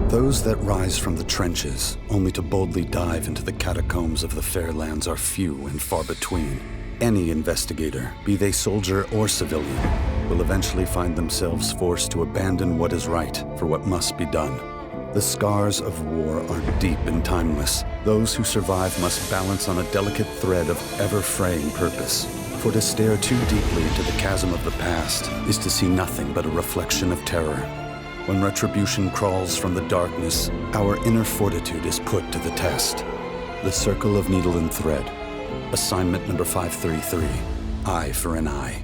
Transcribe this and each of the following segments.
Those that rise from the trenches, only to boldly dive into the catacombs of the Fairelands, are few and far between. Any investigator, be they soldier or civilian, will eventually find themselves forced to abandon what is right for what must be done. The scars of war are deep and timeless. Those who survive must balance on a delicate thread of ever-fraying purpose. For to stare too deeply into the chasm of the past is to see nothing but a reflection of terror. When retribution crawls from the darkness, our inner fortitude is put to the test. The Circle of Needle and Thread. Assignment number 533. Eye for an eye.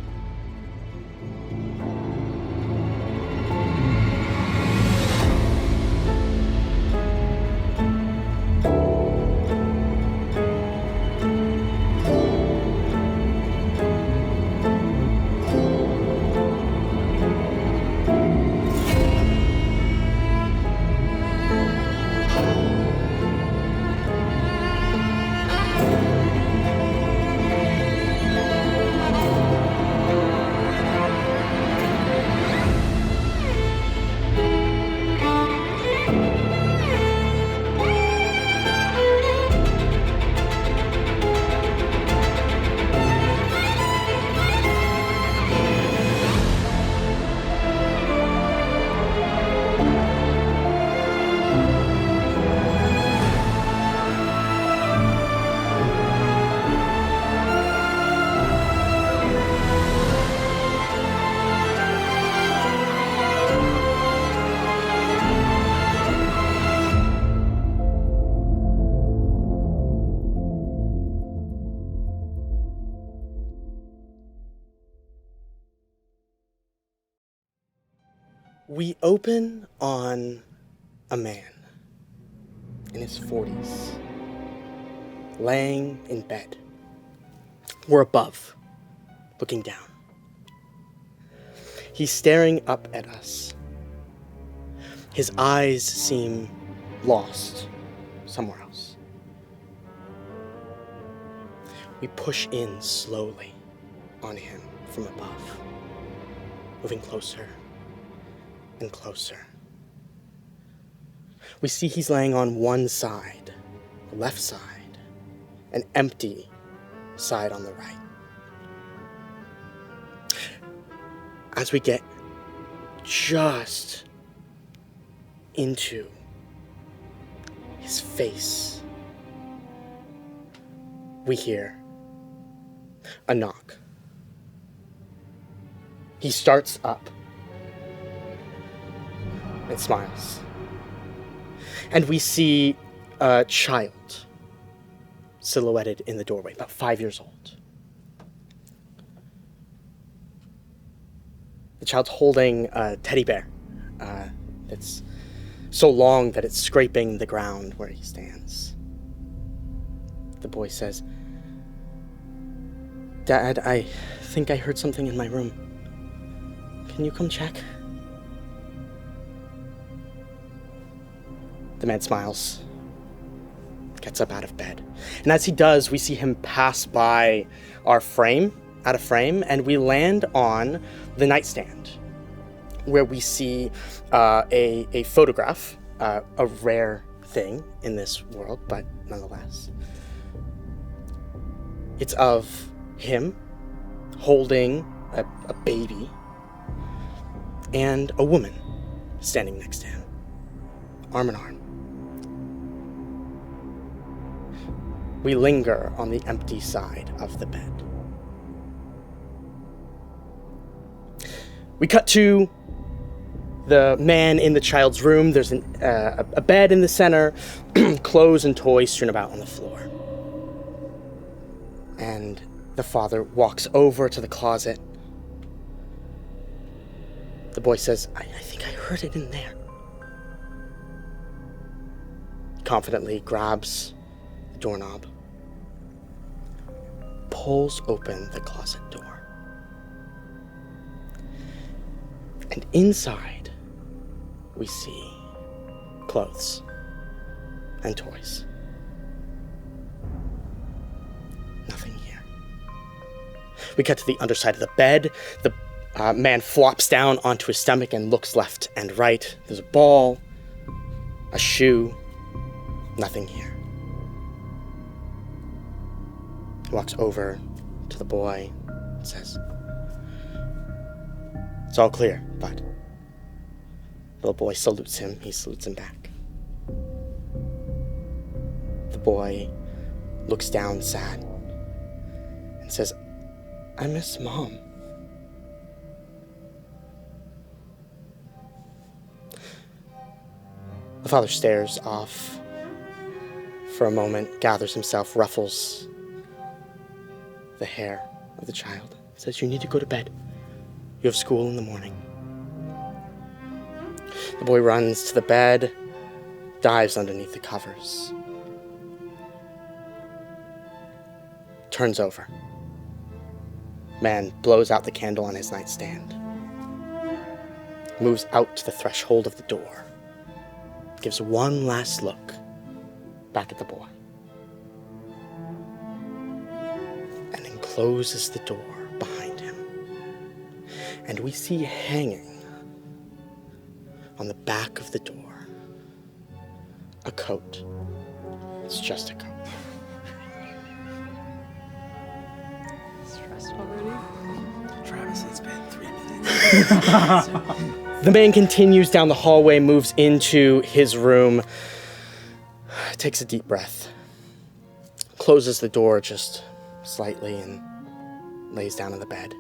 We open on a man in his 40s, laying in bed. We're above, looking down. He's staring up at us. His eyes seem lost somewhere else. We push in slowly on him from above, moving closer and closer. We see he's laying on one side, the left side, an empty side on the right. As we get just into his face, we hear a knock. He starts up and smiles. And we see a child silhouetted in the doorway, about 5 years old. The child's holding a teddy bear that's so long that it's scraping the ground where he stands. The boy says, "Dad, I think I heard something in my room. Can you come check?" The man smiles, gets up out of bed. And as he does, we see him pass by our frame, out of frame, and we land on the nightstand, where we see a photograph, a rare thing in this world, but nonetheless. It's of him holding a baby and a woman standing next to him, arm in arm. We linger on the empty side of the bed. We cut to the man in the child's room. There's a bed in the center, clothes and toys strewn about on the floor. And the father walks over to the closet. The boy says, I think I heard it in there. He confidently grabs the doorknob, pulls open the closet door. And inside, we see clothes and toys. Nothing here. We cut to the underside of the bed. The man flops down onto his stomach and looks left and right. There's a ball A shoe, nothing here. He walks over to the boy and says, "It's all clear, bud." The little boy salutes him. He salutes him back. The boy looks down sad and says, "I miss Mom." The father stares off for a moment, gathers himself, ruffles the hair of the child, says, "You need to go to bed. You have school in the morning." The boy runs to the bed, dives underneath the covers, turns over. Man blows out the candle on his nightstand, moves out to the threshold of the door, gives one last look back at the boy, and then closes the door behind him. And we see hanging on the back of the door a coat. It's just a coat. Stressed already? Travis, it's been 3 minutes. The man continues down the hallway, moves into his room, takes a deep breath, closes the door just slightly, and lays down on the bed.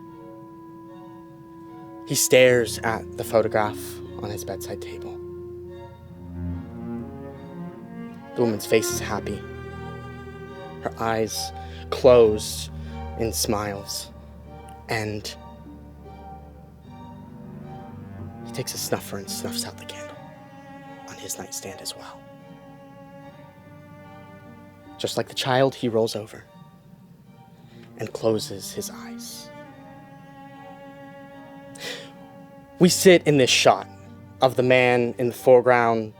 He stares at the photograph on his bedside table. The woman's face is happy. Her eyes closed in smiles, and he takes a snuffer and snuffs out the candle on his nightstand as well. Just like the child, he rolls over and closes his eyes. We sit in this shot of the man in the foreground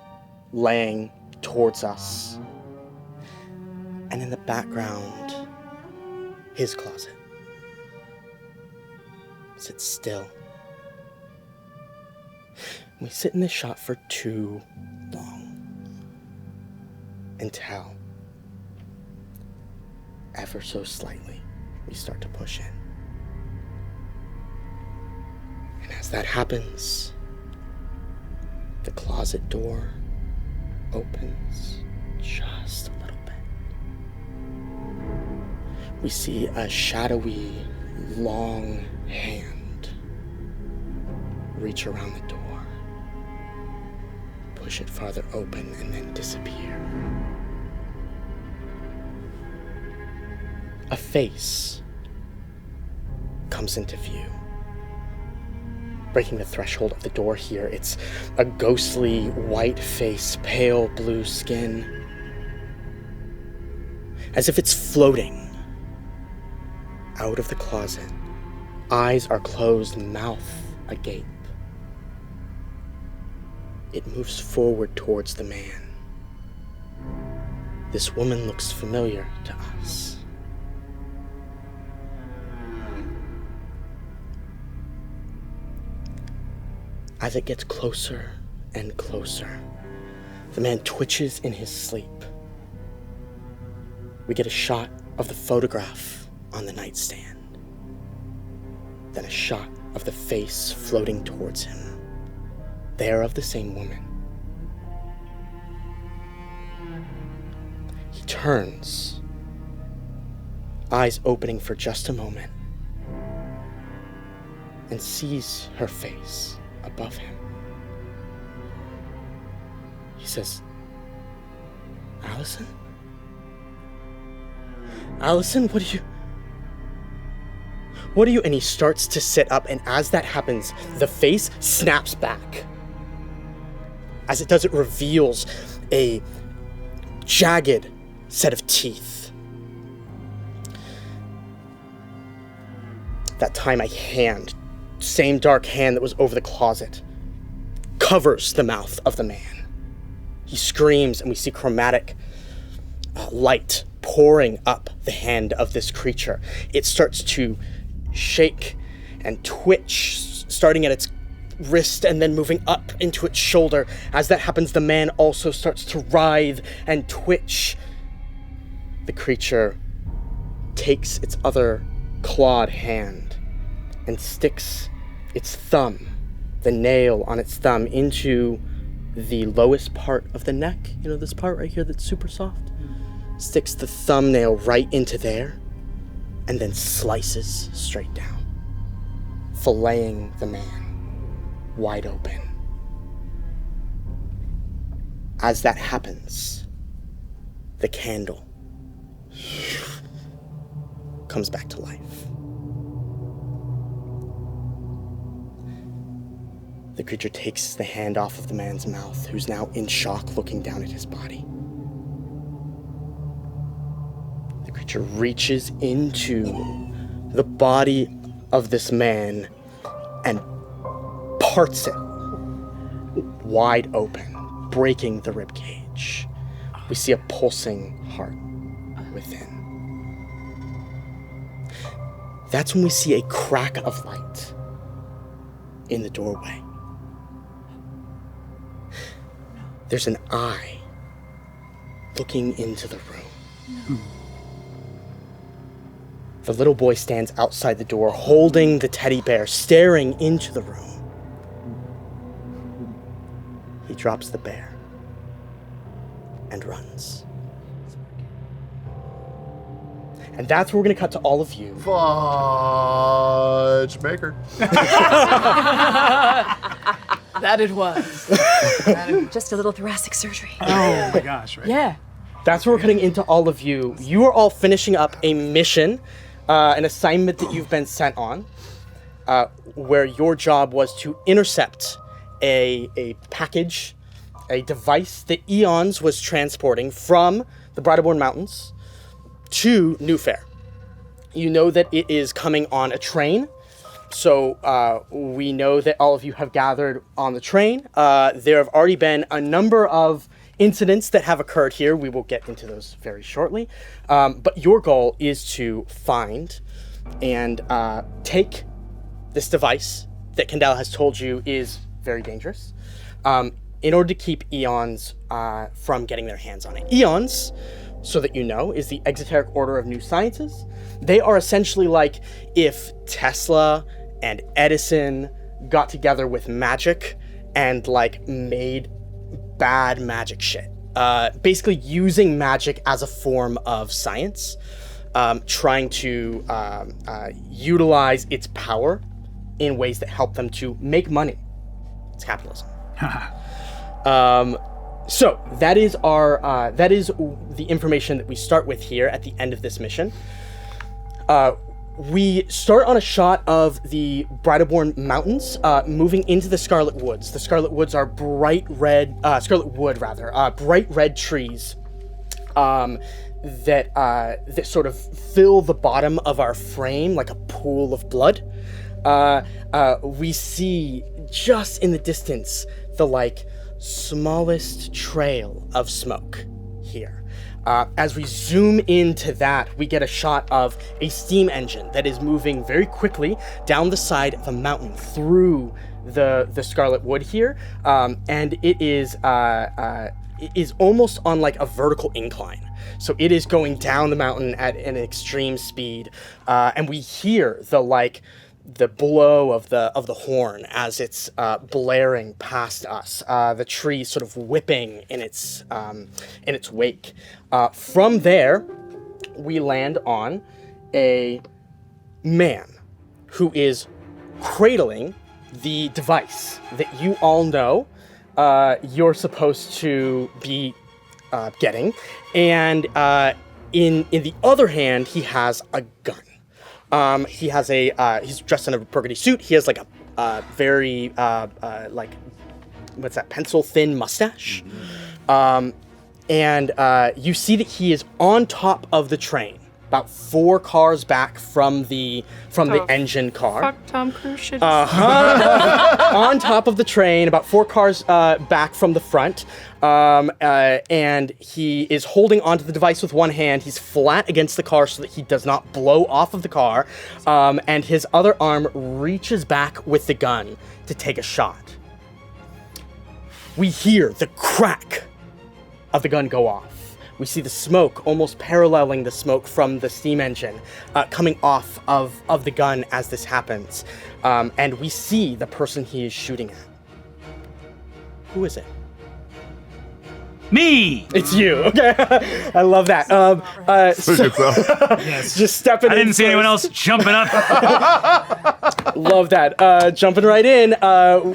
laying towards us, and in the background, his closet sits still. We sit in this shot for too long, until, ever so slightly, we start to push in. And as that happens, the closet door opens just a little bit. We see a shadowy, long hand reach around the door, push it farther open, and then disappear. A face comes into view. Breaking the threshold of the door here, it's a ghostly white face, pale blue skin, as if it's floating out of the closet. Eyes are closed, mouth agape. It moves forward towards the man. This woman looks familiar to us. As it gets closer and closer, the man twitches in his sleep. We get a shot of the photograph on the nightstand, then a shot of the face floating towards him. They are of the same woman. He turns, eyes opening for just a moment, and sees her face above him. He says, "Allison? Allison, what are you? And he starts to sit up, and as that happens, the face snaps back. As it does, it reveals a jagged set of teeth. That time a hand, same dark hand that was over the closet, covers the mouth of the man. He screams, and we see chromatic light pouring up the hand of this creature. It starts to shake and twitch, starting at its wrist and then moving up into its shoulder. As that happens, the man also starts to writhe and twitch. The creature takes its other clawed hand and sticks its thumb, the nail on its thumb, into the lowest part of the neck. You know, this part right here that's super soft? Sticks the thumbnail right into there and then slices straight down, filleting the man wide open. As that happens, the candle comes back to life. The creature takes the hand off of the man's mouth, who's now in shock, looking down at his body. The creature reaches into the body of this man and parts it wide open, breaking the rib cage. We see a pulsing heart within. That's when we see a crack of light in the doorway. There's an eye looking into the room. The little boy stands outside the door, holding the teddy bear, staring into the room. He drops the bear and runs. And that's where we're going to cut to all of you. Fudge maker. That it was. Just a little thoracic surgery. Oh my gosh, right? Yeah. That's where we're cutting into all of you. You are all finishing up a mission, an assignment that you've been sent on, where your job was to intercept a package, a device that Eons was transporting from the Bridleborn Mountains to New Fair. You know that it is coming on a train. So we know that all of you have gathered on the train. There have already been a number of incidents that have occurred here. We will get into those very shortly. But your goal is to find and take this device that Candela has told you is very dangerous, in order to keep Eons from getting their hands on it. Eons, so that you know, is the Exoteric Order of New Sciences. They are essentially like if Tesla and Edison got together with magic and like made bad magic shit. Basically using magic as a form of science, trying to utilize its power in ways that help them to make money. It's capitalism. So that is our that is the information that we start with here at the end of this mission. We start on a shot of the Bridleborn Mountains, moving into the Scarlet Woods. The Scarlet Woods are bright red trees that sort of fill the bottom of our frame like a pool of blood. We see just in the distance the like smallest trail of smoke here. As we zoom into that, we get a shot of a steam engine that is moving very quickly down the side of a mountain through the Scarlet Wood here, and it is almost on like a vertical incline. So it is going down the mountain at an extreme speed, and we hear the blow of the horn as it's blaring past us. The tree sort of whipping in its wake. From there, we land on a man who is cradling the device that you all know you're supposed to be getting, and in the other hand, he has a gun. He has he's dressed in a burgundy suit. He has like a very, what's that, pencil thin mustache. And you see that he is on top of the train about 4 cars back from the engine car. Fuck Tom Cruise shit. On top of the train, about 4 cars back from the front. And he is holding onto the device with one hand. He's flat against the car so that he does not blow off of the car. And his other arm reaches back with the gun to take a shot. We hear the crack of the gun go off. We see the smoke almost paralleling the smoke from the steam engine coming off of the gun as this happens. And we see the person he is shooting at. Who is it? Me! It's you. Okay. I love that. Yes. Just stepping in. I didn't see anyone else jumping up. Love that. Jumping right in.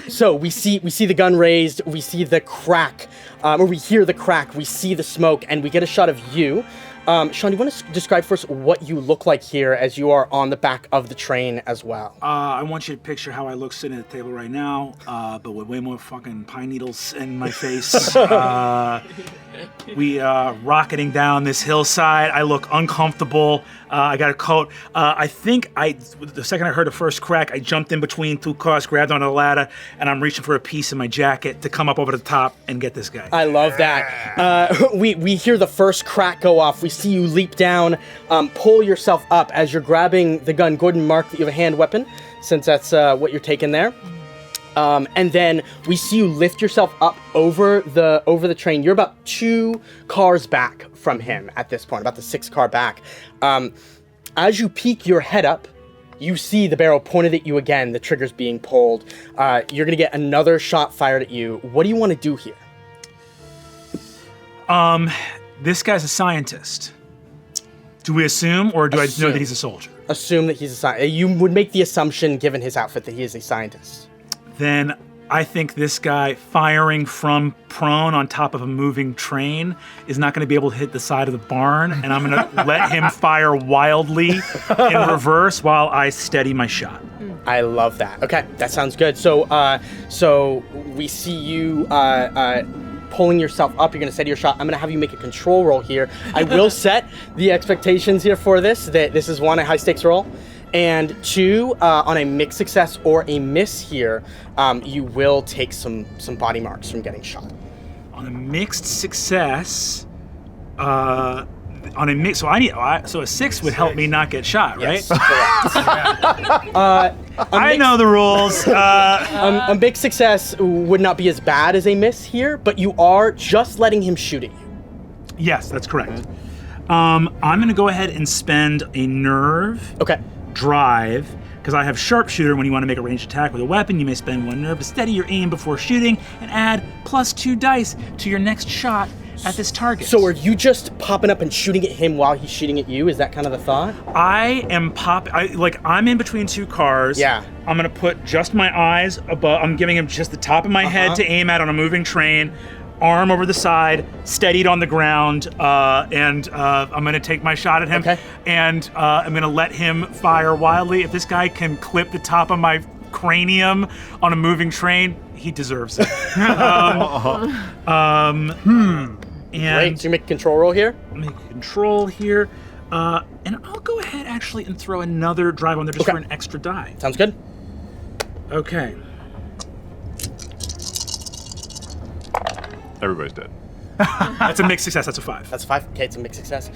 So we see the gun raised. We see the crack, or we hear the crack. We see the smoke, and we get a shot of you. Sean, do you want to describe for us what you look like here as you are on the back of the train as well? I want you to picture how I look sitting at the table right now, but with way more fucking pine needles in my face. We rocketing down this hillside. I look uncomfortable. I got a coat. I think the second I heard the first crack, I jumped in between 2 cars, grabbed onto the ladder, and I'm reaching for a piece of my jacket to come up over the top and get this guy. I love that. We hear the first crack go off. We see you leap down, pull yourself up as you're grabbing the gun. Gordon, mark that you have a hand weapon, since that's what you're taking there. And then we see you lift yourself up over the train. You're about 2 cars back from him at this point, about the 6 car back. As you peek your head up, you see the barrel pointed at you again, the trigger's being pulled. You're gonna get another shot fired at you. What do you want to do here? This guy's a scientist. Do we assume, or do I know that he's a soldier? Assume that he's a scientist. You would make the assumption, given his outfit, that he is a scientist. Then I think this guy firing from prone on top of a moving train is not going to be able to hit the side of the barn, and I'm going to let him fire wildly in reverse while I steady my shot. I love that. Okay, that sounds good. So we see you pulling yourself up. You're going to steady your shot. I'm going to have you make a control roll here. I will set the expectations here for this, that this is 1, a high-stakes roll, and 2, on a mixed success or a miss here, you will take some body marks from getting shot. On a mixed success, so a 6 would help me not get shot, right? Yes, I know the rules. A big success would not be as bad as a miss here, but you are just letting him shoot at you. Yes, that's correct. I'm going to go ahead and spend a nerve drive, because I have sharpshooter. When you want to make a ranged attack with a weapon, you may spend 1 nerve to steady your aim before shooting and add +2 dice to your next shot at this target. So are you just popping up and shooting at him while he's shooting at you? Is that kind of the thought? I am I'm in between 2 cars. Yeah. I'm going to put just my eyes above. I'm giving him just the top of my head to aim at on a moving train. Arm over the side, steadied on the ground, and I'm going to take my shot at him. Okay. And I'm going to let him fire wildly. If this guy can clip the top of my cranium on a moving train, he deserves it. Great. So you make a control roll here? Make a control here. And I'll go ahead actually and throw another drive on there just for an extra die. Sounds good. Okay. Everybody's dead. That's a mixed success. That's a 5. That's a 5. Okay, it's a mixed success.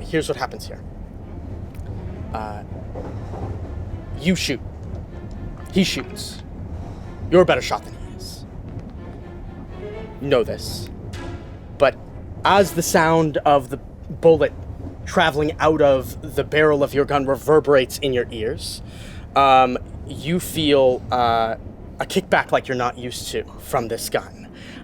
Here's what happens here. You shoot. He shoots. You're a better shot than he is. You know this. But as the sound of the bullet traveling out of the barrel of your gun reverberates in your ears, you feel a kickback like you're not used to from this gun.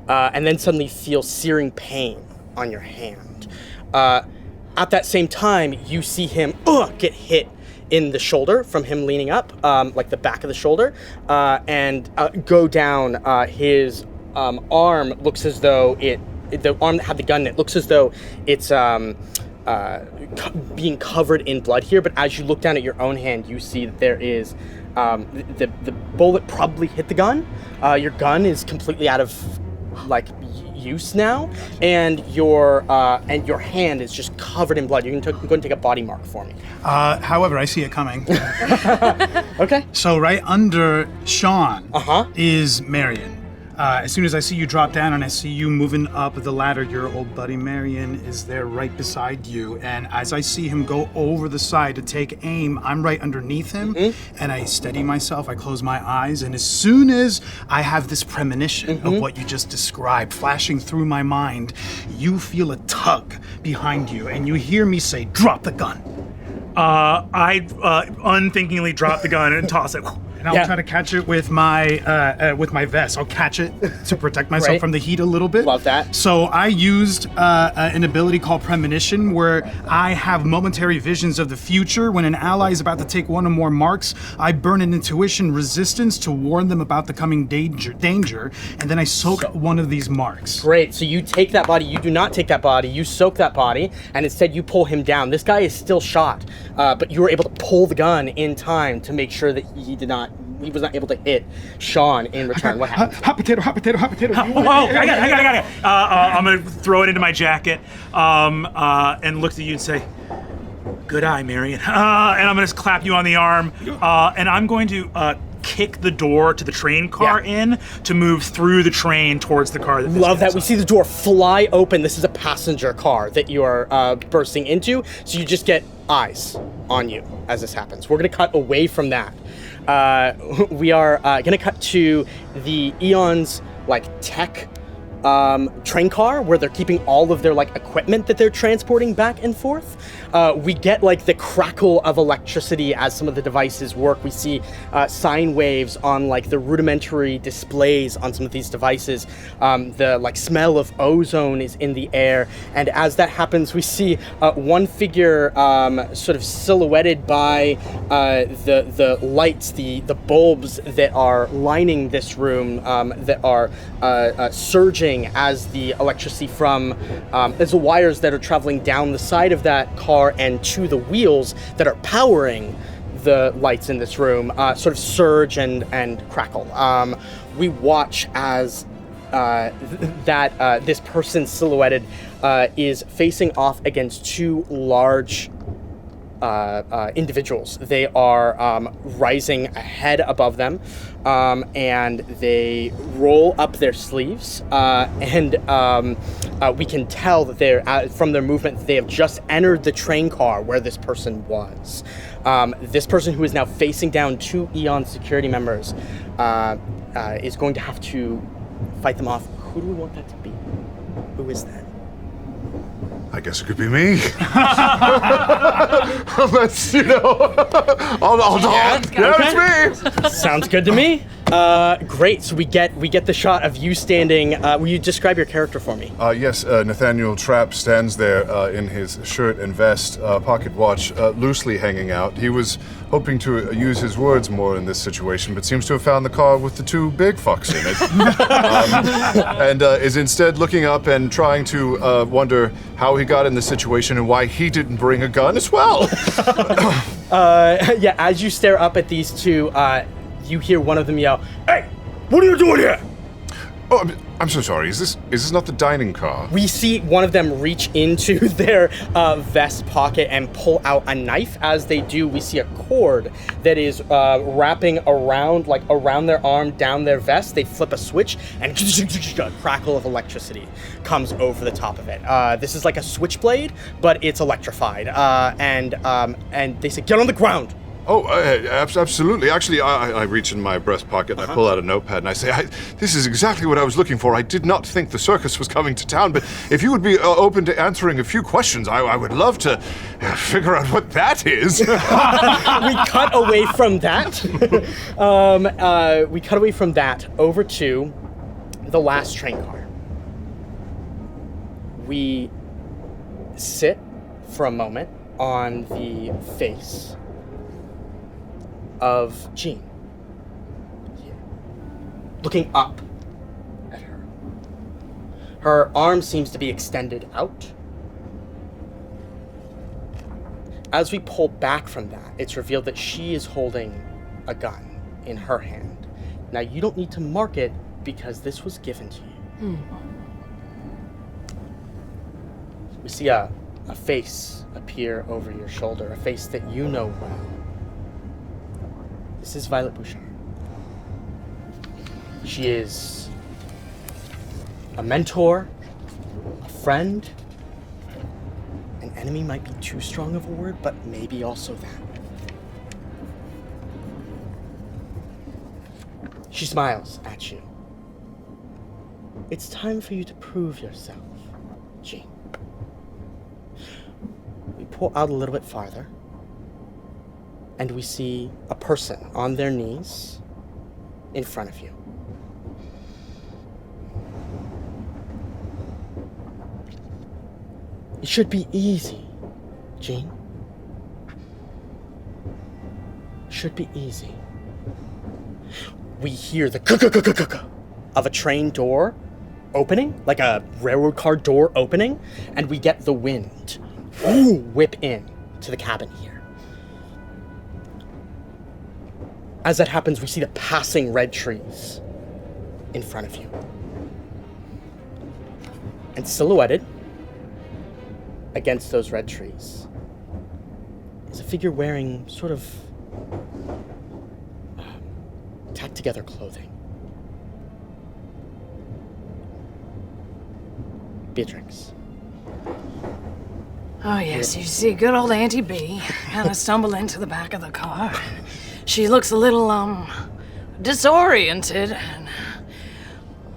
And then suddenly feel searing pain on your hand. At that same time, you see him get hit in the shoulder from him leaning up, like the back of the shoulder, and go down. His arm looks as though the arm that had the gun in it looks as though it's being covered in blood here. But as you look down at your own hand, you see that there is the bullet probably hit the gun. Your gun is completely out of, use now, and your hand is just covered in blood. You're going to take a body mark for me. However, I see it coming. Okay. So right under Sean is Marion. As soon as I see you drop down and I see you moving up the ladder, your old buddy Marion is there right beside you. And as I see him go over the side to take aim, I'm right underneath him, and I steady myself, I close my eyes, and as soon as I have this premonition of what you just described flashing through my mind, you feel a tug behind you, and you hear me say, "Drop the gun." I unthinkingly drop the gun and toss it. And I'll try to catch it with my vest. I'll catch it to protect myself from the heat a little bit. Love that. So I used an ability called Premonition, where I have momentary visions of the future. When an ally is about to take one or more marks, I burn an intuition resistance to warn them about the coming danger, and then I soak one of these marks. Great. So you take that body. You do not take that body. You soak that body, and instead you pull him down. This guy is still shot, but you were able to pull the gun in time to make sure that he was not able to hit Sean in return. What happened? Hot potato. I got it. I'm gonna throw it into my jacket, and look at you and say, "Good eye, Marion." And I'm gonna clap you on the arm, and I'm going to kick the door to the train car in to move through the train towards the car. Love that. We see the door fly open. This is a passenger car that you are bursting into, so you just get eyes on you as this happens. We're gonna cut away from that. We are gonna cut to the Eon's tech train car where they're keeping all of their equipment that they're transporting back and forth. We get the crackle of electricity as some of the devices work. We see sine waves on the rudimentary displays on some of these devices. The smell of ozone is in the air, and as that happens, we see one figure sort of silhouetted by the lights, the bulbs that are lining this room that are surging as the electricity from as the wires that are traveling down the side of that car and to the wheels that are powering the lights in this room sort of surge and crackle. We watch as this person silhouetted is facing off against two large individuals. They are rising ahead above them, and they roll up their sleeves, and we can tell that they're from their movement. They have just entered the train car where this person was. This person, who is now facing down two Eon security members, is going to have to fight them off. Who do we want that to be? Who is that? I guess it could be me. Let's, I'll talk. Yeah, it's me. Sounds good to me. Great. So we get the shot of you standing. Will you describe your character for me? Yes, Nathaniel Trapp stands there in his shirt and vest, pocket watch loosely hanging out. He was hoping to use his words more in this situation, but seems to have found the car with the two big fucks in it. And is instead looking up and trying to wonder how he got in this situation and why he didn't bring a gun as well. As you stare up at these two, you hear one of them yell, "Hey, what are you doing here?" Oh, I'm so sorry. Is this not the dining car? We see one of them reach into their vest pocket and pull out a knife. As they do, we see a cord that is wrapping around their arm, down their vest. They flip a switch, and a crackle of electricity comes over the top of it. This is like a switchblade, but it's electrified. And they say, "Get on the ground." Oh, absolutely. Actually, I reach in my breast pocket and I pull out a notepad and I say, this is exactly what I was looking for. I did not think the circus was coming to town, but if you would be open to answering a few questions, I would love to figure out what that is. We cut away from that. Over to the last train car. We sit for a moment on the face of Jean, looking up at her. Her arm seems to be extended out. As we pull back from that, it's revealed that she is holding a gun in her hand. Now, you don't need to mark it because this was given to you. we see a face appear over your shoulder, a face that you know well. This is Violet Bouchard. She is a mentor, a friend. An enemy might be too strong of a word, but maybe also that. She smiles at you. It's time for you to prove yourself, Jean. We pull out a little bit farther, and we see a person on their knees in front of you. It should be easy, Jean. Should be easy. We hear the k-k-k-k-k of a train door opening, like a railroad car door opening, and we get the wind whip in to the cabin here. As that happens, we see the passing red trees in front of you. And silhouetted against those red trees is a figure wearing sort of tacked together clothing. Beatrix. Oh, yes, you see good old Auntie B kind of stumble into the back of the car. She looks a little, disoriented, and...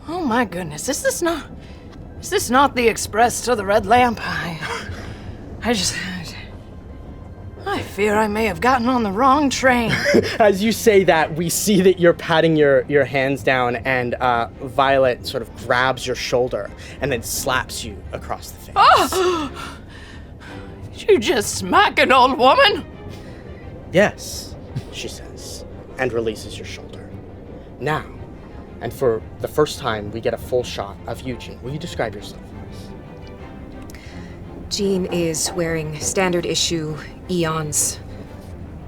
Oh, my goodness, is this not the express to the Red Lamp? I fear I may have gotten on the wrong train. As you say that, we see that you're patting your hands down, and Violet sort of grabs your shoulder and then slaps you across the face. Oh! You just smack an old woman? Yes, she says, and releases your shoulder. Now, and for the first time, we get a full shot of you, Jean. Will you describe yourself for us? Jean is wearing standard issue Eon's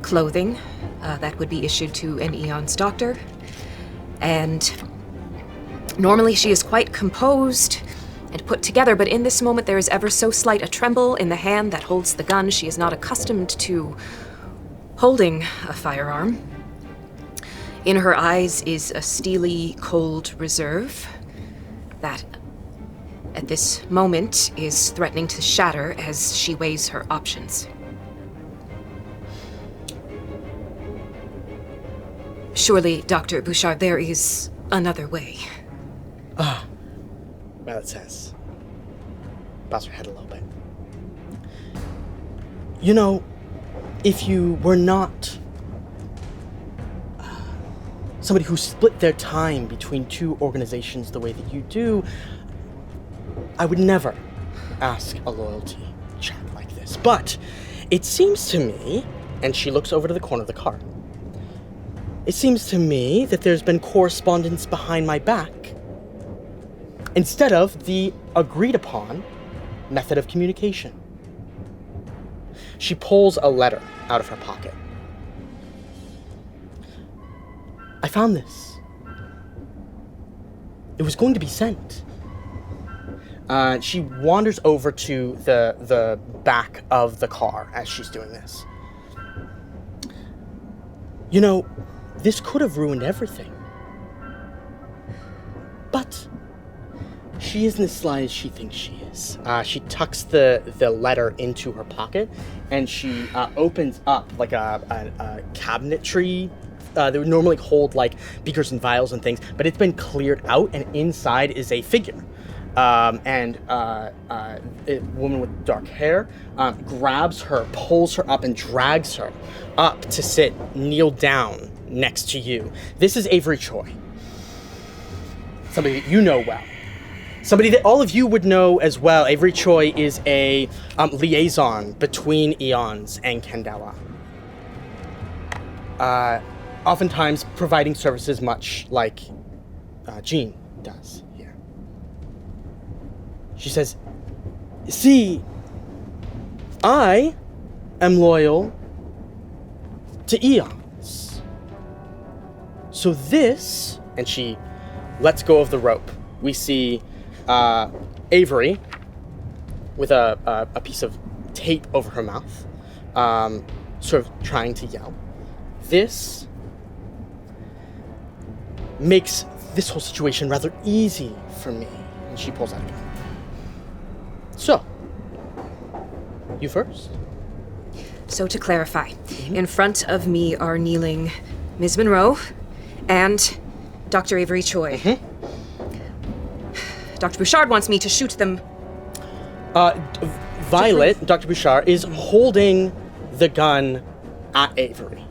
clothing. That would be issued to an Eon's doctor. And normally she is quite composed and put together, but in this moment there is ever so slight a tremble in the hand that holds the gun. She is not accustomed to holding a firearm. In her eyes is a steely, cold reserve that at this moment is threatening to shatter as she weighs her options. Surely, Dr. Bouchard, there is another way. Violet says. Bows her head a little bit. You know, if you were not somebody who split their time between two organizations the way that you do, I would never ask a loyalty check like this. But it seems to me, and she looks over to the corner of the car, it seems to me that there's been correspondence behind my back instead of the agreed upon method of communication. She pulls a letter out of her pocket. I found this. It was going to be sent. She wanders over to the back of the car as she's doing this. You know, this could have ruined everything. But she isn't as sly as she thinks she is. She tucks the letter into her pocket, and she opens up like a cabinetry. They would normally hold like beakers and vials and things, but it's been cleared out, and inside is a figure. A woman with dark hair grabs her, pulls her up, and drags her up to sit, kneel down next to you. This is Avery Choi. Somebody that you know well. Somebody that all of you would know as well. Avery Choi is a liaison between Eons and Candela. Oftentimes providing services much like Jean does here. She says, see, I am loyal to Eons. So this, and she lets go of the rope. We see Avery with a piece of tape over her mouth, sort of trying to yell. This makes this whole situation rather easy for me. And she pulls out a gun. So, you first. So to clarify, in front of me are kneeling Ms. Monroe and Dr. Avery Choi. Dr. Bouchard wants me to shoot them. Violet, Dr. Bouchard, is holding the gun at Avery.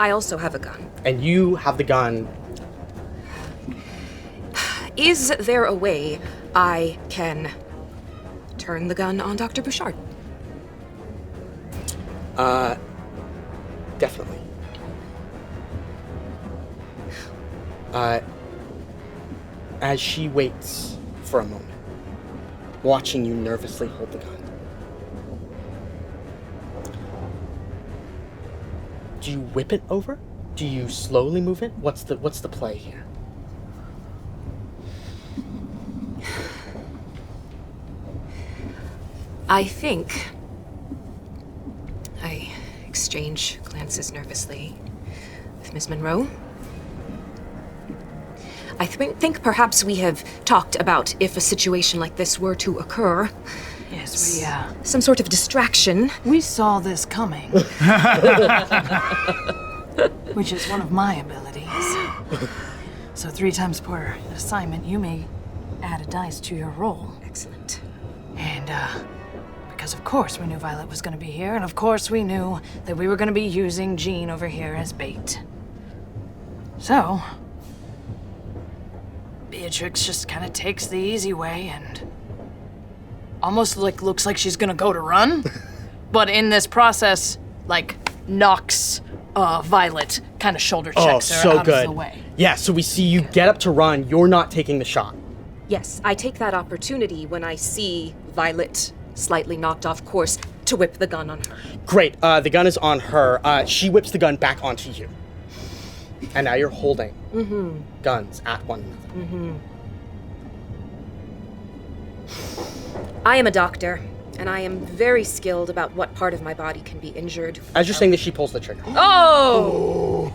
I also have a gun. And you have the gun. Is there a way I can turn the gun on Dr. Bouchard? Definitely. As she waits for a moment, watching you nervously hold the gun, do you whip it over? Do you slowly move it? What's the play here? I think I exchange glances nervously with Ms. Monroe. I think perhaps we have talked about if a situation like this were to occur. Yes, some sort of distraction. we saw this coming. Which is one of my abilities. So 3 times per assignment, you may add a dice to your roll. Excellent. And, because of course we knew Violet was gonna be here, and of course we knew that we were gonna be using Jean over here as bait. So, Beatrix just kind of takes the easy way and almost looks like she's gonna go to run, but in this process, knocks Violet, kind of shoulder checks her out of the way. Yeah, so we see you get up to run, you're not taking the shot. Yes, I take that opportunity when I see Violet slightly knocked off course to whip the gun on her. Great, the gun is on her. She whips the gun back onto you. And now you're holding guns at one another. I am a doctor, and I am very skilled about what part of my body can be injured. As you're saying this, she pulls the trigger. Oh!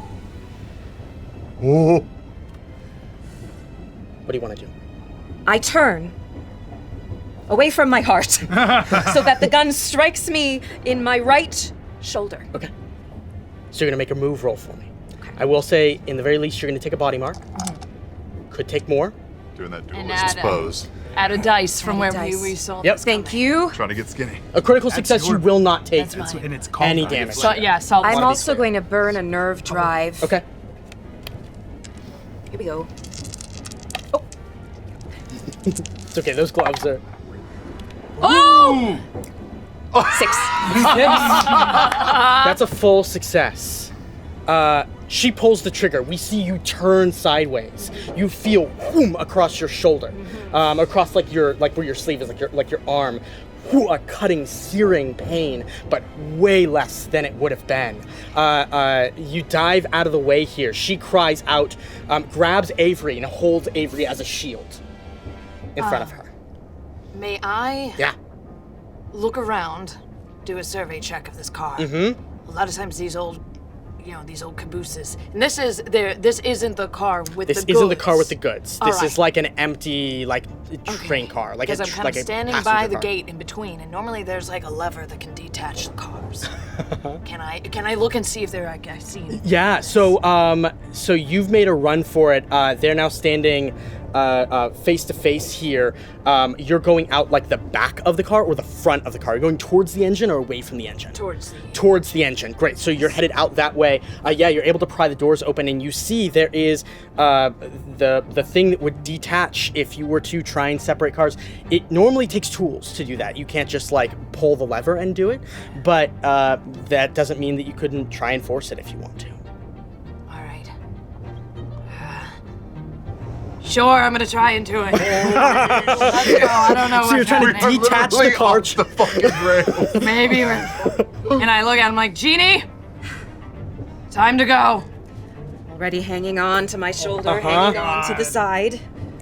What do you want to do? I turn away from my heart so that the gun strikes me in my right shoulder. Okay. So you're going to make a move roll for me. Okay. I will say, in the very least, you're going to take a body mark. Could take more. Doing that And duelist pose. Add a dice from where dice. we saw Yep. this Thank coming. you. Trying to get skinny. A critical success, you will not take That's mine. And it's called any that. damage. So, yeah, solid. I'm Wanna be also clear. going to burn a nerve drive. Okay. Here we go. It's okay, those gloves are... Oh! 6. That's a full success. She pulls the trigger. We see you turn sideways. You feel whoom across your shoulder, across where your sleeve is, like your arm. Whoo, a cutting, searing pain, but way less than it would have been. You dive out of the way here. She cries out, grabs Avery and holds Avery as a shield in front of her. May I Yeah. look around, do a survey check of this car? A lot of times these old cabooses, and this isn't the car with the goods. This isn't the car with the goods. This All is right. like an empty, train car, Because I'm kind of standing by passenger the car. gate in between, and normally there's a lever that can detach the cars. Can I look and see if I see anything? Yeah. So you've made a run for it. They're now standing face to face here. You're going out the back of the car or the front of the car. You're going towards the engine or away from the engine? Towards the engine. Great. So you're headed out that way. You're able to pry the doors open, and you see there is the thing that would detach if you were to try and separate cars. It normally takes tools to do that. You can't just pull the lever and do it, but that doesn't mean that you couldn't try and force it if you want to. Sure, I'm gonna try and do it. Let's go. I don't know. So you're trying to detach the car. The fucking rail. Maybe. And I look at him like, Jeannie, time to go. Already hanging on to my shoulder, hanging on to the side.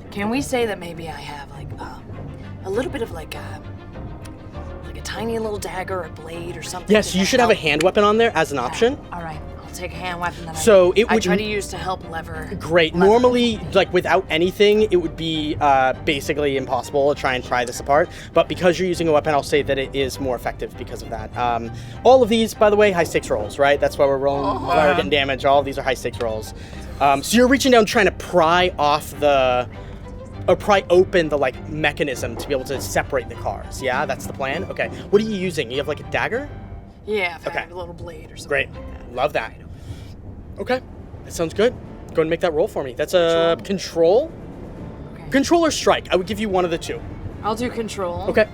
Can we say that maybe I have a little bit of like a tiny little dagger or blade or something? Yes, you should have a hand weapon on there as an option. All right, I'll take a hand weapon that I try to use to help lever. Great. Normally, like without anything, it would be basically impossible to try and pry this apart. But because you're using a weapon, I'll say that it is more effective because of that. All of these, by the way, high stakes rolls, right? That's why we're rolling, why we're getting damage. All of these are high stakes rolls. So you're reaching down trying to pry off or pry open the like mechanism to be able to separate the cars. Yeah, that's the plan. Okay. What are you using? You have like a dagger? Yeah, if I have a little blade or something. Great. Like that. Love that. Okay. That sounds good. Go ahead and make that roll for me. That's a control. Okay. Control or strike. I would give you one of the two. I'll do control. Okay.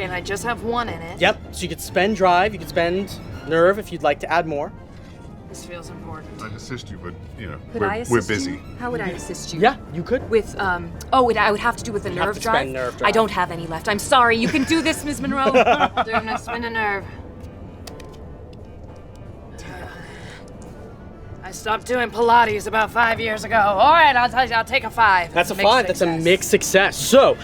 And I just have one in it. Yep. So you could spend drive. You could spend nerve if youuld like to add more. This feels important. I'd assist you, but We're busy. How would I assist you? Yeah, you could. With I would have to do with the nerve drive. Spend nerve drive. I don't have any left. I'm sorry. You can do this, Ms. Monroe. Doing a spin a nerve. I stopped doing Pilates about 5 years ago. All right, I'll take a 5. That's a 5. That's a mixed success. So,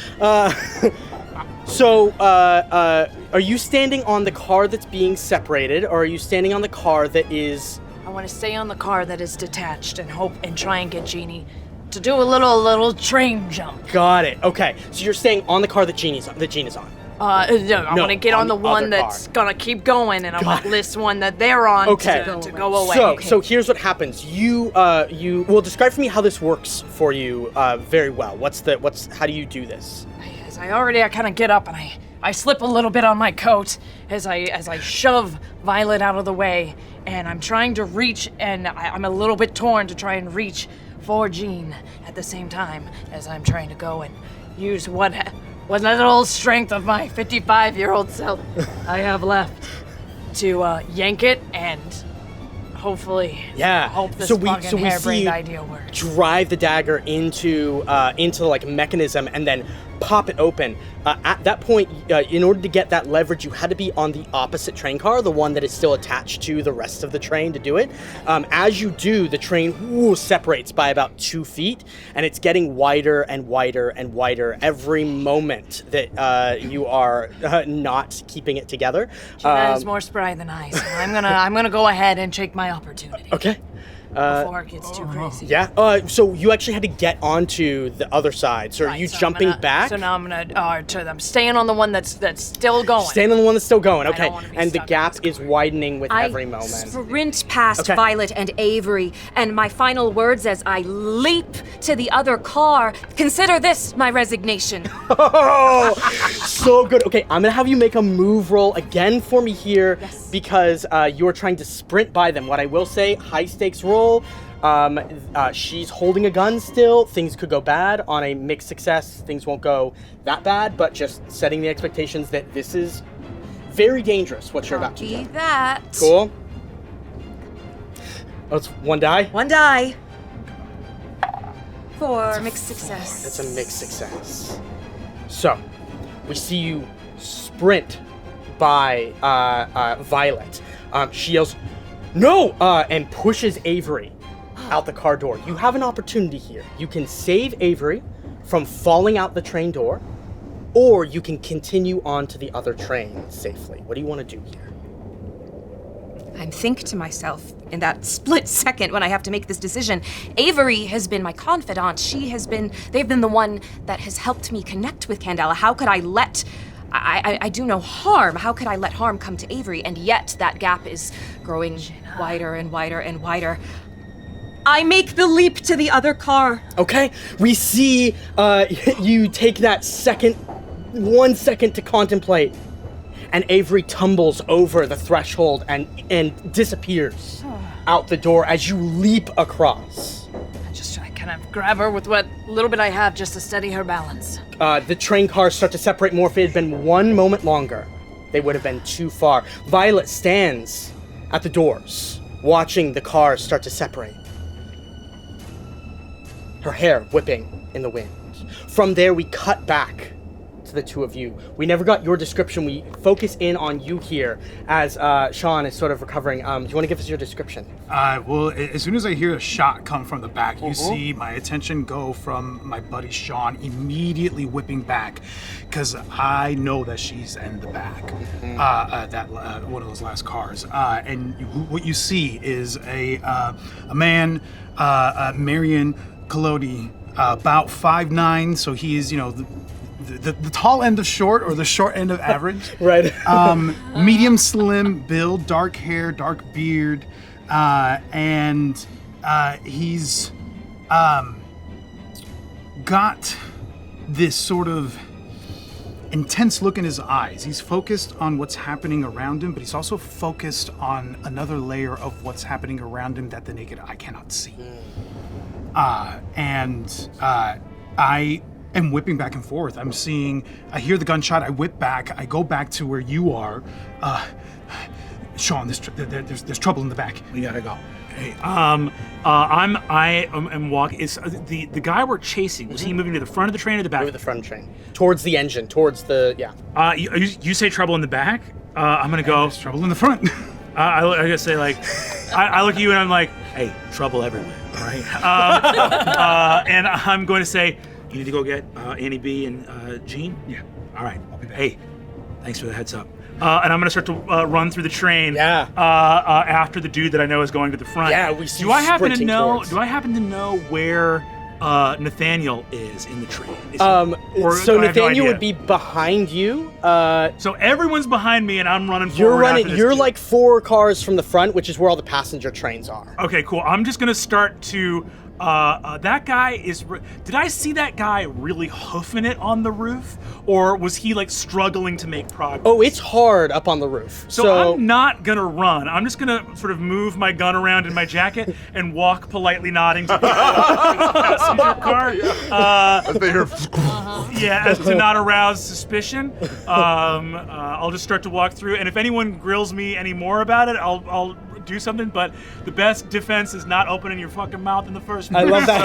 are you standing on the car that's being separated, or are you standing on the car that is? I want to stay on the car that is detached and hope and try and get Jeannie to do a little train jump. Got it. Okay, so you're staying on the car that Jeannie's on. No, I want to get on the one that's gonna keep going, and I want this one that they're on to go away. So here's what happens. You will describe for me how this works for you very well. How do you do this? I kind of get up and I slip a little bit on my coat as I shove Violet out of the way, and I'm trying to reach, and I'm a little bit torn to try and reach for Jean at the same time as I'm trying to go and use what little strength of my 55-year-old self I have left to yank it and hopefully hope this fucking harebrained idea works. Drive the dagger into the like mechanism and then pop it open. At that point, in order to get that leverage, you had to be on the opposite train car, the one that is still attached to the rest of the train to do it. As you do, the train separates by about 2 feet, and it's getting wider and wider and wider every moment that you are not keeping it together. Jeanette is more spry than I, so I'm gonna go ahead and take my opportunity. Okay. Before it gets too crazy. Yeah. So you actually had to get onto the other side. So are you jumping back? So now I'm staying on the one that's still going. Staying on the one that's still going. Okay. And the gap is widening with every moment. I sprint past Violet and Avery, and my final words as I leap to the other car. Consider this my resignation. Oh, so good. Okay, I'm gonna have you make a move roll again for me here because you're trying to sprint by them. What I will say, high stakes roll. She's holding a gun still. Things could go bad. On a mixed success, things won't go that bad, but just setting the expectations that this is very dangerous, what you're about to do. That. Cool. Oh, it's one die? One die. For mixed success. That's a mixed success. So, we see you sprint by Violet. She yells, "No!" And pushes Avery out the car door. You have an opportunity here. You can save Avery from falling out the train door, or you can continue on to the other train safely. What do you want to do here? I think to myself in that split second when I have to make this decision, Avery has been my confidant. They've been the one that has helped me connect with Candela. How could I let... I do no harm. How could I let harm come to Avery? And yet that gap is growing wider and wider and wider. I make the leap to the other car. Okay, we see you take that 1 second to contemplate, and Avery tumbles over the threshold and disappears out the door as you leap across. I kind of grab her with what little bit I have just to steady her balance. The train cars start to separate more. If it had been 1 moment longer, they would have been too far. Violet stands at the doors, watching the cars start to separate. Her hair whipping in the wind. From there, we cut back to the two of you. We never got your description. We focus in on you here as Sean is sort of recovering. Do you want to give us your description? Well, as soon as I hear a shot come from the back, you see my attention go from my buddy Sean immediately whipping back, because I know that she's in the back, one of those last cars. And what you see is a man, Marion Collodi, about 5'9", so he is, the tall end of short or the short end of average. Right. Medium slim build, dark hair, dark beard, and he's got this sort of intense look in his eyes. He's focused on what's happening around him, but he's also focused on another layer of what's happening around him that the naked eye cannot see. I am whipping back and forth. I hear the gunshot, I whip back, I go back to where you are. Sean, there's trouble in the back. We gotta go. Hey, I am walking. Is the guy we're chasing? Was he moving to the front of the train or the back? Moving to the front of the train, towards the engine, towards the You say trouble in the back? I'm gonna go. There's trouble in the front. I gotta say, like, I look at you and I'm like, hey, trouble everywhere, right? And I'm going to say, you need to go get Annie B and Jean? Yeah. All right, I'll be back. Hey, thanks for the heads up. And I'm gonna start to run through the train. Yeah. After the dude that I know is going to the front. Yeah, we see. Do I happen to know? Towards. Do I happen to know where Nathaniel is in the train? So Nathaniel would be behind you. So everyone's behind me, and I'm running forward. You're running. You're like 4 cars from the front, which is where all the passenger trains are. Okay, cool. I'm just gonna start to. That guy is. Did I see that guy really hoofing it on the roof, or was he like struggling to make progress? Oh, it's hard up on the roof. So I'm not gonna run. I'm just gonna sort of move my gun around in my jacket and walk politely nodding to the passenger car. As to not arouse suspicion. I'll just start to walk through, and if anyone grills me any more about it, I'll do something, but the best defense is not opening your fucking mouth in the first place. I love that.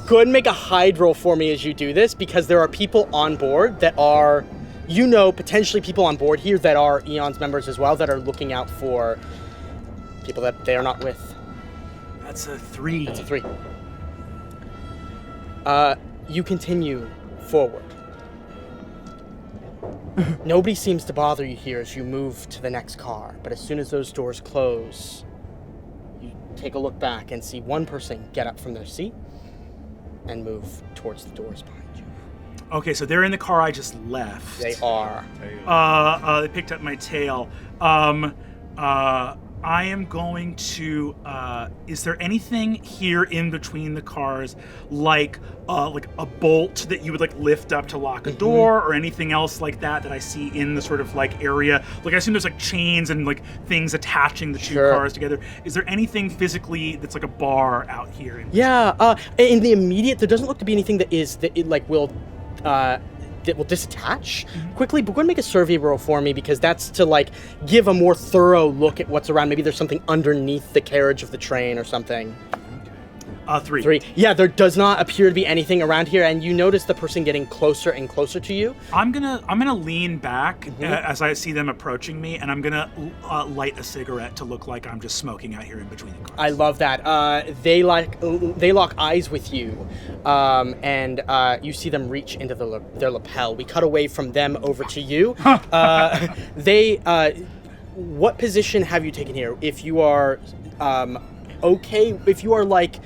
Go ahead and make a hide roll for me as you do this, because there are people on board that are, potentially people on board here that are Eon's members as well, that are looking out for people that they are not with. That's a 3. That's a 3. You continue forward. Nobody seems to bother you here as you move to the next car, but as soon as those doors close, you take a look back and see one person get up from their seat and move towards the doors behind you. Okay, so they're in the car I just left. They are. They picked up my tail. I am going to. Is there anything here in between the cars, like a bolt that you would like lift up to lock a door, or anything else like that I see in the sort of like area? Like I assume there's like chains and like things attaching the two cars together. Is there anything physically that's like a bar out here? In the immediate, there doesn't look to be anything that will disattach quickly, but go ahead and make a survey roll for me, because that's to like give a more thorough look at what's around. Maybe there's something underneath the carriage of the train or something. 3. Yeah, there does not appear to be anything around here, and you notice the person getting closer and closer to you. I'm gonna lean back as I see them approaching me, and I'm gonna light a cigarette to look like I'm just smoking out here in between the cars. I love that. They lock eyes with you, and you see them reach into their lapel. We cut away from them over to you. What position have you taken here? If you are okay, if you are like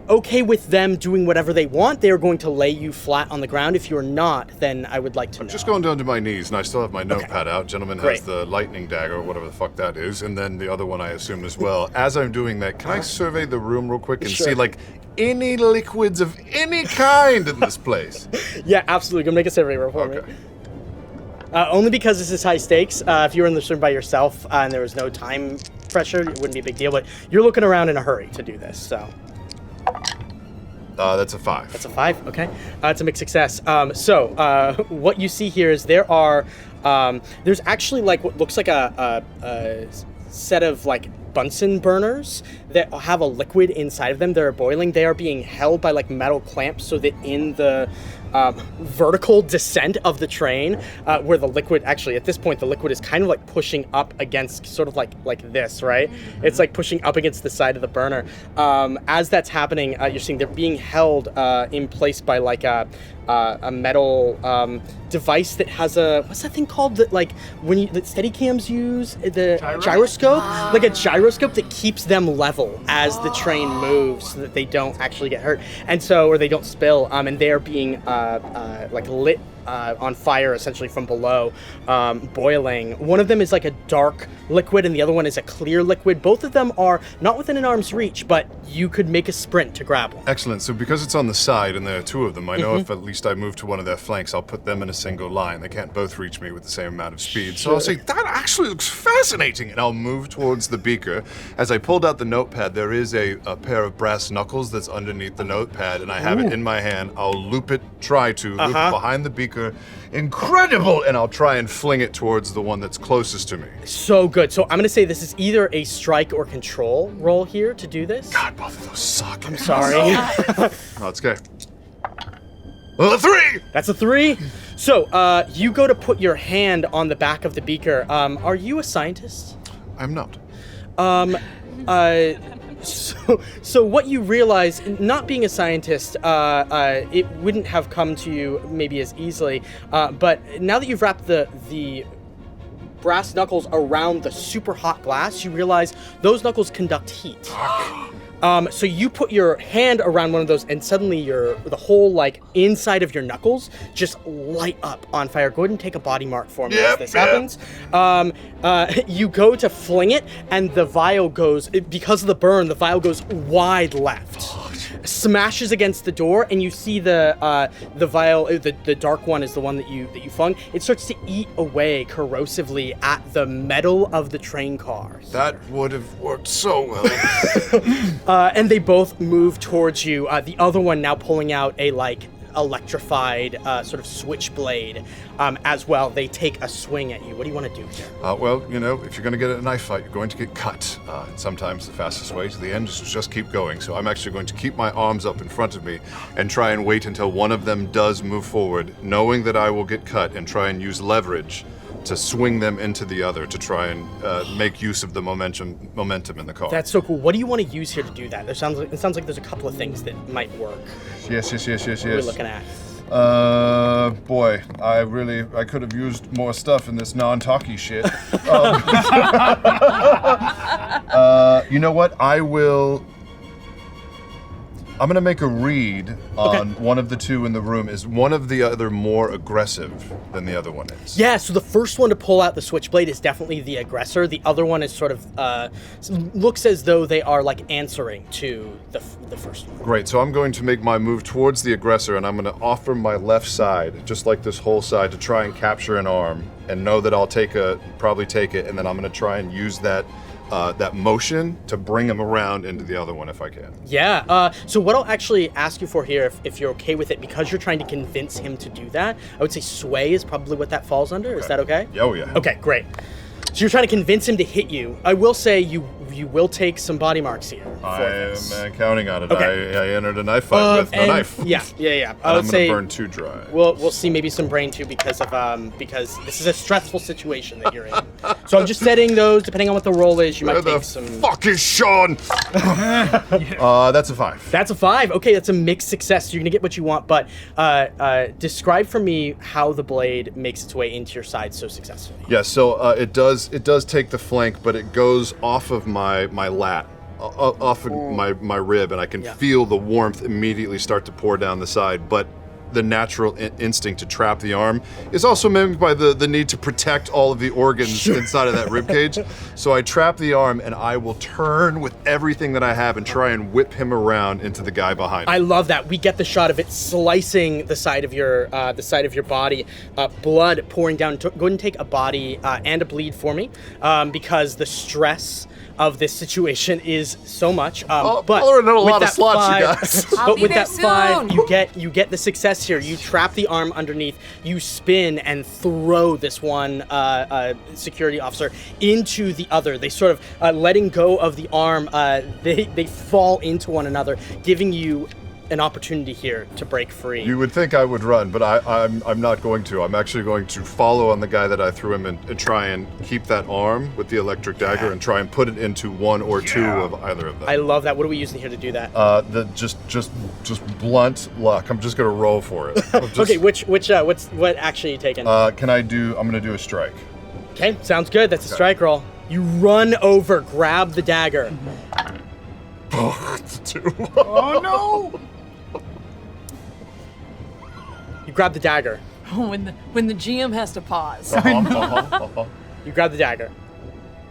okay with them doing whatever they want, they are going to lay you flat on the ground. If you're not, then I would like to know. I'm just going down to my knees, and I still have my notepad out. Gentleman has the lightning dagger, or whatever the fuck that is, and then the other one I assume as well. As I'm doing that, can I survey the room real quick and see, like, any liquids of any kind in this place? Yeah, absolutely. Go make a survey roll for me. Only because this is high stakes. If you were in the room by yourself and there was no time pressure, it wouldn't be a big deal, but you're looking around in a hurry to do this, so. That's a 5. That's a 5, okay. It's a mixed success. What you see here is there's actually like what looks like a set of like Bunsen burners that have a liquid inside of them that are boiling. They are being held by like metal clamps so that in the vertical descent of the train, where the liquid, actually at this point, the liquid is kind of like pushing up against, sort of like this, right? It's like pushing up against the side of the burner. As that's happening, you're seeing they're being held in place by like a metal device that has what's that thing called that like that Steadicams use, the gyroscope, like a gyroscope that keeps them level as the train moves so that they don't actually get hurt, and so, or they don't spill, and they're being like lit on fire essentially from below, boiling. One of them is like a dark liquid and the other one is a clear liquid. Both of them are not within an arm's reach, but you could make a sprint to grab one. Excellent. So because it's on the side and there are two of them, I know if at least I move to one of their flanks, I'll put them in a single line. They can't both reach me with the same amount of speed. So I'll say, that actually looks fascinating, and I'll move towards the beaker. As I pulled out the notepad, there is a pair of brass knuckles that's underneath the notepad, and I have it in my hand. I'll loop it, loop it behind the beaker. Incredible! And I'll try and fling it towards the one that's closest to me. So good. So I'm going to say this is either a strike or control roll here to do this. God, both of those suck. I'm sorry. Oh, it's okay. Well, a 3! That's a 3. So you go to put your hand on the back of the beaker. Are you a scientist? I'm not. So what you realize, not being a scientist, it wouldn't have come to you maybe as easily, but now that you've wrapped the brass knuckles around the super hot glass, you realize those knuckles conduct heat. So you put your hand around one of those, and suddenly the whole like inside of your knuckles just light up on fire. Go ahead and take a body mark for me as this happens. You go to fling it, and the vial goes, because of the burn, the vial goes wide left. Smashes against the door, and you see the vial, the dark one is the one that you flung. It starts to eat away corrosively at the metal of the train cars. That would have worked so well. And they both move towards you. The other one now pulling out a like electrified sort of switchblade as well. They take a swing at you. What do you want to do here? Well, you know, if you're going to get in a knife fight, you're going to get cut. Sometimes the fastest way to the end is to just keep going. So I'm actually going to keep my arms up in front of me and try and wait until one of them does move forward, knowing that I will get cut, and try and use leverage to swing them into the other to try and make use of the momentum in the car. That's so cool. What do you want to use here to do that? It sounds like there's a couple of things that might work. Yes. What are we looking at? Boy, I could have used more stuff in this non-talky shit. You know what? I'm going to make a read on one of the two in the room. Is one of the other more aggressive than the other one is? Yeah, so the first one to pull out the switchblade is definitely the aggressor. The other one is sort of, looks as though they are like answering to the first one. Great, so I'm going to make my move towards the aggressor, and I'm going to offer my left side, just like this whole side, to try and capture an arm, and know that I'll probably take it, and then I'm going to try and use that motion to bring him around into the other one if I can. Yeah, so what I'll actually ask you for here, if you're okay with it, because you're trying to convince him to do that, I would say sway is probably what that falls under. Okay. Is that okay? Oh, yeah. Okay, great. So you're trying to convince him to hit you. I will say you will take some body marks here. I am counting on it. Okay. I entered a knife fight with a knife. Yeah. I would say I'm going to burn 2 dry. We'll see maybe some brain too because this is a stressful situation that you're in. So I'm just setting those depending on what the roll is. You might take some. Where the fuck is Sean? That's a 5. That's a 5. Okay, that's a mixed success. You're gonna get what you want, but describe for me how the blade makes its way into your side so successfully. Yeah. So it does take the flank, but it goes off of my lat. Off of my rib, and I can feel the warmth immediately start to pour down the side, but the natural instinct to trap the arm is also mimicked by the need to protect all of the organs inside of that rib cage. So I trap the arm, and I will turn with everything that I have and try and whip him around into the guy behind me. I love that. We get the shot of it slicing the side of your body, blood pouring down. Go ahead and take a body and a bleed for me, because the stress of this situation is so much. But in a lot of slots, you guys. But with that 5, you get the success here. You trap the arm underneath, you spin and throw this one security officer into the other. They sort of letting go of the arm. They fall into one another, giving you an opportunity here to break free. You would think I would run, but I'm not going to. I'm actually going to follow on the guy that I threw him and try and keep that arm with the electric dagger and try and put it into one or two of either of them. I love that. What are we using here to do that? Just blunt luck. I'm just gonna roll for it. Okay, what action are you taking? I'm gonna do a strike. Okay, sounds good. That's a strike roll. You run over, grab the dagger. Oh, it's a 2. Oh no! You grab the dagger. When the GM has to pause. You grab the dagger,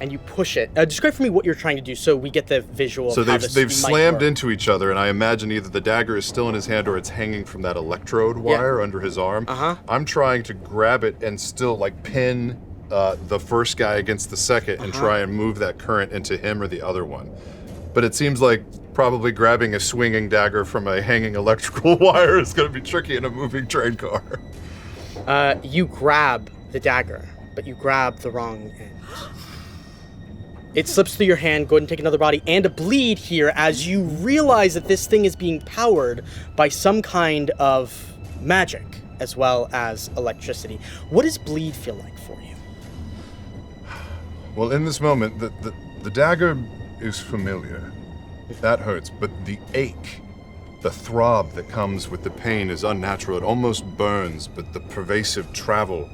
and you push it. Describe for me what you're trying to do, so we get the visual. So of how this they've might slammed work. into each other, and I imagine either the dagger is still in his hand or it's hanging from that electrode wire under his arm. I'm trying to grab it and still pin the first guy against the second and try and move that current into him or the other one. But it seems like probably grabbing a swinging dagger from a hanging electrical wire is going to be tricky in a moving train car. You grab the dagger, but you grab the wrong end. It slips through your hand. Go ahead and take another body and a bleed here as you realize that this thing is being powered by some kind of magic as well as electricity. What does bleed feel like for you? Well, in this moment, the dagger is familiar. That hurts, but the ache, the throb that comes with the pain is unnatural. It almost burns, but the pervasive travel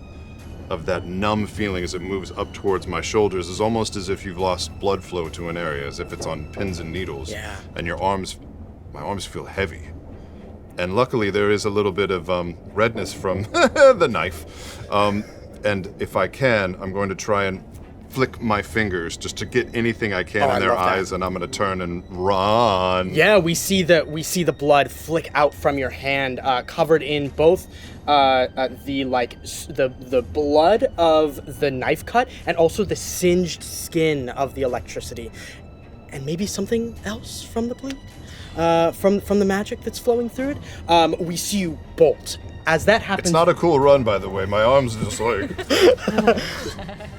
of that numb feeling as it moves up towards my shoulders is almost as if you've lost blood flow to an area, as if it's on pins and needles. Yeah. And my arms feel heavy. And luckily there is a little bit of redness from the knife. And if I can, I'm going to try and flick my fingers just to get anything I can in their eyes, and I'm going to turn and run. Yeah, we see the blood flick out from your hand, covered in both the blood of the knife cut and also the singed skin of the electricity, and maybe something else from the bleed, from the magic that's flowing through it. We see you bolt. As that happens, it's not a cool run, by the way. My arms are just like.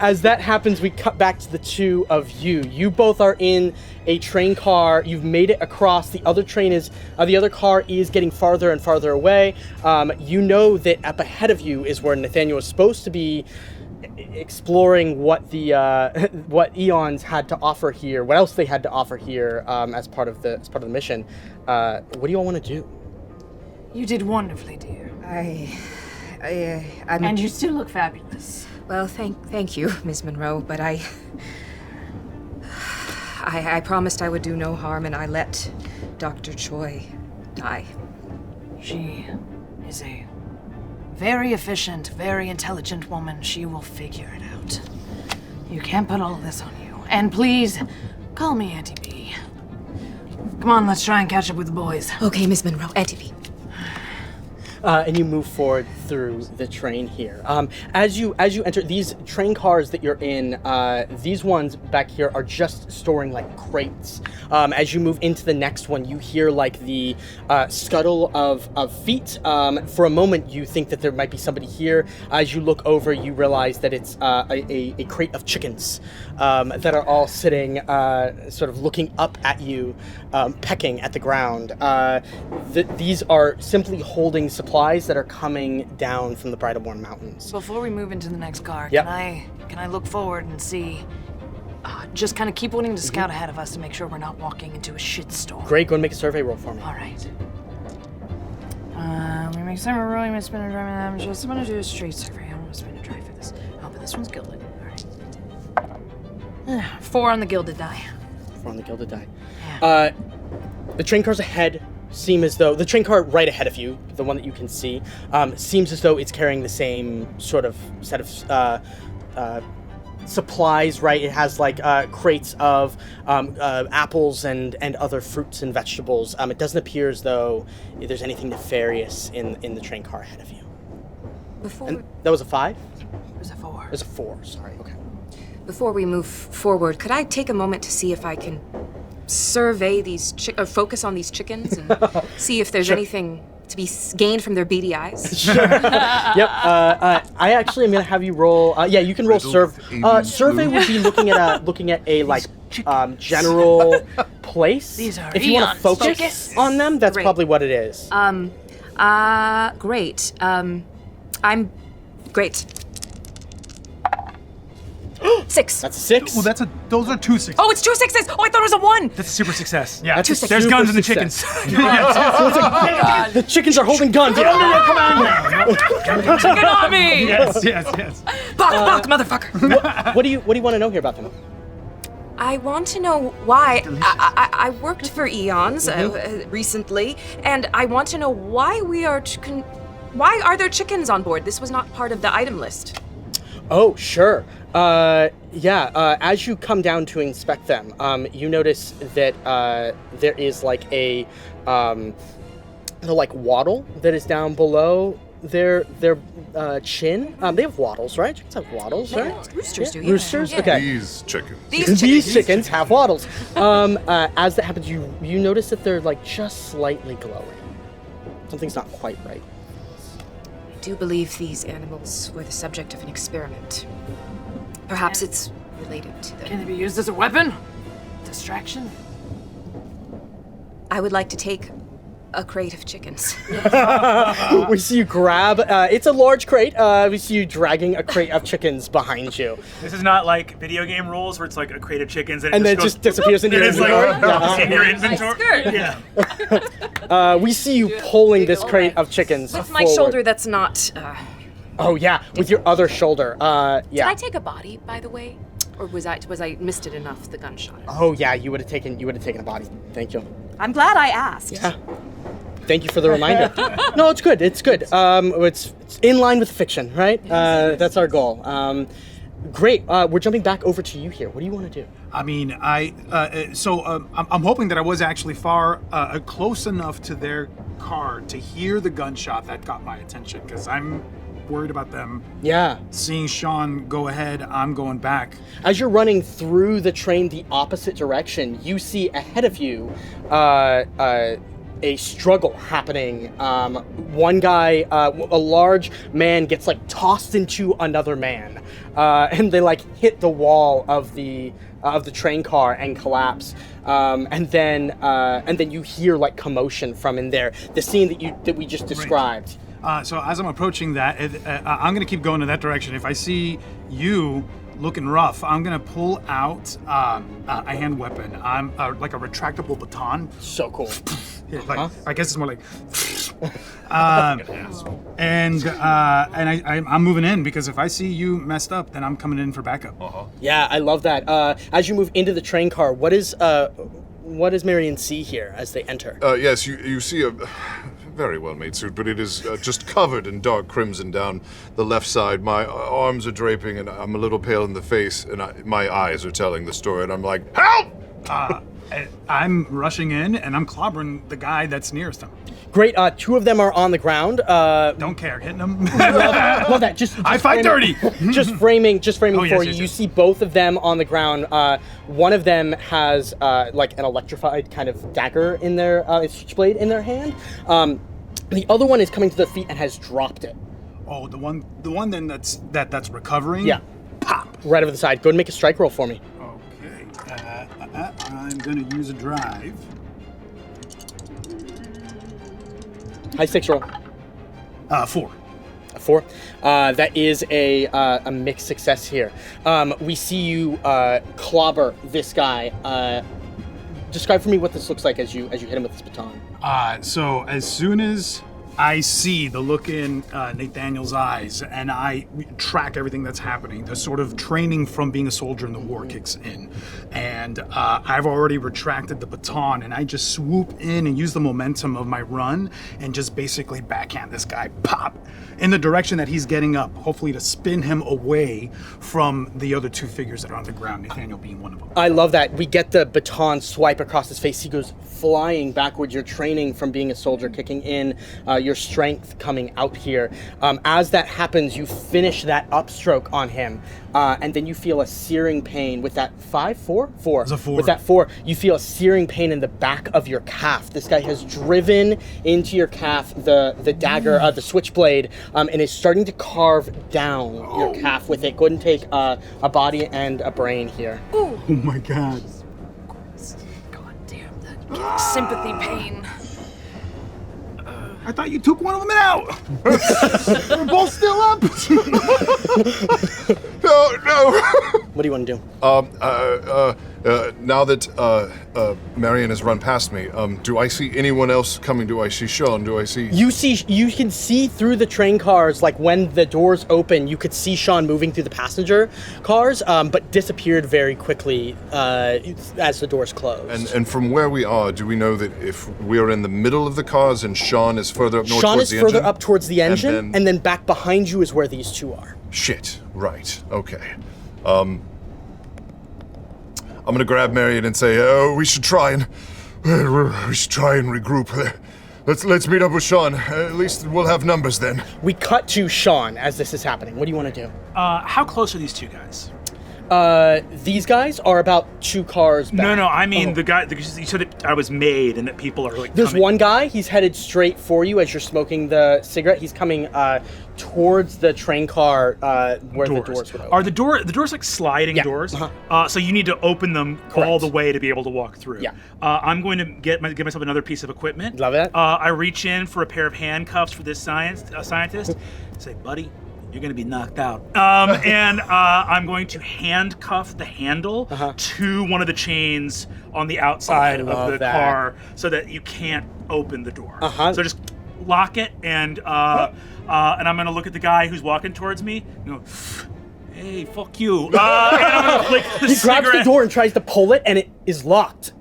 As that happens, we cut back to the two of you. You both are in a train car. You've made it across. The other car is getting farther and farther away. You know that up ahead of you is where Nathaniel is supposed to be exploring what the what Eons had to offer here. What else they had to offer here as part of the mission. What do you all want to do? You did wonderfully, dear. I'm... And you still look fabulous. Well, thank you, Ms. Monroe, but I promised I would do no harm, and I let Dr. Choi die. She is a very efficient, very intelligent woman. She will figure it out. You can't put all this on you. And please, call me Auntie B. Come on, let's try and catch up with the boys. Okay, Ms. Monroe, Auntie B. And you move forward through the train here. As you enter these train cars that you're in, these ones back here are just storing crates. As you move into the next one, you hear the scuttle of feet. For a moment, you think that there might be somebody here. As you look over, you realize that it's a crate of chickens that are all sitting, sort of looking up at you, pecking at the ground. These are simply holding supplies that are coming down from the Bridleborn Mountains. Before we move into the next car, Yep. can I look forward and see? Just kind of keep wanting to scout ahead of us to make sure we're not walking into a shitstorm. Great, go and make a survey roll for me. All right. We make some rolling, my spinner drive. I'm just gonna do a straight survey. I don't want to spin a drive for this. Oh, but this one's gilded. All right. 4 on the gilded die. 4 on the gilded die. Yeah. The train cars ahead seem as though the train car right ahead of you, the one that you can see, seems as though it's carrying the same sort of set of supplies, right? It has crates of apples and other fruits and vegetables. It doesn't appear as though there's anything nefarious in the train car ahead of you. And that was a 5? It was a 4. It was a 4, sorry, okay. Before we move forward, could I take a moment to see if I can survey these focus on these chickens and see if there's anything to be gained from their beady eyes? Sure. Yep. I actually am gonna have you roll. Yeah, you can roll survey. Survey would be looking at a general place. These are if you want to eons. focus on them, that's Great. probably what it is. Great. I'm great. 6. That's a 6. Well, those are 2 6s. Oh, it's 2 6s. Oh, I thought it was a 1. That's a super success. Yeah. That's a There's super guns in the success. chickens. The chickens are holding guns. Chicken on me. Yes. Buck, motherfucker. What do you want to know here about them? I want to know why. I worked for Eons recently, and I want to know why why are there chickens on board? This was not part of the item list. Oh, sure. As you come down to inspect them, you notice that there is like a wattle that is down below their chin. They have wattles, right? Chickens have wattles, right? Roosters do, yeah. Roosters? Yeah. Okay. These chickens. These chickens have wattles. As that happens, you notice that they're like just slightly glowing. Something's not quite right. I do believe these animals were the subject of an experiment. Perhaps it's related to Can them. they be used as a weapon? Distraction? I would like to take a crate of chickens. We see you grab. It's a large crate. We see you dragging a crate of chickens behind you, This is not like video game rules where it's like a crate of chickens and, and then it goes, just disappears into your it's like inventory. in your inventory. Yeah. We see you pulling this crate of chickens With my forward. shoulder that's not... Oh yeah, with your other shoulder. Did Yeah. I take a body, by the way? Or was I missed it enough, the gunshot? Oh yeah, you would have taken a body. Thank you. I'm glad I asked. Yeah. Thank you for the reminder. No, it's good. It's good. It's in line with fiction, right? That's our goal. Great. We're jumping back over to you here. What do you want to do? I mean, I'm hoping that I was actually close enough to their car to hear the gunshot that got my attention, because I'm worried about them. Yeah. Seeing Sean go ahead, I'm going back. As you're running through the train the opposite direction, you see ahead of you a struggle happening. One guy, a large man, gets like tossed into another man, and they like hit the wall of the train car and collapse. And then you hear like commotion from in there. The scene that we just described. So as I'm approaching that, I'm going to keep going in that direction. If I see you looking rough, I'm going to pull out a hand weapon. I'm like a retractable baton. So cool. Yeah, like, I guess it's more like... I'm moving in, because if I see you messed up, then I'm coming in for backup. Yeah, I love that. As you move into the train car, what does Marion see here as they enter? Yes, you see a very well-made suit, but it is just covered in dark crimson down the left side. My arms are draping, and I'm a little pale in the face, and my eyes are telling the story, and I'm like, help! I'm rushing in, and I'm clobbering the guy that's nearest him. Great. 2 of them are on the ground. Don't care, hitting them. Love that. Just I fight framing- dirty. just framing yes, for you. yes, You yes. see both of them on the ground. One of them has like an electrified kind of dagger in their switchblade in their hand. The other one is coming to their feet and has dropped it. Oh, the one then that's recovering. Yeah. Pop. Right over the side. Go and make a strike roll for me. Okay. I'm gonna use a drive. High 6 roll. 4. A 4. That is a mixed success here. We see you clobber this guy. Describe for me what this looks like as you hit him with this baton. So as soon as I see the look in Nathaniel's eyes, and I track everything that's happening, the sort of training from being a soldier in the war kicks in. And I've already retracted the baton, and I just swoop in and use the momentum of my run and just basically backhand this guy, pop, in the direction that he's getting up, hopefully to spin him away from the other 2 figures that are on the ground, Nathaniel being one of them. I love that. We get the baton swipe across his face. He goes flying backwards. Your training from being a soldier kicking in, your strength coming out here. As that happens, you finish that upstroke on him, and then you feel a searing pain with that 4. It's a 4. With that 4, you feel a searing pain in the back of your calf. This guy has driven into your calf the dagger, the switchblade, and is starting to carve down your calf with it. Go ahead and take a body and a brain here. Oh my god. God damn sympathy pain. I thought you took one of them out. We're both still up. No. What do you want to do? Now that Marion has run past me, do I see anyone else coming? Do I see Sean? Do I see... You can see through the train cars, like when the doors open, you could see Sean moving through the passenger cars, but disappeared very quickly as the doors closed. And from where we are, do we know that if we're in the middle of the cars and Sean is further up north Sean towards is the further engine? up towards the engine, and then back behind you is where these two are. Shit. Right. Okay. I'm gonna grab Marion and say, we should try and regroup. Let's meet up with Sean. At least we'll have numbers then. We cut to Sean as this is happening. What do you want to do? How close are these two guys? These guys are about 2 cars back. No, I mean the guy. You said that I was made and that people are like. There's one guy. He's headed straight for you as you're smoking the cigarette. He's coming towards the train car where the doors would open. Are the doors like sliding doors? So you need to open them all the way to be able to walk through. Yeah. I'm going to get myself another piece of equipment. Love it. I reach in for a pair of handcuffs for this scientist. Say, buddy, you're going to be knocked out. And I'm going to handcuff the handle to one of the chains on the outside of the car so that you can't open the door. So just lock it, and I'm going to look at the guy who's walking towards me and go, hey, fuck you. And I'm going to flick the He cigarette. grabs the door and tries to pull it, and it is locked.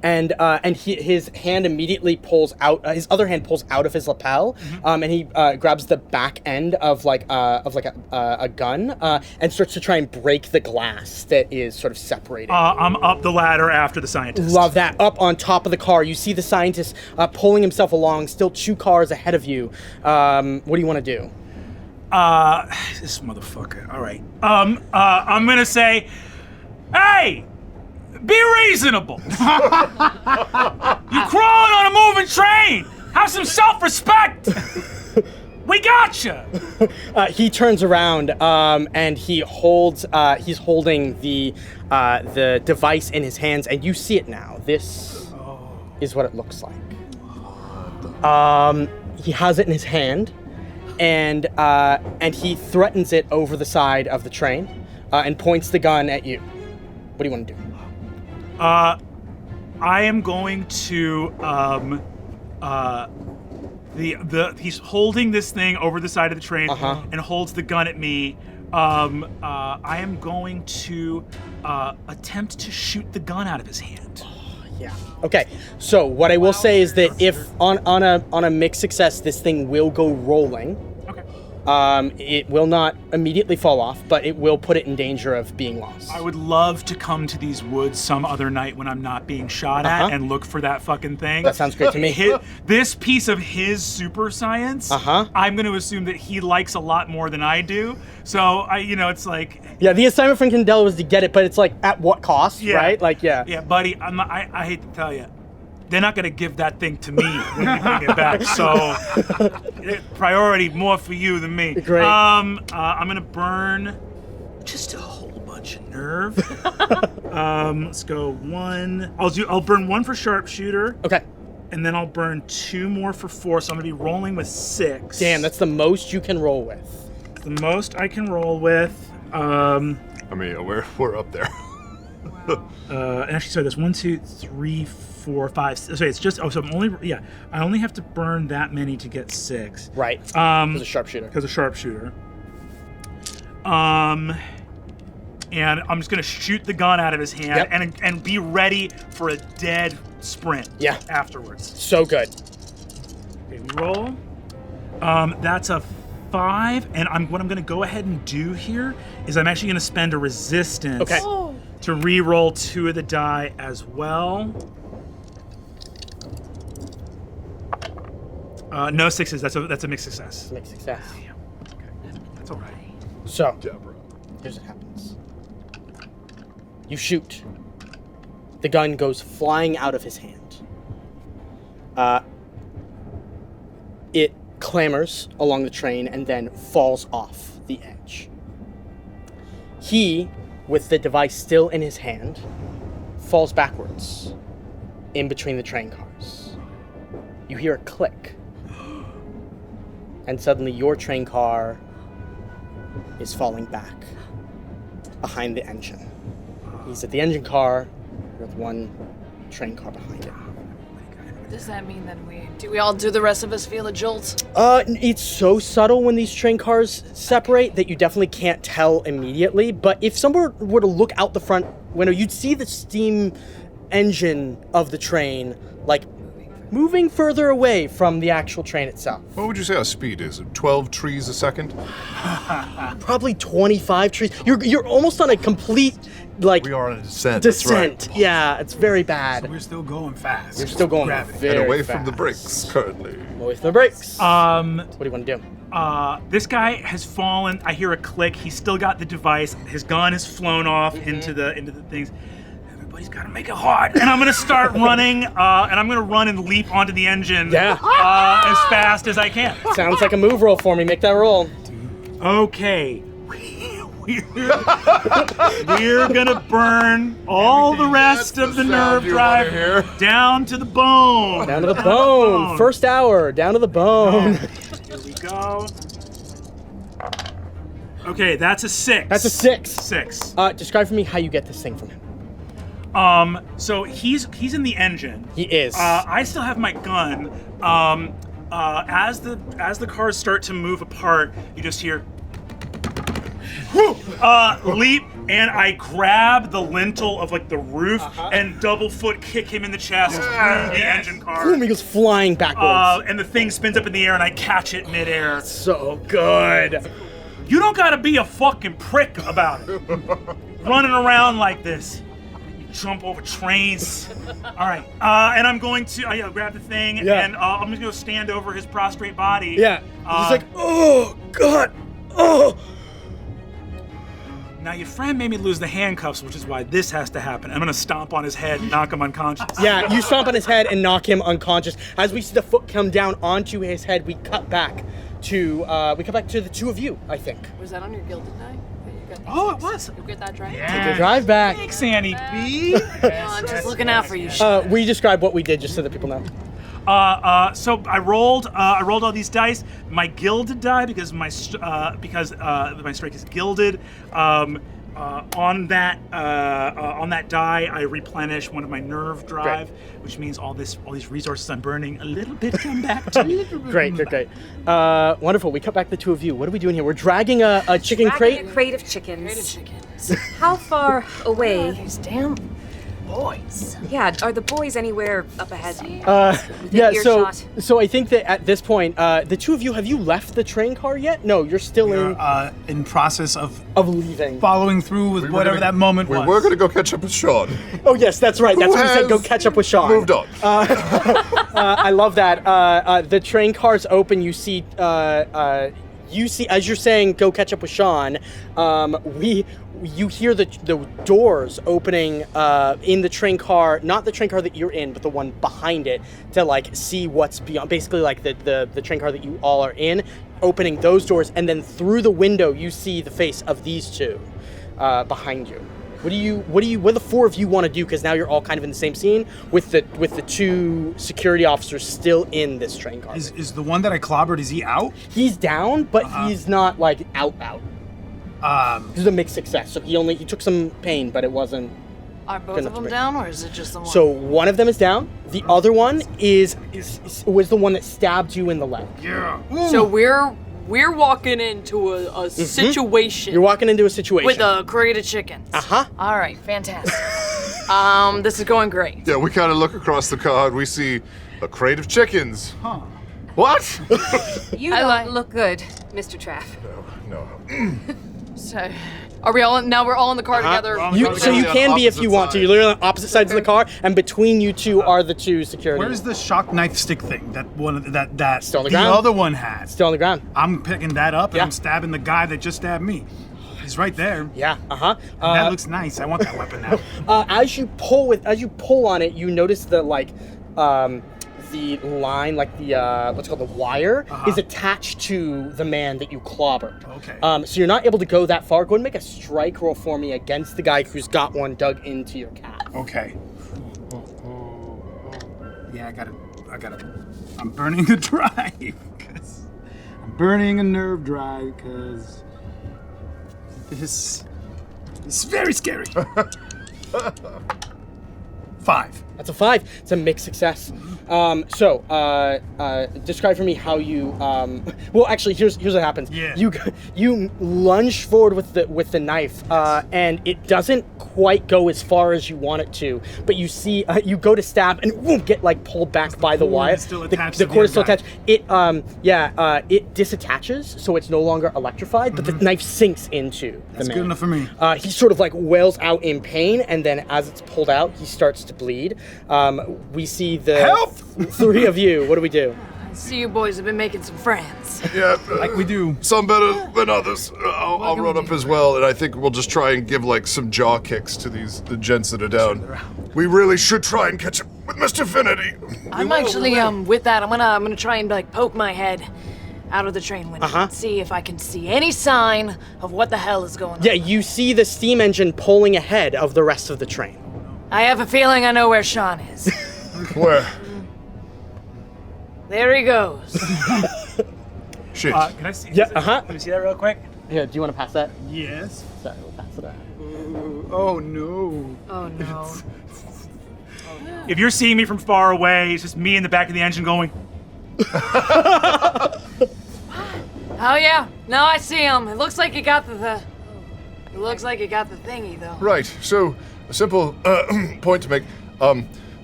His hand immediately pulls out. His other hand pulls out of his lapel, and he grabs the back end of a gun and starts to try and break the glass that is sort of separated. I'm up the ladder after the scientist. Love that. Up on top of the car, you see the scientist pulling himself along, still 2 cars ahead of you. What do you want to do? This motherfucker. All right. I'm gonna say, hey, be reasonable. You're crawling on a moving train. Have some self-respect. We gotcha. He turns around and he holds. He's holding the device in his hands, and you see it now. This is what it looks like. He has it in his hand. And he threatens it over the side of the train and points the gun at you. What do you want to do? I am going to he's holding this thing over the side of the train and holds the gun at me. I am going to attempt to shoot the gun out of his hand. Yeah. Okay. So what I will say is that if on a mixed success, this thing will go rolling. Okay. It will not immediately fall off, but it will put it in danger of being lost. I would love to come to these woods some other night when I'm not being shot at and look for that fucking thing. That sounds great to me. This piece of his super science, I'm going to assume that he likes a lot more than I do. So it's like. Yeah, the assignment from Candela was to get it, but it's like at what cost, right? Like, yeah. Yeah, buddy. I hate to tell you. They're not going to give that thing to me when we bring it back. So, priority more for you than me. Great. I'm going to burn just a whole bunch of nerve. Let's go 1. I'll burn 1 for sharpshooter. Okay. And then I'll burn 2 more for 4. So I'm going to be rolling with 6. Damn, that's the most you can roll with. The most I can roll with. I mean, we're up there. Actually, sorry, that's 1, 2, 3, 4, 5. Sorry, it's just. So I only have to burn that many to get 6. Right. Because of sharpshooter. Because of sharpshooter. And I'm just gonna shoot the gun out of his hand and be ready for a dead sprint. Yeah. Afterwards. So good. Okay, we roll. That's a 5, and what I'm gonna go ahead and do here is I'm actually gonna spend a resistance. Okay. To re-roll 2 of the die as well. No 6s. That's a mixed success. Mixed success. Yeah. Okay. That's all right. So, here's what happens. You shoot. The gun goes flying out of his hand. It clambers along the train and then falls off the edge. He, with the device still in his hand, falls backwards in between the train cars. You hear a click. And suddenly your train car is falling back behind the engine. He's at the engine car with one train car behind it. Does that mean that we all do the rest of us feel a jolt? It's so subtle when these train cars separate that you definitely can't tell immediately, but if someone were to look out the front window, you'd see the steam engine of the train, like, moving further away from the actual train itself. What would you say our speed is? 12 trees a second? Probably 25 trees. You're almost on a complete, like... We are on a descent. Descent, That's right. Yeah, it's very bad. So we're still going fast. We're still going Gravity. very And away fast. from the brakes, currently. Away from the brakes. What do you want to do? This guy has fallen. I hear a click. He's still got the device. His gun has flown off into the things. Everybody's got to make it hard. And I'm gonna start running. And I'm gonna run and leap onto the engine. Yeah. As fast as I can. Sounds like a move roll for me. Make that roll. Okay. We're gonna burn all the rest of the nerve drive down to the bone. Down to the bone. First hour. Down to the bone. Here we go. Okay, that's a 6. That's a 6. 6. Describe for me how you get this thing from him. So he's in the engine. He is. I still have my gun. As the cars start to move apart, you just hear leap, and I grab the lintel of like the roof and double foot kick him in the chest through the engine car. Boom, he goes flying backwards. And the thing spins up in the air, and I catch it midair. So good. You don't gotta be a fucking prick about it. Running around like this. Jump over trains. All right, and I'm going to grab the thing, and I'm just gonna stand over his prostrate body. Yeah. He's like, oh God, oh. Now your friend made me lose the handcuffs, which is why this has to happen. I'm gonna stomp on his head, and knock him unconscious. Yeah, you stomp on his head and knock him unconscious. As we see the foot come down onto his head, we cut back to the two of you, I think. Was that on your gilded die? Oh, it was. You get that drive? Take your drive back. Thanks, Annie B. I'm just looking out for you. We describe what we did just so that people know. So I rolled all these dice. My gilded die because my strike is gilded. On that die, I replenish one of my nerve drive, which means all these resources I'm burning a little bit come back to me. Great. Wonderful. We cut back the two of you. What are we doing here? We're dragging a chicken crate. A crate of chickens. How far away? These damn boys. Yeah, are the boys anywhere up ahead? Yeah. earshot? So I think that at this point, the two of you, have you left the train car yet? No, you're still in process of leaving, following through with whatever that moment was. We were going to go catch up with Sean. Oh yes, that's right. That's what we said. Go catch up with Sean. Moved on. I love that. The train car's open. You see, as you're saying, go catch up with Sean. You hear the doors opening in the train car, not the train car that you're in, but the one behind it, to like see what's beyond. Basically, like the train car that you all are in, opening those doors, and then through the window you see the face of these two behind you. What do the four of you want to do? Because now you're all kind of in the same scene with the two security officers still in this train car. Is the one that I clobbered? Is he out? He's down, but he's not like out. This is a mixed success. So he took some pain, but it wasn't. Are both of them down, or is it just the one? So one of them is down. The other one was the one that stabbed you in the leg. Yeah. So we're walking into a situation. You're walking into a situation with a crate of chickens. Uh-huh. All right, fantastic. This is going great. Yeah, we kind of look across the car and we see a crate of chickens. Huh. What? You don't look good, Mr. Traff. No. So, are we all now? We're all in the car together. You can be if you want to. You're literally on opposite sides of the car, and between you two are the two security. Where's the shock knife stick thing that Still on the the ground? other one had? Still on the ground. I'm picking that up and I'm stabbing the guy that just stabbed me. He's right there. Yeah. That looks nice. I want that weapon now. As you pull on it, you notice the line, like the what's called the wire, is attached to the man that you clobbered. Okay. So you're not able to go that far. Go ahead and make a strike roll for me against the guy who's got one dug into your calf. Okay. I'm burning a drive. I'm burning a nerve drive because this is very scary. 5. That's a 5. It's a mixed success. Describe for me how you. Well, actually, here's what happens. Yeah. You lunge forward with the knife, and it doesn't quite go as far as you want it to. But you see, you go to stab and whoop, get like pulled back by the wire. The cord is still attached. It disattaches, so it's no longer electrified. But the knife sinks into the man. That's good enough for me. He sort of like wails out in pain, and then as it's pulled out, he starts to bleed. We see the Help! 3 of you. What do we do? I see you boys have been making some friends. Yeah, Like we do. some better than others. I'll run up as well, and I think we'll just try and give like some jaw kicks to the gents that are down. We really should try and catch up with Mr. Finity. I'm actually with that. I'm gonna try and like poke my head out of the train window and see if I can see any sign of what the hell is going on. Yeah, you see the steam engine pulling ahead of the rest of the train. I have a feeling I know where Sean is. Where? There he goes. Shit. Can I see? Yeah, Can we see that real quick? Here, do you want to pass that? Yes. Sorry, we'll pass it out. Oh no. Oh no. If you're seeing me from far away, it's just me in the back of the engine going. Oh yeah. No, I see him. It looks like he got the. It looks like he got the thingy though. Right, so a simple point to make.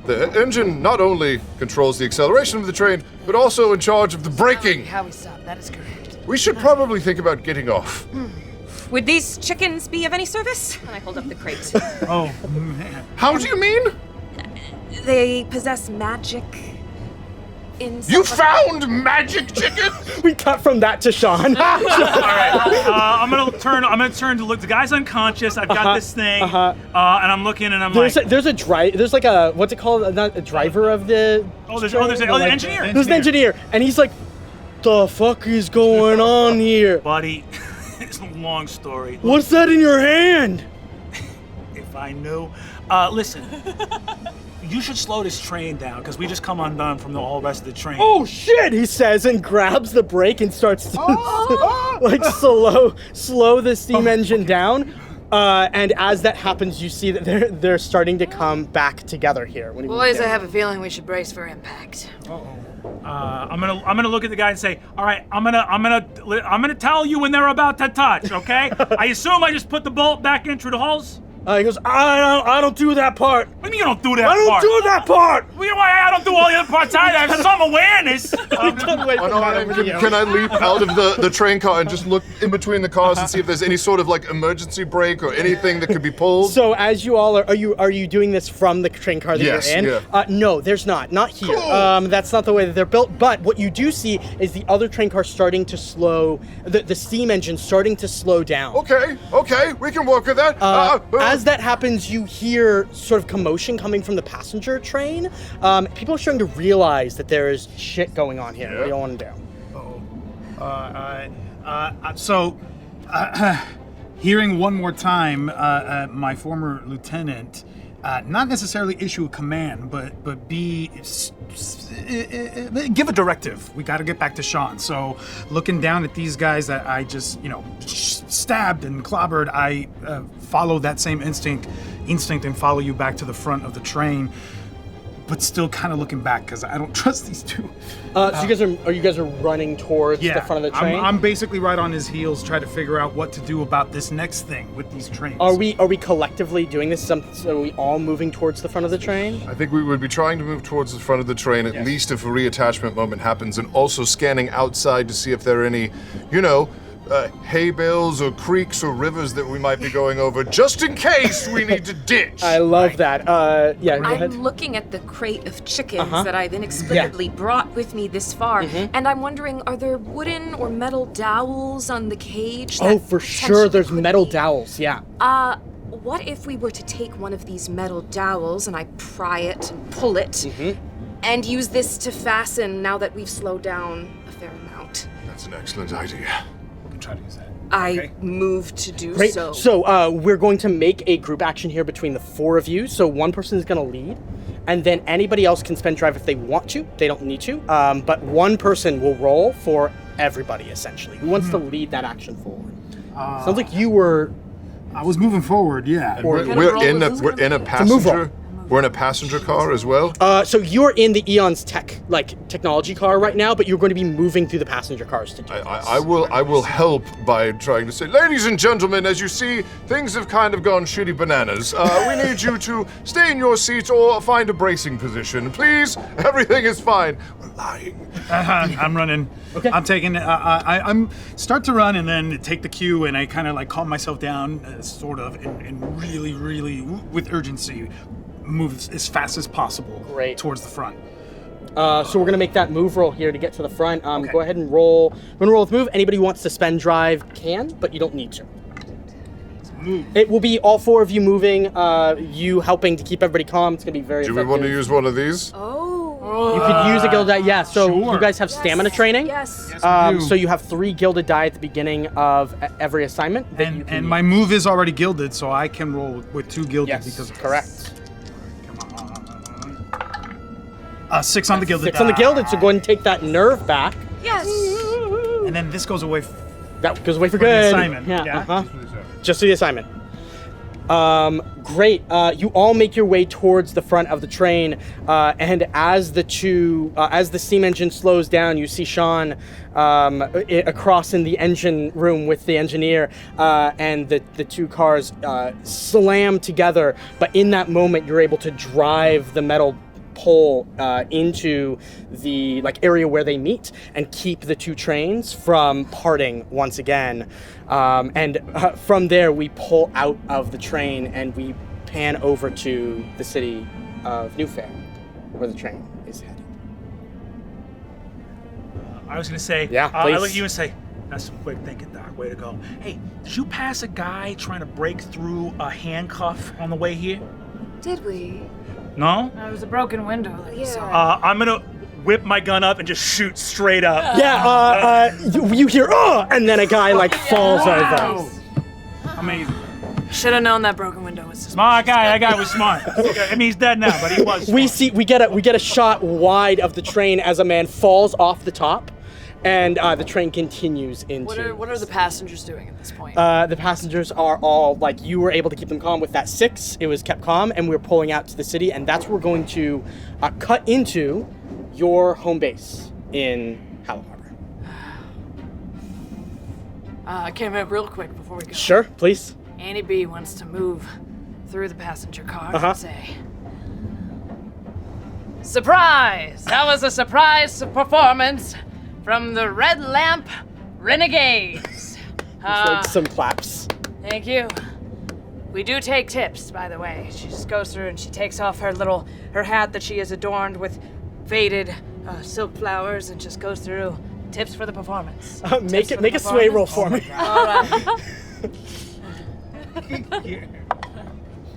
The engine not only controls the acceleration of the train, but also in charge of the braking. How we stop? That is correct. We should probably think about getting off. Would these chickens be of any service? And I hold up the crate. Oh man. How do you mean? They possess magic in You found magic chicken? We cut from that to Sean. I'm gonna turn to look. The guy's unconscious. I've got this thing, and I'm looking, and I'm There's like a what's it called? Not a driver of the. there's the engineer. There's an engineer, and he's like, "The fuck is going on here, buddy." It's a long story. What's that in your hand? If I knew. Listen. You should slow this train down, because we just come undone from the whole rest of the train. Oh shit! He says and grabs the brake and starts to like slow the steam engine down. And as that happens, you see that they're starting to come back together here. What do you Boys, do? I have a feeling we should brace for impact. I'm gonna look at the guy and say, all right, I'm gonna tell you when they're about to touch, okay? I assume I just put the bolt back in through the holes. He goes, I don't do that part. What do you mean you don't do that I don't part? do that part. I don't do all the other parts either. I have some awareness. Can I leap out of the train car and just look in between the cars and see if there's any sort of like emergency brake or anything that could be pulled? So as you all are you doing this from the train car that Yes, you're in? yeah. No, there's not here. Cool. That's not the way that they're built. But what you do see is the other train car starting to slow, the steam engine starting to slow down. Okay, we can work with that. As that happens, you hear sort of commotion coming from the passenger train. People are starting to realize that there is shit going on here. What do you want to do? Hearing one more time my former lieutenant not necessarily issue a command, but give a directive. We got to get back to Sean. So looking down at these guys that I just, stabbed and clobbered, I follow that same instinct and follow you back to the front of the train. But still kind of looking back because I don't trust these two. So you guys are running towards the front of the train? I'm basically right on his heels, trying to figure out what to do about this next thing with these trains. Are we collectively doing this? So are we all moving towards the front of the train? I think we would be trying to move towards the front of the train, at least if a reattachment moment happens, and also scanning outside to see if there are any, hay bales or creeks or rivers that we might be going over, just in case we need to ditch. I love that. Go ahead. I'm looking at the crate of chickens that I've inexplicably brought with me this far, and I'm wondering, are there wooden or metal dowels on the cage? Oh, for sure, there's metal dowels, yeah. What if we were to take one of these metal dowels and I pry it and pull it, and use this to fasten now that we've slowed down a fair amount? That's an excellent idea. Try to use that. I move to do Great. so. So we're going to make a group action here between the 4 of you. So one person is going to lead, and then anybody else can spend drive if they want to. They don't need to, but one person will roll for everybody, essentially. Who wants to lead that action forward? Sounds like you were... I was moving forward, yeah. We're in a passenger. We're in a passenger car as well. So you're in the Eon's technology car right now, but you're going to be moving through the passenger cars to do this. I will help by trying to say, ladies and gentlemen, as you see, things have kind of gone shitty bananas. We need you to stay in your seats or find a bracing position. Please, everything is fine. We're lying. I'm running. Okay. I'm taking. I'm start to run and then take the cue, and I kind of like calm myself down, sort of, and really, really, with urgency, move as fast as possible. Great. Towards the front. So we're gonna make that move roll here to get to the front. Go ahead and roll. We're gonna roll with move. Anybody who wants to spend drive can, but you don't need to. Move. It will be all four of you moving. You helping to keep everybody calm. It's gonna be very. Do effective. we want to use one of these? Oh. You could use a gilded die. Yeah. So Sure. you guys have stamina training. Yes. we do. So you have 3 gilded die at the beginning of every assignment. That you And can my use. move is already gilded, so I can roll with 2 gilded Yes, because of correct. Come on. 6 on the gilded. 6 on the gilded. So go ahead and take that nerve back. Yes. And then this goes away. That goes away for the good. assignment, Yeah. yeah? Uh-huh. Just for the assignment. Great. You all make your way towards the front of the train, and as the steam engine slows down, you see Sean across in the engine room with the engineer, and the 2 cars slam together. But in that moment, you're able to drive the metal pole into the area where they meet and keep the 2 trains from parting once again. And from there, we pull out of the train and we pan over to the city of New Fair, where the train is headed. I was gonna say, Yeah, I please. look at you and say, that's some quick thinking, Doc. Way to go. Hey, did you pass a guy trying to break through a handcuff on the way here? Did we? No? It was a broken window that you saw. I'm gonna whip my gun up and just shoot straight up. Yeah, you hear, oh, and then a guy falls over. Amazing. Should have known that broken window was suspicious. Smart guy. That guy was smart. I mean, he's dead now, but he was. Smart. We get a shot wide of the train as a man falls off the top, and the train continues into. What are the passengers doing at this point? The passengers are all you were able to keep them calm with that 6. It was kept calm, and we're pulling out to the city, and that's where we're going to cut into your home base in Hallow Harbor. I came in real quick before we go. Sure, please. Annie B wants to move through the passenger car Uh-huh. and say, surprise! That was a surprise performance from the Red Lamp Renegades. Some claps. Thank you. We do take tips, by the way. She just goes through and she takes off her hat that she has adorned with faded silk flowers and just goes through tips for the performance. Make a sway roll for me. All right.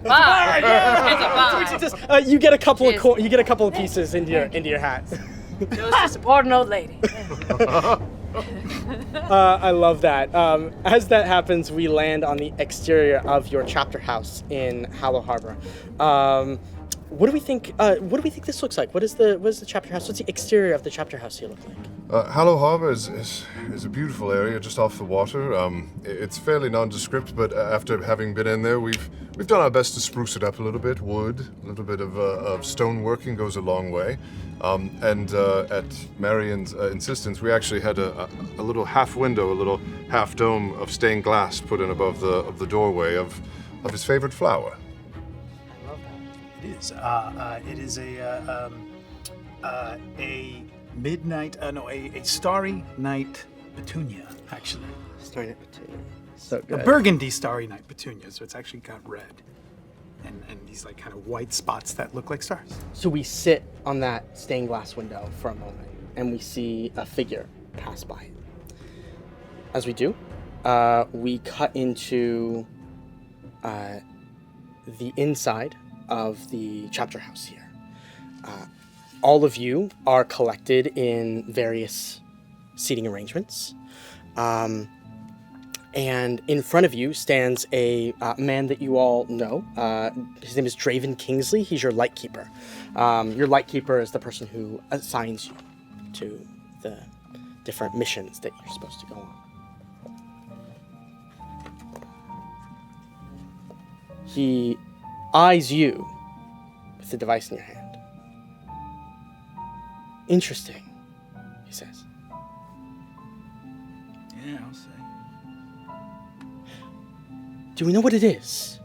5. It's a 5. You get a couple Cheers. of you get a couple of pieces into your hat. Goes to support an old lady. I love that. As that happens, we land on the exterior of your chapter house in Hallow Harbor. What do we think? What do we think this looks like? What is the chapter house? What's the exterior of the chapter house here look like? Hallow Harbor is a beautiful area just off the water. It's fairly nondescript, but after having been in there, we've done our best to spruce it up a little bit. Wood, a little bit of stoneworking goes a long way. And at Marion's insistence, we actually had a little half window, a little half dome of stained glass put in above the doorway of his favorite flower. It is. It is a midnight. A starry night petunia, actually. Starry night petunia. So A good. burgundy starry night petunia, so it's actually got red, and these kind of white spots that look like stars. So we sit on that stained glass window for a moment, and we see a figure pass by. As we do, we cut into the inside of the chapter house here. All of you are collected in various seating arrangements. And in front of you stands a man that you all know. His name is Draven Kingsley. He's your lightkeeper. Your lightkeeper is the person who assigns you to the different missions that you're supposed to go on. He eyes you with the device in your hand. Interesting, he says. Yeah, I'll say. Do we know what it is?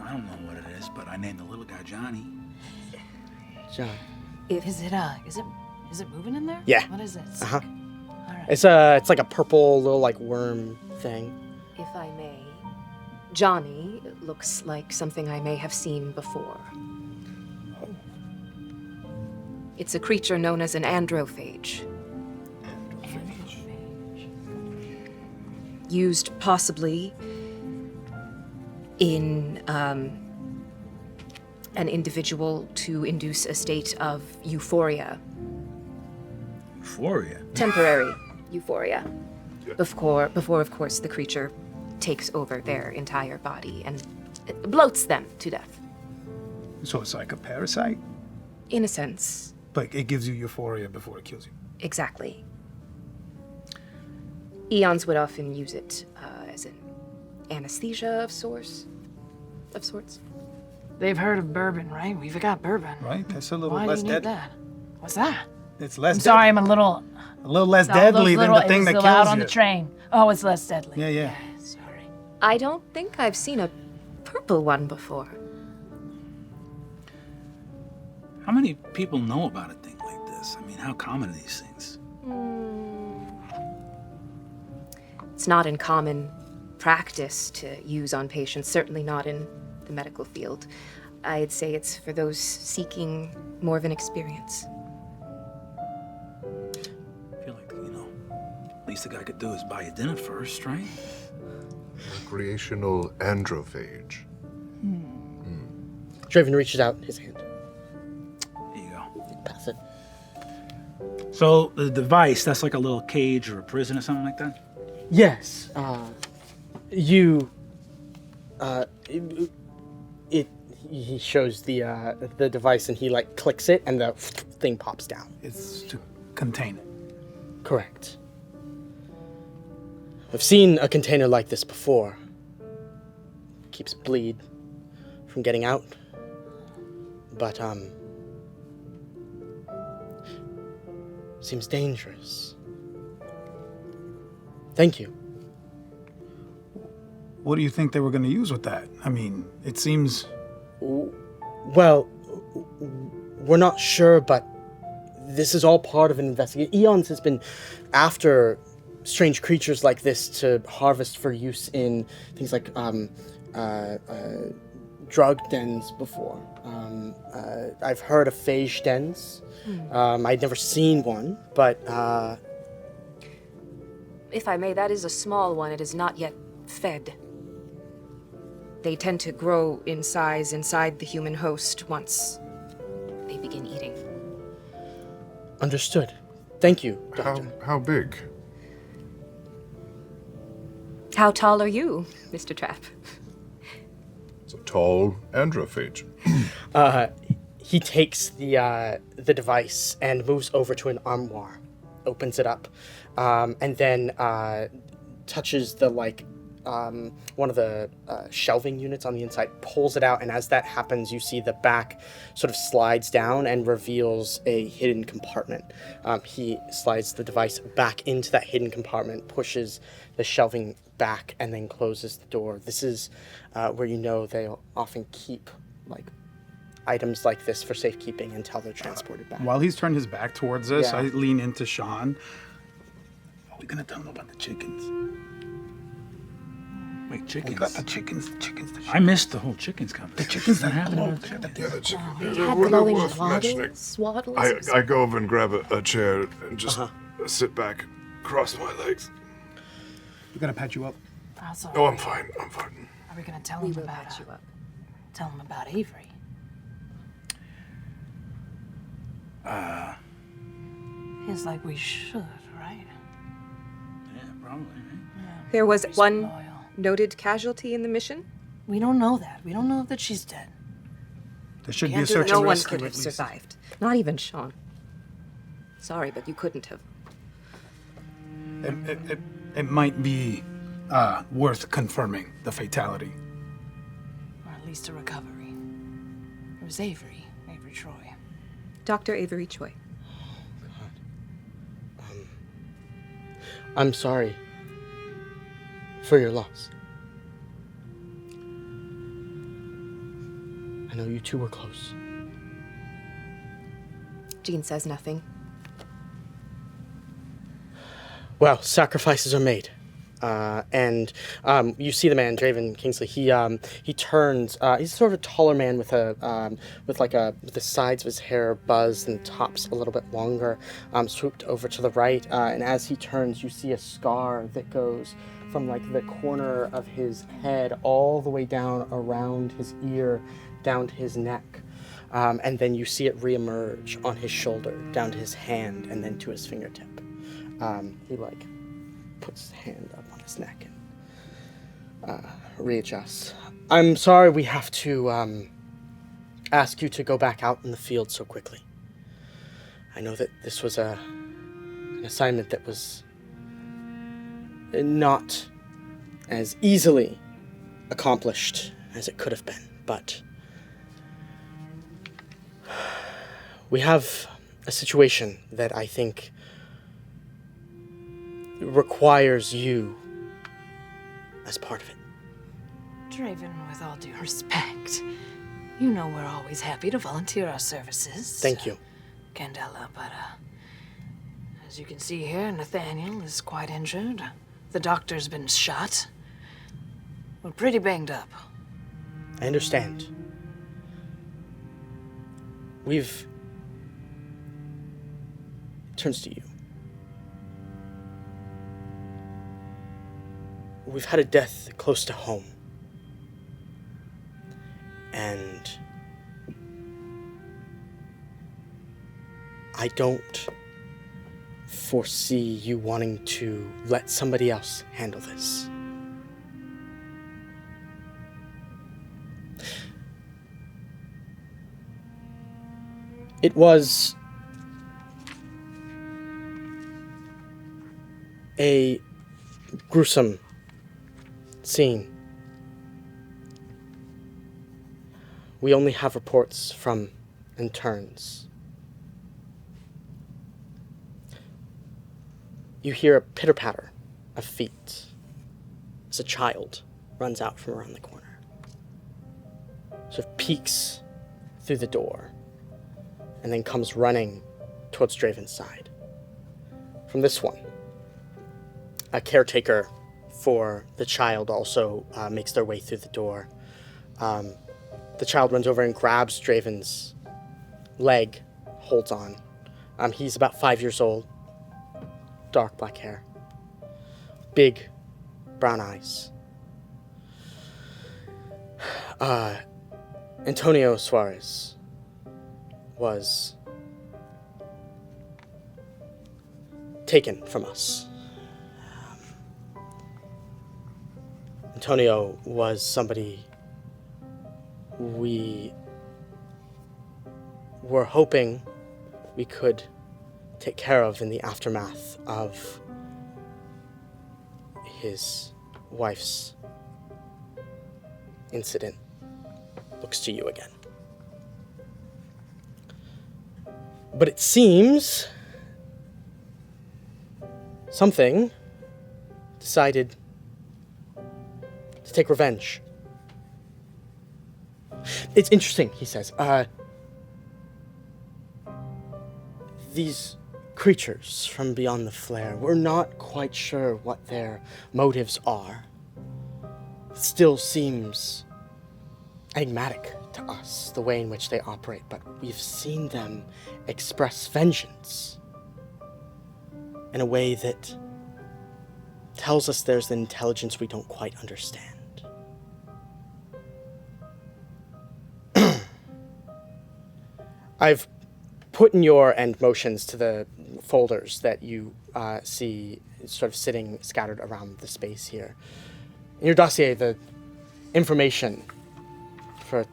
I don't know what it is, but I named the little guy Johnny. John. Is it moving in there? Yeah. What is it? Uh-huh. All right. It's like a purple little like worm thing. If I may, Johnny looks like something I may have seen before. It's a creature known as an androphage. Used possibly in an individual to induce a state of euphoria. Euphoria? Temporary euphoria. Before, of course, the creature takes over their entire body and bloats them to death. So it's like a parasite? In a sense. But it gives you euphoria before it kills you. Exactly. Eons would often use it as an anesthesia of sorts. They've heard of bourbon, right? We've got bourbon. Right? That's a little Why less do you need deadly. that? What's that? It's less I'm sorry, deadly. I'm a little less deadly than the thing that kills out you. on the train. Oh, it's less deadly. Yeah. Sorry. I don't think I've seen a purple one before. How many people know about a thing like this? I mean, how common are these things? It's not in common practice to use on patients, certainly not in the medical field. I'd say it's for those seeking more of an experience. I feel like, least the guy could do is buy you dinner first, right? Recreational androphage. Draven reaches out his hand. Here you go. Pass it. So the device, that's like a little cage or a prison or something like that? Yes. He shows the device and he like clicks it and the thing pops down. It's to contain it. Correct. I've seen a container like this before. Keeps bleed from getting out. But seems dangerous. Thank you. What do you think they were going to use with that? I mean, it seems... Well, we're not sure, but this is all part of an investigation. Eons has been after strange creatures like this to harvest for use in things like drug dens before. I've heard of phage dens. I'd never seen one, but... If I may, that is a small one. It is not yet fed. They tend to grow in size inside the human host once they begin eating. Understood. Thank you, Doctor. How big? How tall are you, Mr. Trapp? It's a tall androphage. He takes the device and moves over to an armoire, opens it up, and then touches the one of the shelving units on the inside, pulls it out, and as that happens, you see the back sort of slides down and reveals a hidden compartment. He slides the device back into that hidden compartment, pushes the shelving back, and then closes the door. This is where they often keep items like this for safekeeping until they're transported back. While he's turned his back towards us, Yeah. I lean into Sean. Are we going to tell him about the chickens? Wait, We chickens? got the chickens. I missed the whole chickens conversation. The chickens that happened. happened. Yeah, the chicken. Had They're glowing worth mentioning. swaddles. I go over and grab a chair and just sit back, cross my legs. We're going to patch you up. That's all Oh, I'm right. fine. I'm fine. Are we gonna tell We him will about patch you up. Tell him about Avery? Feels like we should, right? probably, right? There was one loyal. noted casualty in the mission. We don't know that. We don't know that she's dead. There should be Can't a do search that. No and one rescue could at have least. survived. Not even Sean. Sorry, but you couldn't have. It might be worth confirming the fatality. Or at least a recovery. It was Avery Troy. Dr. Avery Choi. I'm sorry for your loss. I know you two were close. Jean says nothing. Well, sacrifices are made. And you see the man, Draven Kingsley. He turns. He's sort of a taller man with the sides of his hair buzzed and tops a little bit longer, swooped over to the right. And as he turns, you see a scar that goes from like the corner of his head all the way down around his ear, down to his neck. And then you see it reemerge on his shoulder, down to his hand, and then to his fingertip. He puts his hand up on his neck and readjusts. I'm sorry we have to ask you to go back out in the field so quickly. I know that this was an assignment that was not as easily accomplished as it could have been, but we have a situation that I think requires you as part of it. Draven, with all due respect, you know we're always happy to volunteer our services. Thank you. Candela, but as you can see here, Nathaniel is quite injured. The doctor's been shot. We're pretty banged up. I understand. Turns to you. We've had a death close to home. And I don't foresee you wanting to let somebody else handle this. It was a gruesome scene. We only have reports from interns. You hear a pitter-patter of feet as a child runs out from around the corner. Sort of peeks through the door and then comes running towards Draven's side. From this one, a caretaker for the child also makes their way through the door. The child runs over and grabs Draven's leg, holds on. He's about 5 years old, dark black hair, big brown eyes. Antonio Suarez was taken from us. Antonio was somebody we were hoping we could take care of in the aftermath of his wife's incident. Looks to you again. But it seems something decided to take revenge. It's interesting, he says. These creatures from beyond the flare, we're not quite sure what their motives are. It still seems enigmatic to us, the way in which they operate, but we've seen them express vengeance in a way that tells us there's an intelligence we don't quite understand. I've put in your end motions to the folders that you see It's sort of sitting scattered around the space here. In your dossier, the information for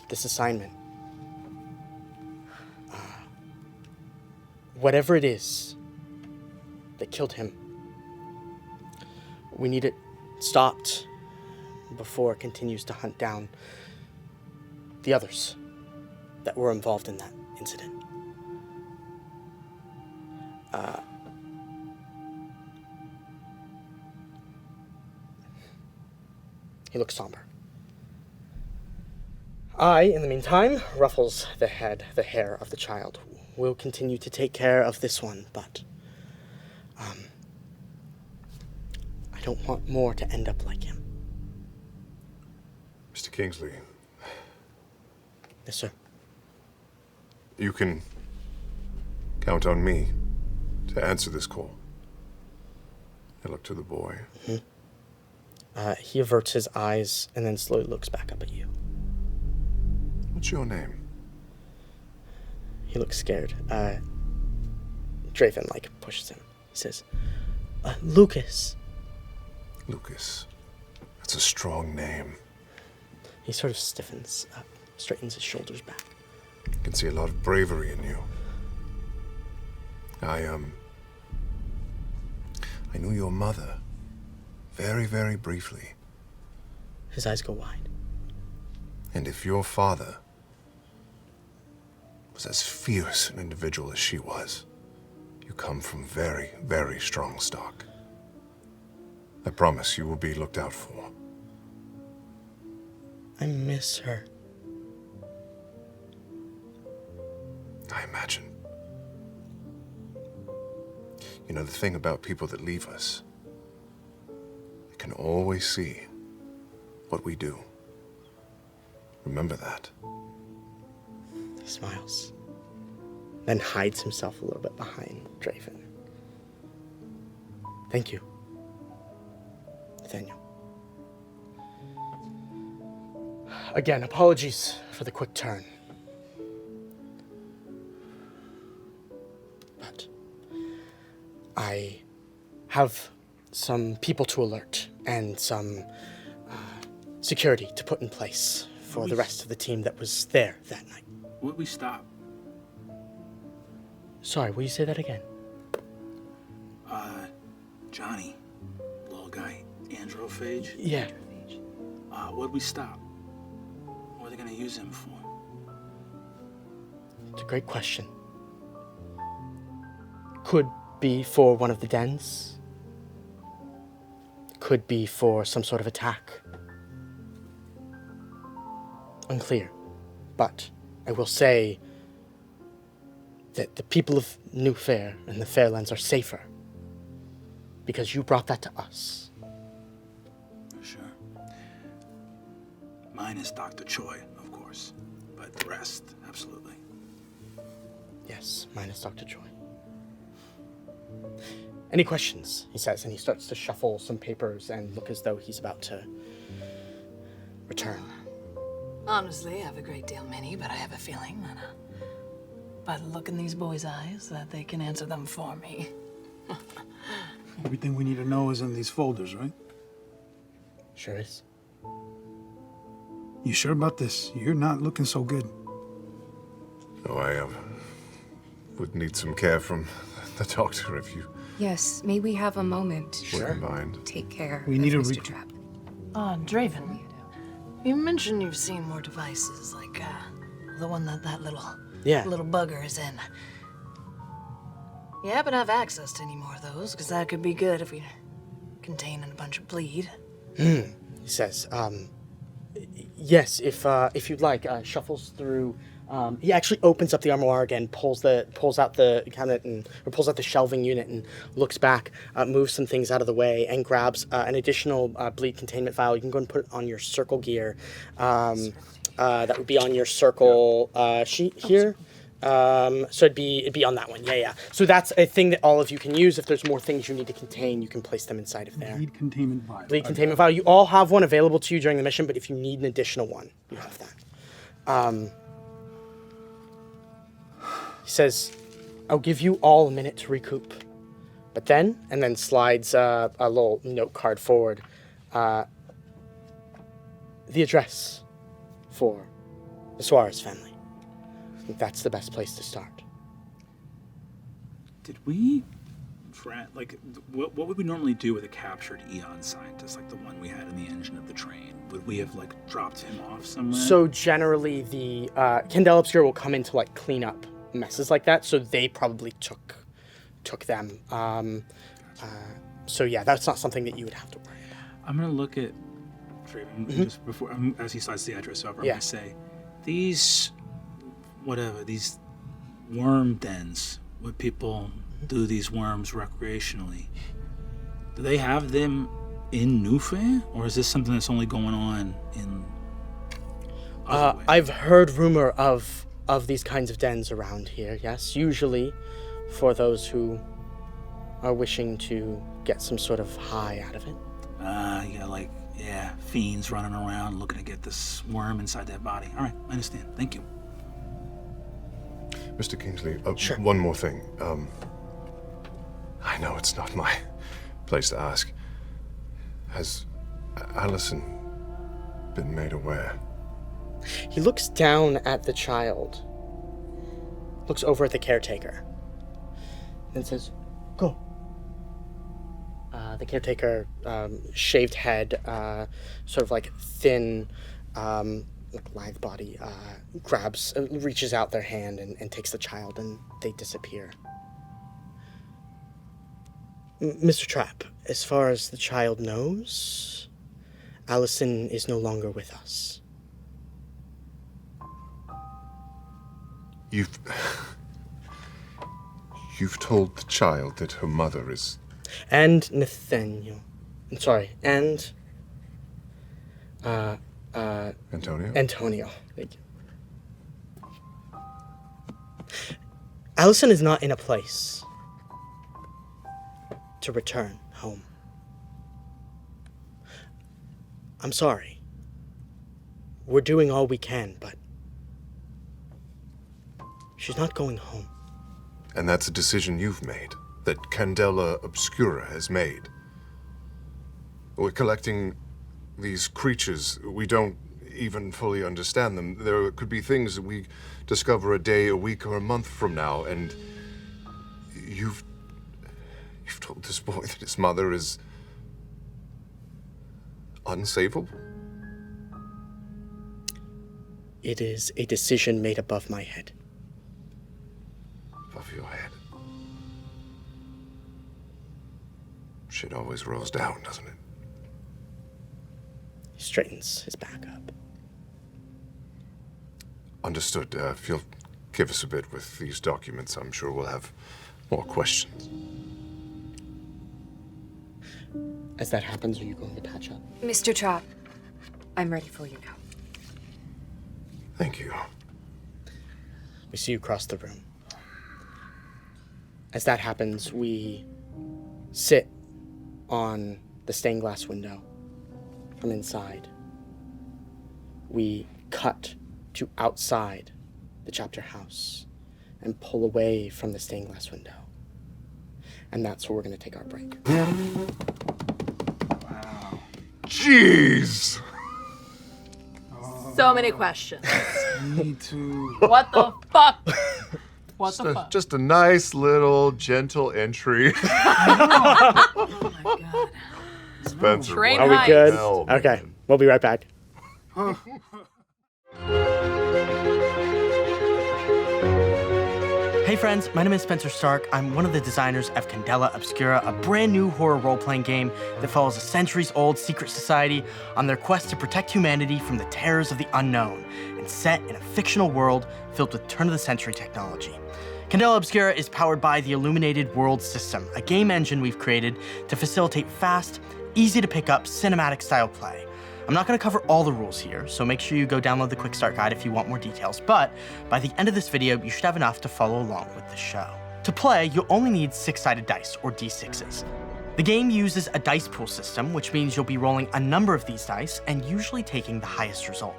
this assignment. Whatever it is that killed him, we need it stopped before it continues to hunt down the others that were involved in that incident. He looks somber. I, in the meantime, ruffles the hair of the child. Will continue to take care of this one, but I don't want more to end up like him. Mr. Kingsley. Yes, sir. You can count on me to answer this call. I look to the boy. Mm-hmm. He averts his eyes and then slowly looks back up at you. What's your name? He looks scared. Draven, pushes him. He says, Lucas. Lucas. That's a strong name. He sort of stiffens up, straightens his shoulders back. I can see a lot of bravery in you. I knew your mother very, very briefly. His eyes go wide. And if your father was as fierce an individual as she was, you come from very, very strong stock. I promise you will be looked out for. I miss her. I imagine. You know, the thing about people that leave us, they can always see what we do. Remember that. He smiles, then hides himself a little bit behind Draven. Thank you, Nathaniel. Again, apologies for the quick turn. But I have some people to alert and some security to put in place for the rest of the team that was there that night. Would we stop? Sorry, will you say that again? Johnny, little guy, androphage. Yeah. Would we stop? What are they gonna use him for? It's a great question. Could be for one of the dens. Could be for some sort of attack. Unclear. But I will say that the people of New Fair and the Fairelands are safer because you brought that to us. Sure. Mine is Dr. Choi, of course, but the rest, absolutely. Yes, mine is Dr. Choi. Any questions? He says, and he starts to shuffle some papers and look as though he's about to return. Honestly, I have a great deal many, but I have a feeling that by the look in these boys' eyes that they can answer them for me. Everything we need to know is in these folders, right? Sure is. You sure about this? You're not looking so good. Oh, I would need some care from the doctor if you Yes, may we have a moment? wouldn't mind. Take care We of need a Mr. re- Trapp. Draven, you mentioned you've seen more devices, like the one that little bugger is in. You happen to have access to any more of those? Because that could be good if we contain a bunch of bleed. He says, yes, if you'd like, shuffles through. He actually opens up the armoire again, pulls out the cabinet or pulls out the shelving unit and looks back, moves some things out of the way, and grabs an additional bleed containment vial. You can go and put it on your circle gear. That would be on your circle sheet here. So it'd be on that one. Yeah. So that's a thing that all of you can use. If there's more things you need to contain, you can place them inside of there. Bleed containment vial. Bleed containment vial. You all have one available to you during the mission, but if you need an additional one, you have that. He says, I'll give you all a minute to recoup, But then, and then slides a little note card forward, the address for the Suarez family. I think that's the best place to start. Did we, what would we normally do with a captured Eon scientist, like the one we had in the engine of the train? Would we have dropped him off somewhere? So generally, the Candela Obscura will come in to clean up messes like that. So they probably took them. So yeah, that's not something that you would have to worry about. I'm gonna look at Traven just before, as he slides the address over. I'm gonna say, these worm dens where people do these worms recreationally. Do they have them in Newfair, or is this something that's only going on in? I've heard rumor of these kinds of dens around here. Yes, usually for those who are wishing to get some sort of high out of it. Fiends running around looking to get this worm inside their body. All right, I understand. Thank you. Mr. Kingsley, Sure. One more thing. I know it's not my place to ask. Has Allison been made aware? He looks down at the child, looks over at the caretaker, and says, "Go." The caretaker, shaved head, sort of thin, lithe body, reaches out their hand and takes the child, and they disappear. Mr. Trapp, as far as the child knows, Allison is no longer with us. You've told the child that her mother is... And Nathaniel. I'm sorry, and... Antonio? Antonio. Thank you. Allison is not in a place to return home. I'm sorry. We're doing all we can, but she's not going home. And that's a decision you've made, that Candela Obscura has made. We're collecting these creatures. We don't even fully understand them. There could be things that we discover a day, a week, or a month from now, and you've told this boy that his mother is unsavable? It is a decision made above my head. Above your head. Shit always rolls down, doesn't it? He straightens his back up. Understood. If you'll give us a bit with these documents, I'm sure we'll have more questions. As that happens, are you going to patch up? Mr. Trapp, I'm ready for you now. Thank you. We see you cross the room. As that happens, we sit on the stained glass window from inside. We cut to outside the chapter house and pull away from the stained glass window. And that's where we're going to take our break. Wow. Jeez! So many questions. Me too. What the fuck? What the fuck? Just a nice little gentle entry. Oh my god. Spenser, Train Are we heights. good? Hell, Okay, man. we'll be right back. Hey friends, my name is Spenser Starke. I'm one of the designers of Candela Obscura, a brand new horror role-playing game that follows a centuries-old secret society on their quest to protect humanity from the terrors of the unknown, and set in a fictional world filled with turn-of-the-century technology. Candela Obscura is powered by the Illuminated Worlds system, a game engine we've created to facilitate fast, easy-to-pick-up cinematic-style play. I'm not going to cover all the rules here, so make sure you go download the Quick Start Guide if you want more details, but by the end of this video, you should have enough to follow along with the show. To play, you'll only need 6-sided dice, or D6s. The game uses a dice pool system, which means you'll be rolling a number of these dice and usually taking the highest result.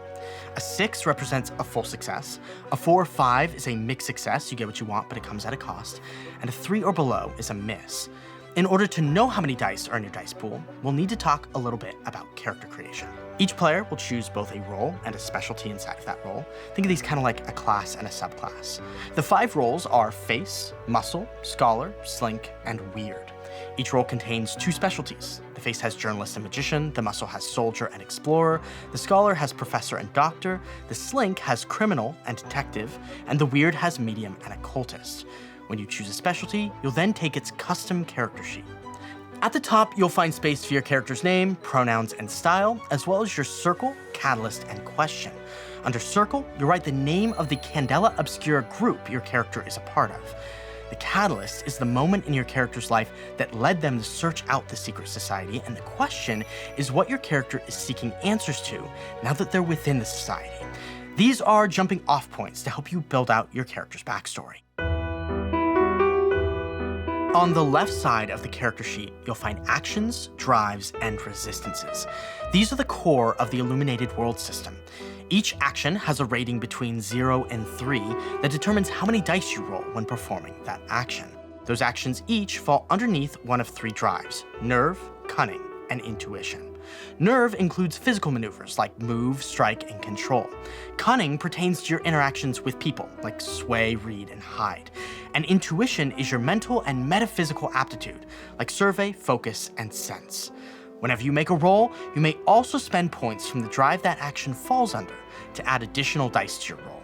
A 6 represents a full success, a 4 or 5 is a mixed success, you get what you want, but it comes at a cost, and a 3 or below is a miss. In order to know how many dice are in your dice pool, we'll need to talk a little bit about character creation. Each player will choose both a role and a specialty inside of that role. Think of these kind of like a class and a subclass. The 5 roles are Face, Muscle, Scholar, Slink, and Weird. Each role contains 2 specialties. The Face has Journalist and Magician, the Muscle has Soldier and Explorer, the Scholar has Professor and Doctor, the Slink has Criminal and Detective, and the Weird has Medium and Occultist. When you choose a specialty, you'll then take its custom character sheet. At the top, you'll find space for your character's name, pronouns, and style, as well as your circle, catalyst, and question. Under circle, you'll write the name of the Candela Obscura group your character is a part of. The catalyst is the moment in your character's life that led them to search out the secret society, and the question is what your character is seeking answers to now that they're within the society. These are jumping off points to help you build out your character's backstory. On the left side of the character sheet, you'll find actions, drives, and resistances. These are the core of the Illuminated Worlds system. Each action has a rating between 0 and 3 that determines how many dice you roll when performing that action. Those actions each fall underneath one of 3 drives: nerve, cunning, and intuition. Nerve includes physical maneuvers like move, strike, and control. Cunning pertains to your interactions with people like sway, read, and hide. And intuition is your mental and metaphysical aptitude like survey, focus, and sense. Whenever you make a roll, you may also spend points from the drive that action falls under to add additional dice to your roll.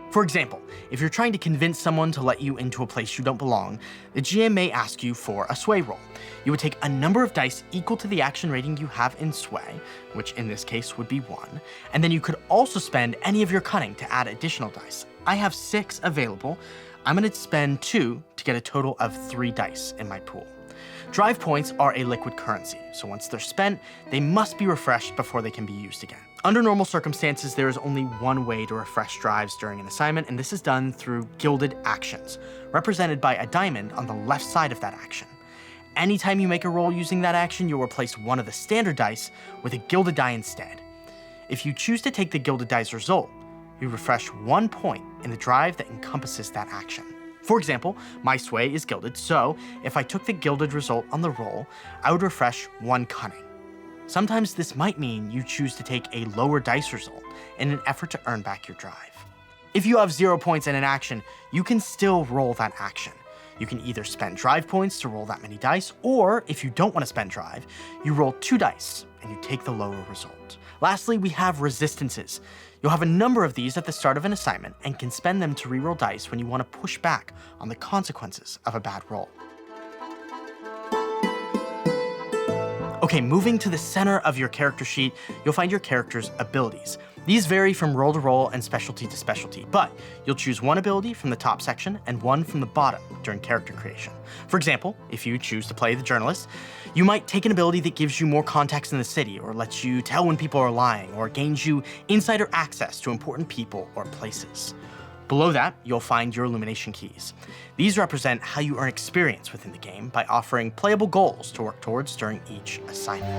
For example, if you're trying to convince someone to let you into a place you don't belong, the GM may ask you for a sway roll. You would take a number of dice equal to the action rating you have in sway, which in this case would be 1, and then you could also spend any of your cunning to add additional dice. I have 6 available. I'm going to spend 2 to get a total of 3 dice in my pool. Drive points are a liquid currency, so once they're spent, they must be refreshed before they can be used again. Under normal circumstances, there is only one way to refresh drives during an assignment, and this is done through gilded actions, represented by a diamond on the left side of that action. Anytime you make a roll using that action, you'll replace one of the standard dice with a gilded die instead. If you choose to take the gilded die's result, you refresh 1 point in the drive that encompasses that action. For example, my sway is gilded, so if I took the gilded result on the roll, I would refresh 1 cunning. Sometimes this might mean you choose to take a lower dice result in an effort to earn back your drive. If you have 0 points in an action, you can still roll that action. You can either spend drive points to roll that many dice, or if you don't want to spend drive, you roll 2 dice and you take the lower result. Lastly, we have resistances. You'll have a number of these at the start of an assignment and can spend them to reroll dice when you want to push back on the consequences of a bad roll. Okay, moving to the center of your character sheet, you'll find your character's abilities. These vary from role to role and specialty to specialty, but you'll choose 1 ability from the top section and 1 from the bottom during character creation. For example, if you choose to play the journalist, you might take an ability that gives you more context in the city, or lets you tell when people are lying, or gains you insider access to important people or places. Below that, you'll find your illumination keys. These represent how you earn experience within the game by offering playable goals to work towards during each assignment.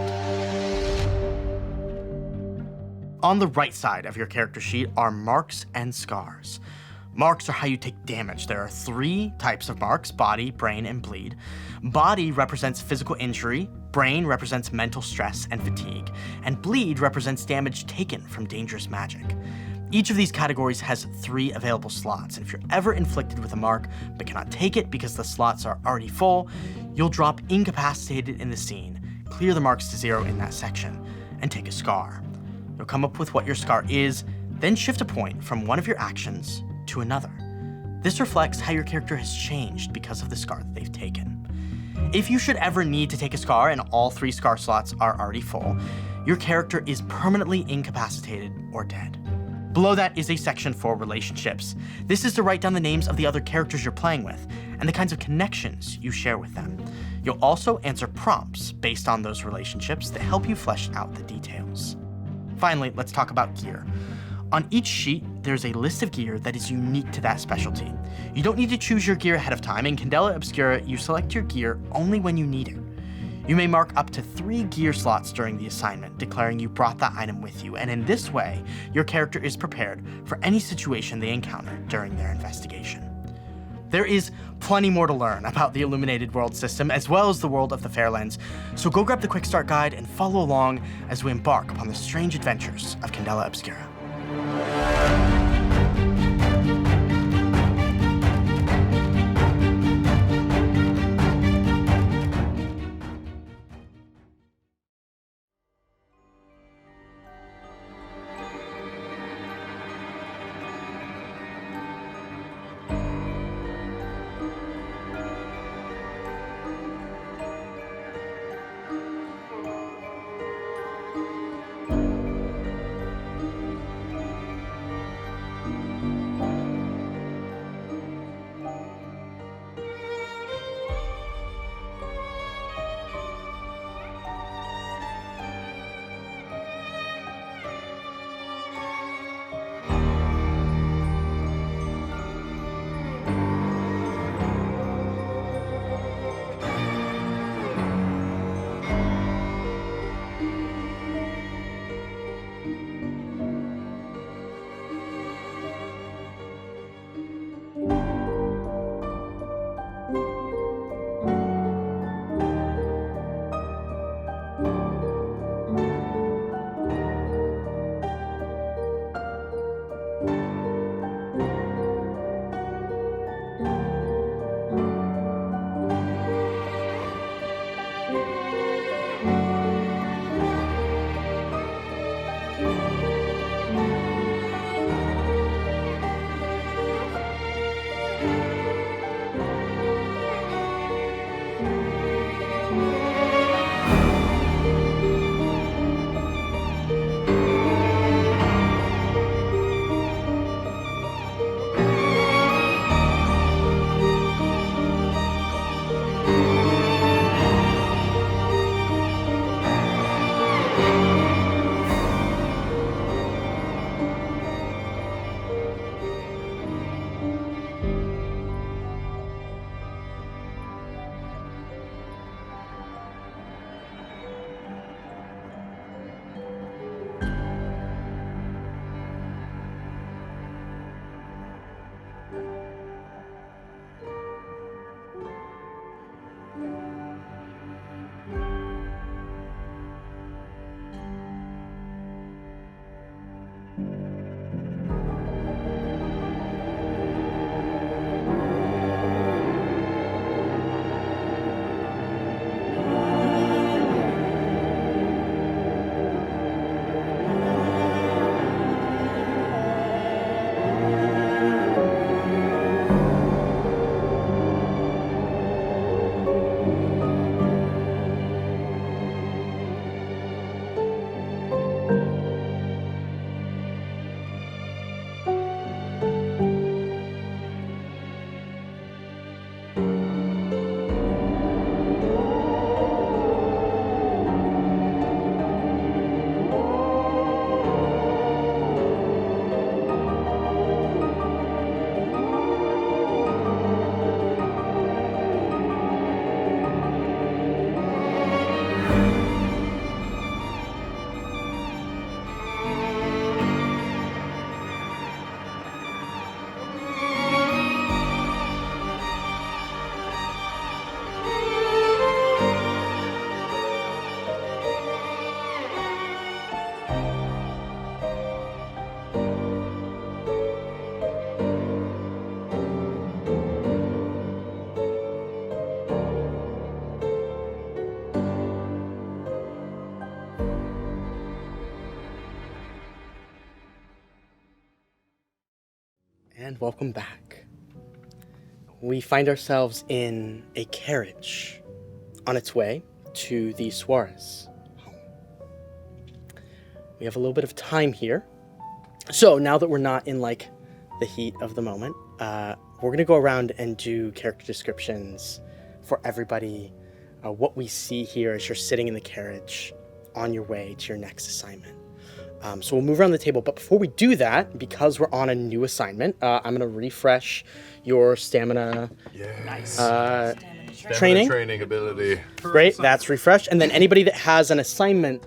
On the right side of your character sheet are marks and scars. Marks are how you take damage. There are 3 types of marks: body, brain, and bleed. Body represents physical injury, brain represents mental stress and fatigue, and bleed represents damage taken from dangerous magic. Each of these categories has 3 available slots, and if you're ever inflicted with a mark but cannot take it because the slots are already full, you'll drop incapacitated in the scene, clear the marks to 0 in that section, and take a scar. You'll come up with what your scar is, then shift a point from one of your actions to another. This reflects how your character has changed because of the scar that they've taken. If you should ever need to take a scar and all 3 scar slots are already full, your character is permanently incapacitated or dead. Below that is a section for relationships. This is to write down the names of the other characters you're playing with and the kinds of connections you share with them. You'll also answer prompts based on those relationships that help you flesh out the details. Finally, let's talk about gear. On each sheet, there's a list of gear that is unique to that specialty. You don't need to choose your gear ahead of time. In Candela Obscura, you select your gear only when you need it. You may mark up to 3 gear slots during the assignment, declaring you brought that item with you, and in this way, your character is prepared for any situation they encounter during their investigation. there is plenty more to learn about the Illuminated World system, as well as the world of the Fairelands. So go grab the Quick Start Guide and follow along as we embark upon the strange adventures of Candela Obscura. And welcome back. We find ourselves in a carriage on its way to the Suarez home. We have a little bit of time here. So now that we're not in like the heat of the moment, we're going to go around and do character descriptions for everybody. What we see here as you're sitting in the carriage on your way to your next assignment. So we'll move around the table, but before we do that, because we're on a new assignment, I'm going to refresh your stamina training. Training ability. Great, that's refreshed. And then anybody that has an assignment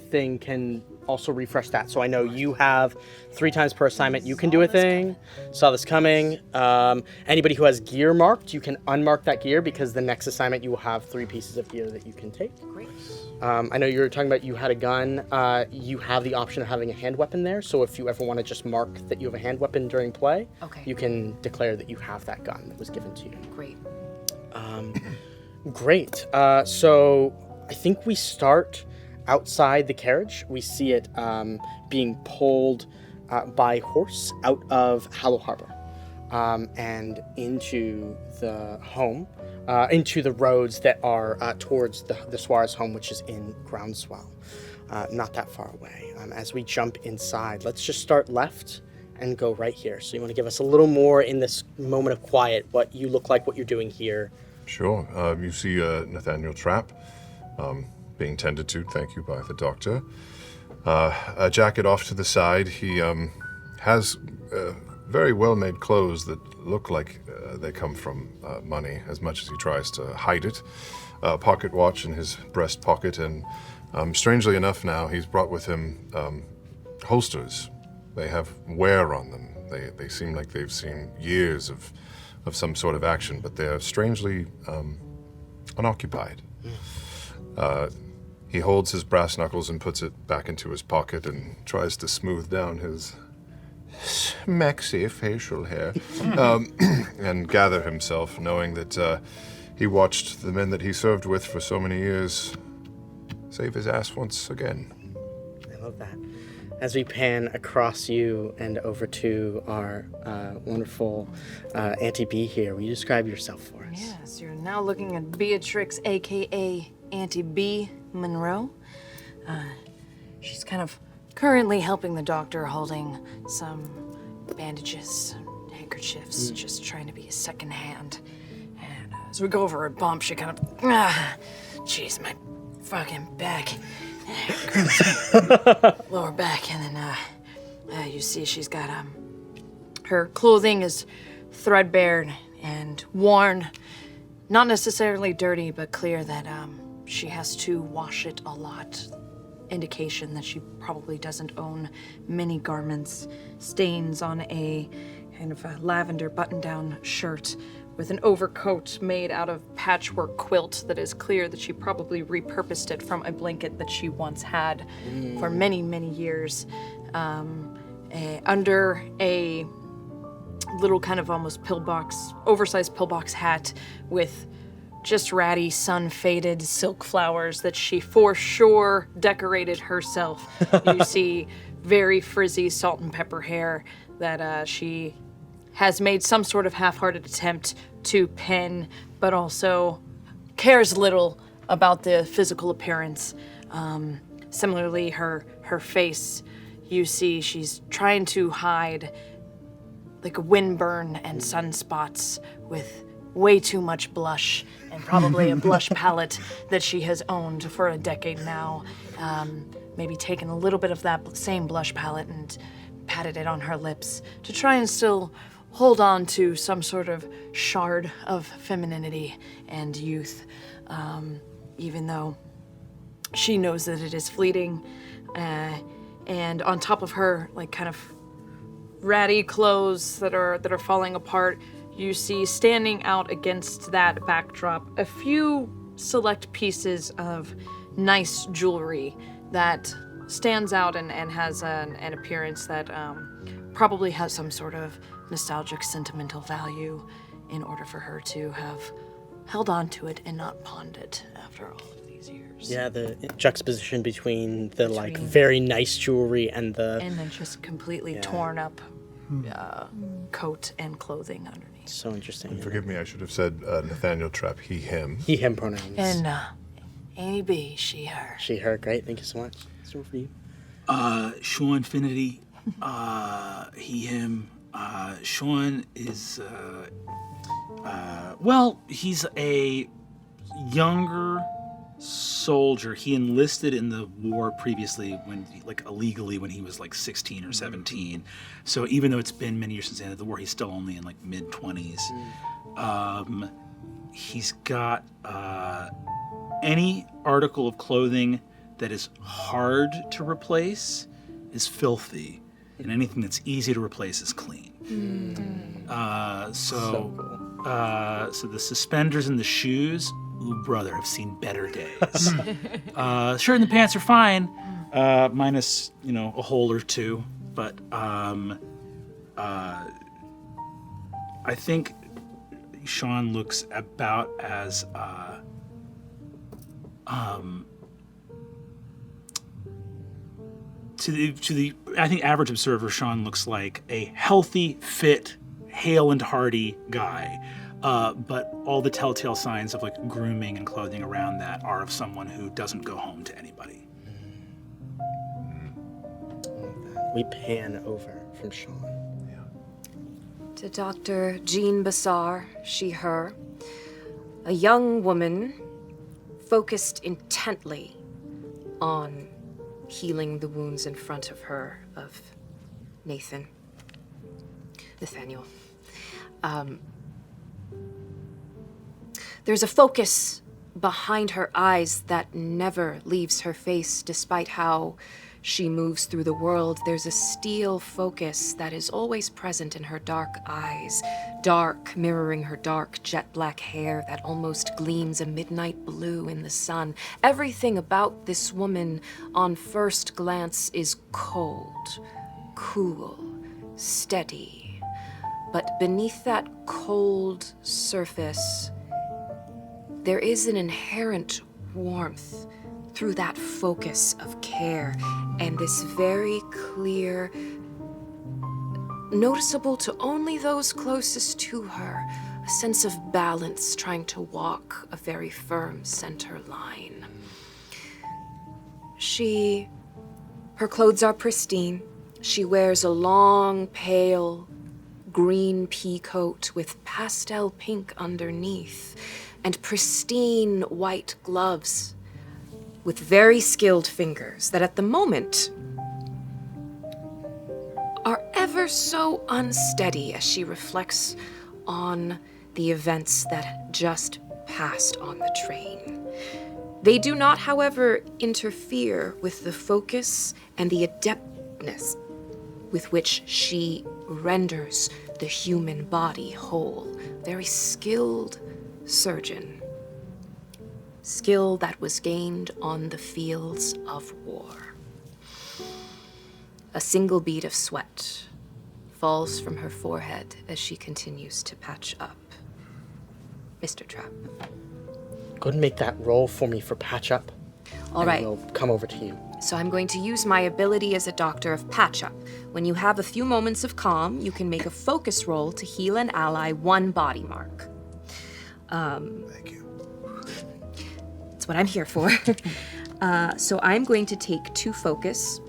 thing can also refresh that. So I know you have 3 times per assignment. You can do a thing. Saw this coming. Anybody who has gear marked, you can unmark that gear because the next assignment you will have 3 pieces of gear that you can take. Great. I know you were talking about you had a gun. You have the option of having a hand weapon there. So if you ever want to just mark that you have a hand weapon during play, you can declare that you have that gun that was given to you. Great. Great. So I think we start outside the carriage. We see it being pulled by horse out of Hallow Harbor and into the home, into the roads that are towards the Suarez home, which is in Groundswell, not that far away. As we jump inside, let's just start left and go right here. So you want to give us a little more in this moment of quiet, what you look like, what you're doing here. Sure. You see Nathaniel Trapp being tended to, thank you, by the doctor. A jacket off to the side. He has very well-made clothes that look like they come from money, as much as he tries to hide it. A pocket watch in his breast pocket, and strangely enough now, he's brought with him holsters. They have wear on them. They seem like they've seen years of some sort of action, but they're strangely unoccupied. He holds his brass knuckles and puts it back into his pocket and tries to smooth down his smexy facial hair and gather himself, knowing that he watched the men that he served with for so many years save his ass once again. I love that. As we pan across you and over to our wonderful Auntie B here, will you describe yourself for us? Yes, you're now looking at Beatrix, a.k.a. Auntie B. Monroe. She's kind of currently helping the doctor, holding some bandages, handkerchiefs, just trying to be a second hand. And as we go over a bump, she kind of, jeez, my fucking back. Lower back, and then you see she's got her clothing is threadbare and worn, not necessarily dirty, but clear that she has to wash it a lot. Indication that she probably doesn't own many garments. Stains on a kind of a lavender button-down shirt with an overcoat made out of patchwork quilt that is clear that she probably repurposed it from a blanket that she once had for many, many years. Under a little kind of almost pillbox, oversized pillbox hat with just ratty, sun-faded silk flowers that she for sure decorated herself. You see very frizzy salt and pepper hair that she has made some sort of half-hearted attempt to pin, but also cares little about the physical appearance. Similarly, her face, you see she's trying to hide like a windburn and sunspots with way too much blush, and probably a blush palette that she has owned for a decade now. Maybe taken a little bit of that same blush palette and patted it on her lips to try and still hold on to some sort of shard of femininity and youth, even though she knows that it is fleeting. And on top of her, like, kind of ratty clothes that are falling apart, you see standing out against that backdrop a few select pieces of nice jewelry that stands out and has an appearance that probably has some sort of nostalgic, sentimental value in order for her to have held on to it and not pawned it after all of these years. Yeah, the juxtaposition between the like very nice jewelry and then just completely torn up coat and clothing underneath. So interesting. And forgive me, I should have said Nathaniel Trapp, he, him. He, him pronouns. And Annie B, she, her. She, her. Great. Thank you so much. What's for you? Sean Infinity, he, him. Sean is, well, he's a younger soldier. He enlisted in the war previously when, like, illegally when he was like 16 or 17. So even though it's been many years since the end of the war, he's still only in like mid-20s. He's got any article of clothing that is hard to replace is filthy, and anything that's easy to replace is clean. So the suspenders and the shoes, ooh, brother, have seen better days. Shirt and the pants are fine, minus, a hole or two, but I think Sean looks about as to the I think average observer, Sean looks like a healthy, fit, hale and hearty guy. But all the telltale signs of like grooming and clothing around that are of someone who doesn't go home to anybody. We pan over from Sean. To Dr. Jean Bassar, she, her, a young woman focused intently on healing the wounds in front of her of Nathaniel. There's a focus behind her eyes that never leaves her face, despite how she moves through the world. There's a steel focus that is always present in her dark eyes, dark, mirroring her dark jet black hair that almost gleams a midnight blue in the sun. Everything about this woman on first glance is cold, cool, steady. But beneath that cold surface, there is an inherent warmth through that focus of care, and this very clear, noticeable to only those closest to her, a sense of balance, trying to walk a very firm center line. Her clothes are pristine. She wears a long, pale, green pea coat with pastel pink underneath, and pristine white gloves with very skilled fingers that at the moment are ever so unsteady as she reflects on the events that just passed on the train. They do not, however, interfere with the focus and the adeptness with which she renders the human body whole. Very skilled surgeon. Skill that was gained on the fields of war. A single bead of sweat falls from her forehead as she continues to patch up. Mr. Trapp. Go ahead and make that roll for me for patch up. All right. We'll come over to you. So I'm going to use my ability as a doctor of patch-up. When you have a few moments of calm, you can make a focus roll to heal an ally one body mark. Thank you. That's what I'm here for. So I'm going to take 2 focus,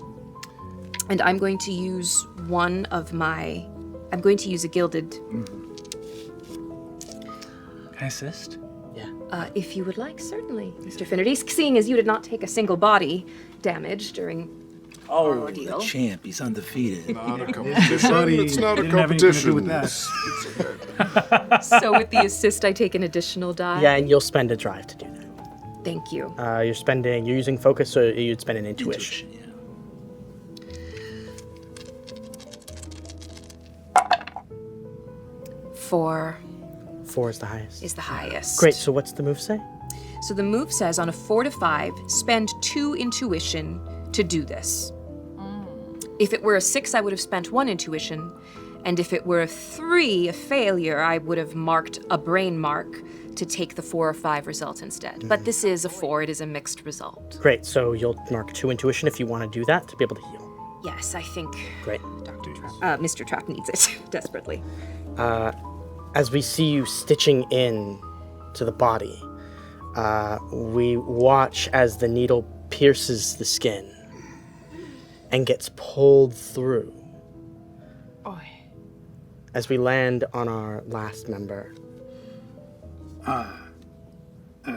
and I'm going to use I'm going to use a gilded. Can I assist? Yeah. If you would like, certainly, Mr. Finnerty. Seeing as you did not take a single body damage during our ordeal. The champ, he's undefeated. Not a competition. It's not a Didn't have anything to do competition. with that. It's okay. So with the assist, I take an additional die. Yeah, and you'll spend a drive to do that. Thank you. You're using focus, or you'd spend an intuition. Yeah. Four 4 is the highest. is the highest. Great, so what's the move say? So the move says on a 4 to 5, spend 2 intuition to do this. If it were a 6, I would have spent 1 intuition. And if it were a 3, a failure, I would have marked a brain mark to take the 4 or 5 result instead. But this is a 4, it is a mixed result. Great, so you'll mark 2 intuition if you want to do that to be able to heal. Yes, I think Great. Mr. Trapp needs it desperately. As we see you stitching in to the body, we watch as the needle pierces the skin and gets pulled through. As we land on our last member.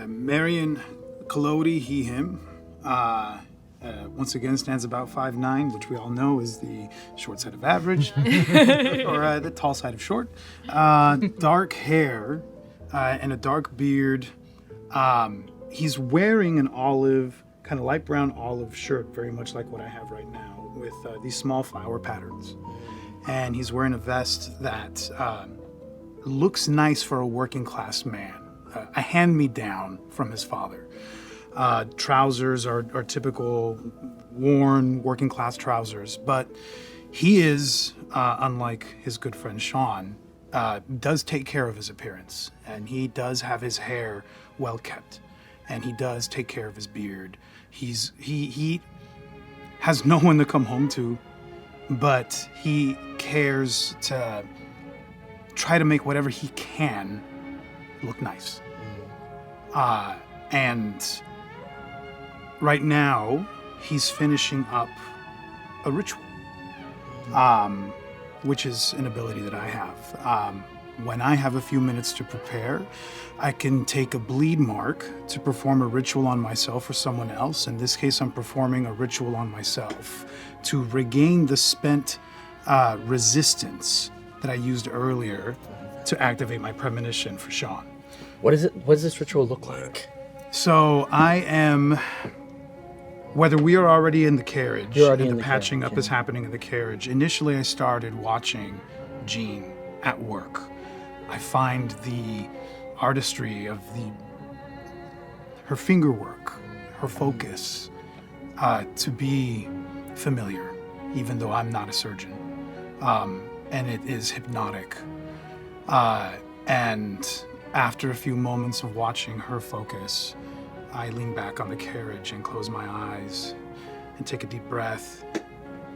Marion Collodi, he, him, once again stands about 5'9", which we all know is the short side of average, or the tall side of short. Dark hair and a dark beard. He's wearing an olive kind of light brown olive shirt, very much like what I have right now, with these small flower patterns. And he's wearing a vest that looks nice for a working class man, a hand-me-down from his father. Trousers are typical worn working class trousers, but he is, unlike his good friend Sean, does take care of his appearance, and he does have his hair well kept, and he does take care of his beard. He has no one to come home to, but he cares to try to make whatever he can look nice. And right now, he's finishing up a ritual, which is an ability that I have. When I have a few minutes to prepare, I can take a bleed mark to perform a ritual on myself or someone else. In this case, I'm performing a ritual on myself to regain the spent resistance that I used earlier to activate my premonition for Sean. What does this ritual look like? So I am, whether we are already in the carriage and the patching up is happening in the carriage, initially I started watching Jean at work. I find the artistry of her finger work, her focus, to be familiar, even though I'm not a surgeon. And it is hypnotic. And after a few moments of watching her focus, I lean back on the carriage and close my eyes and take a deep breath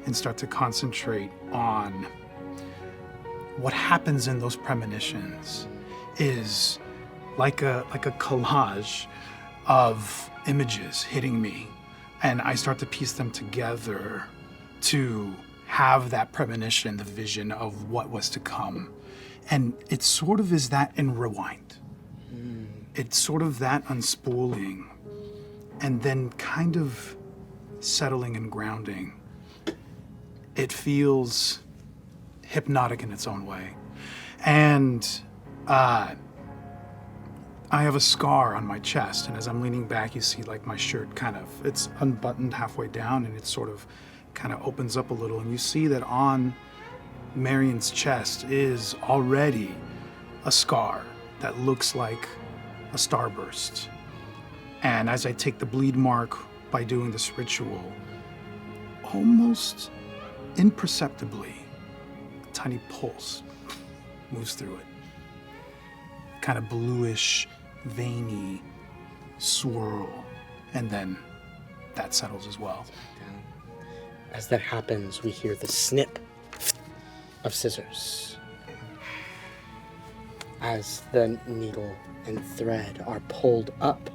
and start to concentrate on what happens in those premonitions is like a collage of images hitting me, and I start to piece them together to have that premonition, the vision of what was to come. And it sort of is that in rewind. It's sort of that unspooling and then kind of settling and grounding. It feels hypnotic in its own way. And I have a scar on my chest, and as I'm leaning back, you see like my shirt it's unbuttoned halfway down, and it sort of kind of opens up a little, and you see that on Marion's chest is already a scar that looks like a starburst. And as I take the bleed mark by doing this ritual, almost imperceptibly, a tiny pulse moves through it. Kind of bluish, veiny swirl, and then that settles as well. As that happens, we hear the snip of scissors as the needle and thread are pulled up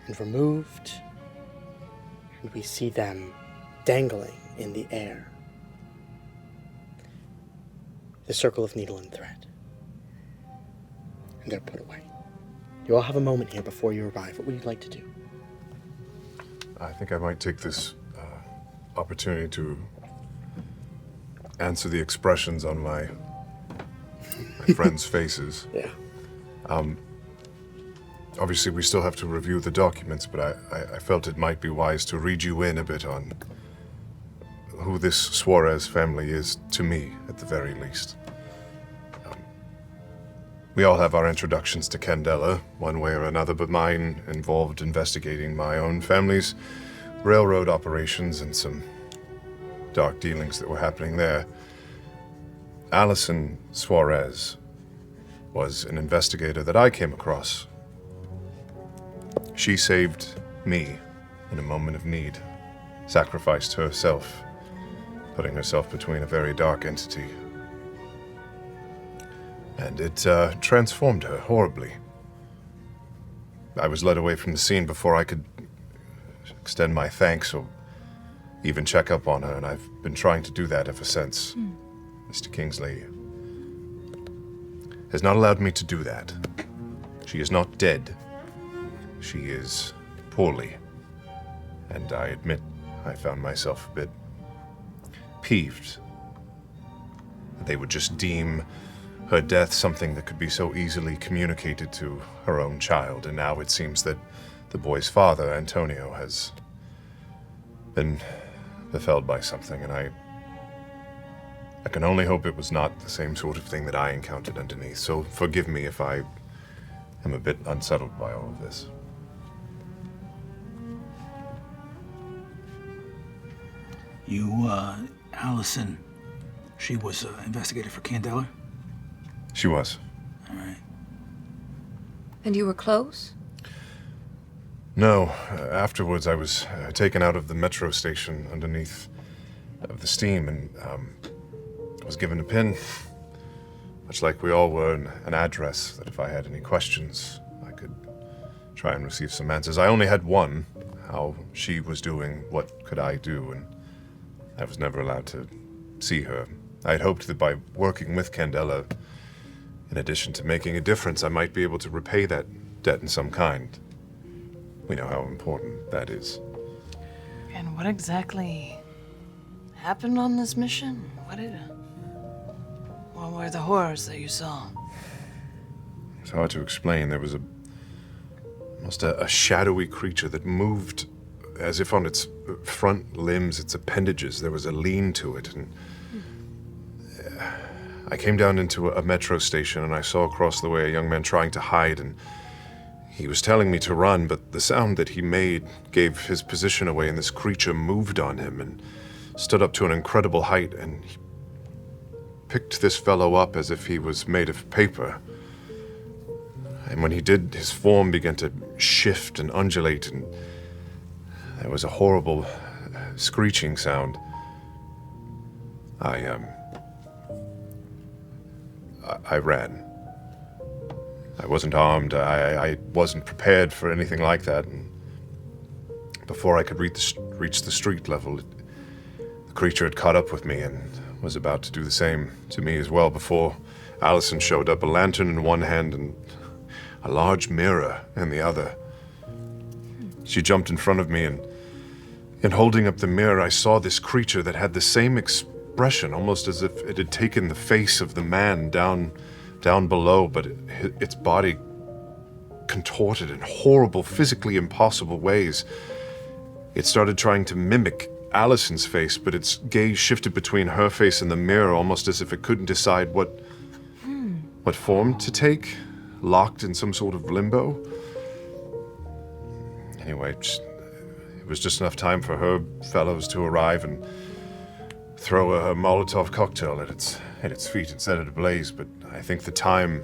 and removed, and we see them dangling in the air. The circle of needle and thread. And they're put away. You all have a moment here before you arrive. What would you like to do? I think I might take this opportunity to answer the expressions on my friends' faces. Yeah. Obviously, we still have to review the documents, but I felt it might be wise to read you in a bit on who this Suarez family is to me, at the very least. We all have our introductions to Candela, one way or another, but mine involved investigating my own family's railroad operations and some dark dealings that were happening there. Allison Suarez was an investigator that I came across. She saved me in a moment of need, sacrificed herself, putting herself between a very dark entity. And it transformed her horribly. I was led away from the scene before I could extend my thanks or even check up on her, and I've been trying to do that ever since. Mr. Kingsley has not allowed me to do that. She is not dead. She is poorly. And I admit I found myself a bit peeved that they would just deem her death something that could be so easily communicated to her own child, and now it seems that the boy's father, Antonio, has been befelled by something, and I can only hope it was not the same sort of thing that I encountered underneath. So forgive me if I am a bit unsettled by all of this. Allison, she was an investigator for Candela? She was. All right. And you were close? No. Afterwards, I was taken out of the metro station underneath of the steam and was given a pin, much like we all were, an address that if I had any questions, I could try and receive some answers. I only had one, how she was doing, what could I do, and I was never allowed to see her. I had hoped that by working with Candela, in addition to making a difference, I might be able to repay that debt in some kind. We know how important that is. And what exactly happened on this mission? What were the horrors that you saw? It's hard to explain. There was almost a shadowy creature that moved as if on its front limbs, its appendages, there was a lean to it. And I came down into a metro station and I saw across the way a young man trying to hide, and he was telling me to run, but the sound that he made gave his position away, and this creature moved on him and stood up to an incredible height, and he picked this fellow up as if he was made of paper. And when he did, his form began to shift and undulate, and there was a horrible screeching sound. I ran. I wasn't armed. I wasn't prepared for anything like that. And before I could reach the street level, the creature had caught up with me and was about to do the same to me as well before Allison showed up, a lantern in one hand and a large mirror in the other. She jumped in front of me, and in holding up the mirror, I saw this creature that had the same expression, almost as if it had taken the face of the man down below, but its body contorted in horrible, physically impossible ways. It started trying to mimic Allison's face, but its gaze shifted between her face and the mirror, almost as if it couldn't decide what form to take, locked in some sort of limbo. Anyway, it was just enough time for her fellows to arrive and throw a Molotov cocktail at its feet and set it ablaze. But I think the time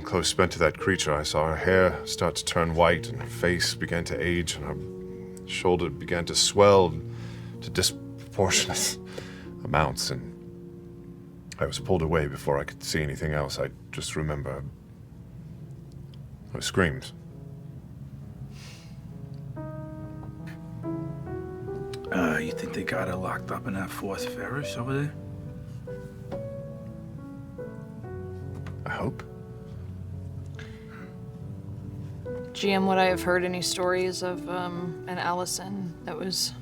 close spent to that creature, I saw her hair start to turn white and her face began to age and her shoulder began to swell to disproportionate amounts, and I was pulled away before I could see anything else. I just remember I screamed. You think they got her locked up in that fourth Ferris over there? I hope. GM, would I have heard any stories of an Allison that was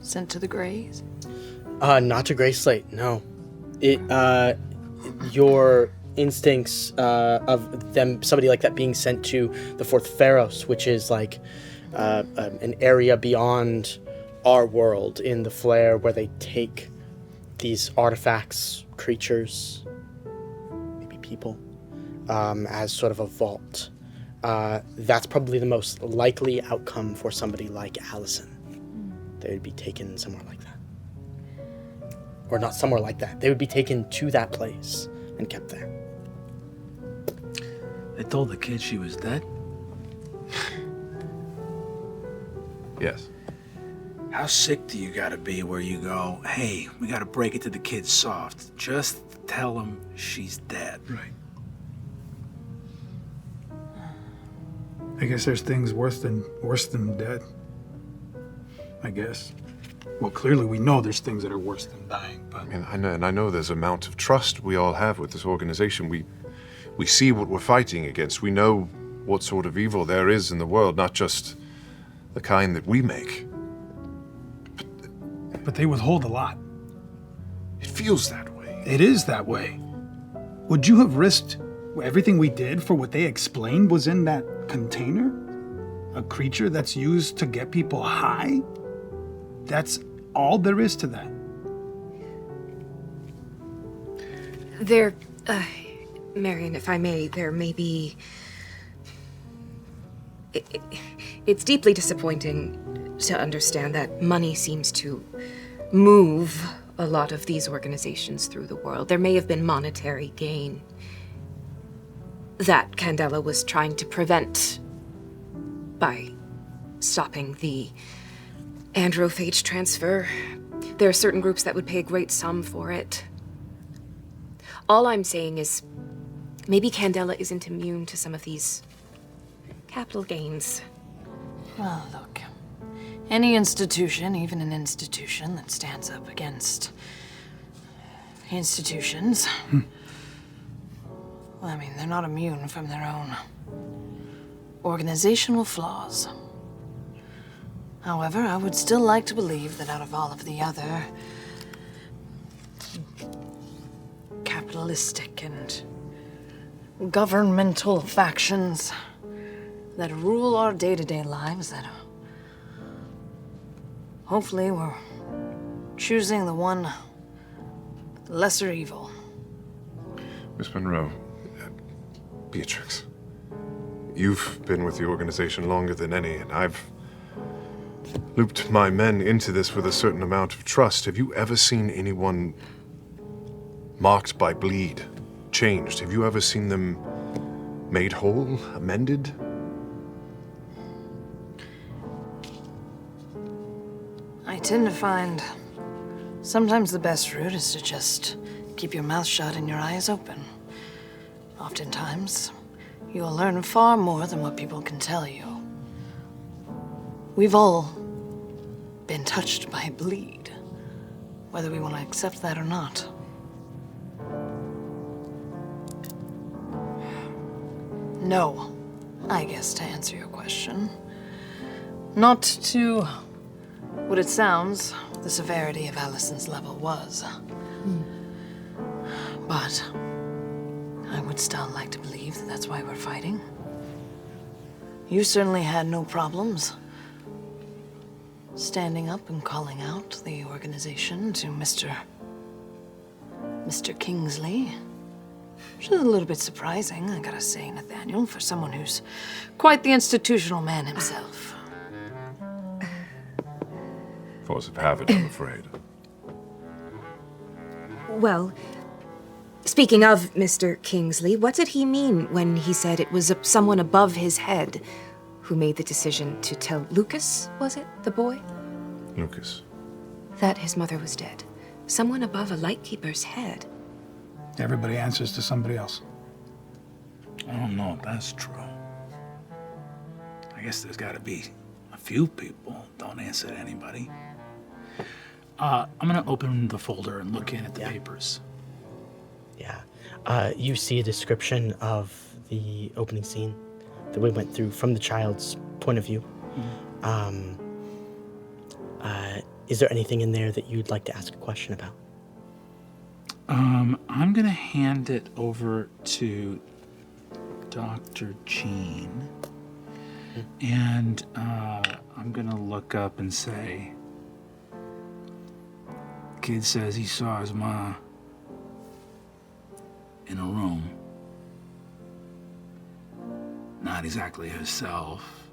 sent to the Greys? Not to Grey Slate, no. Your instincts of them, somebody like that being sent to the Fourth Pharos, which is like an area beyond our world in the Flare, where they take these artifacts, creatures, maybe people, as sort of a vault. That's probably the most likely outcome for somebody like Allison. They would be taken somewhere like that. Or not somewhere like that. They would be taken to that place and kept there. They told the kid she was dead? Yes. How sick do you gotta be where you go, hey, we gotta break it to the kid soft. Just tell him she's dead. Right. I guess there's things worse than dead. I guess. Well, clearly we know there's things that are worse than dying, but... I know there's an amount of trust we all have with this organization. We see what we're fighting against. We know what sort of evil there is in the world, not just the kind that we make. But they withhold a lot. It feels that way. It is that way. Would you have risked everything we did for what they explained was in that container? A creature that's used to get people high? That's all there is to that. There, Marion, if I may, there may be... It's deeply disappointing to understand that money seems to move a lot of these organizations through the world. There may have been monetary gain that Candela was trying to prevent by stopping the androphage transfer. There are certain groups that would pay a great sum for it. All I'm saying is, maybe Candela isn't immune to some of these capital gains. Well, look. Any institution, even an institution that stands up against institutions, well, I mean, they're not immune from their own organizational flaws. However, I would still like to believe that out of all of the other capitalistic and governmental factions that rule our day-to-day lives, that hopefully we're choosing the one lesser evil. Miss Monroe, Beatrix, you've been with the organization longer than any, and I've looped my men into this with a certain amount of trust. Have you ever seen anyone marked by bleed, changed? Have you ever seen them made whole, amended? I tend to find sometimes the best route is to just keep your mouth shut and your eyes open. Oftentimes, you'll learn far more than what people can tell you. We've all been touched by bleed, whether we want to accept that or not. No, I guess, to answer your question. Not to what it sounds the severity of Allison's level was. But I would still like to believe that that's why we're fighting. You certainly had no problems standing up and calling out the organization to Mr. Kingsley. Which is a little bit surprising, I gotta say, Nathaniel, for someone who's quite the institutional man himself. Force of habit, I'm afraid. Well, speaking of Mr. Kingsley, what did he mean when he said it was someone above his head who made the decision to tell Lucas, was it, the boy? Lucas. That his mother was dead. Someone above a lightkeeper's head. Everybody answers to somebody else. I don't know if that's true. I guess there's got to be a few people don't answer to anybody. I'm going to open the folder and look in at the papers. Yeah. You see a description of the opening scene that we went through from the child's point of view. Is there anything in there that you'd like to ask a question about? I'm going to hand it over to Dr. Jean. And I'm going to look up and say, kid says he saw his ma in a room. Not exactly herself.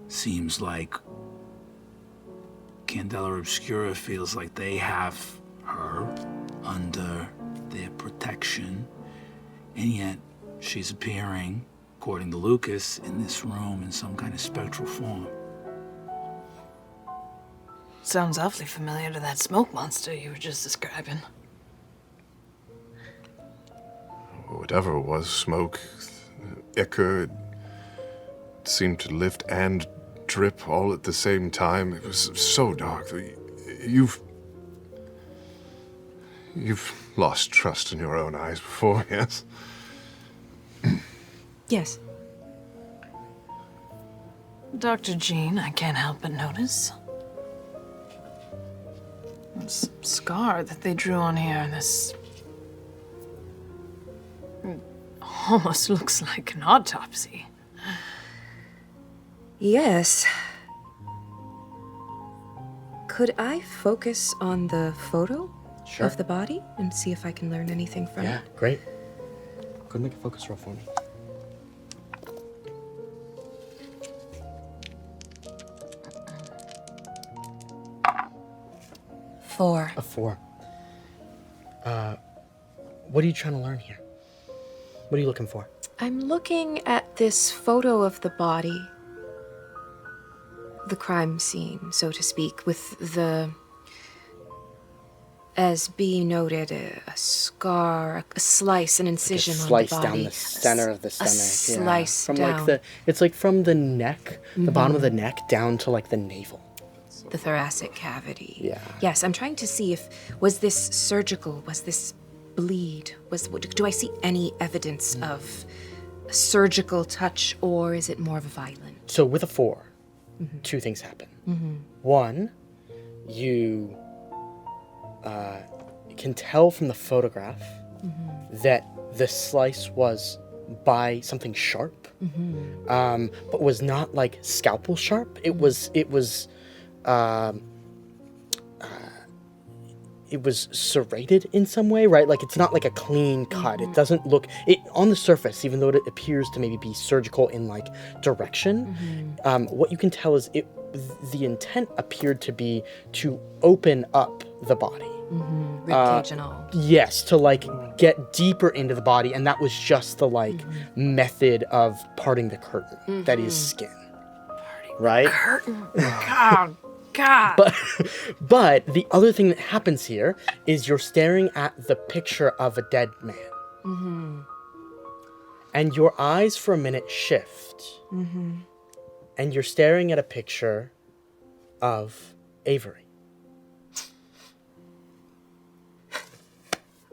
Seems like Candela Obscura feels like they have her under their protection, and yet she's appearing, according to Lucas, in this room in some kind of spectral form. Sounds awfully familiar to that smoke monster you were just describing. Whatever it was, smoke, ichor, it seemed to lift and drip all at the same time. It was so dark. You've lost trust in your own eyes before, yes? Yes. Dr. Jean, I can't help but notice this scar that they drew on here, this almost looks like an autopsy. Yes. Could I focus on the photo of the body and see if I can learn anything from it? Yeah, great. Go ahead and make a focus roll for me. Four. A 4. What are you trying to learn here? What are you looking for? I'm looking at this photo of the body, the crime scene, so to speak, with the, as B noted, a scar, a slice, an incision on the body. Slice down the center of the stomach. A slice from down. like it's like from the neck, the bottom of the neck down to like the navel. The thoracic cavity. Yeah. Yes, I'm trying to see if, was this surgical? Was this bleed? Do I see any evidence of a surgical touch, or is it more of a violent? So with a 4, 2 things happen. One, you can tell from the photograph that the slice was by something sharp, but was not like scalpel sharp. It was serrated in some way, right? Like it's not like a clean cut. It doesn't look it on the surface, even though it appears to maybe be surgical in like direction. What you can tell is the intent appeared to be to open up the body. Ribcage and all. Yes, to like get deeper into the body, and that was just the like method of parting the curtain that is skin. Right? Curtain. God. But the other thing that happens here is you're staring at the picture of a dead man. And your eyes for a minute shift. And you're staring at a picture of Avery.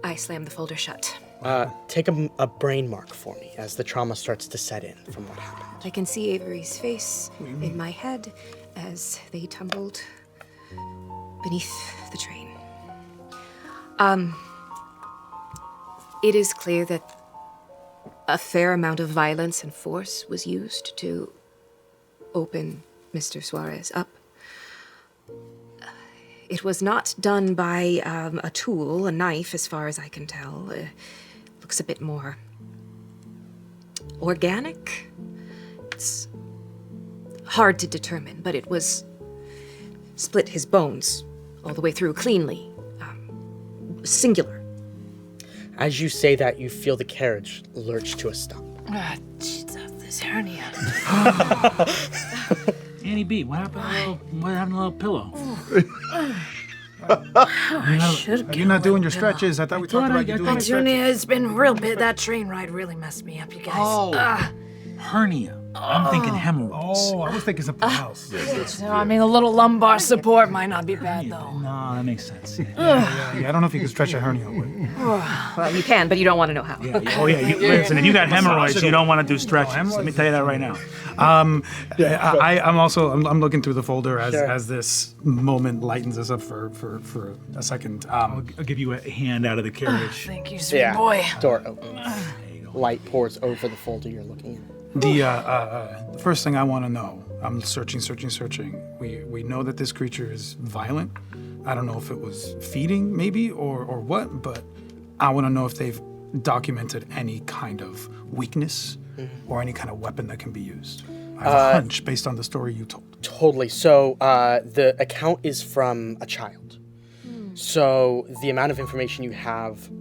I slam the folder shut. Take a brain mark for me as the trauma starts to set in from what happened. I can see Avery's face in my head as they tumbled beneath the train. It is clear that a fair amount of violence and force was used to open Mr. Suarez up. It was not done by a tool, a knife, as far as I can tell. Looks a bit more organic. It's hard to determine, but it was split his bones all the way through cleanly. Singular. As you say that, you feel the carriage lurch to a stop. Jesus, this hernia. Annie B, what happened to a little pillow? I should You're not doing your stretches. I thought we talked about you doing your Junior, stretches. it's been real bad. That train ride really messed me up, you guys. Hernia. I'm thinking hemorrhoids. Oh, I was thinking something else. I mean, a little lumbar support might not be bad, though. No, that makes sense. Yeah, I don't know if you can stretch a hernia. Well, you can, but you don't want to know how. Listen, if you got hemorrhoids, you don't want to do stretches. Let me tell you that right now. I'm looking through the folder as this moment lightens us up for a second. I'll give you a hand out of the carriage. Thank you, sweet boy. Door opens. Light pours over the folder you're looking at. The first thing I want to know, I'm searching. We know that this creature is violent. I don't know if it was feeding, maybe, or what, but I want to know if they've documented any kind of weakness or any kind of weapon that can be used. I have a hunch based on the story you told. Totally. So the account is from a child. So the amount of information you have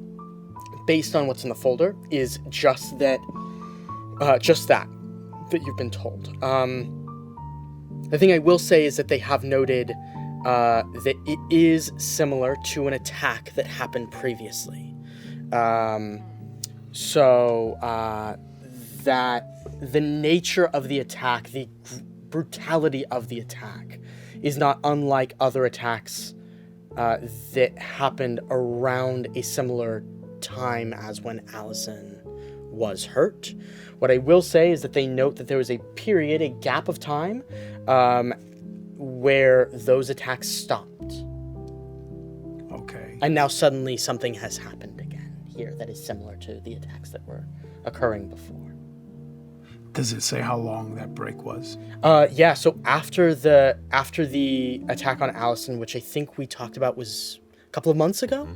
based on what's in the folder is just that you've been told. The thing I will say is that they have noted that it is similar to an attack that happened previously. That the nature of the attack, the brutality of the attack, is not unlike other attacks that happened around a similar time as when Allison was hurt. What I will say is that they note that there was a period, a gap of time, where those attacks stopped. Okay. And now suddenly something has happened again here that is similar to the attacks that were occurring before. Does it say how long that break was? Yeah, so after the attack on Allison, which I think we talked about was a couple of months ago,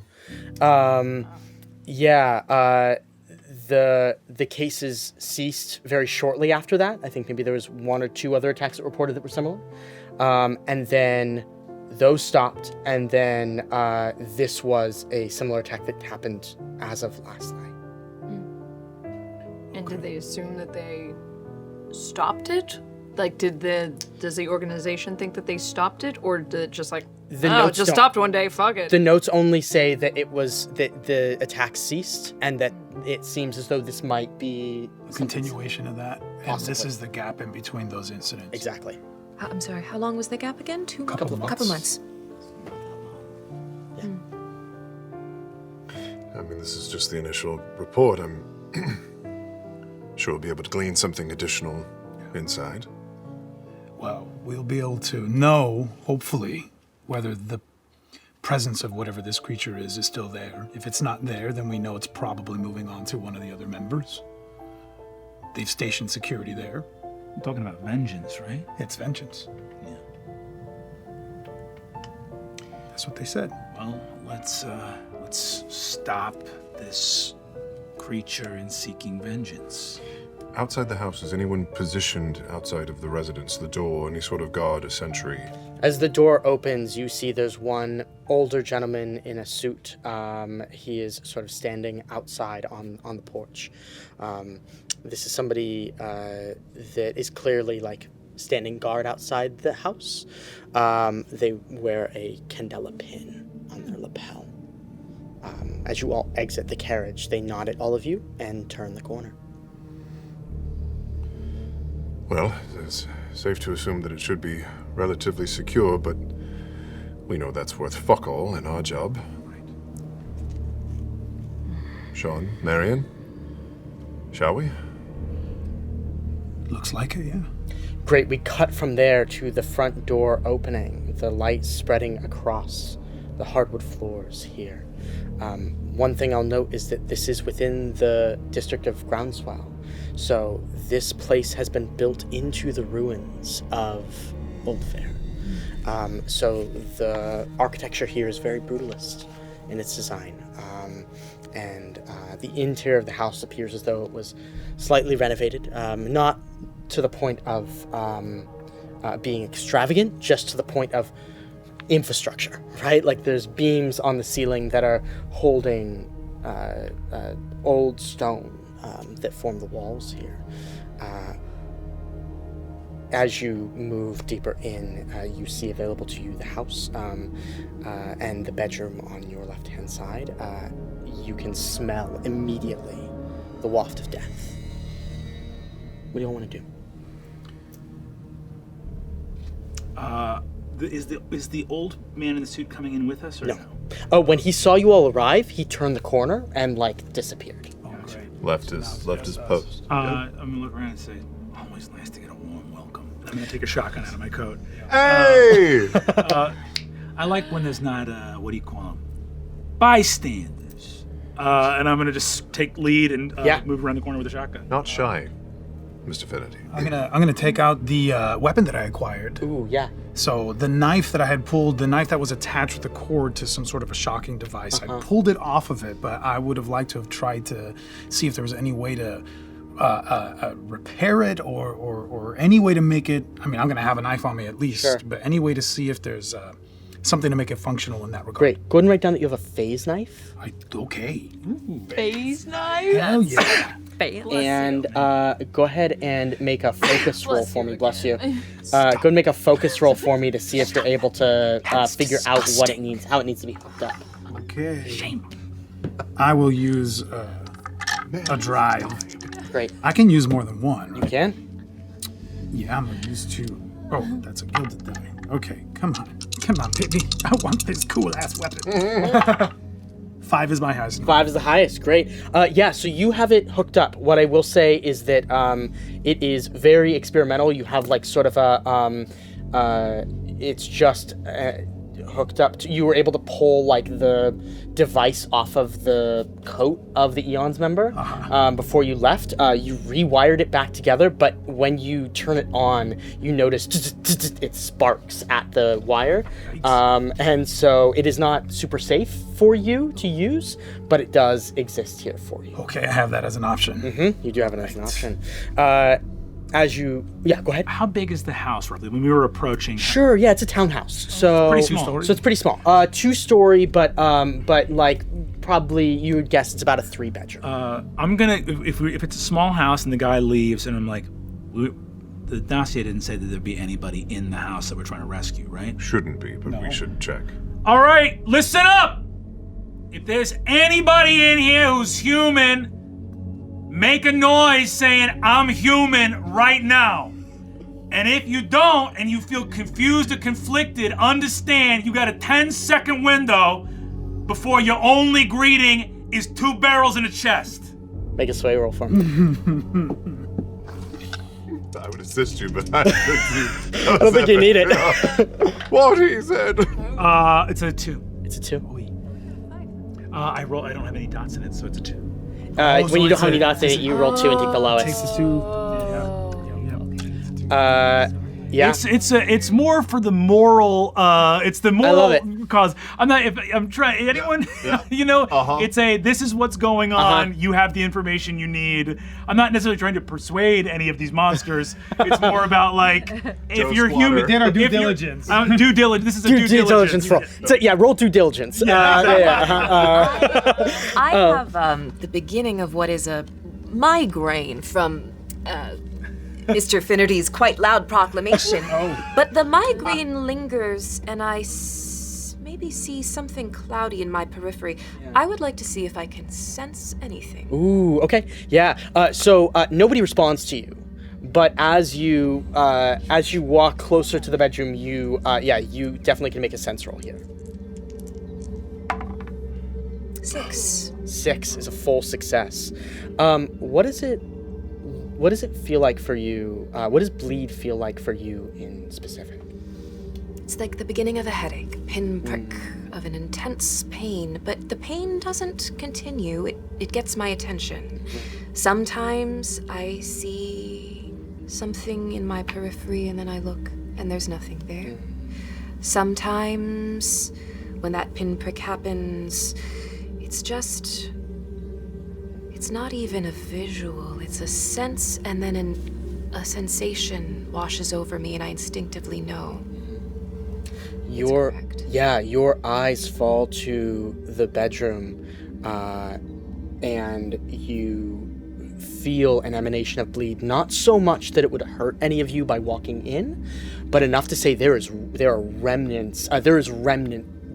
the cases ceased very shortly after that. I think maybe there was one or two other attacks that reported that were similar. And then those stopped, and then this was a similar attack that happened as of last night. And did they assume that they stopped it? Like, does the organization think that they stopped it, or did it just like, it just stopped one day, fuck it? The notes only say that it was that the attack ceased, and that it seems as though this might be a continuation of that. Possibly. And this is the gap in between those incidents. Exactly. I'm sorry, how long was the gap again? Couple of Couple months. Yeah. I mean, this is just the initial report. I'm sure we'll be able to glean something additional inside. Well, we'll be able to know, hopefully, whether the presence of whatever this creature is still there. If it's not there, then we know it's probably moving on to one of the other members. They've stationed security there. I'm talking about vengeance, right? It's vengeance. Yeah. That's what they said. Well, let's stop this creature in seeking vengeance. Outside the house, is anyone positioned outside of the residence, the door, any sort of guard, a sentry? As the door opens, you see there's one older gentleman in a suit. He is sort of standing outside on the porch. This is somebody that is clearly like standing guard outside the house. They wear a Candela pin on their lapel. As you all exit the carriage, they nod at all of you and turn the corner. Well, it's safe to assume that it should be relatively secure, but we know that's worth fuck all in our job. Right. Sean, Marion, shall we? Looks like it, yeah. Great, we cut from there to the front door opening, the light spreading across the hardwood floors here. One thing I'll note is that this is within the district of Groundswell. So this place has been built into the ruins of Old Fair. So the architecture here is very brutalist in its design. And the interior of the house appears as though it was slightly renovated, not to the point of being extravagant, just to the point of infrastructure, right? Like there's beams on the ceiling that are holding old stone that form the walls here. As you move deeper in, you see available to you the house and the bedroom on your left-hand side. You can smell immediately the waft of death. What do you all want to do? Is the old man in the suit coming in with us, or no? Oh, when he saw you all arrive, he turned the corner and disappeared. Oh, great. Left his post. I'm gonna look around and say, always nice to get a warm welcome. I'm gonna take a shotgun out of my coat. Hey! I like when there's not what do you call them? Bystanders. And I'm gonna just take lead and move around the corner with a shotgun. Not shy, Mr. Finity. I'm gonna take out the weapon that I acquired. Ooh, yeah. So the knife that I had pulled, the knife that was attached with a cord to some sort of a shocking device, I pulled it off of it, but I would have liked to have tried to see if there was any way to repair it or any way to make it. I mean, I'm gonna have a knife on me at least, but any way to see if there's something to make it functional in that regard. Great. Go ahead and write down that you have a phase knife. Okay. Ooh. Phase knife? Hell yeah. And go ahead and make a focus roll for me. Bless you. Go ahead and make a focus roll for me to see if you're able to figure out what it needs, how it needs to be hooked up. Okay. Shame. I will use a drive. Great. I can use more than one. You can? Yeah, I'm gonna use two. Oh, that's a gilded die. Okay, come on, baby. I want this cool ass weapon. 5 is my highest. 5 is the highest. Great. So you have it hooked up. What I will say is that it is very experimental. You have sort of a, it's just hooked up to, you were able to pull like the device off of the coat of the Eons member before you left. You rewired it back together, but when you turn it on, you notice it sparks at the wire. And so it is not super safe for you to use, but it does exist here for you. Okay, I have that as an option. Mm-hmm. You do have it as an option. Go ahead. How big is the house roughly when we were approaching? Sure, yeah, it's a townhouse. So pretty small. So it's pretty small. 2-story, but like probably you would guess it's about a 3-bedroom. I'm gonna if it's a small house and the guy leaves and I'm like, the dossier didn't say that there'd be anybody in the house that we're trying to rescue, right? Shouldn't be, but we should check. All right, listen up. If there's anybody in here who's human, make a noise saying, "I'm human," right now. And if you don't, and you feel confused or conflicted, understand you got a 10-second window before your only greeting is 2 barrels in a chest. Make a sway roll for me. I would assist you, but I don't think you need it. What he said. It's a 2. It's a 2. I don't have any dots in it, so it's a 2. When you don't have any dots in it, you roll 2 and take the lowest. Takes the 2. Yeah. It's more for the moral. It's the moral. I love it. Cause I'm trying. Anyone, it's this is what's going on. You have the information you need. I'm not necessarily trying to persuade any of these monsters. It's more about like if you're human. Then our due diligence. Due diligence. This is a due diligence roll. So, roll due diligence. I have the beginning of what is a migraine from Mr. Finnerty's quite loud proclamation. But the migraine lingers, and I maybe see something cloudy in my periphery. I would like to see if I can sense anything. Ooh, okay. Yeah. So nobody responds to you. But as you walk closer to the bedroom, you definitely can make a sense roll here. 6. 6 is a full success. What does it feel like for you? What does bleed feel like for you in specific? It's like the beginning of a headache, pinprick of an intense pain, but the pain doesn't continue. It gets my attention. Sometimes I see something in my periphery and then I look and there's nothing there. Sometimes when that pinprick happens, it's not even a visual, it's a sense, and then a sensation washes over me and I instinctively know. Your eyes fall to the bedroom, and you feel an emanation of bleed. Not so much that it would hurt any of you by walking in, but enough to say there is remnant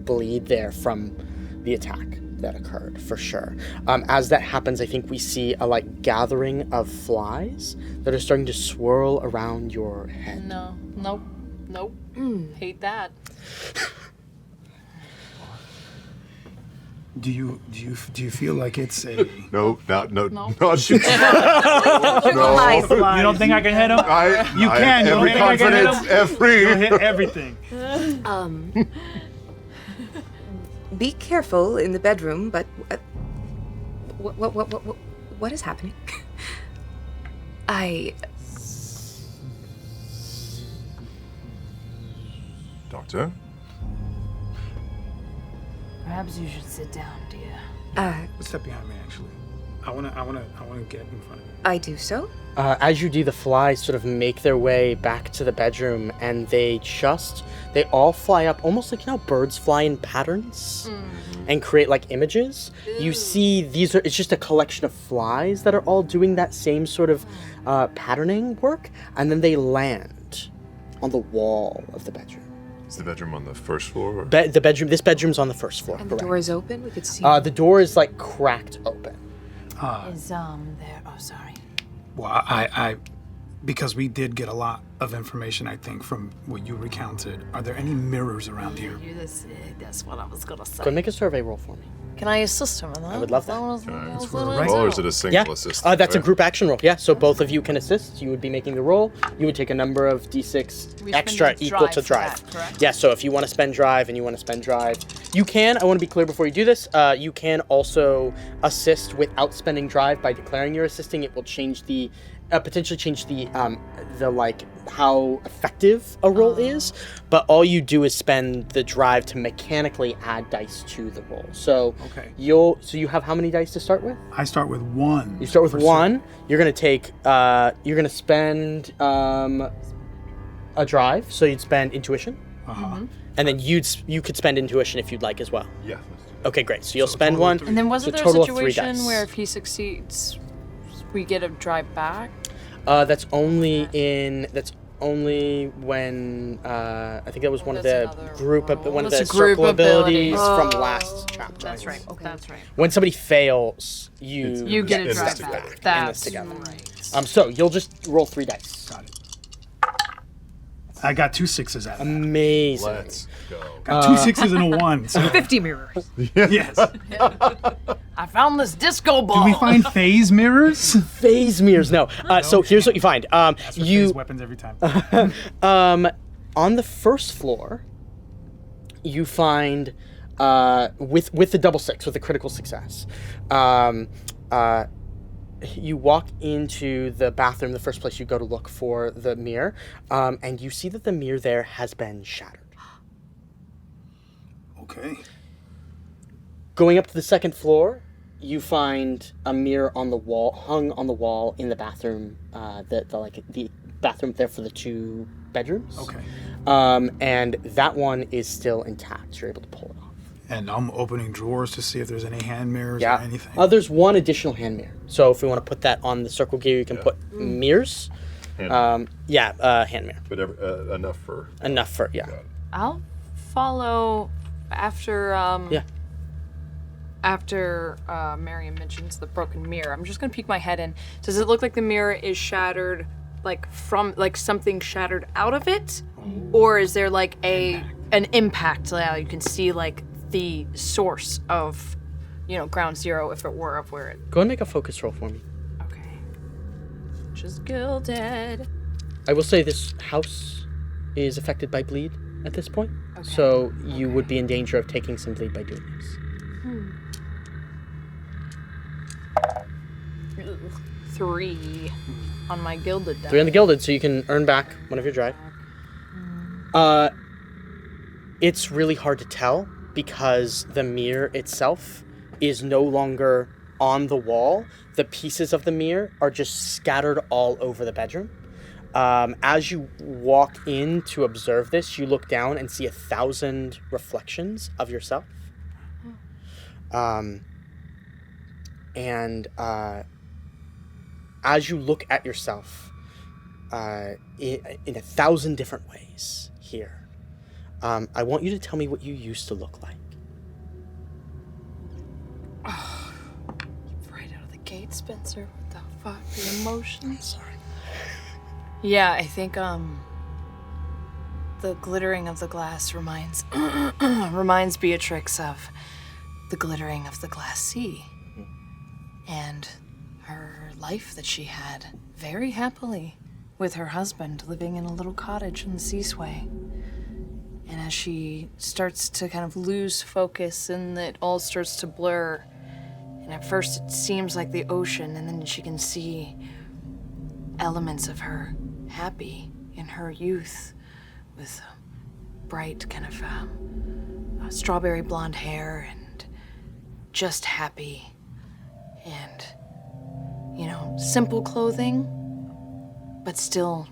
bleed there from the attack that occurred, for sure. As that happens, I think we see a gathering of flies that are starting to swirl around your head. Nope. Hate that. Do you feel like it's a No. No. No. You don't think I can hit him? You can. Every confidence, You'll hit everything. Be careful in the bedroom, but what is happening? Doctor? Perhaps you should sit down, dear. Step behind me, actually. I wanna get in front of you. I do so. As you do, the flies sort of make their way back to the bedroom, and they all fly up, almost like birds fly in patterns and create images. You see it's just a collection of flies that are all doing that same sort of patterning work, and then they land on the wall of the bedroom. Is the bedroom on the first floor? This bedroom's on the first floor. And the door is open? We could see. The door is cracked open. Is there? Oh, sorry. Well, I because we did get a lot of information, I think, from what you recounted. Are there any mirrors around here? That's what I was gonna say. Go and make a survey roll for me. Can I assist him in that? I would love that. Roll, or is it a single assist? That's a group action roll. Yeah, so both of you can assist. You would be making the roll. You would take a number of d6 extra equal to drive. Yeah, so if you want to spend drive and you want to spend drive, you can. I want to be clear before you do this. You can also assist without spending drive by declaring you're assisting. It will change the potentially change the like how effective a roll is, but all you do is spend the drive to mechanically add dice to the roll. So you have how many dice to start with? I start with 1. You start with 1. You're gonna take you're gonna spend a drive, so you'd spend intuition. And then you could spend intuition if you'd like as well. Yeah. Okay, great. So you'll spend 1. And then wasn't so there a total of 3 situation dice. where if he succeeds, we get a drive back? That's only when I think that was one of the circle abilities from last chapter. That's right. Okay. That's right. When somebody fails, you get a drive back. That's together. right. So you'll just roll 3 dice. Got it. I got 2 6s out of that. Amazing. Let's go. Got 2 6s and a 1. So 50 mirrors. yes. I found this disco ball. Do we find phase mirrors? Phase mirrors, no. So here's what you find. Phase weapons every time. On the first floor, you find with the double 6, with a critical success. You walk into the bathroom, the first place you go to look for the mirror, and you see that the mirror there has been shattered. Okay. Going up to the second floor, you find a mirror on the wall, hung on the wall in the bathroom, the bathroom there for the 2 bedrooms. Okay. And that one is still intact. You're able to pull it off. And I'm opening drawers to see if there's any hand mirrors or anything. There's 1 additional hand mirror. So if we want to put that on the circle gear, you can put mirrors. Hand mirror. But enough for... I'll follow after... After Marion mentions the broken mirror, I'm just gonna peek my head in. Does it look like the mirror is shattered, like from something shattered out of it, or is there like an impact? Like you can see like the source of, ground zero if it were of where it. Go and make a focus roll for me. Okay. Just gilded. I will say this house is affected by bleed at this point, so you would be in danger of taking some bleed by doing this. 3 on my gilded die. 3 on the gilded, so you can earn back one of your drive. It's really hard to tell because the mirror itself is no longer on the wall. The pieces of the mirror are just scattered all over the bedroom. As you walk in to observe this, you look down and see 1,000 reflections of yourself. As you look at yourself in 1,000 different ways here, I want you to tell me what you used to look like. Right out of the gate, Spenser. What the fuck? The emotions. Sorry. Yeah, I think the glittering of the glass reminds Beatrix of the glittering of the glass sea and her life that she had very happily with her husband living in a little cottage in the Seasway. And as she starts to kind of lose focus and it all starts to blur, and at first it seems like the ocean, and then she can see elements of her happy in her youth with bright kind of strawberry blonde hair and just happy and, simple clothing, but still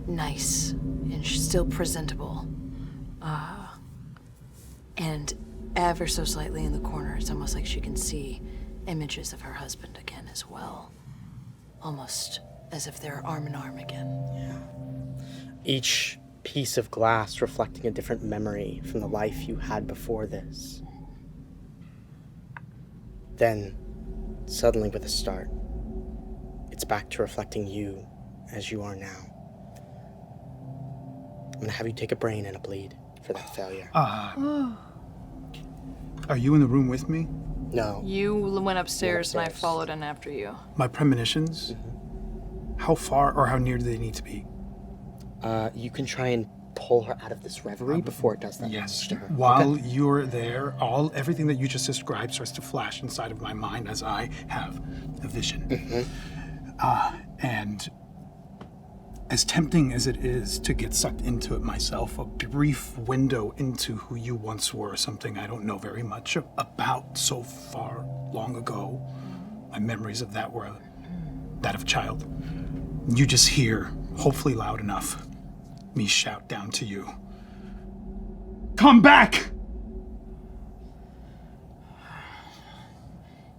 nice and still presentable. And ever so slightly in the corner, it's almost like she can see images of her husband again as well. Almost as if they're arm in arm again. Yeah. Each piece of glass reflecting a different memory from the life you had before this. Then, suddenly with a start, it's back to reflecting you as you are now. I'm gonna have you take a brain and a bleed for that failure. Are you in the room with me? No. You went upstairs and I followed in after you. My premonitions? How far or how near do they need to be? You can try and pull her out of this reverie before it does that. Yes. To her. While you're there, everything that you just described starts to flash inside of my mind as I have a vision. And as tempting as it is to get sucked into it myself, a brief window into who you once were, something I don't know very much about so far long ago. My memories of that were that of a child. You just hear, hopefully loud enough, me shout down to you. Come back!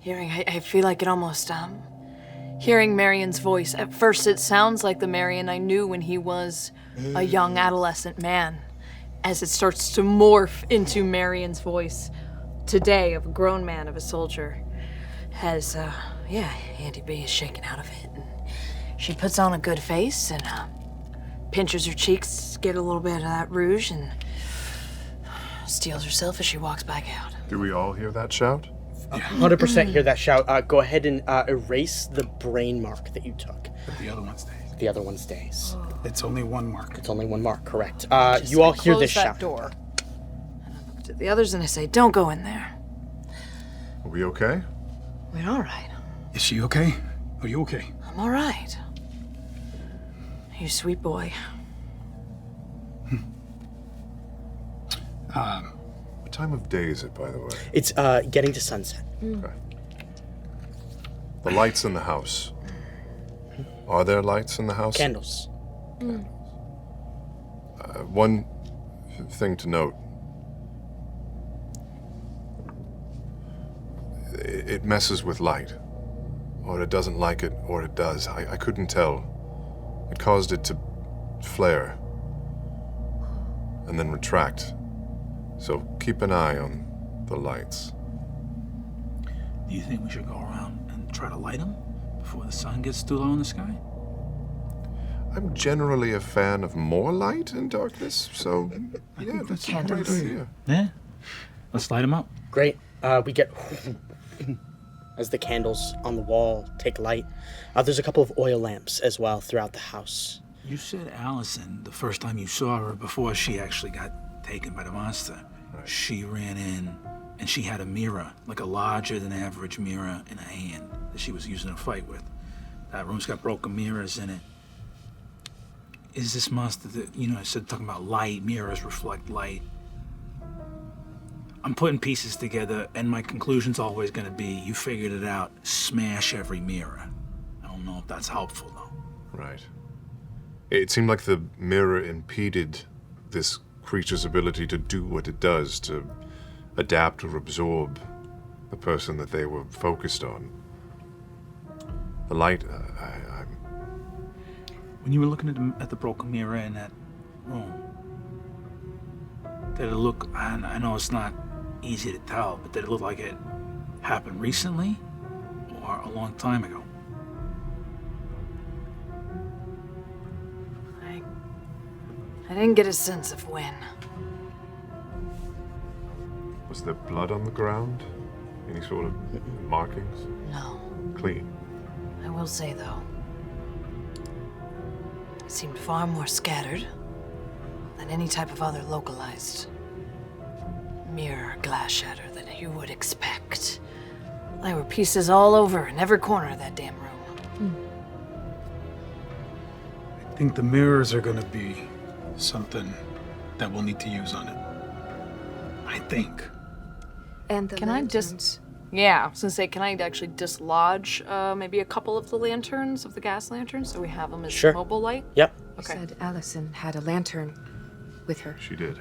I feel like it almost, hearing Marion's voice. At first it sounds like the Marion I knew when he was a young adolescent man. As it starts to morph into Marion's voice today of a grown man, of a soldier. As, Auntie B is shaken out of it. And she puts on a good face and pinches her cheeks, get a little bit of that rouge, and steals herself as she walks back out. Do we all hear that shout? 100% hear that shout. Go ahead and erase the brain mark that you took. But the other one stays. The other one stays. It's only one mark. It's only one mark, correct. You all hear this shout. Door. And I look to the others and I say, don't go in there. Are we okay? We're all right. Is she okay? Are you okay? I'm all right. You sweet boy. What time of day is it, by the way? It's getting to sunset. Okay. The lights in the house. Are there lights in the house? Candles. One thing to note. It messes with light. Or it doesn't like it, or it does. I couldn't tell. It caused it to flare. And then retract. So keep an eye on the lights. Do you think we should go around and try to light them before the sun gets too low in the sky? I'm generally a fan of more light in darkness, so yeah, that's a great idea. Yeah, let's light them up. Great. We get as the candles on the wall take light. There's a couple of oil lamps as well throughout the house. You said Allison, the first time you saw her before she actually got taken by the monster, she ran in and she had a mirror, like a larger than average mirror in her hand that she was using to fight with. That room's got broken mirrors in it. Is this monster that, I said talking about light, mirrors reflect light. I'm putting pieces together and my conclusion's always gonna be, you figured it out, smash every mirror. I don't know if that's helpful though. Right. It seemed like the mirror impeded this creature's ability to do what it does, to adapt or absorb the person that they were focused on. The light, When you were looking at the broken mirror in that room, did it look, I know it's not easy to tell, but did it look like it happened recently or a long time ago? I didn't get a sense of when. Was there blood on the ground? Any sort of markings? No. Clean. I will say, though, it seemed far more scattered than any type of other localized mirror glass shatter that you would expect. There were pieces all over in every corner of that damn room. I think the mirrors are gonna be something that we'll need to use on it. I think. And the Can I just... Yeah, I was gonna say, can I actually dislodge maybe a couple of the lanterns, of the gas lanterns, so we have them as mobile light? Yep. Okay. said Allison had a lantern with her. She did.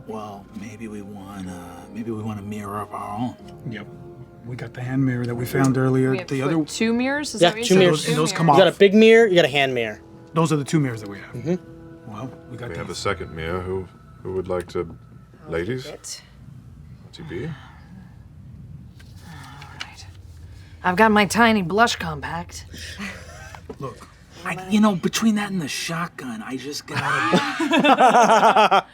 Well, maybe we want a mirror of our own. Yep. We got the hand mirror that we found earlier. We have, The like, other 2 mirrors? Is Yeah, that what you two said? mirrors. Those come You off. got a big mirror, you got a hand mirror. Those are the 2 mirrors that we have. Well, we got We these. have a second mirror. Who would like to... Ladies? It. TB? Right. I've got my tiny blush compact. Look, Between that and the shotgun, I just gotta.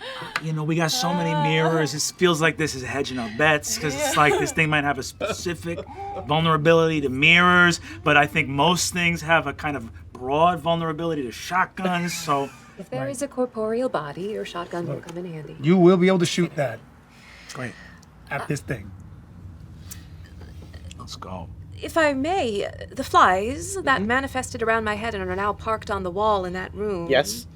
We got so many mirrors. It feels like this is hedging our bets because it's like this thing might have a specific vulnerability to mirrors, but I think most things have a kind of broad vulnerability to shotguns. So, if there is a corporeal body, your shotgun will come in handy. You will be able to shoot that. Great. At this thing. Let's go. If I may, the flies that manifested around my head and are now parked on the wall in that room. Yes.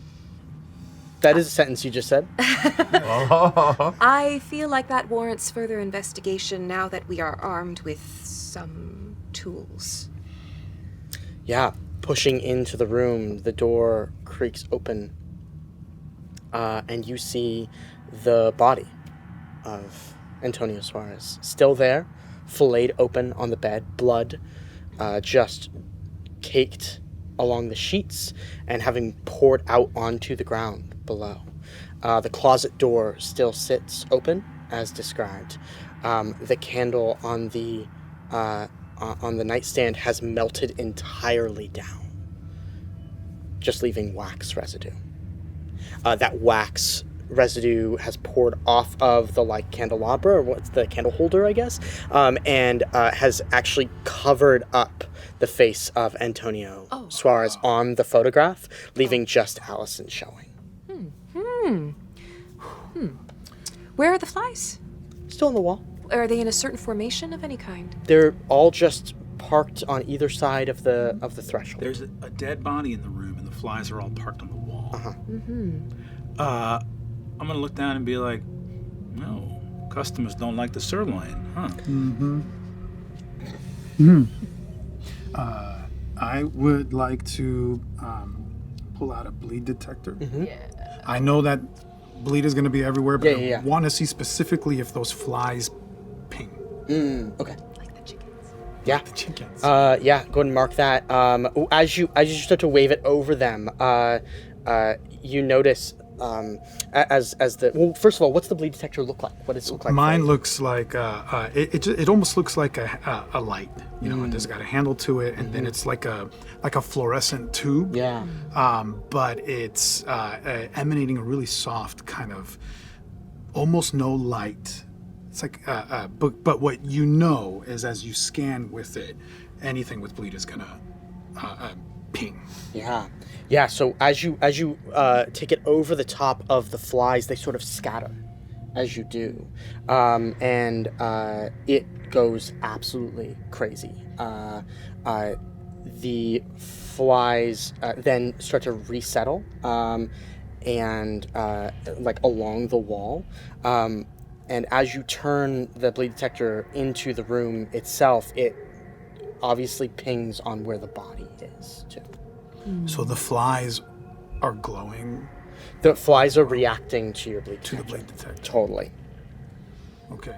That is a sentence you just said. I feel like that warrants further investigation now that we are armed with some tools. Yeah, pushing into the room, the door creaks open, and you see the body of Antonio Suarez still there, filleted open on the bed, blood just caked along the sheets and having poured out onto the ground below. The closet door still sits open as described. The candle on the nightstand has melted entirely down, just leaving wax residue. That wax residue has poured off of the candelabra, or what's the candle holder, I guess, and has actually covered up the face of Antonio Suarez on the photograph, leaving just Allison showing. Where are the flies? Still on the wall. Are they in a certain formation of any kind? They're all just parked on either side of the threshold. There's a dead body in the room, and the flies are all parked on the wall. I'm gonna look down and be like, no, customers don't like the sirloin, huh? I would like to pull out a bleed detector. I know that bleed is going to be everywhere, but I want to see specifically if those flies ping. Okay. Like the chickens. Yeah. The chickens. Go ahead and mark that. As you start to wave it over them, you notice first of all, what's the bleed detector look like? What does it look like? Mine looks like it almost looks like a light. It just got a handle to it, and then it's like a fluorescent tube. Yeah. But it's emanating a really soft kind of, almost no light. It's like but what you know is as you scan with it, anything with bleed is gonna ping. Yeah, so as you take it over the top of the flies, they sort of scatter as you do. And it goes absolutely crazy. The flies then start to resettle and along the wall. And as you turn the bleed detector into the room itself, it obviously pings on where the body is, too. So the flies are glowing? The flies are reacting to your bleed detector. To the bleed detector. Totally. Okay.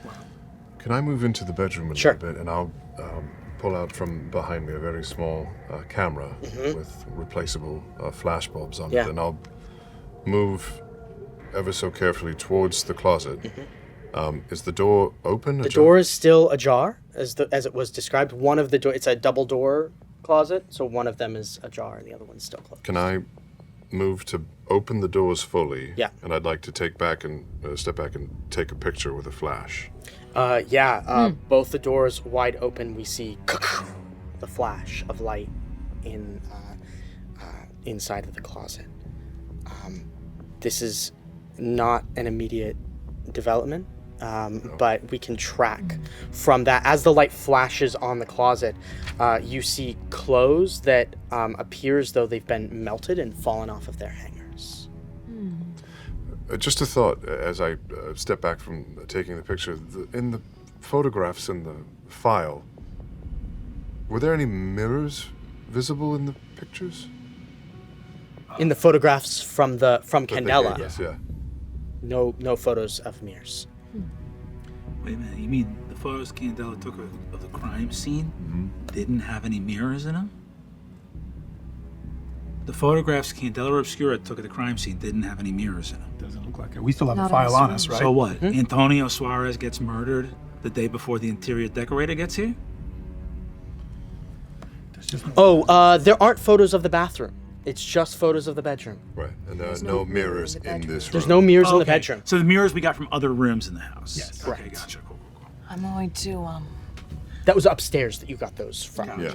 Wow. Can I move into the bedroom a little bit, and I'll pull out from behind me a very small camera with replaceable flash bulbs on it, and I'll move ever so carefully towards the closet. Is the door open? The door is still ajar, as it was described. One of the door, it's a double door closet, so one of them is ajar and the other one's still closed. Can I move to open the doors fully? Yeah. And I'd like to step back and take a picture with a flash. Both the doors wide open. We see the flash of light inside of the closet. This is not an immediate development. But we can track from that. As the light flashes on the closet, you see clothes that appear as though they've been melted and fallen off of their hangers. Just a thought as I step back from taking the picture. In the photographs in the file, were there any mirrors visible in the pictures? In the photographs from Candela, Yes, yeah. no photos of mirrors. Wait a minute, you mean the photos Candela took of the crime scene didn't have any mirrors in them? The photographs Candela Obscura took of the crime scene didn't have any mirrors in them. Doesn't look like it. We still have a file on us, right? So what? Antonio Suarez gets murdered the day before the interior decorator gets here? Just there aren't photos of the bathroom. It's just photos of the bedroom. Right, and there are no mirrors in this room. There's no mirrors in the bedroom. So the mirrors we got from other rooms in the house. Yes. Okay, Correct. gotcha. Cool. I'm going to That was upstairs that you got those from. Yeah.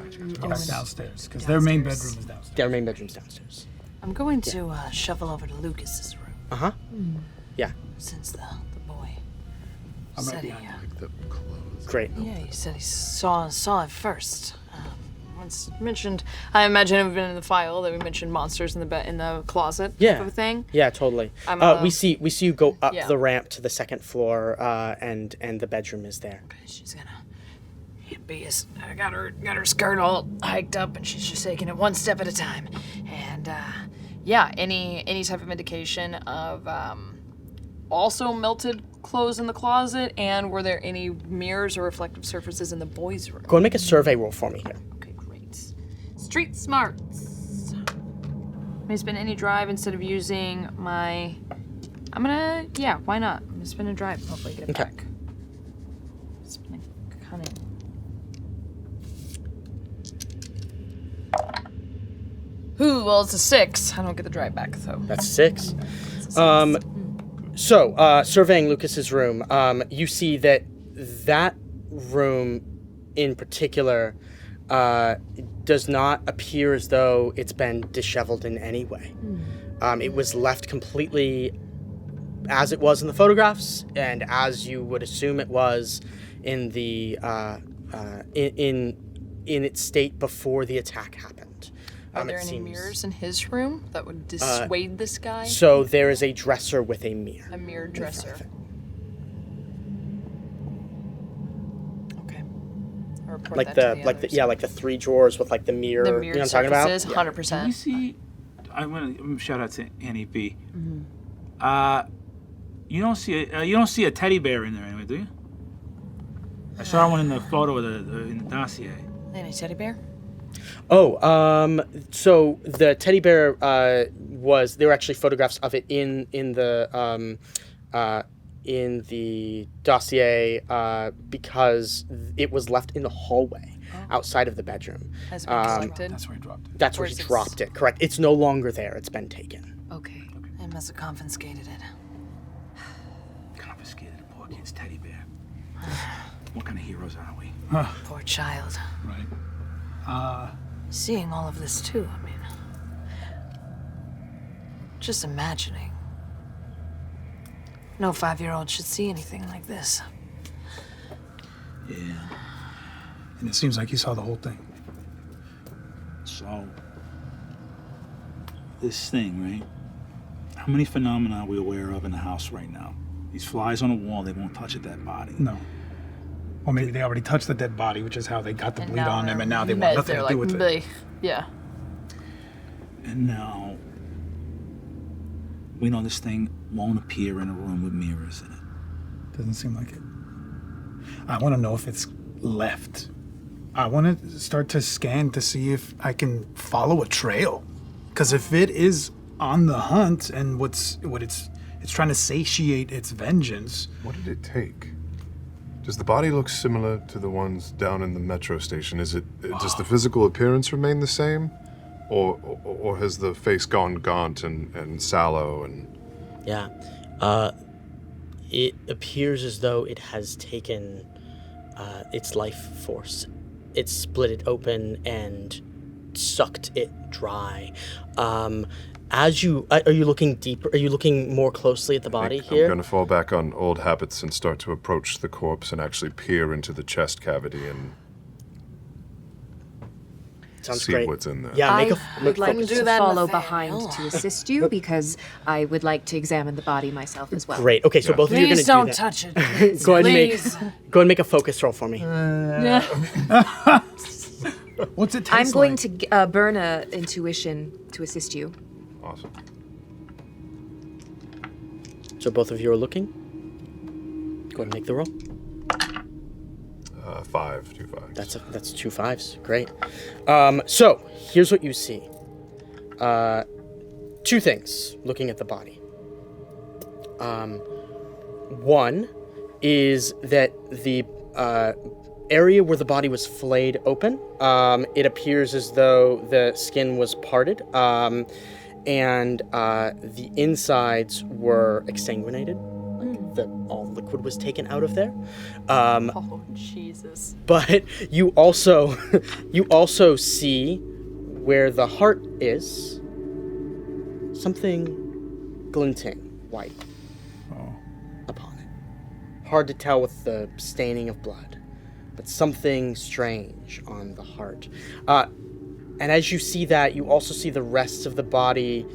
downstairs, because their main bedroom is downstairs. Their main bedroom's downstairs. I'm going to shuffle over to Lucas's room Uh-huh. Yeah, since the boy I'm said right he, behind Like the clothes. great. yeah, he said he saw it first. Once mentioned, I imagine it would have been in the file that we mentioned monsters in the closet. Yeah. Type of thing. Yeah, totally. I'm, We see you go up yeah. the ramp to the second floor, and the bedroom is there. She's gonna be I got her skirt all hiked up, and she's just taking it one step at a time. And yeah, any type of indication of also melted clothes in the closet, and were there any mirrors or reflective surfaces in the boys' room? Go and make a survey roll for me here. Okay, great. Street smarts. May spend any drive instead of using my. Why not? I'm gonna spend a drive. Hopefully get it Okay. back. Spend a cunning. Ooh, well, it's a 6. I don't get the drive back, though. That's 6. Surveying Lucas's room, you see that room in particular does not appear as though it's been disheveled in any way. It was left completely as it was in the photographs, and as you would assume it was in the in its state before the attack happened. Are there any mirrors in his room that would dissuade this guy? So there is a dresser with a mirror. A mirror dresser. Okay. I'll report Like that to the others. like the 3 drawers with like the mirror. The You know mirrored what I'm talking about? surfaces, 100%. Do we see? I want to shout out to Annie B. You don't see a teddy bear in there anyway, do you? I saw one in the photo in the dossier. Any teddy bear? So the teddy bear there were actually photographs of it in the dossier because it was left in the hallway outside of the bedroom. Has it been collected? That's where he dropped it. That's where he Where's dropped it. Correct. It's no longer there. It's been taken. Okay. I must have confiscated it. Confiscated a poor kid's teddy bear. What kind of heroes are we? Poor child. Right. Seeing all of this too, I mean. Just imagining. No 5-year-old should see anything like this. Yeah. And it seems like he saw the whole thing. So, this thing, right? How many phenomena are we aware of in the house right now? These flies on a wall, they won't touch a dead body. No. Or maybe they already touched the dead body, which is how they got the bleed on them, and now they want Meds, nothing they're to do with it. bleh. Yeah. And now, we know this thing won't appear in a room with mirrors in it. Doesn't seem like it. I want to know if it's left. I want to start to scan to see if I can follow a trail. Because if it is on the hunt and it's trying to satiate its vengeance. What did it take? Does the body look similar to the ones down in the metro station? Does the physical appearance remain the same? Or has the face gone gaunt and sallow and... Yeah. It appears as though it has taken its life force. It's split it open and sucked it dry. Are you looking deeper? Are you looking more closely at the body here? I'm going to fall back on old habits and start to approach the corpse and actually peer into the chest cavity and Sounds see great. what's in there. Yeah, I make would like do to that in follow the behind veil. to assist you because I would like to examine the body myself as well. Great. Okay, so both of you are going to Please do don't that. touch it. Please. Go ahead and Please. go ahead and make a focus roll for me. What's it taste I'm going like? to burn a intuition to assist you. Awesome. So both of you are looking. Go ahead and make the roll. 5, 2 5s. That's 2 5s. Great. So here's what you see. 2 things looking at the body. One is that the area where the body was flayed open. It appears as though the skin was parted, and the insides were exsanguinated. All liquid was taken out of there. Oh, Jesus. But you also see where the heart is, something glinting white upon it. Hard to tell with the staining of blood, but something strange on the heart. And as you see that, you also see the rest of the body.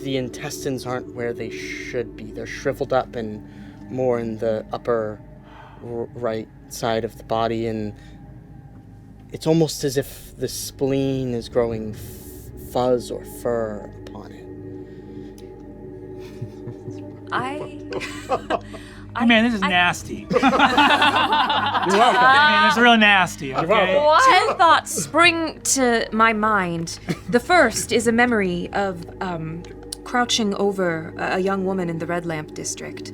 The intestines aren't where they should be. They're shriveled up and more in the upper right side of the body, and it's almost as if the spleen is growing fuzz or fur upon it. Man, this is nasty. You're welcome. Man, it's real nasty. Okay? Two thoughts spring to my mind. The first is a memory of crouching over a young woman in the Red Lamp district.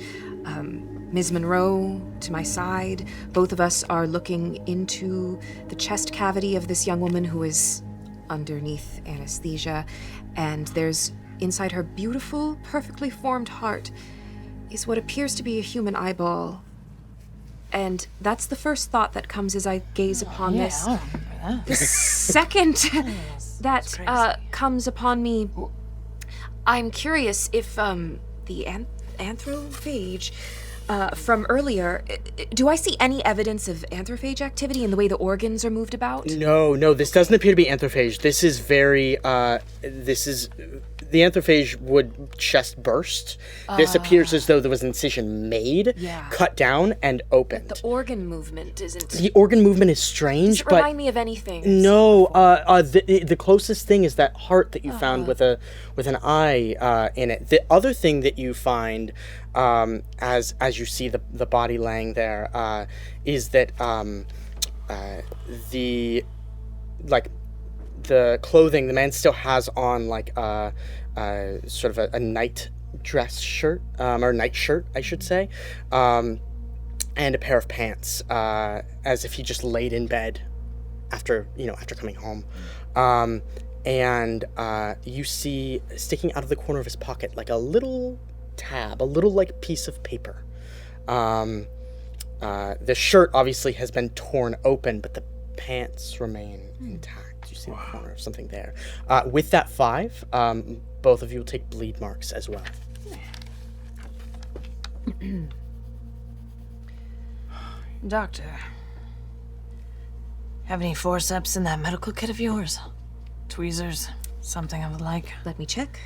Ms. Monroe to my side. Both of us are looking into the chest cavity of this young woman who is underneath anesthesia. And there's inside her beautiful, perfectly formed heart is what appears to be a human eyeball. And that's the first thought that comes as I gaze upon this. I remember that. The second that comes upon me, I'm curious if the anthrophage from earlier, do I see any evidence of anthrophage activity in the way the organs are moved about? No, this doesn't appear to be anthrophage. This is very, the anthrophage would chest burst. This appears as though there was an incision made, cut down, and opened. The organ movement isn't... The organ movement is strange, Does it remind me of anything? No, the closest thing is that heart that you found with an eye in it. The other thing that you find, as you see the body laying there, is that the clothing, the man still has on sort of a night dress shirt, or night shirt, I should say, and a pair of pants, as if he just laid in bed after coming home. And you see sticking out of the corner of his pocket like a little tab, a little piece of paper. The shirt obviously has been torn open, but the pants remain intact. You see the corner of something there. With that 5, both of you will take bleed marks as well. Doctor, have any forceps in that medical kit of yours? Tweezers, something of the like? Let me check.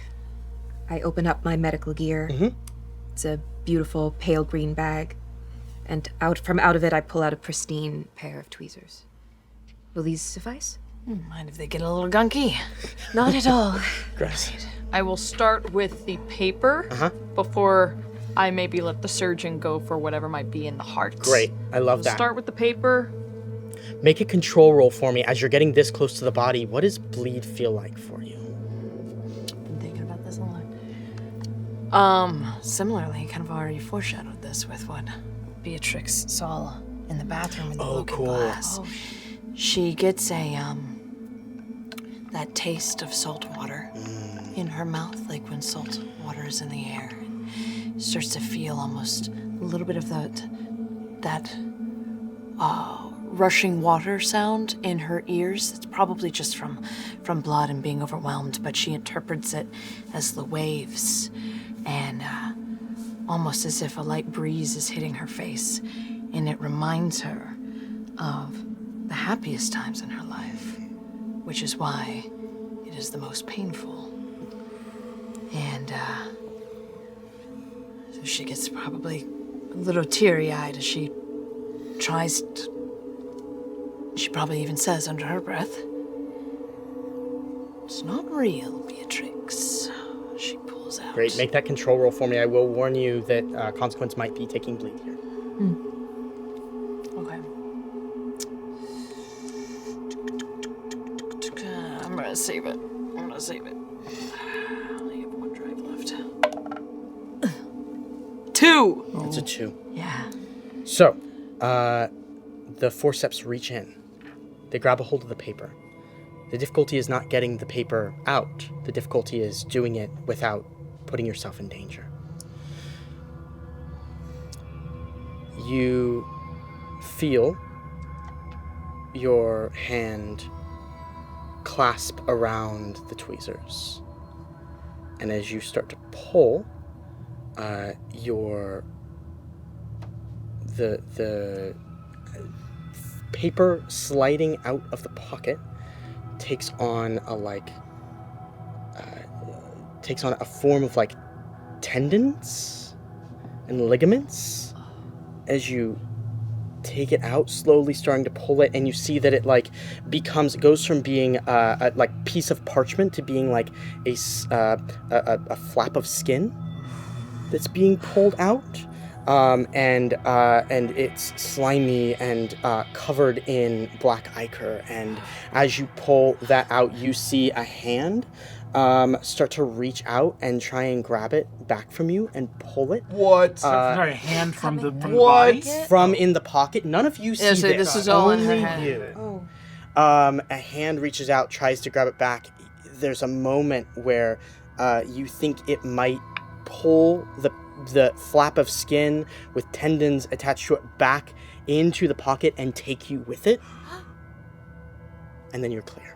I open up my medical gear. It's a beautiful pale green bag. And out of it, I pull out a pristine pair of tweezers. Will these suffice? Mind if they get a little gunky? Not at all. Great. I will start with the paper before I maybe let the surgeon go for whatever might be in the heart. Great. I love that. Start with the paper. Make a control roll for me as you're getting this close to the body. What does bleed feel like for you? Been thinking about this a lot. Similarly, kind of already foreshadowed this with what Beatrix saw in the bathroom in the looking glass. She gets that taste of salt water in her mouth, like when salt water is in the air. And starts to feel almost a little bit of that rushing water sound in her ears. It's probably just from blood and being overwhelmed, but she interprets it as the waves, and almost as if a light breeze is hitting her face, and it reminds her of the happiest times in her life, which is why it is the most painful. And so she gets probably a little teary-eyed as she tries to, she probably even says under her breath, "It's not real, Beatrix." She pulls out. Great, make that control roll for me. I will warn you that consequence might be taking bleed here. Okay. I'm gonna save it. I only have 1 drive left. 2! It's a 2. Yeah. So, the forceps reach in. They grab a hold of the paper. The difficulty is not getting the paper out. The difficulty is doing it without putting yourself in danger. You feel your hand clasp around the tweezers. And as you start to pull, the paper sliding out of the pocket takes on a form of like tendons and ligaments as you take it out, slowly starting to pull it, and you see that it like goes from being a like piece of parchment to being like a flap of skin that's being pulled out. And it's slimy and covered in black ichor. And as you pull that out, you see a hand start to reach out and try and grab it back from you and pull it. What? Sorry, a hand from the body? From in the pocket. None of you see so this is all in her hand. You. A hand reaches out, tries to grab it back. There's a moment where you think it might pull the flap of skin with tendons attached to it back into the pocket and take you with it. And then you're clear.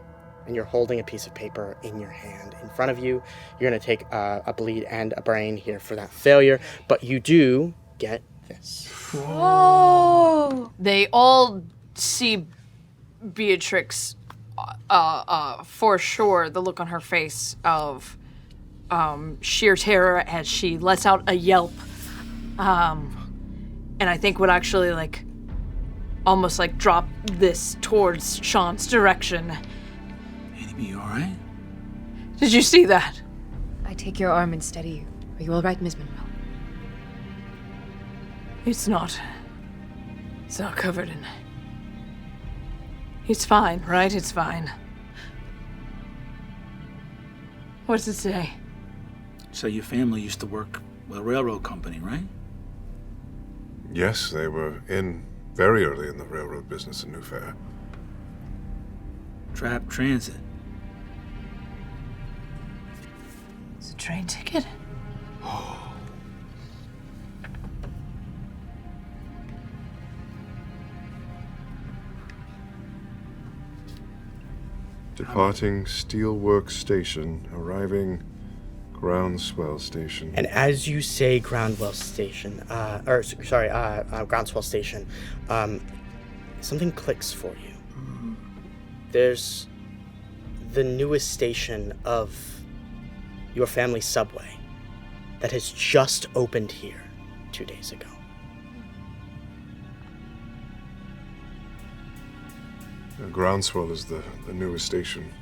And you're holding a piece of paper in your hand in front of you. You're going to take a bleed and a brain here for that failure. But you do get this. Oh! They all see Beatrix, for sure, the look on her face of sheer terror as she lets out a yelp, and I think would actually like almost like drop this towards Sean's direction. Annie, you all right? Did you see that? I take your arm and steady you. Are you all right, Ms. Monroe? It's not covered in. It's fine, right? It's fine. What does it say? So your family used to work with a railroad company, right? Yes, they were very early in the railroad business in New Fair. Trap Transit. It's a train ticket? Departing Steelworks Station, arriving Groundswell Station. And as you say Groundswell Station, Groundswell Station, something clicks for you. There's the newest station of your family's subway that has just opened here 2 days ago. Groundswell is the newest station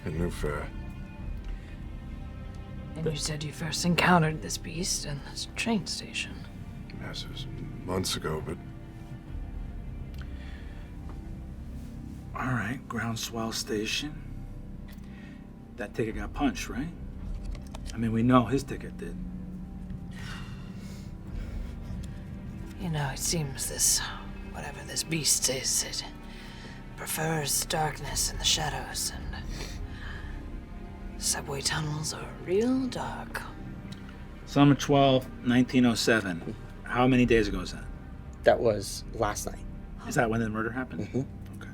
in New Fair. And you said you first encountered this beast in this train station. Yes, it was months ago, but... All right, Groundswell Station. That ticket got punched, right? I mean, we know his ticket did. You know, it seems whatever this beast is, it prefers darkness and the shadows, and subway tunnels are real dark. Summer 12th, 1907. How many days ago is that? That was last night. Is that when the murder happened? Mm-hmm. Okay.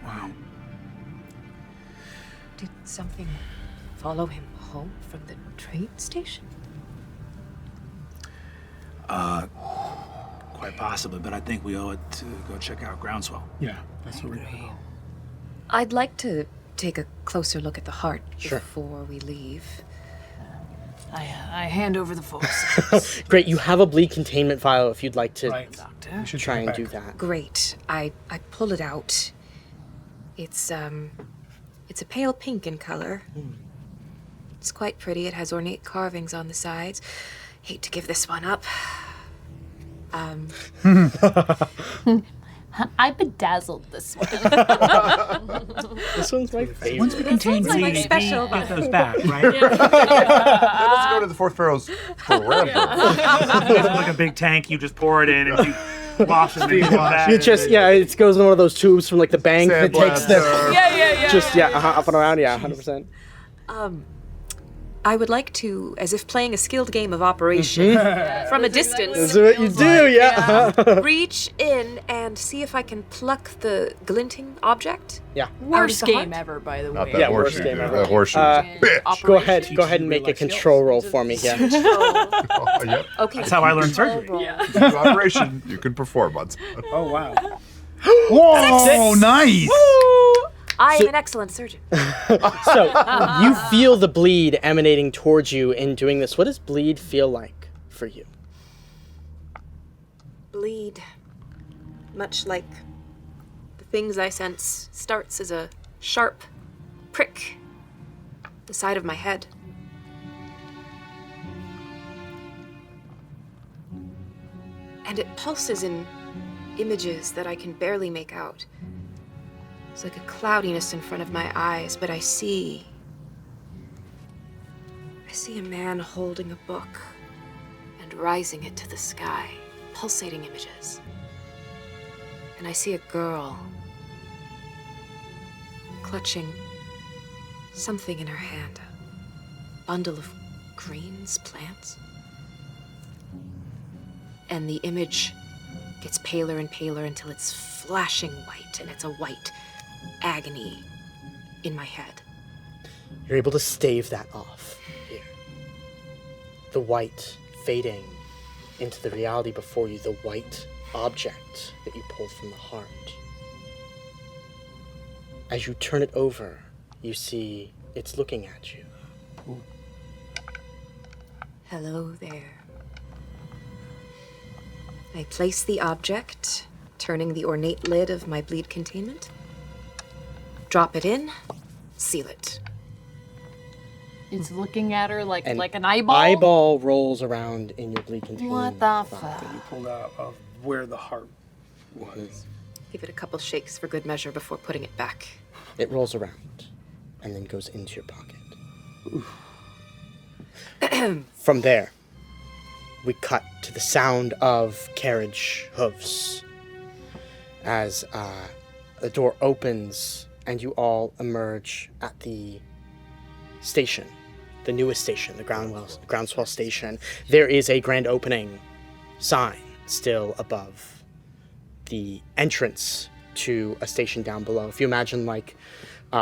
Wow. Did something follow him home from the train station? Quite possibly, but I think we owe it to go check out Groundswell. Yeah, that's what we're doing. I'd like to take a closer look at the heart Sure. before we leave. I hand over the force. Great, you have a bleed containment vial if you'd like to Doctor. We should try take and it do back. that. Great. I pull it out. It's a pale pink in color. It's quite pretty. It has ornate carvings on the sides. Hate to give this one up. I bedazzled this one. This one's my favorite. Once we contain sounds like bleed, special, we get but- those back, right? Let's go to the Fourth Pharaoh's forever. Like a big tank, you just pour it in, and you Wafting it back. You just, it goes in one of those tubes from like the bank that takes the. Yeah. Just, up and around, 100%. I would like to, as if playing a skilled game of operation, from a distance. That's what you do, reach in and see if I can pluck the glinting object. Yeah. Worst out of the game heart. ever, by the Not way. that worst horseshoe. game ever. That horseshoe. Bitch. Go ahead and make a control roll for me here. Oh, yep. Okay. That's how I learned surgery. Operation. You can perform on. Oh, wow. Whoa, nice! I am an excellent surgeon. So, you feel the bleed emanating towards you in doing this. What does bleed feel like for you? Bleed, much like the things I sense, starts as a sharp prick the side of my head. And it pulses in images that I can barely make out. It's like a cloudiness in front of my eyes, but I see a man holding a book and rising it to the sky, pulsating images. And I see a girl clutching something in her hand, a bundle of greens, plants. And the image gets paler and paler until it's flashing white, and it's a white agony in my head. You're able to stave that off here. The white fading into the reality before you, the white object that you pulled from the heart. As you turn it over, you see it's looking at you. Ooh. Hello there. I place the object, turning the ornate lid of my bleed containment. Drop it in, seal it. It's looking at her like An an eyeball. Eyeball rolls around in your bleed containment. What the fuck? You pulled out of where the heart was. Give it a couple shakes for good measure before putting it back. It rolls around and then goes into your pocket. From there, we cut to the sound of carriage hooves as the door opens and you all emerge at the station, the newest station, the groundswell station. There is a grand opening sign still above the entrance to a station down below. If you imagine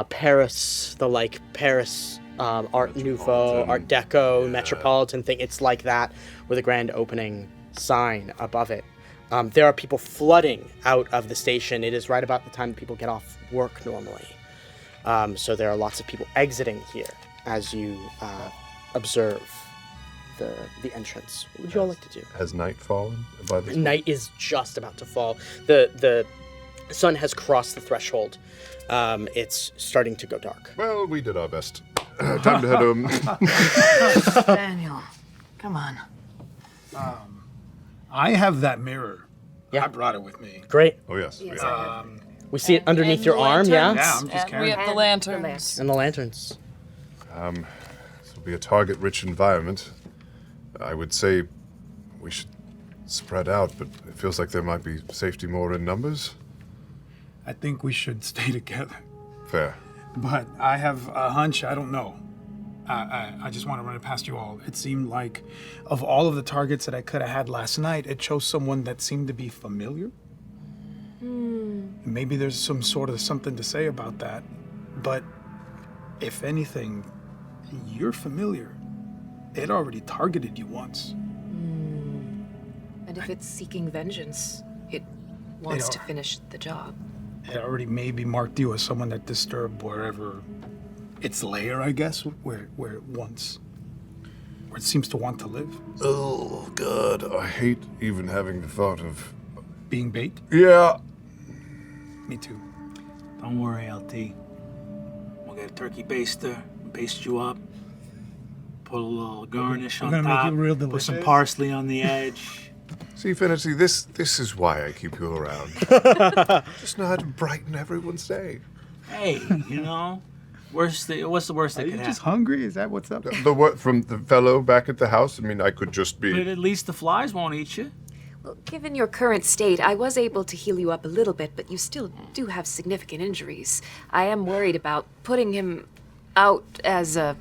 Paris, the Paris Art Nouveau, Art Deco, Metropolitan thing, it's like that with a grand opening sign above it. There are people flooding out of the station. It is right about the time that people get off work normally. So there are lots of people exiting here as you observe the entrance. What would you all like to do? Has night fallen by this Night is just about to fall. The sun has crossed the threshold. It's starting to go dark. Well, we did our best. Time to head home. Daniel, come on. I have that mirror. Yeah. I brought it with me. Great. Oh, yes. We see it underneath And your the arm, yeah? lanterns. Yeah, I'm just And carrying we it. have the lanterns. And the lanterns. This will be a target-rich environment. I would say we should spread out, but it feels like there might be safety more in numbers. I think we should stay together. Fair. But I have a hunch, I don't know. I just want to run it past you all. It seemed like, of all of the targets that I could have had last night, it chose someone that seemed to be familiar. Maybe there's some sort of something to say about that. But if anything, you're familiar. It already targeted you once. And if it's seeking vengeance, it wants to finish the job. It already maybe marked you as someone that disturbed wherever its lair, I guess, where it wants, where it seems to want to live. Oh, God. I hate even having the thought of... Being bait? Yeah. Me too. Don't worry, LT. We'll get a turkey baster, baste you up, put a little garnish on We're gonna make top, it real put some delicious. parsley on the edge. See, Fantasy, this is why I keep you around. Just know how to brighten everyone's day. Hey, what's the worst that Are could you happen? just hungry? Is that what's up? The what from the fellow back at the house? I mean, I could just But be... at least the flies won't eat you. Well, given your current state, I was able to heal you up a little bit, but you still do have significant injuries. I am worried about putting him out as a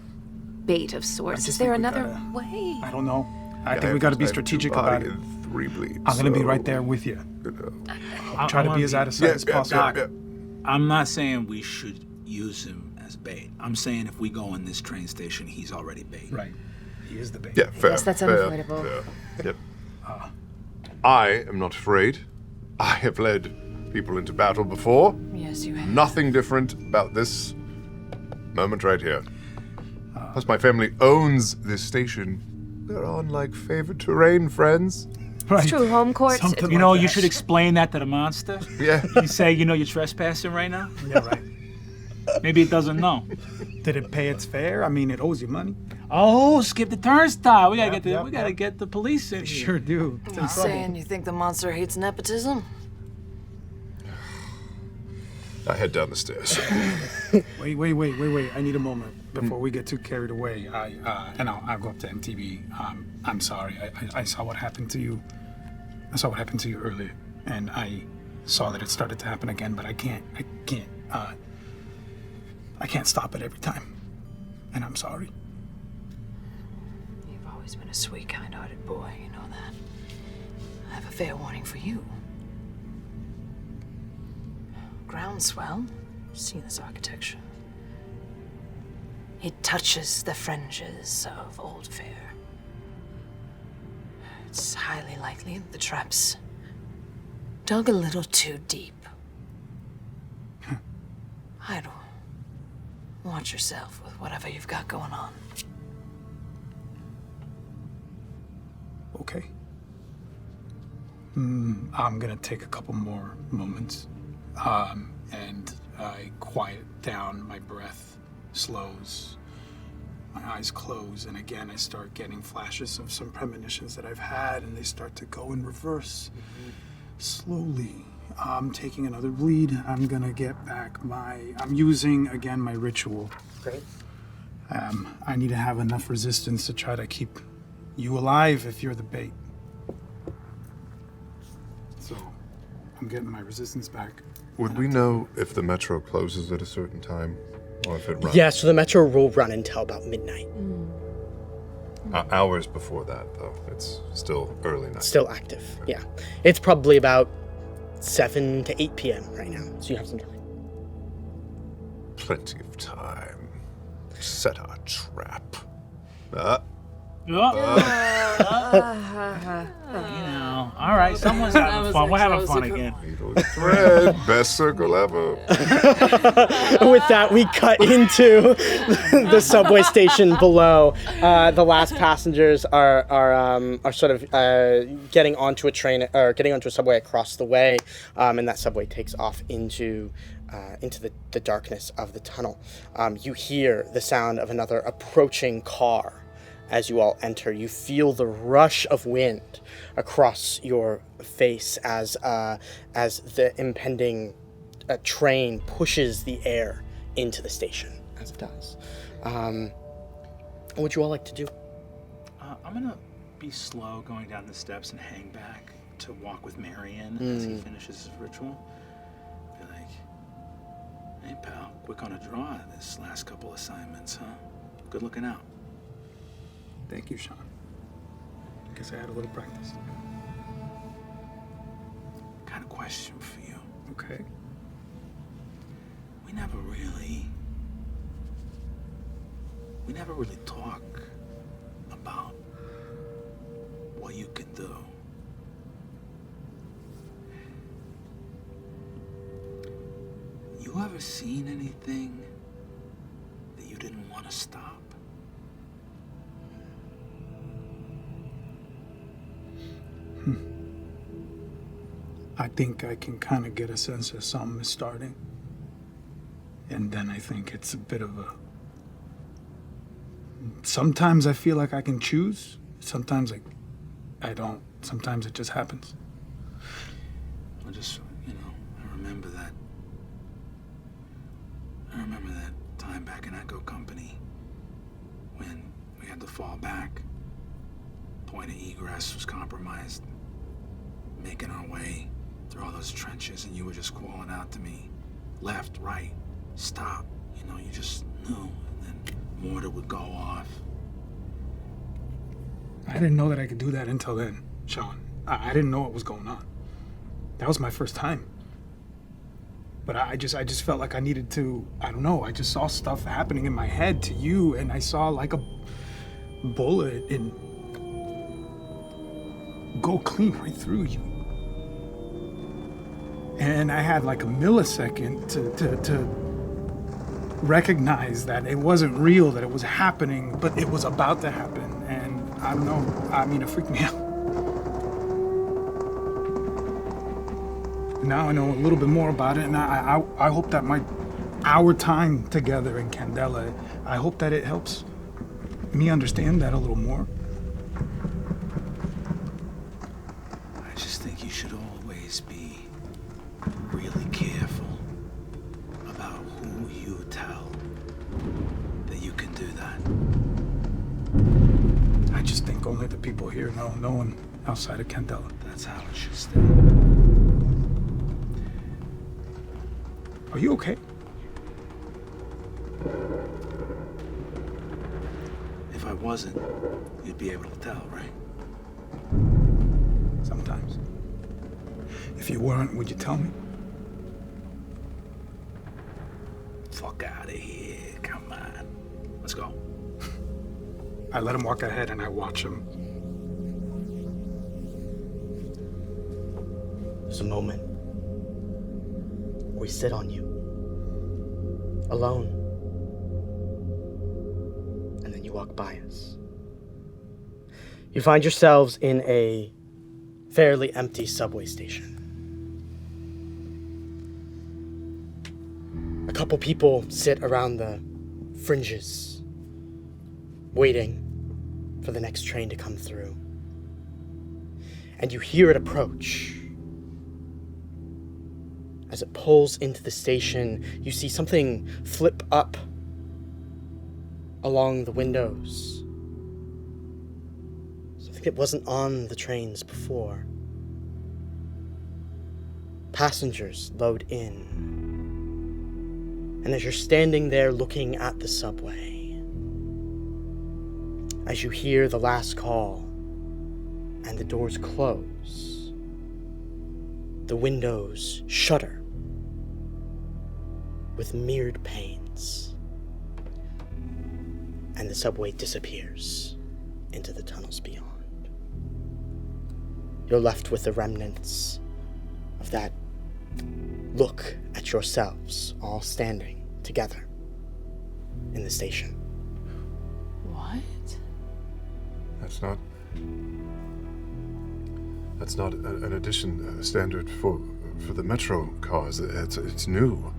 bait of sorts. Is there another way? I don't know. I think we got to be strategic about it. 3 bleeds. I'm going to be right there with you. I'll try to be as out of sight as possible. I'm not saying we should use him as bait. I'm saying if we go in this train station, he's already bait. Right. He is the bait. Yeah, fair. Yes, that's fair, unavoidable. fair. Yep. I am not afraid. I have led people into battle before. Yes, you have. Nothing different about this moment right here. Plus, my family owns this station. We're on, like, favorite terrain, friends. Right. It's true, home court. Something You know, like you that. should explain that to the monster. Yeah. You say, you're trespassing right now? Yeah, right. Maybe it doesn't know. Did it pay its fare? I mean, it owes you money. Oh, skip the turnstile. We gotta Yep. get the police in here. Sure do. It's in You trouble. saying you think the monster hates nepotism? I head down the stairs. Wait. I need a moment before we get too carried away. I'll go up to MTV. I'm sorry. I saw what happened to you. I saw what happened to you earlier, and I saw that it started to happen again, but I can't stop it every time. And I'm sorry. You've always been a sweet, kind-hearted boy, you know that. I have a fair warning for you. Groundswell, see this architecture. It touches the fringes of old Fair. It's highly likely that the traps dug a little too deep. I'd watch yourself with whatever you've got going on. Okay. I'm gonna take a couple more moments. And I quiet down, my breath slows, my eyes close, and again I start getting flashes of some premonitions that I've had, and they start to go in reverse. Slowly, I'm taking another bleed. I'm gonna get back I'm using, again, my ritual. Great. I need to have enough resistance to try to keep you alive if you're the bait. So, I'm getting my resistance back. Would we know if the metro closes at a certain time, or if it runs? Yeah, so the metro will run until about midnight. Hours before that, though. It's still early night. Still active, yeah. It's probably about 7 to 8 p.m. right now, so you have some time. Plenty of time. Set our trap. All right, someone's having fun. We're having fun again. Thread, best circle ever. With that, we cut into the subway station below. The last passengers are sort of getting onto a train or getting onto a subway across the way, and that subway takes off into the darkness of the tunnel. You hear the sound of another approaching car. As you all enter, you feel the rush of wind across your face as the impending train pushes the air into the station, as it does. What would you all like to do? I'm gonna be slow going down the steps and hang back to walk with Marion as he finishes his ritual. Be like, hey pal, quick on a draw this last couple assignments, huh? Good looking out. Thank you, Sean. I guess I had a little practice. Got a question for you. Okay. We never really talk about what you can do. You ever seen anything that you didn't want to stop? I think I can kind of get a sense that something is starting. And then I think it's a bit of a... Sometimes I feel like I can choose. Sometimes I don't. Sometimes it just happens. I just, I remember that time back in Echo Company when we had to fall back. Point of egress was compromised. making our way through all those trenches, and you were just calling out to me, left, right, stop. You know, you just knew, and then mortar would go off. I didn't know that I could do that until then, Sean. I didn't know what was going on. That was my first time. But I just felt like I needed to, I don't know, I just saw stuff happening in my head to you, and I saw like a bullet and go clean right through you. And I had like a millisecond to recognize that it wasn't real, that it was happening, but it was about to happen. And I don't know, I mean, it freaked me out. Now I know a little bit more about it, and I hope that our time together in Candela, I hope that it helps me understand that a little more. I just think you should always be really careful about who you tell that you can do that. I just think only the people here know, no one outside of Candela. That's how it should stay. Are you okay? If I wasn't, you'd be able to tell, right? Sometimes. If you weren't, would you tell me? Fuck out of here, come on. Let's go. I let him walk ahead and I watch him. There's a moment we sit on you, alone, and then you walk by us. You find yourselves in a fairly empty subway station. A couple people sit around the fringes, waiting for the next train to come through. And you hear it approach. As it pulls into the station, you see something flip up along the windows. Something that wasn't on the trains before. Passengers load in. And as you're standing there looking at the subway, as you hear the last call and the doors close, the windows shudder with mirrored panes, and the subway disappears into the tunnels beyond. You're left with the remnants of that look at yourselves, all standing together in the station. What? That's not an addition standard for the metro cars. It's new.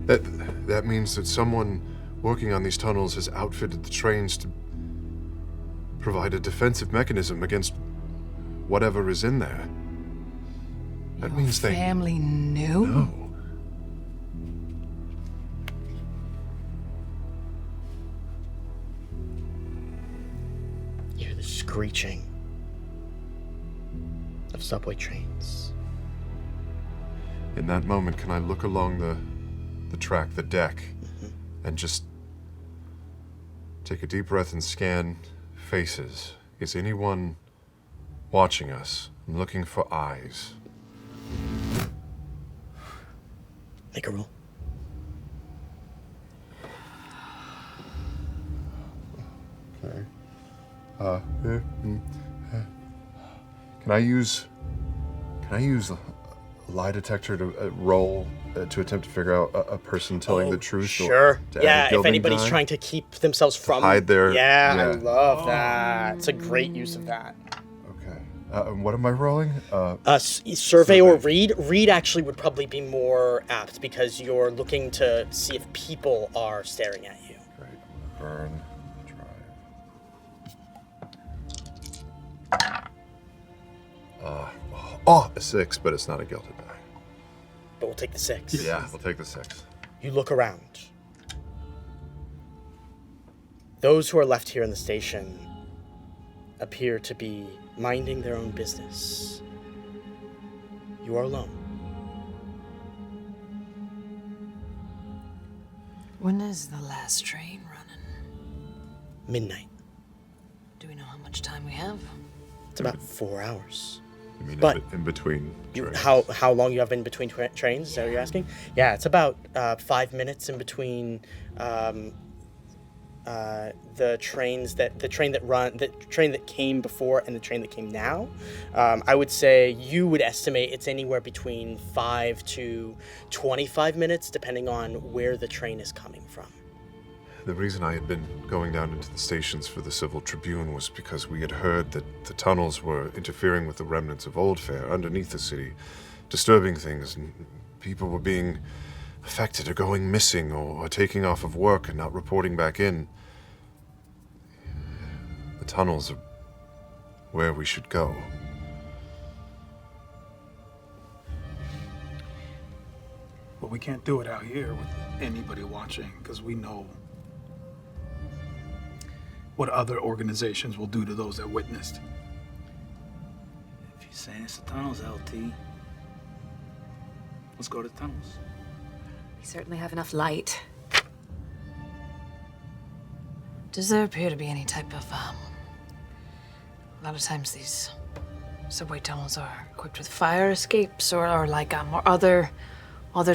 That means that someone working on these tunnels has outfitted the trains to provide a defensive mechanism against whatever is in there. That means they... Family knew? No. You hear the screeching of subway trains. In that moment, can I look along the track, the deck, and just take a deep breath and scan faces? Is anyone watching us? I'm looking for eyes. Make a roll. Okay. Can I use a lie detector to roll to attempt to figure out a person telling the truth? Sure. Yeah, if anybody's time? trying to keep themselves from... hide their... Yeah, I love that. It's a great use of that. Okay. What am I rolling? Survey or read. Read actually would probably be more apt because you're looking to see if people are staring at you. Great. Burn. A 6, but it's not a gilded die. But we'll take the 6. Yeah, we'll take the 6. You look around. Those who are left here in the station appear to be minding their own business. You are alone. When is the last train running? Midnight. Do we know how much time we have? It's about 4 hours. You mean But in between You, trains? how long you have in between trains? Is that what you're asking? Yeah, it's about 5 minutes in between the train that came before and the train that came now. I would say you would estimate it's anywhere between 5 to 25 minutes, depending on where the train is coming from. The reason I had been going down into the stations for the Civil Tribune was because we had heard that the tunnels were interfering with the remnants of Old Fair underneath the city, disturbing things, and people were being affected or going missing or taking off of work and not reporting back in. The tunnels are where we should go. But we can't do it out here with anybody watching, because we know what other organizations will do to those that witnessed. If you're saying it's the tunnels, LT, let's go to the tunnels. We certainly have enough light. Does there appear to be any type of, a lot of times these subway tunnels are equipped with fire escapes or like, or other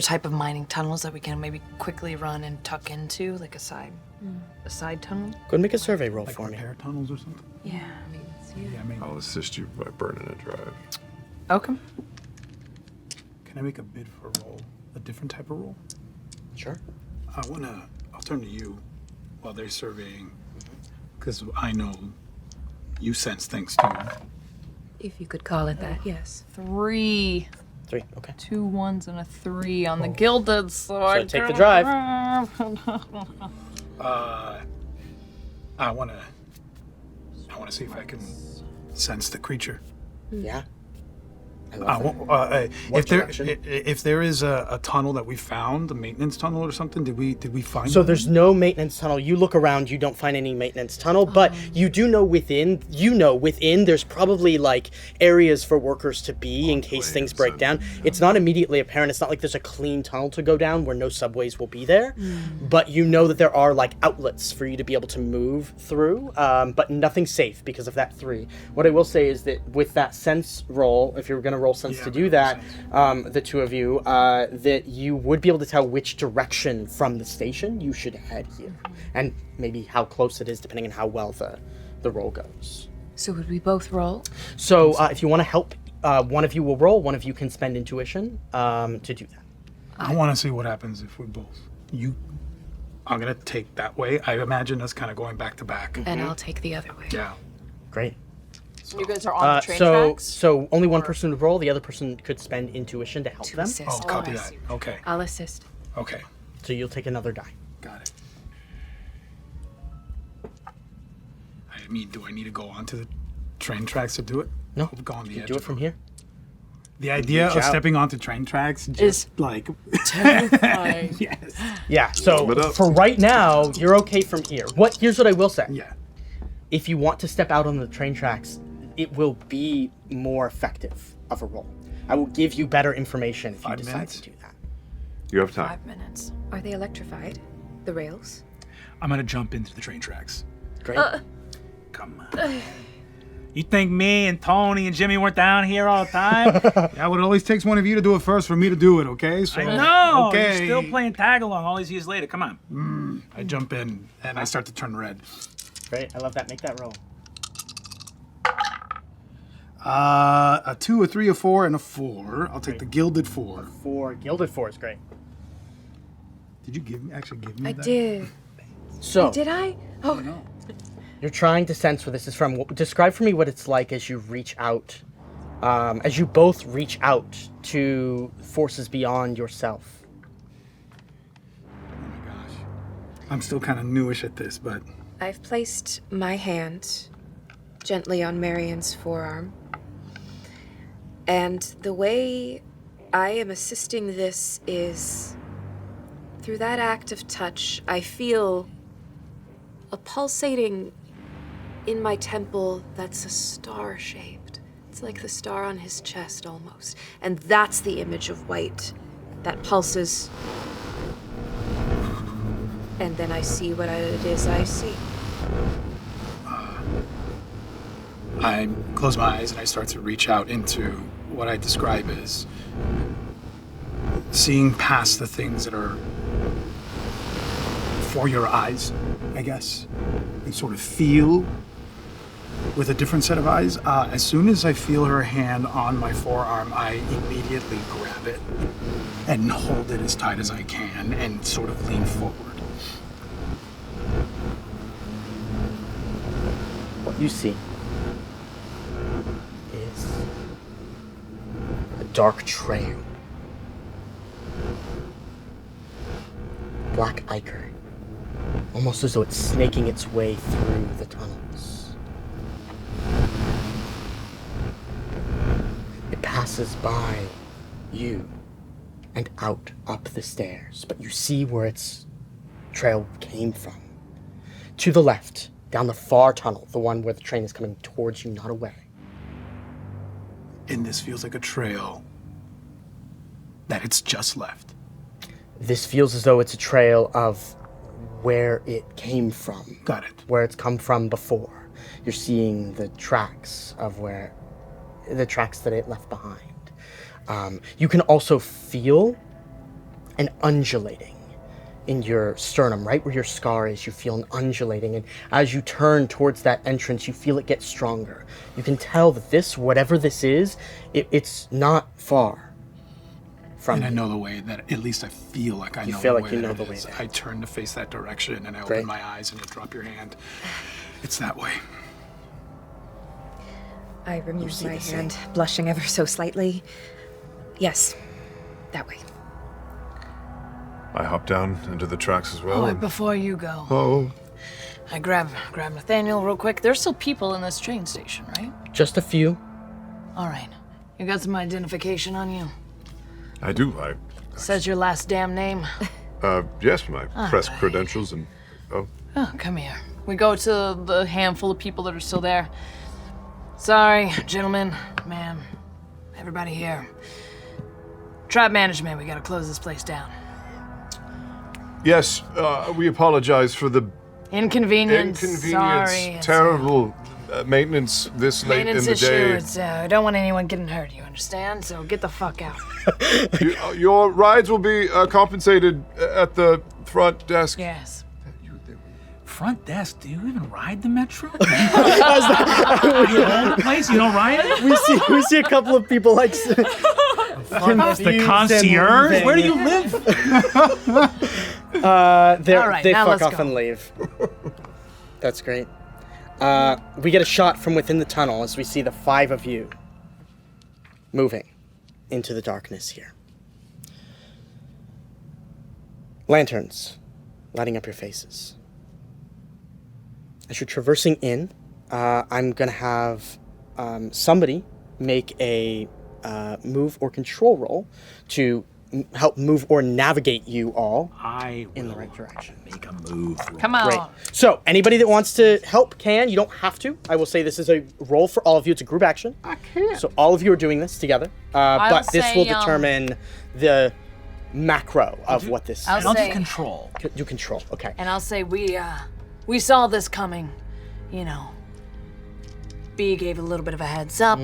type of mining tunnels that we can maybe quickly run and tuck into, like a side tunnel? Go ahead and make a survey roll Like for me. repair tunnels or something? Yeah. Yeah, maybe. I'll assist you by burning a drive. Okay. Can I make a bid for a roll? A different type of roll? Sure. I'll turn to you while they're surveying, because I know you sense things too. If you could call it that, yes. 3. 3, okay. 2 1s and a 3 on the gilded side. So take the drive. I wanna see if I can sense the creature. Yeah. I love If What direction? if there is a tunnel that we found, a maintenance tunnel or something, did we find? So one? there's no maintenance tunnel. You look around, you don't find any maintenance tunnel, but you do know within, there's probably like areas for workers to be in case things break down. It's not immediately apparent. It's not like there's a clean tunnel to go down where no subways will be there, but you know that there are like outlets for you to be able to move through, but nothing safe because of that 3. What I will say is that with that sense roll, if you're going to roll sense to do that, the two of you, that you would be able to tell which direction from the station you should head here, and maybe how close it is depending on how well the roll goes. So would we both roll? So if you want to help, one of you will roll, one of you can spend intuition to do that. I want to see what happens if we both. I'm gonna take that way. I imagine us kind of going back to back. And I'll take the other way. Yeah. Great. You guys are on the train so tracks? so only one person would roll, the other person could spend intuition to help To them. assist. Oh, copy that. Okay. I'll assist. Okay. So you'll take another die. Got it. I mean, do I need to go onto the train tracks to do it? No, Go on the you edge do it of from it. here. The idea reach of out. stepping onto train tracks just like Terrifying. yes. Yeah, Warm it so up. for right now, you're okay from here. Here's what I will say. Yeah. If you want to step out on the train tracks, it will be more effective of a roll. I will give you better information if you 5 decide minutes? to do that. You have time. 5 minutes. Are they electrified? The rails? I'm gonna jump into the train tracks. Great. Come on. You think me and Tony and Jimmy weren't down here all the time? Yeah, well, it always takes one of you to do it first for me to do it, okay? So, I know. Okay. You're still playing tag along all these years later. Come on. I jump in and I start to turn red. Great, I love that. Make that roll. A 2, a 3, a 4, and a 4. I'll take the gilded 4. 4, gilded 4 is great. Did you actually give me I that? did. So, Did I? Oh, you're trying to sense where this is from. Describe for me what it's like as you reach out, as you both reach out to forces beyond yourself. Oh my gosh. I'm still kind of newish at this, but I've placed my hand gently on Marion's forearm. And the way I am assisting this is through that act of touch, I feel a pulsating in my temple that's a star-shaped. It's like the star on his chest, almost. And that's the image of white that pulses. And then I see what it is I see. I close my eyes and I start to reach out into what I describe as seeing past the things that are for your eyes, I guess, and sort of feel with a different set of eyes. As soon as I feel her hand on my forearm, I immediately grab it and hold it as tight as I can and sort of lean forward. What you see is a dark trail. Black ichor. Almost as though it's snaking its way through the tunnels. It passes by you and out up the stairs, but you see where its trail came from. To the left, down the far tunnel, the one where the train is coming towards you, not away. And this feels like a trail that it's just left. This feels as though it's a trail of where it came from. Got it. Where it's come from before. You're seeing the tracks of the tracks that it left behind. You can also feel an undulating in your sternum, right where your scar is. You feel an undulating, and as you turn towards that entrance, you feel it get stronger. You can tell that this, whatever this is, it's not far from And I you. know the way that, at least I feel like I know feel the like way you know that the it way is. there. I turn to face that direction and I Great. open my eyes and you drop your hand. It's that way. I remove see my the same. hand, blushing ever so slightly. Yes, that way. I hop down into the tracks as well. Oh, and- before you go, Oh, I grab Nathaniel real quick. There's still people in this train station, right? Just a few. All right. You got some identification on you? I do. Says your last damn name. Yes, my press credentials and. Oh, Oh, come here. We go to the handful of people that are still there. Sorry, gentlemen, ma'am, everybody here. Tribe management, we gotta close this place down. yes. We apologize for the Inconvenience. inconvenience, Sorry. It's terrible maintenance this a late in maintenance the issue. day. It's, I don't want anyone getting hurt, you understand? So get the fuck out. Your rides will be compensated at the front desk. Yes. Front desk, do you even ride the metro? You own the place, you don't ride it? We see a couple of people like The concierge? Where do you live? All right, they now fuck let's off go. and leave. That's great. We get a shot from within the tunnel as we see the 5 of you moving into the darkness here. Lanterns lighting up your faces. As you're traversing in, I'm going to have somebody make a move or control roll to help move or navigate you all in the right direction. Make a move. Come on. Great. So, anybody that wants to help can. You don't have to. I will say this is a roll for all of you. It's a group action. I can't. So, all of you are doing this together. But this say, will determine the macro of what this I'll And I'll say- do control. you control. Okay. And I'll say we saw this coming, you know. B gave a little bit of a heads up.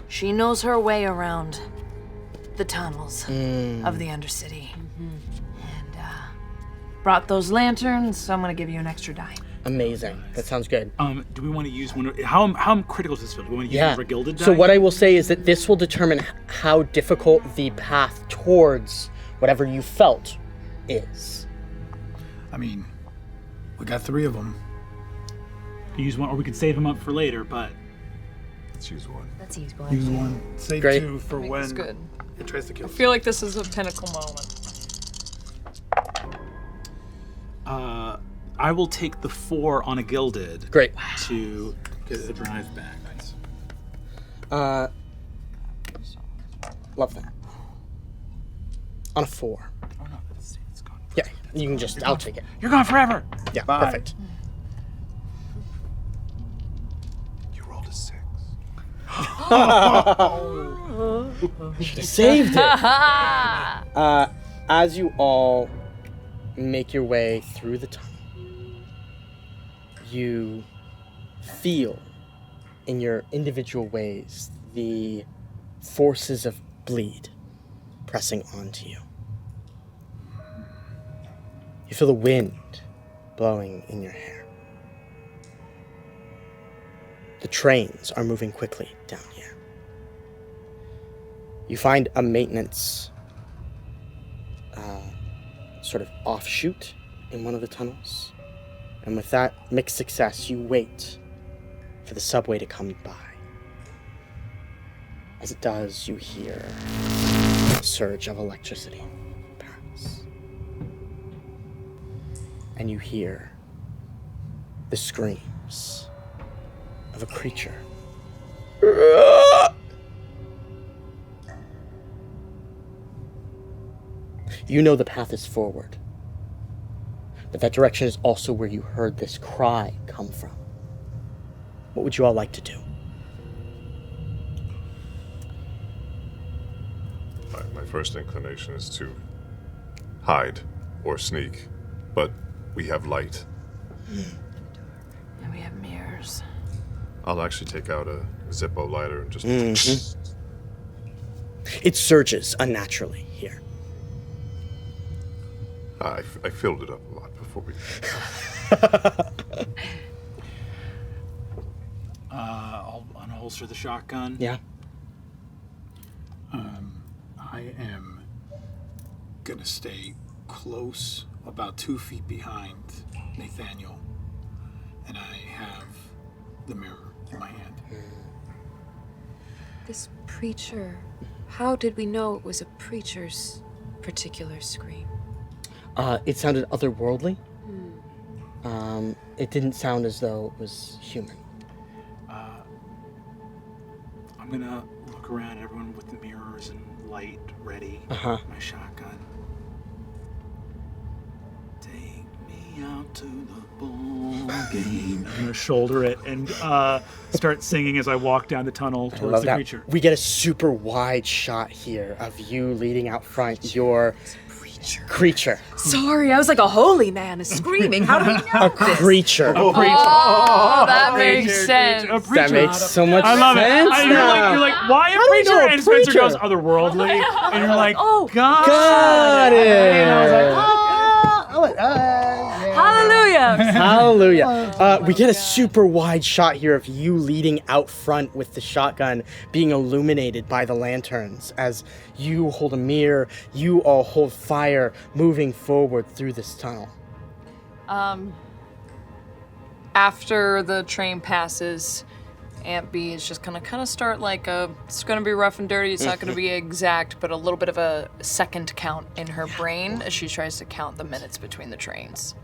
She knows her way around the tunnels of the Undercity. And brought those lanterns, so I'm gonna give you an extra die. Amazing. That sounds good. Do we want to use one? How critical is this feel? Do we want to use one of our gilded die? So what I will say is that this will determine how difficult the path towards whatever you felt is. I mean, we got 3 of them. Use one, or we could save them up for later. But Let's use one. Let's use one. Use one. Save Great. 2 for That's when good. it tries to kill I feel like this is a pinnacle moment. I will take the 4 on a gilded. Great. To get the drive back. Nice. Love that. On a 4. Oh no, it's gone. Yeah, you can just, I'll take it. You're gone forever. Yeah, perfect. Should have saved it. As you all make your way through the tunnel, you feel in your individual ways the forces of bleed pressing onto you. You feel the wind blowing in your hair. The trains are moving quickly down here. You find a maintenance sort of offshoot in one of the tunnels. And with that mixed success, you wait for the subway to come by. As it does, you hear a surge of electricity, perhaps. And you hear the screams of a creature. You know the path is forward, but that direction is also where you heard this cry come from. What would you all like to do? My first inclination is to hide or sneak, but we have light. And we have mirrors. I'll actually take out a Zippo lighter and just... It surges unnaturally here. I filled it up a lot before we... I'll unholster the shotgun. Yeah. I am gonna stay close, about 2 feet behind Nathaniel, and I have the mirror in my hand. This preacher, how did we know it was a preacher's particular scream? It sounded otherworldly. It didn't sound as though it was human. I'm gonna look around, everyone with the mirrors and light ready. Uh-huh. My shotgun. Take me out to the ball game. I'm gonna shoulder it and start singing as I walk down the tunnel towards the creature. We get a super wide shot here of you leading out front, your creature. Sorry, I was like a holy man is screaming. How do we know this? Creature. Oh, that makes sense. A preacher. That makes so much I love sense it. now. You're like, why a How do we preacher? know a And Spencer preacher? goes otherworldly. And you're like, Oh, Got it. And I was like, hallelujah! Hallelujah. We get a super wide shot here of you leading out front with the shotgun being illuminated by the lanterns as you hold a mirror, you all hold fire moving forward through this tunnel. After the train passes, Aunt B is just gonna kind of start like it's gonna be rough and dirty, it's not gonna be exact, but a little bit of a second count in her brain as she tries to count the minutes between the trains.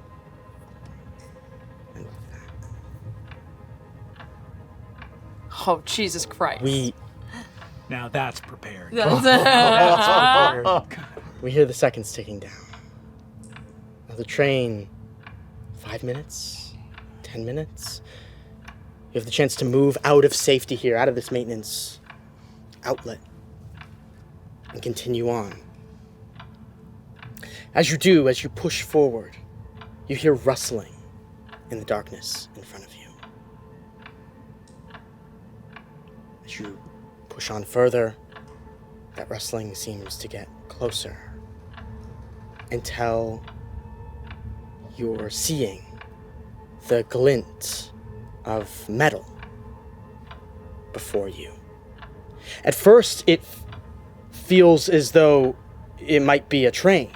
Oh, Jesus Christ. now that's prepared. We hear the seconds ticking down. Now the train, 5 minutes, 10 minutes. You have the chance to move out of safety here, out of this maintenance outlet, and continue on. As you do, as you push forward, you hear rustling in the darkness in front of you. As you push on further, that rustling seems to get closer until you're seeing the glint of metal before you. At first, it feels as though it might be a train,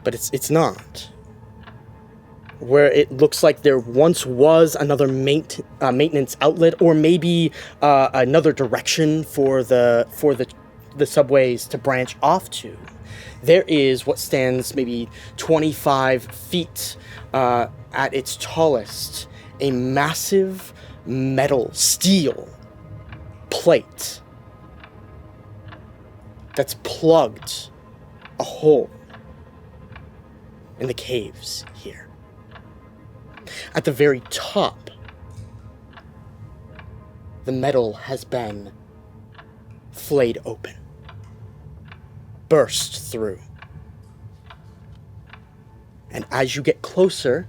but it's not. Where it looks like there once was another maintenance outlet, or maybe another direction for the subways to branch off to. There is what stands maybe 25 feet at its tallest, a massive metal, steel plate that's plugged a hole in the caves here. At the very top the metal has been flayed open, burst through. And as you get closer,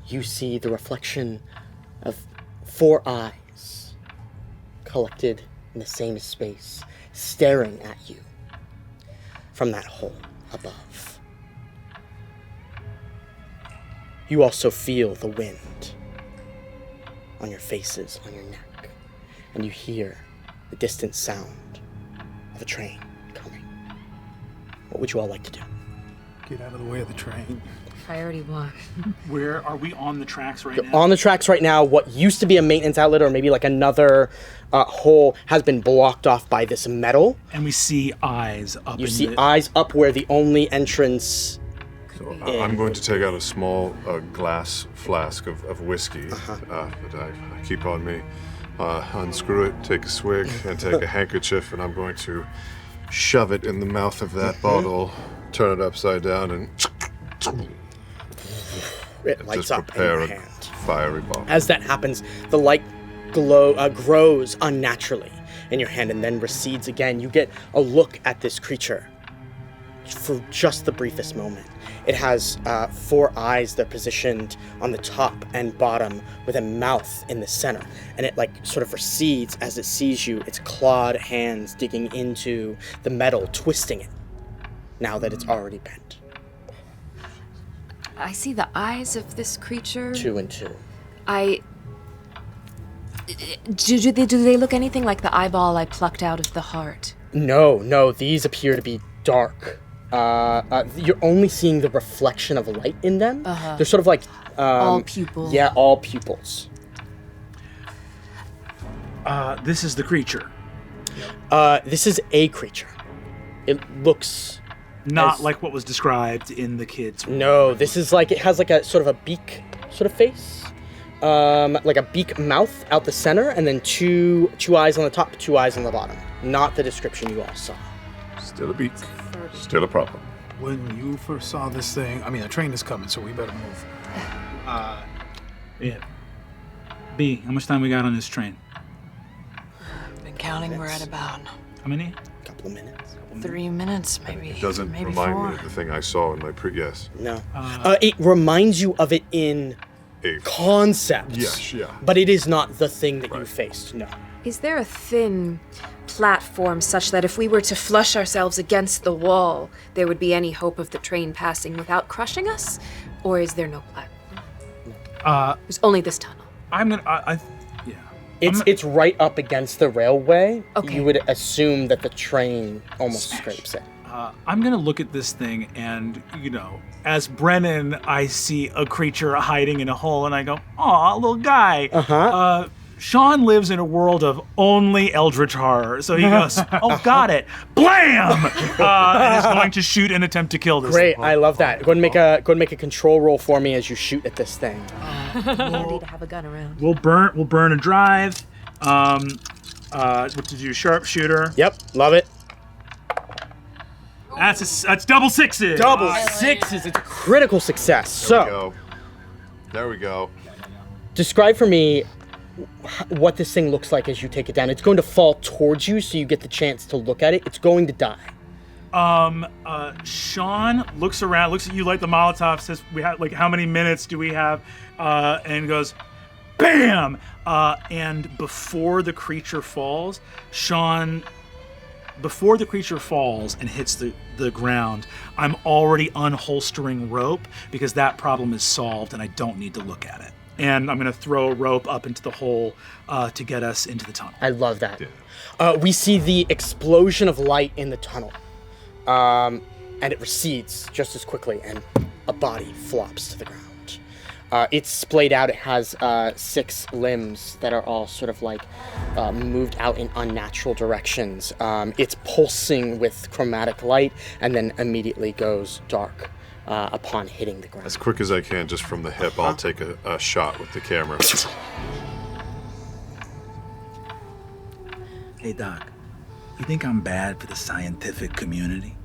you see the reflection of 4 eyes collected in the same space, staring at you from that hole above. You also feel the wind on your faces, on your neck, and you hear the distant sound of a train coming. What would you all like to do? Get out of the way of the train. Priority 1. Where are we on the tracks right You're now? on the tracks right now. What used to be a maintenance outlet or maybe like another hole has been blocked off by this metal. And we see eyes up. You see eyes up where the only entrance. So I'm going to take out a small glass flask of whiskey that I keep on me. Unscrew it, take a swig, and take a handkerchief, and I'm going to shove it in the mouth of that bottle, turn it upside down, and It lights just up in prepare your a hand. fiery bomb. As that happens, the light grows unnaturally in your hand and then recedes again. You get a look at this creature for just the briefest moment. It has 4 eyes. They're positioned on the top and bottom with a mouth in the center. And it sort of recedes as it sees you, its clawed hands digging into the metal, twisting it now that it's already bent. I see the eyes of this creature. 2 and 2. Do they look anything like the eyeball I plucked out of the heart? No, these appear to be dark. You're only seeing the reflection of light in them. They're sort of like... all pupils. Yeah, all pupils. This is the creature. This is a creature. It looks... Not like what was described in the kids. No, this is it has a sort of a beak sort of face. Like a beak mouth out the center, and then two eyes on the top, 2 eyes on the bottom. Not the description you all saw. Still a beak. Still a problem. When you first saw this thing, the train is coming, so we better move. Yeah. B, how much time we got on this train? Been counting, we're at about How many? A couple of minutes. 3 minutes, maybe. It doesn't maybe remind 4. me of the thing I saw in my yes. No. It reminds you of it in concept. Yes, yeah. But it is not the thing that you faced, no. Is there a thin platform such that if we were to flush ourselves against the wall, there would be any hope of the train passing without crushing us? Or is there no platform? There's only this tunnel. I'm gonna. Yeah. It's right up against the railway. Okay. You would assume that the train almost scrapes it. I'm gonna look at this thing, and as Brennan, I see a creature hiding in a hole, and I go, "Aw, little guy." Sean lives in a world of only eldritch horror, so he goes, "Oh, got it!" Blam! And is going to shoot and attempt to kill this. Great, thing. I love that. Go and make a control roll for me as you shoot at this thing. Handy to have a gun around. We'll burn a drive. What to do? Sharpshooter. Yep, love it. That's double sixes. Double sixes. It's a critical success. There we go. Describe for me what this thing looks like as you take it down. It's going to fall towards you, so you get the chance to look at it. It's going to die. Sean looks around, looks at you like the Molotov, says, "We have how many minutes do we have?" And goes, "Bam!" And before the creature falls, before the creature falls and hits the ground, I'm already unholstering rope because that problem is solved and I don't need to look at it. And I'm going to throw a rope up into the hole to get us into the tunnel. I love that. We see the explosion of light in the tunnel. And it recedes just as quickly, and a body flops to the ground. It's splayed out. It has 6 limbs that are all sort of moved out in unnatural directions. It's pulsing with chromatic light, and then immediately goes dark upon hitting the ground. As quick as I can, just from the hip, I'll take a shot with the camera. Hey, Doc, you think I'm bad for the scientific community?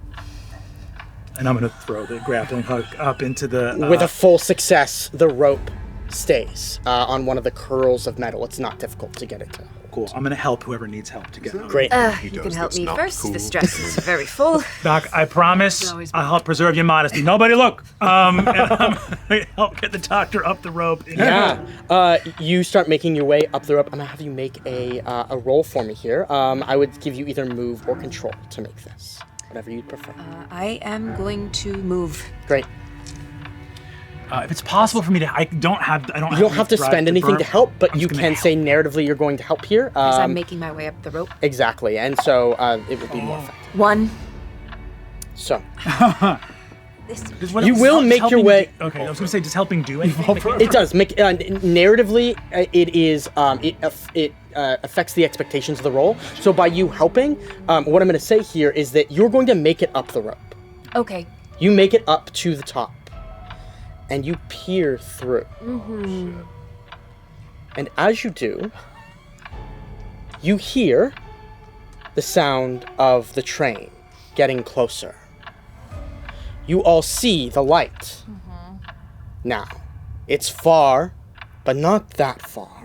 And I'm going to throw the grappling hook up into the... With a full success, the rope stays on one of the curls of metal. It's not difficult to get it to. cool. I'm gonna help whoever needs help to get out. Great. You can help me first. The stress is very full. Doc, I promise I'll help preserve your modesty. Nobody look. And I'm gonna help get the doctor up the rope. Yeah. You start making your way up the rope. I'm gonna have you make a roll for me here. I would give you either move or control to make this, whatever you'd prefer. I am going to move. Great. If it's possible for me to, I don't have to spend anything to help, but you can say narratively you're going to help here. Because I'm making my way up the rope. Exactly, and so it would be more effective. 1. So. You will make your way. Okay, I was gonna say, does helping do anything? It does. Narratively, it is. It affects the expectations of the role. So by you helping, what I'm gonna say here is that you're going to make it up the rope. Okay. You make it up to the top. And you peer through. Mm-hmm. And as you do, you hear the sound of the train getting closer. You all see the light. Mm-hmm. Now, it's far, but not that far.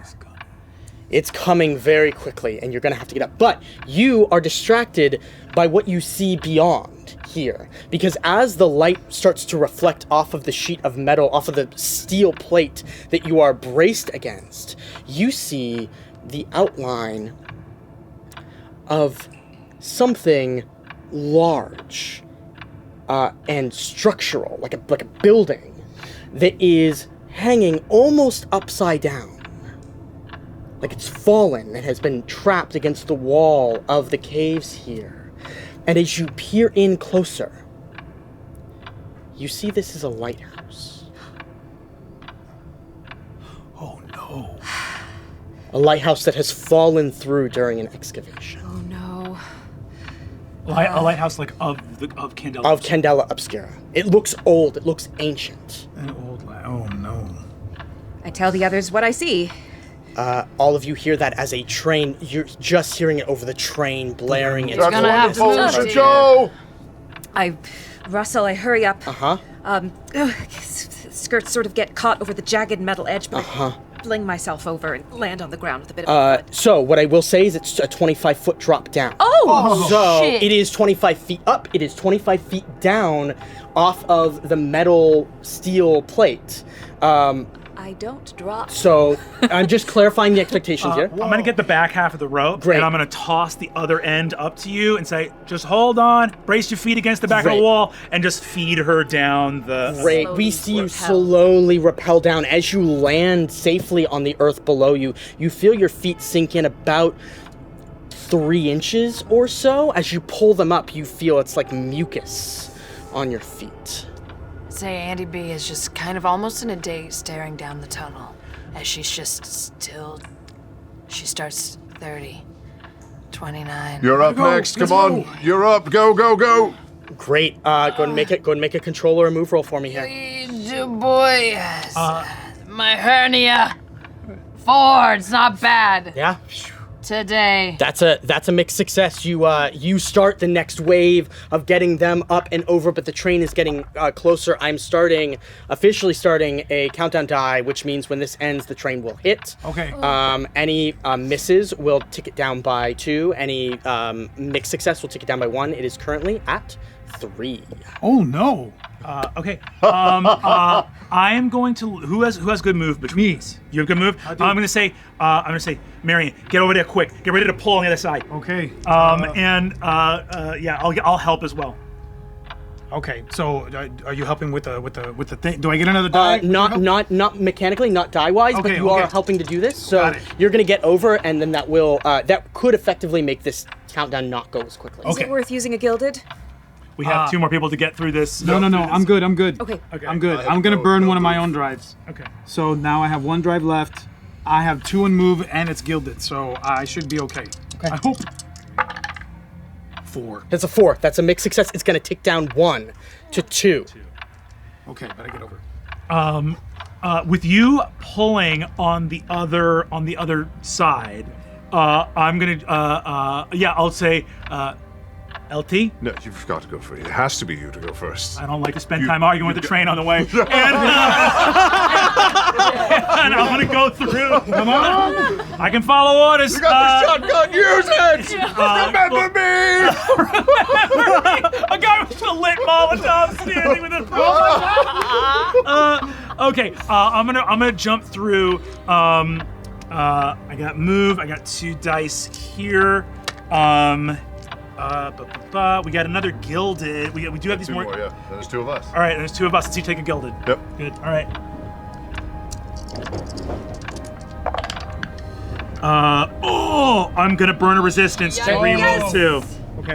It's coming very quickly, and you're gonna have to get up. But you are distracted by what you see beyond here, because as the light starts to reflect off of the sheet of metal, off of the steel plate that you are braced against, you see the outline of something large and structural, like a building that is hanging almost upside down. Like it's fallen and has been trapped against the wall of the caves here. And as you peer in closer, you see this is a lighthouse. Oh no. A lighthouse that has fallen through during an excavation. Oh no. A lighthouse like of Candela. Of Candela Obscura. It looks old, it looks ancient. An old oh no. I tell the others what I see. All of you hear that as a train, you're just hearing it over the train blaring. It's gonna have to Joe! I rustle, I hurry up. Uh-huh. Skirts sort of get caught over the jagged metal edge, but I fling myself over and land on the ground with a bit of So what I will say is it's a 25-foot drop down. Oh, so shit. It is 25 feet up, it is 25 feet down off of the metal steel plate. I don't drop. So I'm just clarifying the expectations here. I'm gonna get the back half of the rope, Great. and I'm gonna toss the other end up to you and say, just hold on, brace your feet against the back of Great. the wall, and just feed her down the... Great. We see you slowly rappel down. As you land safely on the earth below you, you feel your feet sink in about 3 inches or so. As you pull them up, you feel it's like mucus on your feet. Say Auntie B is just kind of almost in a daze staring down the tunnel as she's just still. She starts 30, 29. You're up next. Come on. You're up. Go, go, go. Great. Go and make a control or a move roll for me here. Boy, my hernia. 4, it's not bad. Yeah. Today. That's a mixed success. You start the next wave of getting them up and over, but the train is getting closer. I'm officially starting a countdown die, which means when this ends, the train will hit. Okay. Any misses will tick it down by 2. Any mixed success will tick it down by 1. It is currently at 3. Oh no. Okay. I'm going to. Who has good move between us? You have good move. I'm gonna say. Marion, get over there quick. Get ready to pull on the other side. Okay. Yeah, I'll help as well. Okay. So, are you helping with the thing? Do I get another die? Not mechanically, not die-wise, but you are helping to do this. So you're gonna get over, and then that will that could effectively make this countdown not go as quickly. Is it worth using a gilded? We have 2 more people to get through this. No. I'm good. Okay. I'm good. I'm gonna burn one of my own drives. Okay. So now I have 1 drive left. I have 2 in move, and it's gilded, so I should be okay. I hope. 4. That's a 4. That's a mixed success. It's gonna tick down 1 to 2. Okay, but I get over. With you pulling on the other side, I'm gonna I'll say LT? No, you've got to go first. It has to be you to go first. I don't like to spend time arguing with the train on the way. And I'm gonna go through. Come on. I can follow orders. You got the shotgun, use it! Remember me! A guy with a lit Molotov standing with a okay, I'm gonna jump through. I got move. I got 2 dice here. We got another gilded. We do have these 2 more, yeah. There's 2 of us. All right, there's 2 of us. Let's see, take a gilded. Yep. Good. All right. I'm gonna burn a resistance to reroll 2.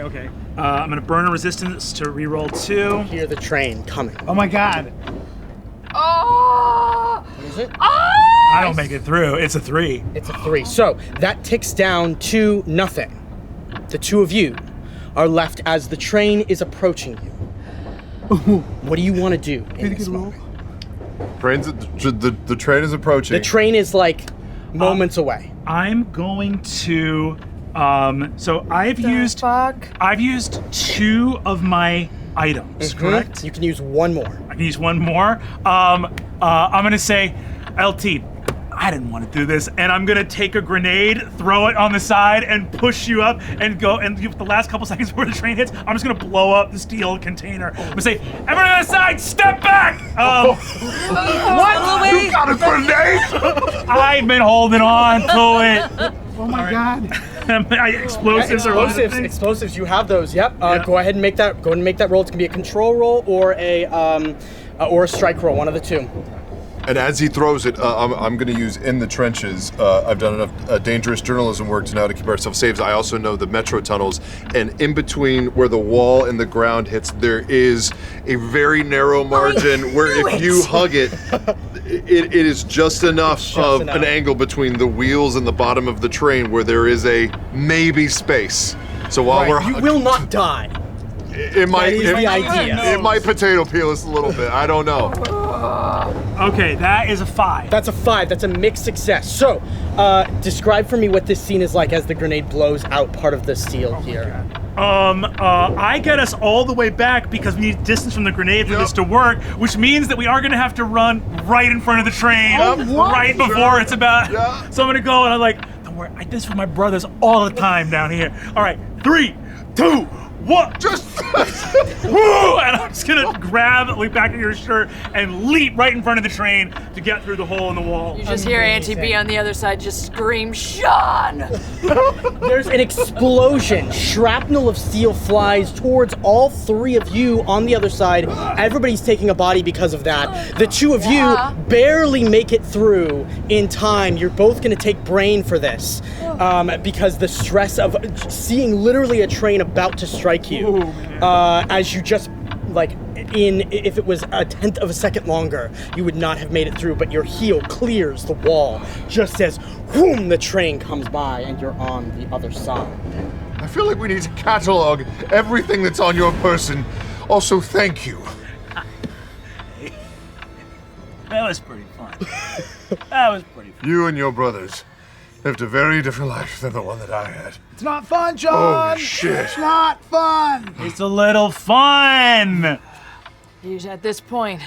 Okay. I'm gonna burn a resistance to reroll 2. Hear the train coming. Oh my god. Oh! What is it? I don't make it through. It's a 3. It's a 3. So that ticks down to nothing. The 2 of you are left as the train is approaching you. What do you want to do in this moment? The train is approaching. The train is like moments away. I'm going to. So I've used 2 of my items. Correct. You can use 1 more. I can use 1 more. I'm gonna say, LT, I didn't want to do this, and I'm gonna take a grenade, throw it on the side, and push you up, and go. And the last couple seconds before the train hits, I'm just gonna blow up the steel container. I'm gonna say, everyone on the side, step back! What? You got a grenade? I've been holding on to it. Oh my god. Explosives or what? Explosives. You have those. Yep. Go ahead and make that. Go ahead and make that roll. It's gonna be a control roll or a strike roll. One of the 2. And as he throws it, I'm going to use in the trenches. I've done enough dangerous journalism work to know how to keep ourselves safe. I also know the metro tunnels, and in between where the wall and the ground hits, there is a very narrow margin where if you hug it, it is just enough of an angle between the wheels and the bottom of the train where there is a maybe space. So while you will not die. It might. That is the idea. It might potato peel us a little bit. I don't know. Okay, that is a 5. That's a 5. That's a mixed success. So, describe for me what this scene is like as the grenade blows out part of the steel here. I get us all the way back because we need distance from the grenade for this to work, which means that we are gonna have to run right in front of the train, right before it's about. So I'm gonna go and I'm like, don't worry, I do this with my brothers all the time down here. All right, 3, 2, 1, just woo! And I'm just gonna grab the back of your shirt and leap right in front of the train to get through the hole in the wall. You just hear Auntie B on the other side just scream, Sean! There's an explosion. Shrapnel of steel flies towards all 3 of you on the other side. Everybody's taking a body because of that. The 2 of you barely make it through in time. You're both gonna take brain for this because the stress of seeing literally a train about to strike you as you just if it was a 1/10 of a second longer, you would not have made it through, but your heel clears the wall just as whoom, the train comes by and you're on the other side. I feel like we need to catalog everything that's on your person. Also, thank you. That was pretty fun. That was pretty fun. You and your brothers lived a very different life than the one that I had. It's not fun, John. Oh, shit. It's not fun. It's a little fun. Usually at this point,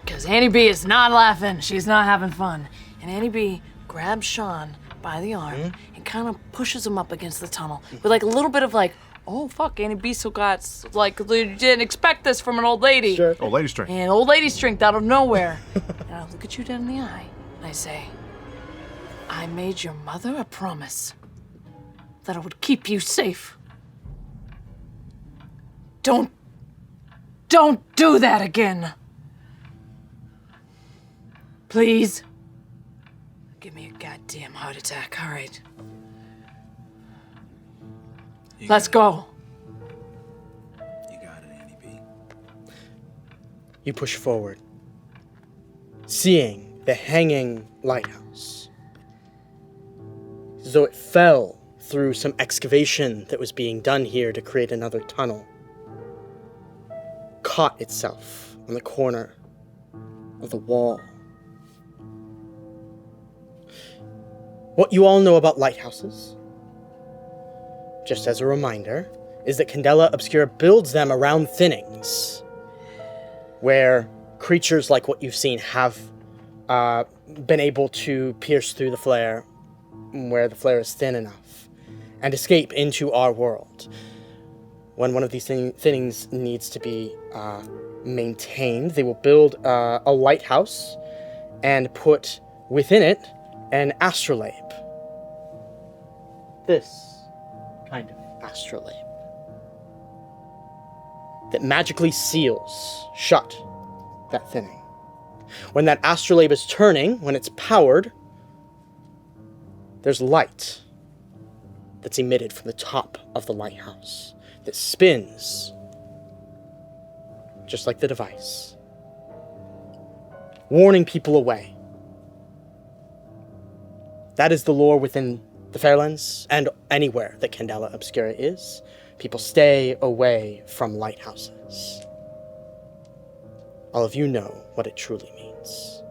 because Annie B is not laughing, she's not having fun. And Annie B grabs Sean by the arm and kind of pushes him up against the tunnel with like a little bit of like, oh fuck, Annie B still got, like, you didn't expect this from an old lady. Sure. Old lady strength. And old lady strength out of nowhere. And I look at you down in the eye and I say, I made your mother a promise that I would keep you safe. Don't do that again. Please. Give me a goddamn heart attack, all right. Let's go. You got it, Annie B. You push forward, seeing the hanging lighthouse. As though it fell through some excavation that was being done here to create another tunnel. Caught itself on the corner of the wall. What you all know about lighthouses, just as a reminder, is that Candela Obscura builds them around thinnings, where creatures like what you've seen have been able to pierce through the flare, where the flare is thin enough, and escape into our world. When one of these thinnings needs to be maintained, they will build a lighthouse and put within it an astrolabe. This kind of astrolabe that magically seals shut that thinning. When that astrolabe is turning, when it's powered, there's light that's emitted from the top of the lighthouse that spins just like the device, warning people away. That is the lore within the Fairelands and anywhere that Candela Obscura is. People stay away from lighthouses. All of you know what it truly means.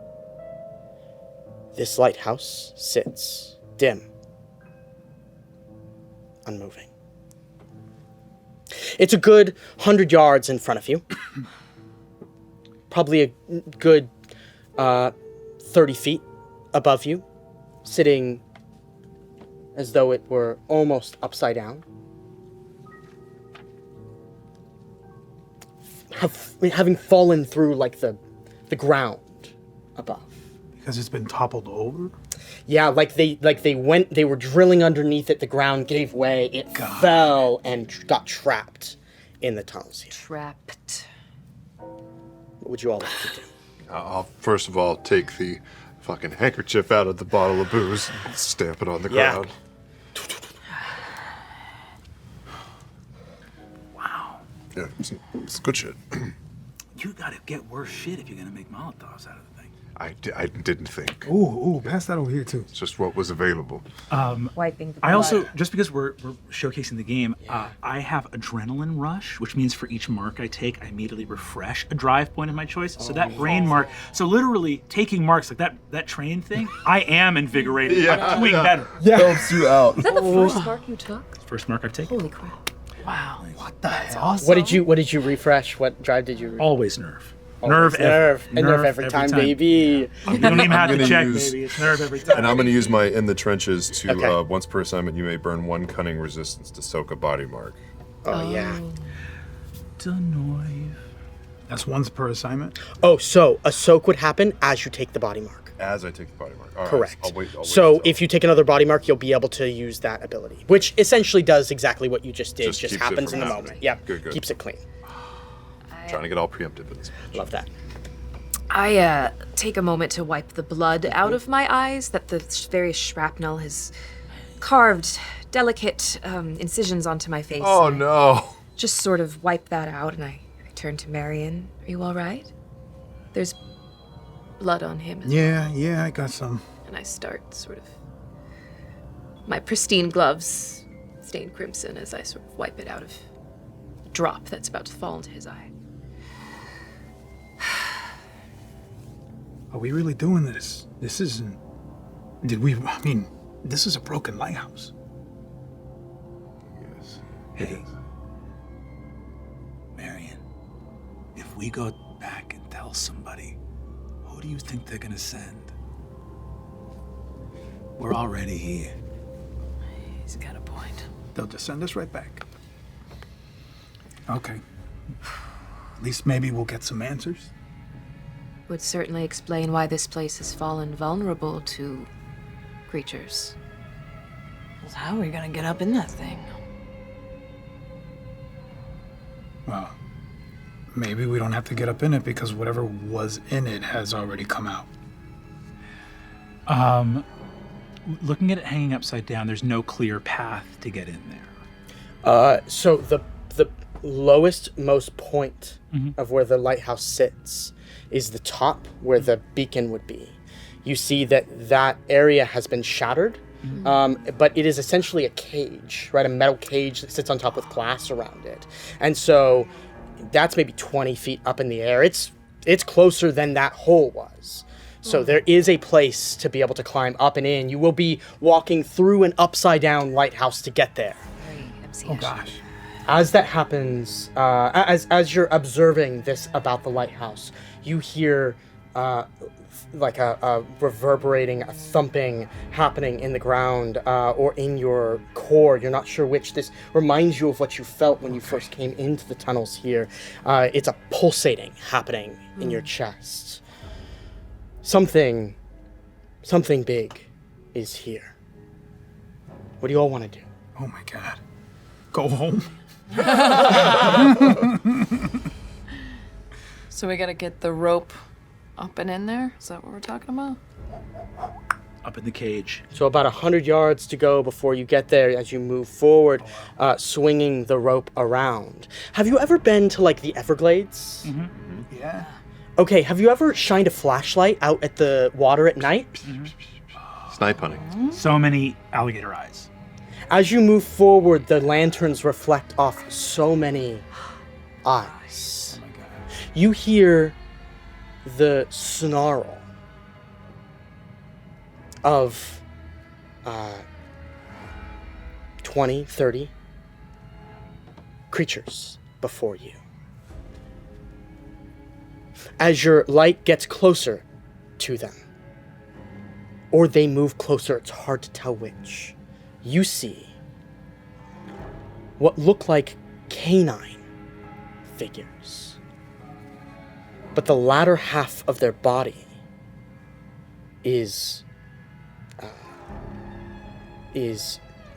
This lighthouse sits dim, unmoving. It's a good 100 yards in front of you. Probably a good 30 feet above you, sitting as though it were almost upside down. Having fallen through like the ground above. Because it's been toppled over? Yeah, they were drilling underneath it, the ground gave way, it fell and got trapped in the tunnels here. Trapped. What would you all like to do? I'll first of all take the fucking handkerchief out of the bottle of booze and stamp it on the ground. Wow. Yeah, it's good shit. You gotta get worse shit if you're gonna make Molotovs out of the thing. I didn't think. Ooh, pass that over here too. It's just what was available. Wiping the blood. I also, just because we're showcasing the game, I have Adrenaline Rush, which means for each mark I take, I immediately refresh a drive point of my choice. So that brain mark, so literally taking marks like that train thing, I am invigorated. I'm doing better. Helps you out. Is that the first mark you took? First mark I've taken. Holy crap. Wow. What the hell? Awesome. What did you refresh? What drive did you refresh? Always nerve. Nerve every time, baby. You don't even have to gonna check, use- baby. It's nerve every time. And I'm going to use my In the Trenches to, Okay. once per assignment, you may burn 1 cunning resistance to soak a body mark. Oh yeah. Denoive. That's once per assignment? Oh, so a soak would happen as you take the body mark. As I take the body mark. All right, Correct. I'll wait So until- if you take another body mark, you'll be able to use that ability, which essentially does exactly what you just did. Just Just keeps it happens from in the happening. moment. Yeah. Good. Keeps it clean. Trying to get all preemptive in this. Love that. I take a moment to wipe the blood out of my eyes that the various shrapnel has carved delicate incisions onto my face. Oh no. Just sort of wipe that out, and I turn to Marion. Are you all right? There's blood on him. Yeah, I got some. And I start sort of... My pristine gloves stain crimson as I sort of wipe it out of a drop that's about to fall into his eye. Are we really doing this? This isn't... this is a broken lighthouse. Yes. Hey, Marion, if we go back and tell somebody, who do you think they're gonna send? We're already here. He's got a point. They'll just send us right back. Okay. At least maybe we'll get some answers. Would certainly explain why this place has fallen vulnerable to creatures. Well, how are we gonna get up in that thing? Well, maybe we don't have to get up in it because whatever was in it has already come out. Looking at it hanging upside down, there's no clear path to get in there. So the lowest most point of where the lighthouse sits is the top where the beacon would be. You see that area has been shattered, but it is essentially a cage, right? A metal cage that sits on top with glass around it. And so that's maybe 20 feet up in the air. It's closer than that hole was. So there is a place to be able to climb up and in. You will be walking through an upside down lighthouse to get there. Very MC. Oh gosh. As that happens, as you're observing this about the lighthouse, you hear like a reverberating, a thumping happening in the ground or in your core. You're not sure which. This reminds you of what you felt when you first came into the tunnels here. It's a pulsating happening in your chest. Something big is here. What do you all want to do? Oh my god. Go home. So we gotta get the rope up and in there? Is that what we're talking about? Up in the cage. So about 100 yards to go before you get there as you move forward, swinging the rope around. Have you ever been to, like, the Everglades? Mm-hmm. Yeah. Okay, have you ever shined a flashlight out at the water at night? Snipe hunting. So many alligator eyes. As you move forward, the lanterns reflect off so many eyes. Oh my god. You hear the snarl of 20, 30 creatures before you. As your light gets closer to them, or they move closer, it's hard to tell which, you see what look like canine figures. But the latter half of their body is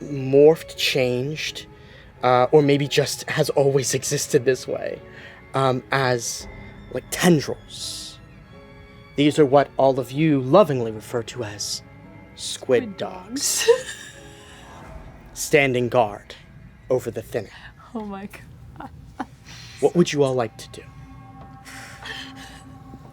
morphed, changed, or maybe just has always existed this way, as like tendrils. These are what all of you lovingly refer to as squid dogs. Standing guard over the thinning. Oh my god. What would you all like to do?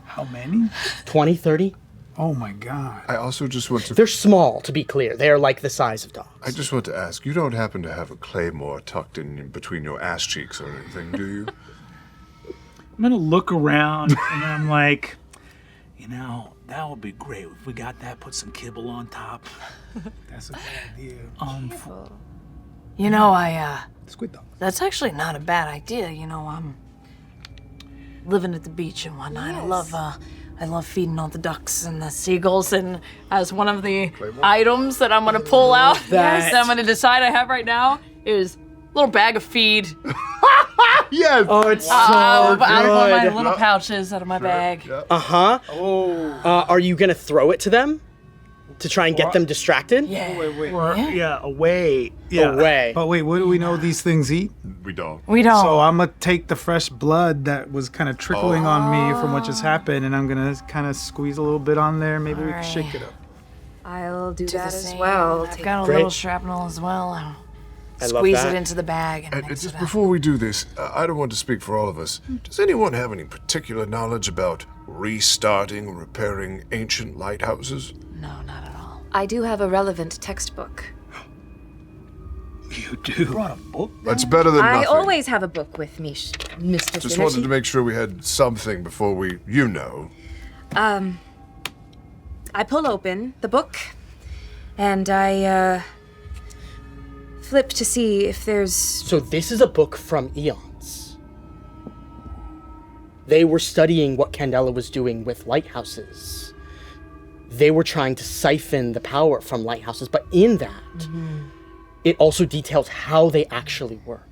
How many? 20, 30? Oh my god. I also just want to... They're small, to be clear. They're like the size of dogs. I just want to ask, you don't happen to have a claymore tucked in between your ass cheeks or anything, do you? I'm gonna look around and I'm like, that would be great if we got that, put some kibble on top. That's a good idea. Squid dog. That's actually not a bad idea. I'm living at the beach and whatnot. Yes. I love feeding all the ducks and the seagulls, and as one of the items that I'm gonna pull out, that I'm gonna decide I have right now is a little bag of feed. Yes! Oh, it's so out of good. one of my little pouches out of my bag. Uh-huh. Oh. Are you gonna throw it to them? To try and get them distracted? Yeah. Away. Yeah. Away. But wait, what do we know these things eat? We don't. We don't. So I'm gonna take the fresh blood that was kind of trickling on me from what just happened, and I'm gonna kind of squeeze a little bit on there. Maybe we can shake it up. I'll do Do that the as same. well. I've got a little shrapnel as well. I love Squeeze that. it into the bag and mix Just it up. before we do this, I don't want to speak for all of us. Does anyone have any particular knowledge about restarting or repairing ancient lighthouses? No, not at all. I do have a relevant textbook. You do? Brought a book? That's better than I nothing. always have a book with me, Mr. Just Synergy. wanted to make sure we had something before we, I pull open the book, and I flip to see if there's... So this is a book from eons. They were studying what Candela was doing with lighthouses. They were trying to siphon the power from lighthouses, but in that, it also details how they actually work,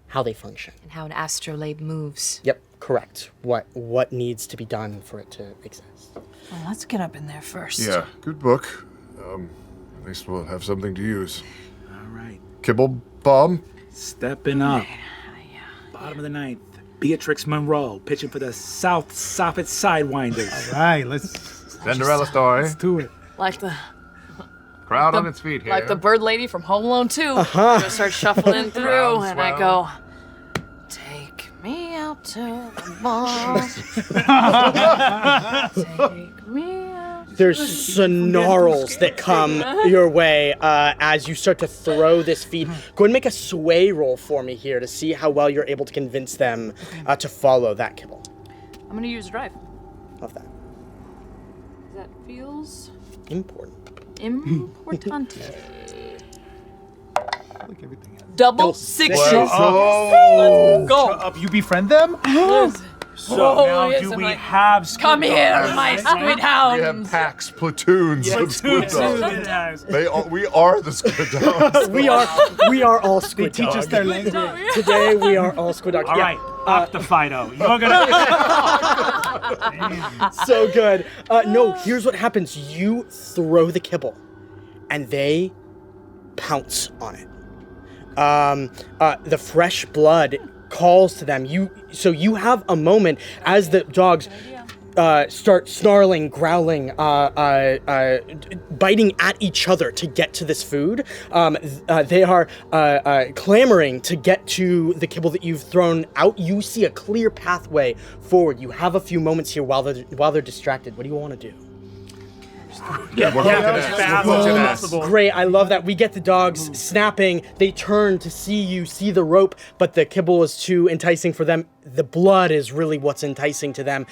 how they function. And how an astrolabe moves. Yep, correct. What needs to be done for it to exist. Well, let's get up in there first. Yeah, good book. At least we'll have something to use. All right. Kibble bomb? Stepping up. Bottom of the ninth. Beatrix Monroe pitching for the South Soffit Sidewinders. All right, let's Cinderella story. do it. Like the Crowd on its feet here. like the bird lady from Home Alone 2. I just start shuffling through and I go, take me out to the bar. Take me out. There's snarls that come your way as you start to throw this feed. Go ahead and make a sway roll for me here to see how well you're able to convince them to follow that kibble. I'm gonna use drive. Love that. That feels Important. importante. Like everything else. Double sixes. Oh, Go. you befriend them? So Oh, now yes, do I'm we like, have squid Come here, dogs? my squid We have hounds. packs, platoons of squid dogs. Squid dogs. We are the squid dogs. We are all squid Teach dogs. us their language. Today we are all squid dogs. All Yeah. right, up the Fido. You're gonna. So good. No, here's what happens. You throw the kibble, and they pounce on it. The fresh blood calls to them. So you have a moment as the dogs start snarling, growling, biting at each other to get to this food. They are clamoring to get to the kibble that you've thrown out. You see a clear pathway forward. You have a few moments here while they're distracted. What do you want to do? Great, I love that. We get the dogs snapping. They turn to see you, see the rope, but the kibble is too enticing for them. The blood is really what's enticing to them.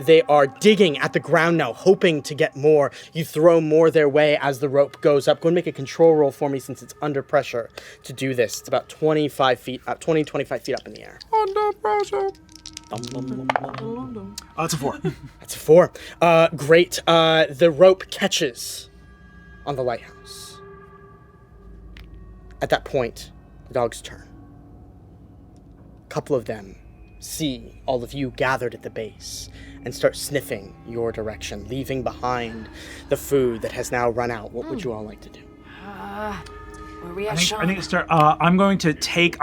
They are digging at the ground now, hoping to get more. You throw more their way as the rope goes up. Go and make a control roll for me since it's under pressure to do this. It's about 25 feet up in the air. Under pressure. That's a 4. That's a 4. Great. The rope catches on the lighthouse. At that point, the dogs turn. A couple of them see all of you gathered at the base and start sniffing your direction, leaving behind the food that has now run out. What would you all like to do? Where we at, I Sean? think to start. I'm gonna take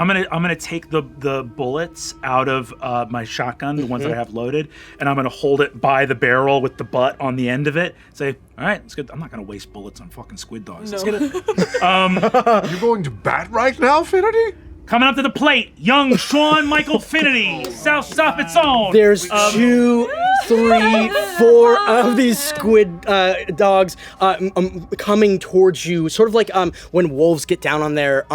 the bullets out of my shotgun, the ones that I have loaded, and I'm gonna hold it by the barrel with the butt on the end of it. Say, all right, it's good. I'm not gonna waste bullets on fucking squid dogs. No. You're going to bat right now, Finity? Coming up to the plate, young Sean Michael Finity, South Soffit's own. There's 2, 3, 4 of these squid dogs coming towards you, sort of like when wolves get down on their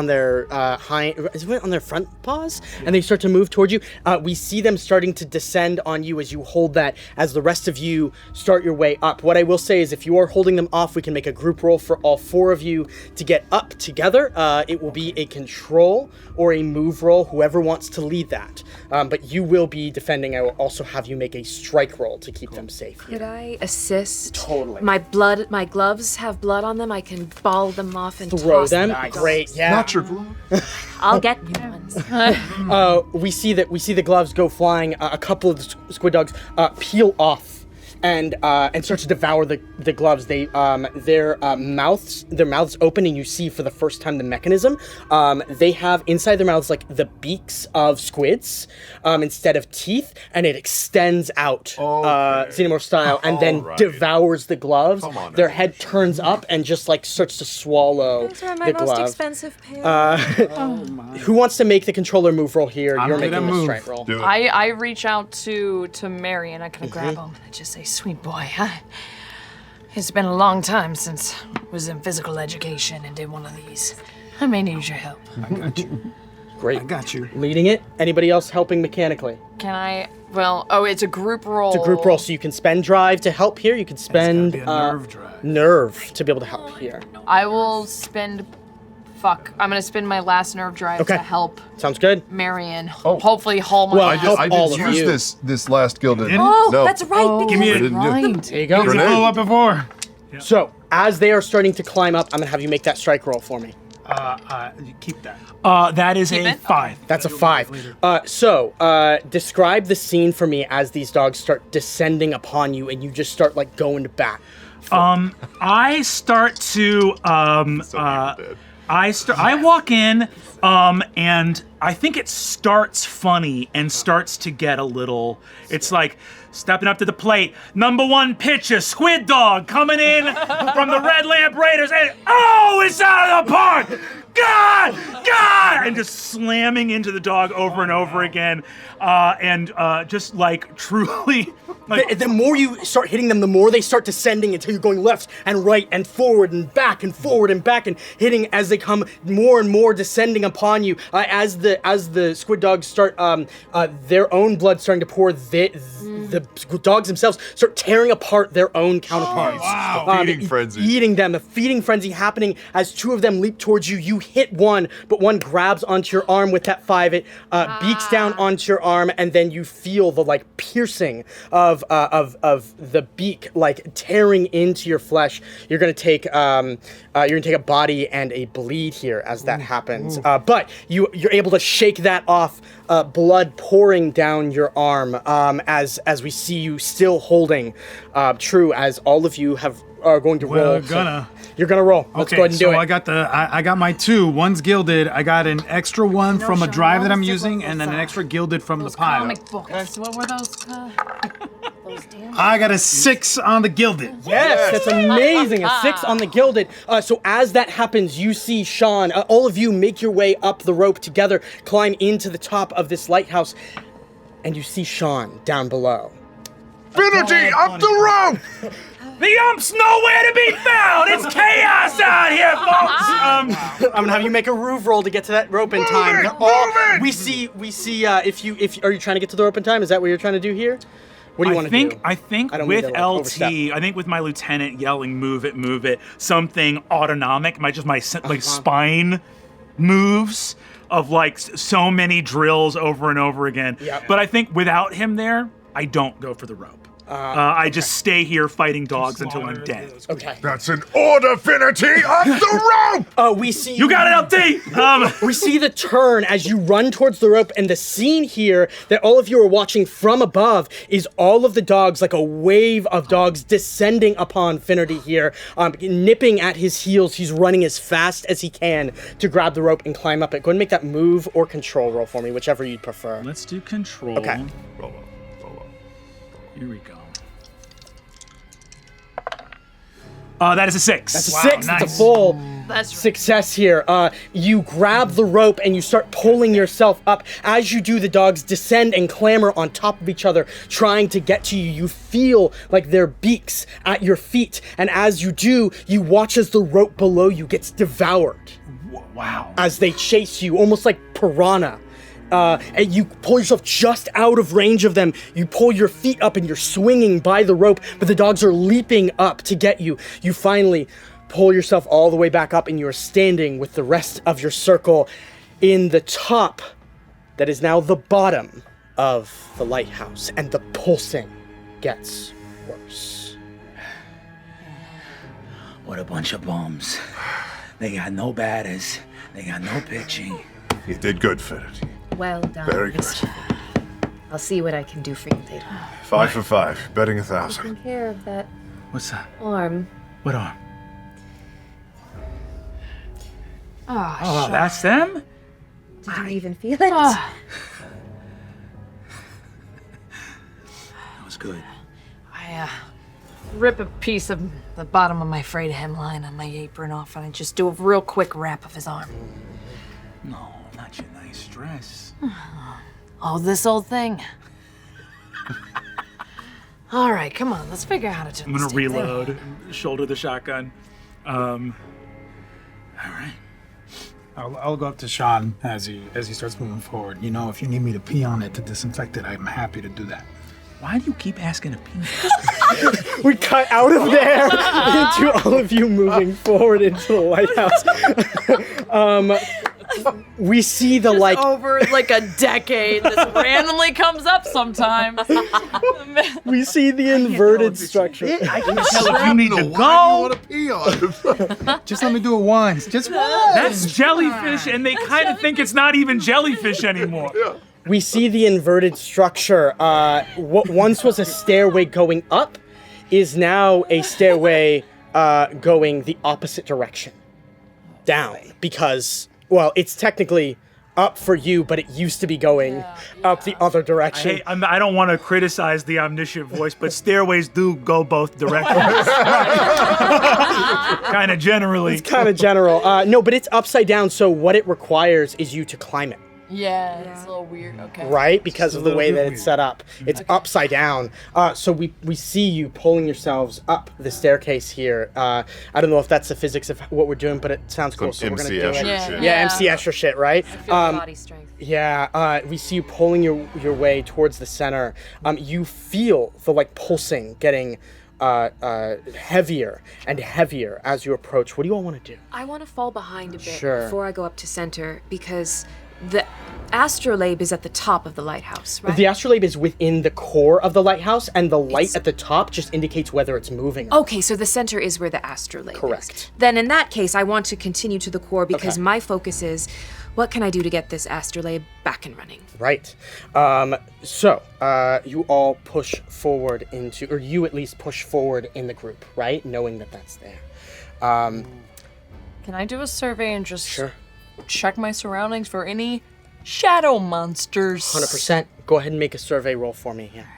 front paws, and they start to move towards you. We see them starting to descend on you as you hold that, as the rest of you start your way up. What I will say is, if you are holding them off, we can make a group roll for all 4 of you to get up together. It will be a control or a move roll, whoever wants to lead that. But you will be defending. I will also have you make a strike roll to keep them safe. Could I assist? Totally. My gloves have blood on them. I can ball them off and Throw toss them. Nice. Great. Yeah. Not your glove. I'll get new ones. We see the gloves go flying. A couple of the squid dogs peel off and start to devour the gloves. They their mouths open, and you see for the first time the mechanism. They have inside their mouths like the beaks of squids instead of teeth, and it extends out xenomorph style, and then devours the gloves. Their head turns up and just like starts to swallow Those are my the most glove. expensive pair. Who wants to make the controller move roll here? You're gonna making the move. strike roll. Do it. I reach out to Marion. I kind of grab him and I just say, Sweet boy, it's been a long time since I was in physical education and did one of these. I may need your help. I got you. Great. I got you. Leading it. Anybody else helping mechanically? can I? Well, it's a group roll. It's a group roll, so you can spend drive to help here. You can spend be a nerve drive. nerve to be able to help here. I will spend. I'm gonna spend my last nerve drive Okay. to help Sounds good. Marion. Hopefully, haul my. Well, I help all did of use you. this last gilded. Oh, no. that's right. Give me I a didn't do it. right. There you go. Grenade. follow up before. So as they are starting to climb up, I'm gonna have you make that strike roll for me. You keep that. That is Keep a it? 5. That's a 5. Describe the scene for me as these dogs start descending upon you, and you just start like going to bat. I start to I walk in and I think it starts funny and starts to get a little, it's like stepping up to the plate. Number 1 pitcher, Squid Dog, coming in from the Red Lamp Raiders, and it's out of the park! God! And just slamming into the dog over and over again, and just like truly, like The more you start hitting them, the more they start descending until you're going left and right and forward and back and forward and back and hitting as they come more and more descending upon you. As the squid dogs start, their own blood starting to pour. The dogs themselves start tearing apart their own counterparts. Wow. Feeding frenzy. Eating them. A feeding frenzy happening as 2 of them leap towards you. You hit one, but one grabs onto your arm with that 5. It beaks down onto your arm, and then you feel the like piercing of the beak like tearing into your flesh. You're gonna take a body and a bleed here as that happens. But you're able to shake that off. Blood pouring down your arm as we see you still holding true, as all of you are going to roll. You're gonna roll. Let's go ahead and do it. I got my 2. One's gilded. I got an extra one from a drive that I'm using, and then an extra gilded from the pile. Comic books. What were those? Those damn. I got a 6 on the gilded. Yes, that's amazing. A 6 on the gilded. So as that happens, you see Sean. All of you make your way up the rope together, climb into the top of this lighthouse, and you see Sean down below. Finity, up the rope! The ump's nowhere to be found! It's chaos out here, folks! I'm gonna have you make a roof roll to get to that rope in time. We see. If you are you trying to get to the rope in time? Is that what you're trying to do here? What do you want to do? I think with LT, I think with my lieutenant yelling, move it, something autonomic, my spine moves of like so many drills over and over again. Yep. But I think without him there, I don't go for the rope. I just stay here fighting dogs until I'm dead. Okay. That's an order, Finity, up the rope! We see... You got it, LT! We see the turn as you run towards the rope, and the scene here that all of you are watching from above is all of the dogs, like a wave of dogs descending upon Finity here, nipping at his heels. He's running as fast as he can to grab the rope and climb up it. Go ahead and make that move or control roll for me, whichever you'd prefer. Let's do control. Okay. Roll up. Here we go. That is a 6. That's a 6. Nice. It's a full success here. You grab the rope and you start pulling yourself up. As you do, the dogs descend and clamber on top of each other, trying to get to you. You feel like their beaks at your feet. And as you do, you watch as the rope below you gets devoured. Wow. As they chase you, almost like piranha. And you pull yourself just out of range of them. You pull your feet up and you're swinging by the rope, but the dogs are leaping up to get you. You finally pull yourself all the way back up and you're standing with the rest of your circle in the top that is now the bottom of the lighthouse, and the pulsing gets worse. What a bunch of bums. They got no batters. They got no pitching. You did good, Finity. Well done. Very good. I'll see what I can do for you later. 5 for 5. Betting 1,000. Taking care of that What's that? arm. What arm? Oh, That's them? Did you even feel it? That was good. I rip a piece of the bottom of my frayed hemline on my apron off, and I just do a real quick wrap of his arm. No, not your nice dress. Oh, this old thing. All right, come on, let's figure out how to do I'm this gonna damn thing. reload, shoulder the shotgun. All right. I'll go up to Sean as he starts moving forward. You know, if you need me to pee on it to disinfect it, I'm happy to do that. Why do you keep asking to pee? We cut out of there into all of you moving forward into the lighthouse. We see the like Over like a decade, this randomly comes up sometimes. we see the inverted structure. I can tell if you need to Why go. do you want to pee on him? Just let me do it once. Just once. That's jellyfish, and they kind of think it's not even jellyfish anymore. We see the inverted structure. What once was a stairway going up is now a stairway going the opposite direction. Down. Because, well, it's technically up for you, but it used to be going up the other direction. I don't want to criticize the omniscient voice, but stairways do go both directions. Kind of generally. It's kind of general. No, but it's upside down, so what it requires is you to climb it. Yeah, it's a little weird. Okay. Right? Because of the way that it's set up. It's upside down. So we see you pulling yourselves up the staircase here. I don't know if that's the physics of what we're doing, but it sounds cool. So we're going to do it. Yeah, MC Escher shit, right? Body strength. Yeah, we see you pulling your way towards the center. You feel the like pulsing getting heavier and heavier as you approach. What do you all want to do? I want to fall behind a bit Sure. before I go up to center, because the astrolabe is at the top of the lighthouse, right? The astrolabe is within the core of the lighthouse, and the light at the top just indicates whether it's moving. Okay, so the center is where the astrolabe Correct. is. Then in that case, I want to continue to the core because Okay. my focus is, what can I do to get this astrolabe back and running? Right. So you all push forward into, or you at least push forward in the group, right? Knowing that that's there. Can I do a survey and just Sure. check my surroundings for any shadow monsters? 100%. Go ahead and make a survey roll for me here.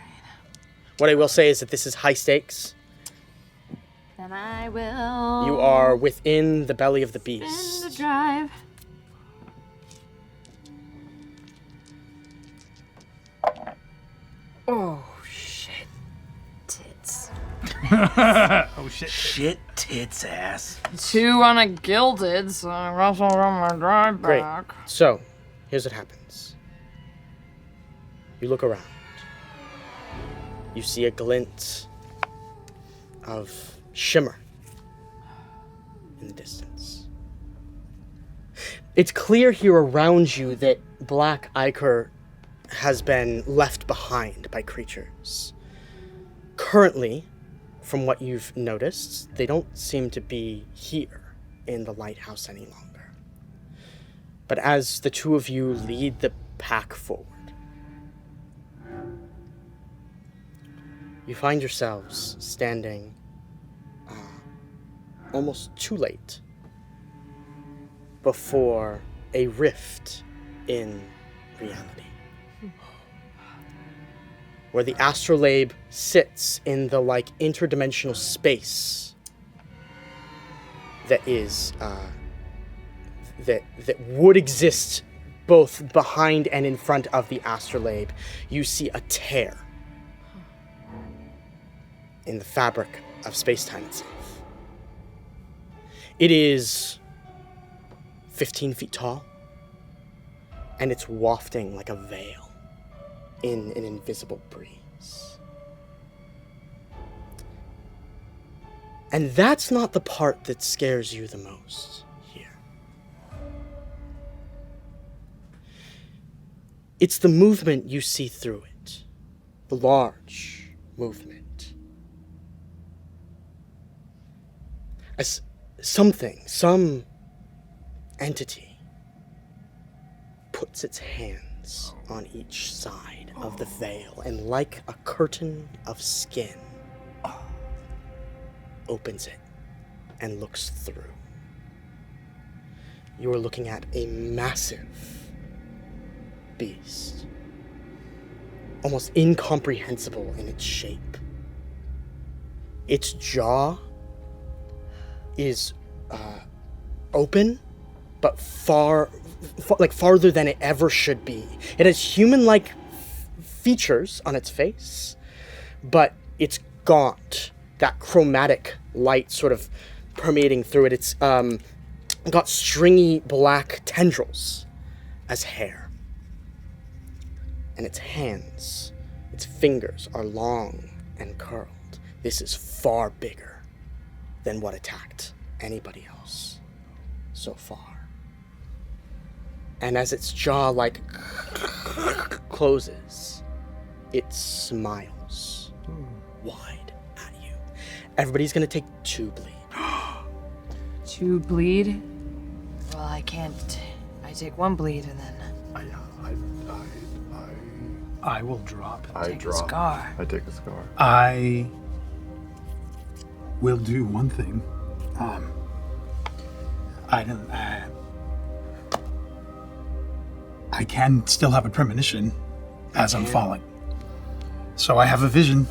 What I will say is that this is high stakes. Then I will. You are within the belly of the beast. Spin the drive. Oh, shit. Tits. Oh shit. Shit tits ass. 2 on a gilded, so I rustle on my drive Great. back. So, here's what happens. You look around. You see a glint of shimmer in the distance. It's clear here around you that Black Ichor has been left behind by creatures. Currently, from what you've noticed, they don't seem to be here in the lighthouse any longer. But as the two of you lead the pack forward, you find yourselves standing almost too late before a rift in reality, where the astrolabe sits in the interdimensional space that is that would exist both behind and in front of the astrolabe. You see a tear in the fabric of space-time itself. It is 15 feet tall, and it's wafting like a veil in an invisible breeze. And that's not the part that scares you the most here. It's the movement you see through it, the large movement. As some entity puts its hands on each side of the veil, and like a curtain of skin, opens it and looks through. You are looking at a massive beast, almost incomprehensible in its shape. Its jaw is open, but farther than it ever should be. It has human-like features on its face, but it's gaunt. That chromatic light sort of permeating through it. It's got stringy black tendrils as hair. And its hands, its fingers are long and curled. This is far bigger than what attacked anybody else so far. And as its jaw closes, it smiles wide at you. Everybody's gonna take 2 bleed. 2 bleed? Well, I can't. I take 1 bleed and then I will drop. take a scar. I take a scar. I will do one thing. I can still have a premonition as I'm falling. So I have a vision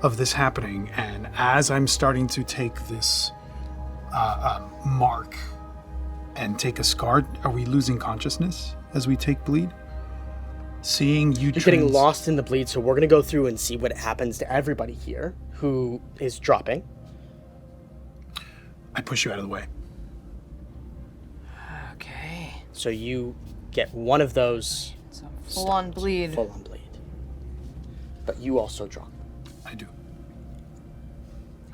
of this happening, and as I'm starting to take this mark and take a scar, are we losing consciousness as we take bleed? Seeing you You're getting lost in the bleed, so we're gonna go through and see what happens to everybody here who is dropping. I push you out of the way. Okay. So you get one of those Full on bleed. full on bleed. But you also drop. I do.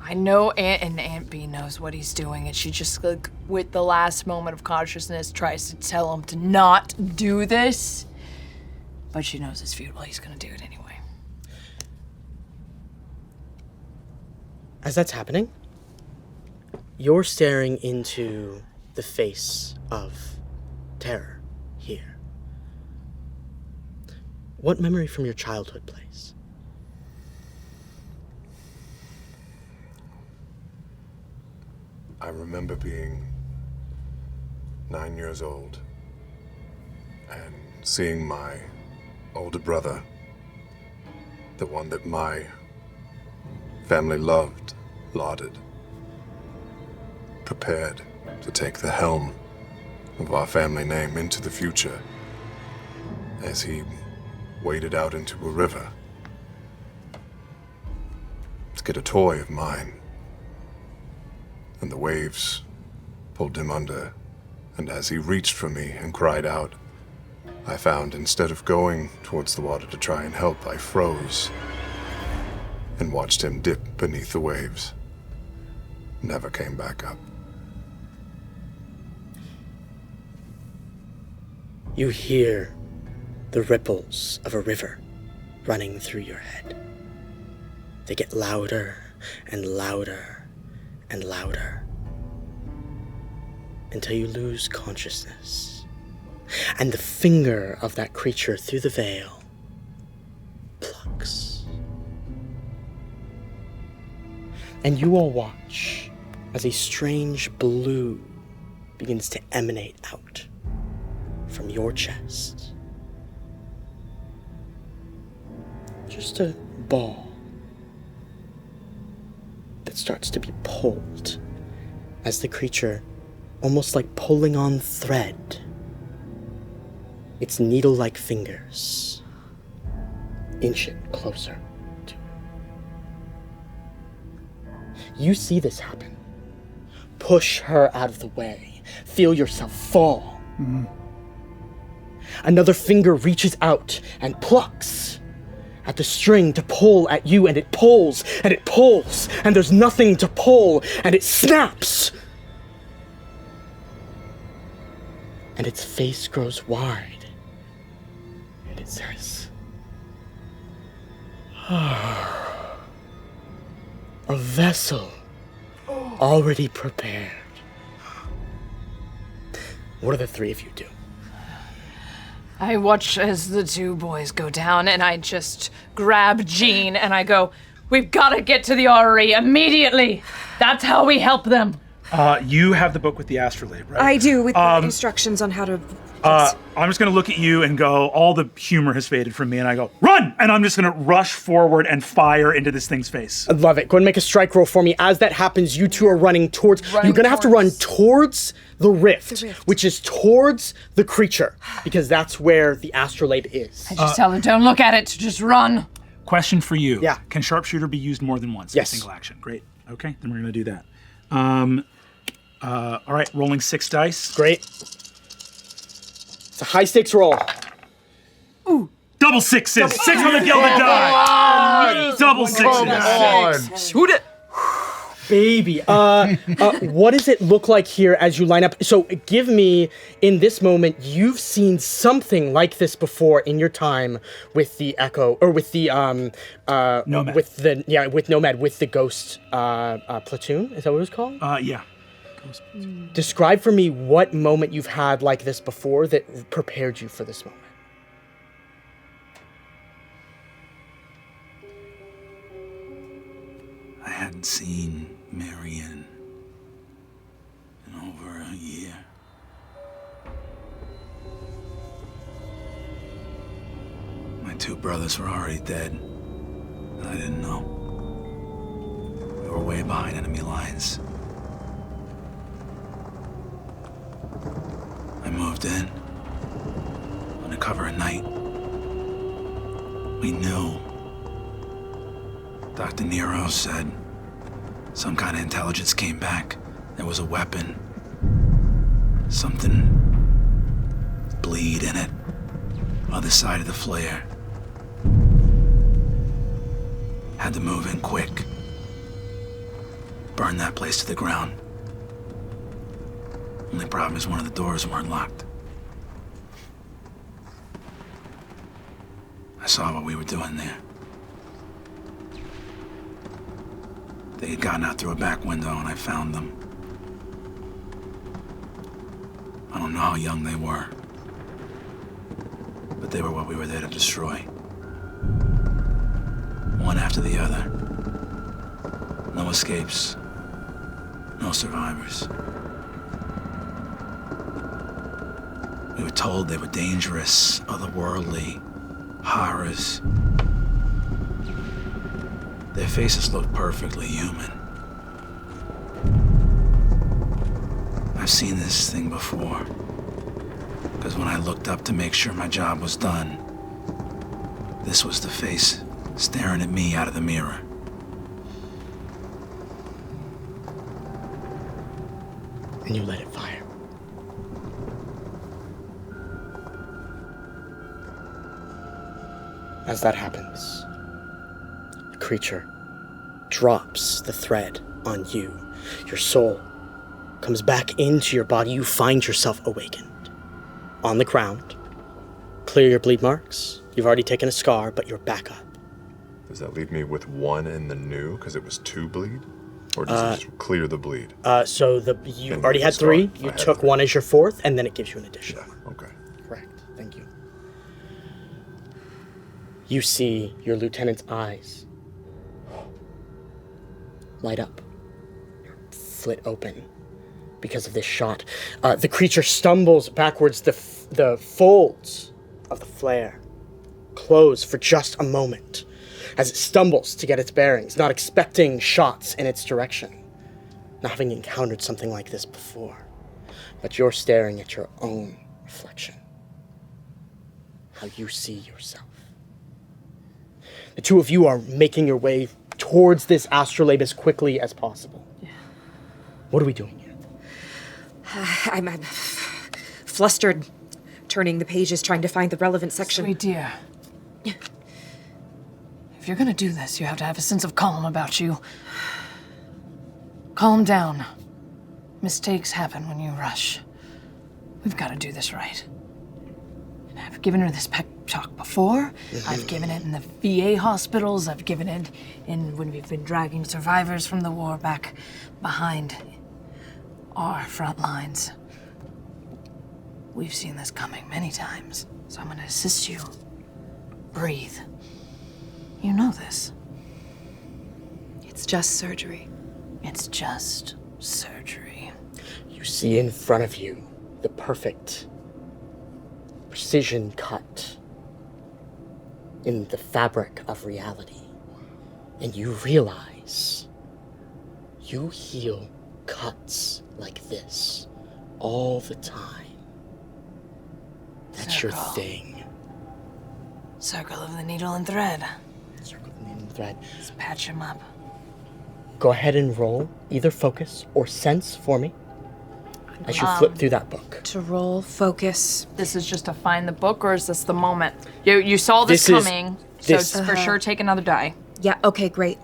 I know Aunt B knows what he's doing, and she just, like, with the last moment of consciousness, tries to tell him to not do this. But she knows it's futile. He's gonna do it anyway. As that's happening, you're staring into the face of terror here. What memory from your childhood plays? I remember being 9 years old and seeing my older brother, the one that my family loved, lauded, prepared to take the helm of our family name into the future as he waded out into a river to get a toy of mine. And the waves pulled him under, and as he reached for me and cried out, I found instead of going towards the water to try and help, I froze and watched him dip beneath the waves. Never came back up. You hear the ripples of a river running through your head. They get louder and louder and louder until you lose consciousness. And the finger of that creature through the veil plucks. And you all watch as a strange blue begins to emanate out from your chest. Just a ball that starts to be pulled as the creature, almost like pulling on thread, its needle-like fingers inch it closer to you. You see this happen. Push her out of the way. Feel yourself fall. Mm-hmm. Another finger reaches out and plucks at the string to pull at you, and it pulls, and it pulls, and there's nothing to pull, and it snaps. And its face grows wide. And it says, a vessel already prepared. What do the three of you do? I watch as the two boys go down, and I just grab Jean, and I go, we've got to get to the orrery immediately. That's how we help them. You have the book with the astrolabe, right? I do, with the instructions on how to... I'm just going to look at you and go, all the humor has faded from me, and I go, run! And I'm just going to rush forward and fire into this thing's face. I love it. Go ahead and make a strike roll for me. As that happens, you two are running towards... You're going to have to run towards the rift, which is towards the creature, because that's where the astrolabe is. I just tell her, don't look at it, just run. Question for you. Yeah. Can sharpshooter be used more than once? Yes. In single action. Great. Okay, then we're going to do that. All right, rolling 6 dice. Great. It's a high stakes roll. Ooh. Double sixes. 6 on the gilded die. Double sixes. Shoot it. Baby. What does it look like here as you line up? So give me, in this moment, you've seen something like this before in your time with the Echo, or with the, Nomad. With Nomad, with the Ghost platoon? Is that what it was called? Yeah. Describe for me what moment you've had like this before that prepared you for this moment. I hadn't seen Marion in over a year. My 2 brothers were already dead, and I didn't know. We were way behind enemy lines. I moved in, under cover at night. We knew. Dr. Nero said some kind of intelligence came back. There was a weapon. Something bleed in it. Other side of the flare. Had to move in quick. Burn that place to the ground. Only problem is one of the doors weren't locked. I saw what we were doing there. They had gotten out through a back window and I found them. I don't know how young they were, but they were what we were there to destroy. One after the other. No escapes. No survivors. We were told they were dangerous, otherworldly, horrors. Their faces looked perfectly human. I've seen this thing before. Because when I looked up to make sure my job was done, this was the face staring at me out of the mirror. And you let it fire. As that happens, the creature drops the thread on you. Your soul comes back into your body. You find yourself awakened on the ground. Clear your bleed marks. You've already taken a scar, but you're back up. Does that leave me with one in the new because it was 2 bleed? Or does it just clear the bleed? You already had 3. You took 1 as your 4th, and then it gives you an additional one. Okay. Correct. Thank you. You see your lieutenant's eyes light up, flit open because of this shot. The creature stumbles backwards. The folds of the flare close for just a moment as it stumbles to get its bearings, not expecting shots in its direction, not having encountered something like this before. But you're staring at your own reflection, how you see yourself. The two of you are making your way towards this astrolabe as quickly as possible. Yeah. What are we doing here? I'm flustered, turning the pages, trying to find the relevant section. Sweet dear. If you're gonna do this, you have to have a sense of calm about you. Calm down. Mistakes happen when you rush. We've got to do this right. And I've given her this pep talk before. I've given it in the VA hospitals. I've given it in when we've been dragging survivors from the war back behind our front lines. We've seen this coming many times, so I'm gonna assist you. Breathe. You know this. It's just surgery. It's just surgery. You see in front of you the perfect precision cut in the fabric of reality. And you realize you heal cuts like this all the time. That's your thing. Circle of the needle and thread. Circle of the needle and thread. Let's patch him up. Go ahead and roll either focus or sense for me as you flip through that book. To roll focus. This is just to find the book, or is this the moment? You saw this coming, so for sure take another die. Yeah, okay, great.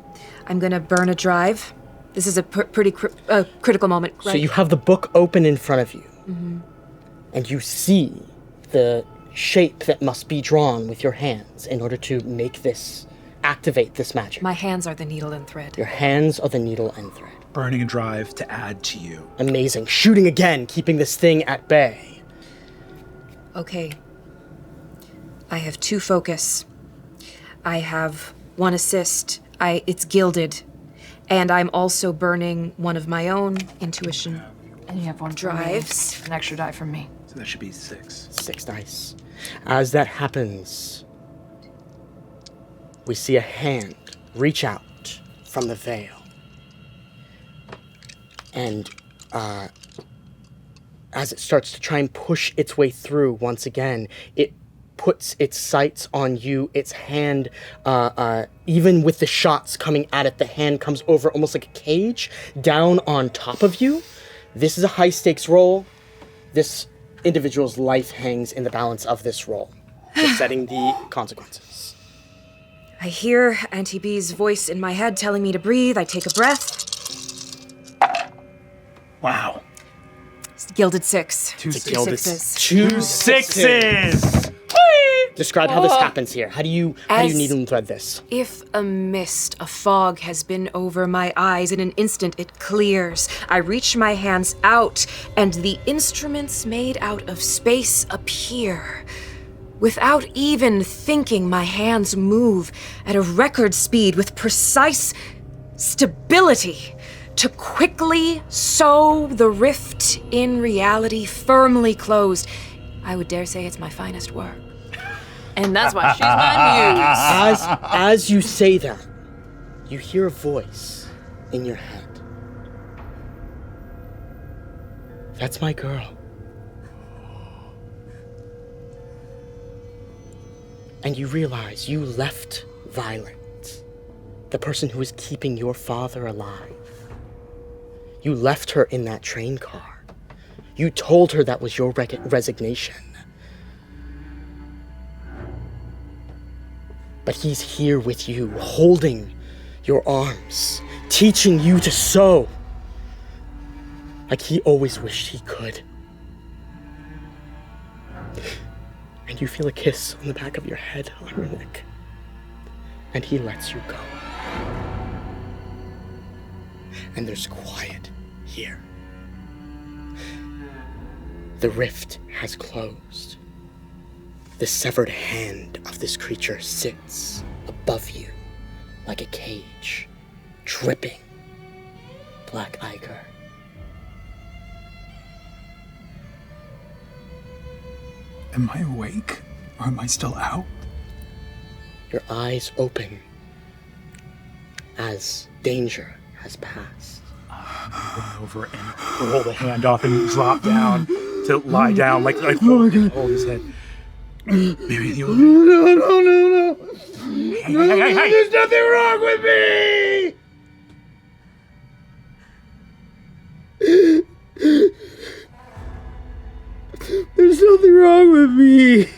I'm gonna burn a drive. This is a pretty critical moment, right? So you have the book open in front of you, and you see the shape that must be drawn with your hands in order to make this, activate this magic. My hands are the needle and thread. Your hands are the needle and thread. Burning a drive to add to you. Amazing. Shooting again, keeping this thing at bay. Okay. I have 2 focus. I have 1 assist. It's gilded. And I'm also burning one of my own intuition. And you have 1 drives. An extra die from me. So that should be 6. 6 dice. As that happens, we see a hand reach out from the veil. And as it starts to try and push its way through once again, it puts its sights on you. Its hand, even with the shots coming at it, the hand comes over almost like a cage down on top of you. This is a high stakes roll. This individual's life hangs in the balance of this roll, setting the consequences. I hear Auntie B's voice in my head telling me to breathe. I take a breath. Wow. Gilded 6. Two Gilded sixes. 2 6s! Describe how this happens here. How do you needle and thread this? If a mist, a fog has been over my eyes, in an instant it clears. I reach my hands out, and the instruments made out of space appear. Without even thinking, my hands move at a record speed with precise stability to quickly sew the rift in reality firmly closed. I would dare say it's my finest work. And that's why she's my muse. As you say that, you hear a voice in your head. That's my girl. And you realize you left Violet, the person who was keeping your father alive. You left her in that train car. You told her that was your resignation. But he's here with you, holding your arms, teaching you to sew, like he always wished he could. And you feel a kiss on the back of your head, on your neck. And he lets you go. And there's quiet here. The rift has closed. The severed hand of this creature sits above you like a cage, dripping black ichor. Am I awake? Or am I still out? Your eyes open as danger has passed. Run over and roll the hand off and drop down to lie down, like hold his head. Maybe you'll... No. Hey. There's nothing wrong with me! There's nothing wrong with me.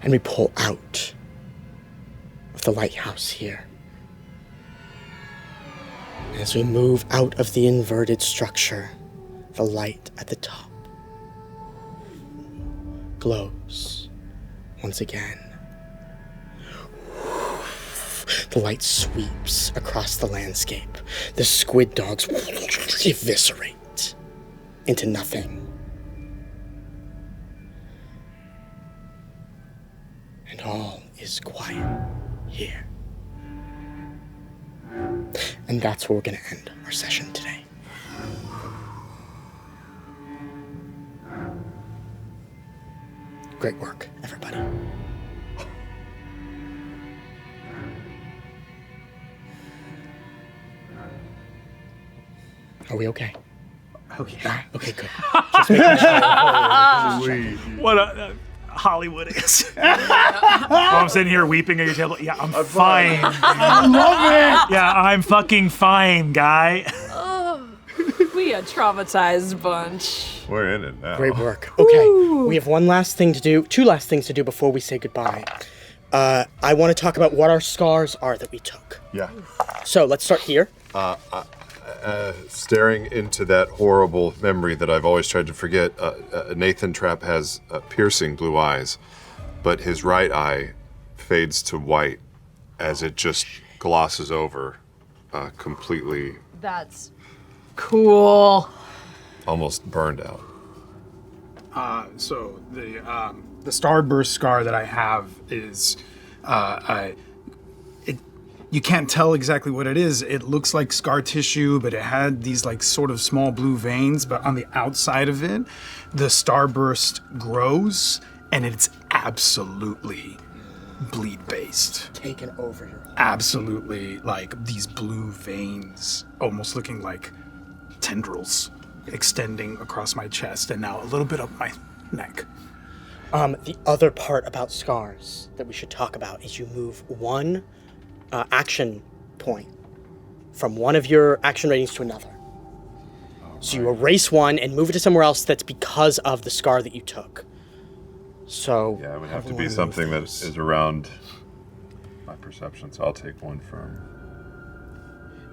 And we pull out of the lighthouse here. As we move out of the inverted structure, the light at the top glows once again. The light sweeps across the landscape. The squid dogs eviscerate into nothing. And all is quiet here. And that's where we're going to end our session today. Great work, everybody. Are we okay? Oh, yeah. Okay, good. Just making sure. What a Hollywood is. I'm sitting here weeping at your table. Yeah, I'm fine. I love it! Yeah, I'm fucking fine, guy. We a traumatized bunch. We're in it now. Great work. Okay, we have two last things to do before we say goodbye. I want to talk about what our scars are that we took. Yeah. So let's start here. Staring into that horrible memory that I've always tried to forget, Nathan Trapp has piercing blue eyes, but his right eye fades to white as it just glosses over completely. That's cool. Almost burned out. So the starburst scar that I have is, you can't tell exactly what it is. It looks like scar tissue, but it had these like sort of small blue veins, but on the outside of it, the starburst grows, and it's absolutely bleed-based. Taken over your eye. Absolutely, like these blue veins, almost looking like tendrils extending across my chest and now a little bit up my neck. The other part about scars that we should talk about is you move one action point from one of your action ratings to another. So you erase one and move it to somewhere else that's because of the scar that you took. So Yeah, it would have to be something that is around my perception, so I'll take one from...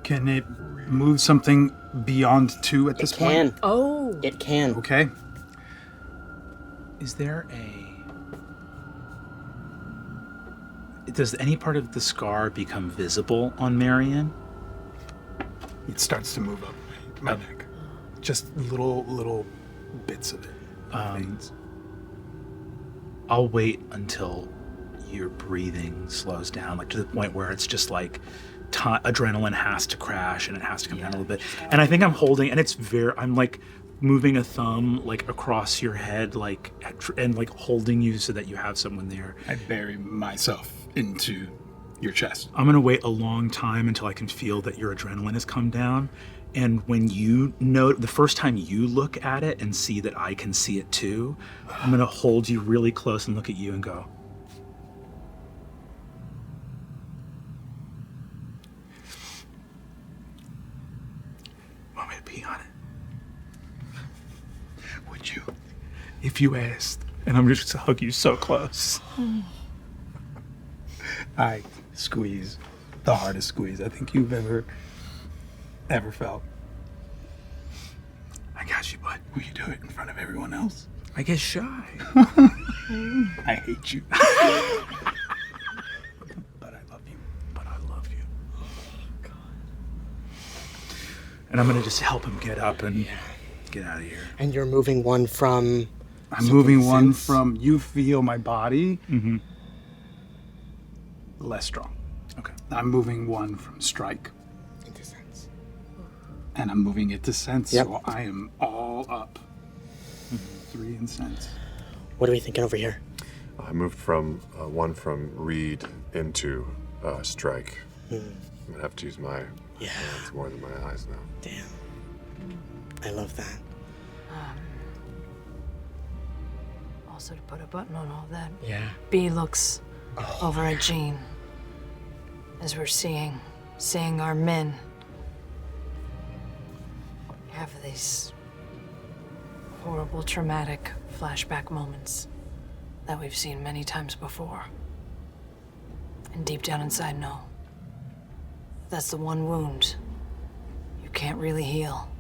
Can it move something beyond 2 at this point? Oh. It can. Okay. Is there does any part of the scar become visible on Marion? It starts to move up my neck. Just little bits of it. Veins. I'll wait until your breathing slows down, like to the point where it's just like adrenaline has to crash and it has to come down a little bit. And I think I'm holding, and I'm like moving a thumb like across your head, like and like holding you so that you have someone there. I bury myself into your chest. I'm gonna wait a long time until I can feel that your adrenaline has come down. And when you know, the first time you look at it and see that I can see it too, I'm gonna hold you really close and look at you and go, want me to pee on it? Would you? If you asked. and I'm just gonna hug you so close. I squeeze the hardest squeeze I think you've ever felt. I got you, bud. Will you do it in front of everyone else? I get shy. I hate you. But I love you. And I'm gonna just help him get up and get out of here. And you're moving one from... I'm moving one from, you feel my body less strong. Okay. I'm moving one from strike. Into sense. And I'm moving it to sense, Yep. so I am all up. 3 in sense. What are we thinking over here? I moved from one from read into strike. I'm gonna have to use my hands more than my eyes now. Damn. I love that. Also, to put a button on all that, Yeah. B looks over at Jean as we're seeing our men have these horrible, traumatic flashback moments that we've seen many times before. And deep down inside, know that's the one wound you can't really heal.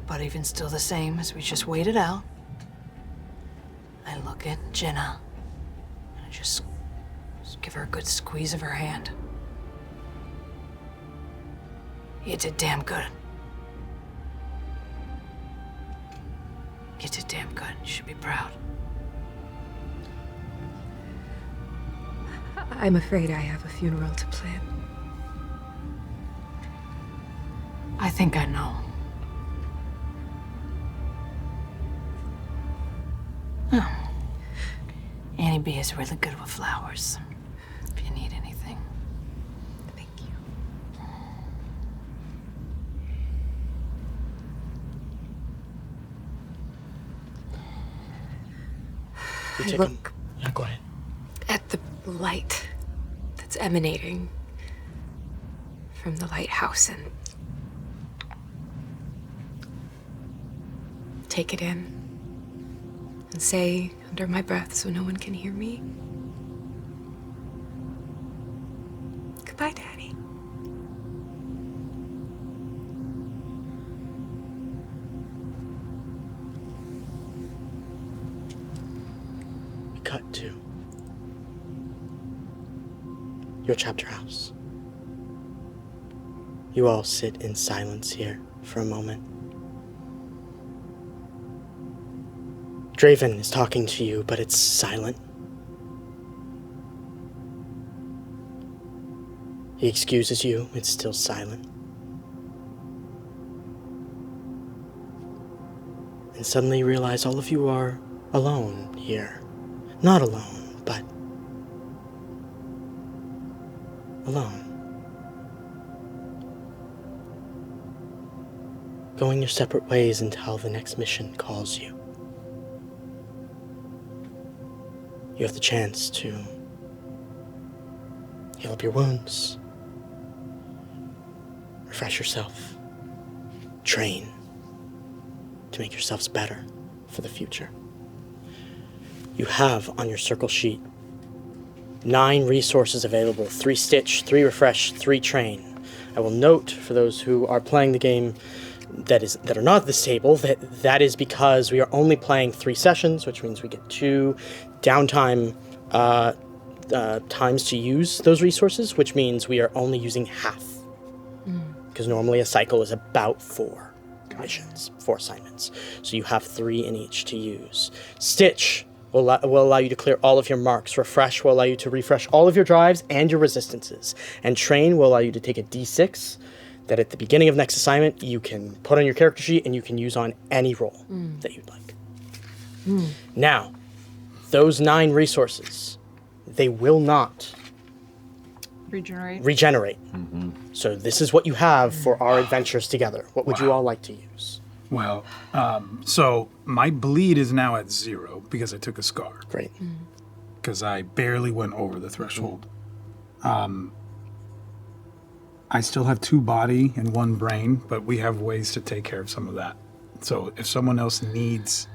But even still the same, as we just wait it out, I look at Jenna and I just give her a good squeeze of her hand. You did damn good. You did damn good. You should be proud. I'm afraid I have a funeral to plan. I think I know. Oh. Annie B is really good with flowers. If you need anything. Thank you. You I take look 'em. Yeah, go ahead. at the light that's emanating from the lighthouse and take it in and say under my breath so no one can hear me, goodbye, Daddy. We cut to your chapter house. You all sit in silence here for a moment. Draven is talking to you, but it's silent. He excuses you, it's still silent. And suddenly you realize all of you are alone here. Not alone, but alone. Going your separate ways until the next mission calls you. You have the chance to heal up your wounds, refresh yourself, train to make yourselves better for the future. You have on your circle sheet 9 resources available, 3 stitch, 3 refresh, 3 train. I will note for those who are playing the game that are not at this table, that is because we are only playing 3 sessions, which means we get 2 downtime times to use those resources, which means we are only using half. Because normally a cycle is about 4 missions, 4 assignments. So you have 3 in each to use. Stitch will allow you to clear all of your marks. Refresh will allow you to refresh all of your drives and your resistances. And Train will allow you to take a D6 that at the beginning of next assignment you can put on your character sheet and you can use on any roll that you'd like. Now, those 9 resources, they will not regenerate. So this is what you have for our adventures together. What would you all like to use? Well, so my bleed is now at 0 because I took a scar. Great. Because I barely went over the threshold. I still have 2 body and 1 brain, but we have ways to take care of some of that. So if someone else needs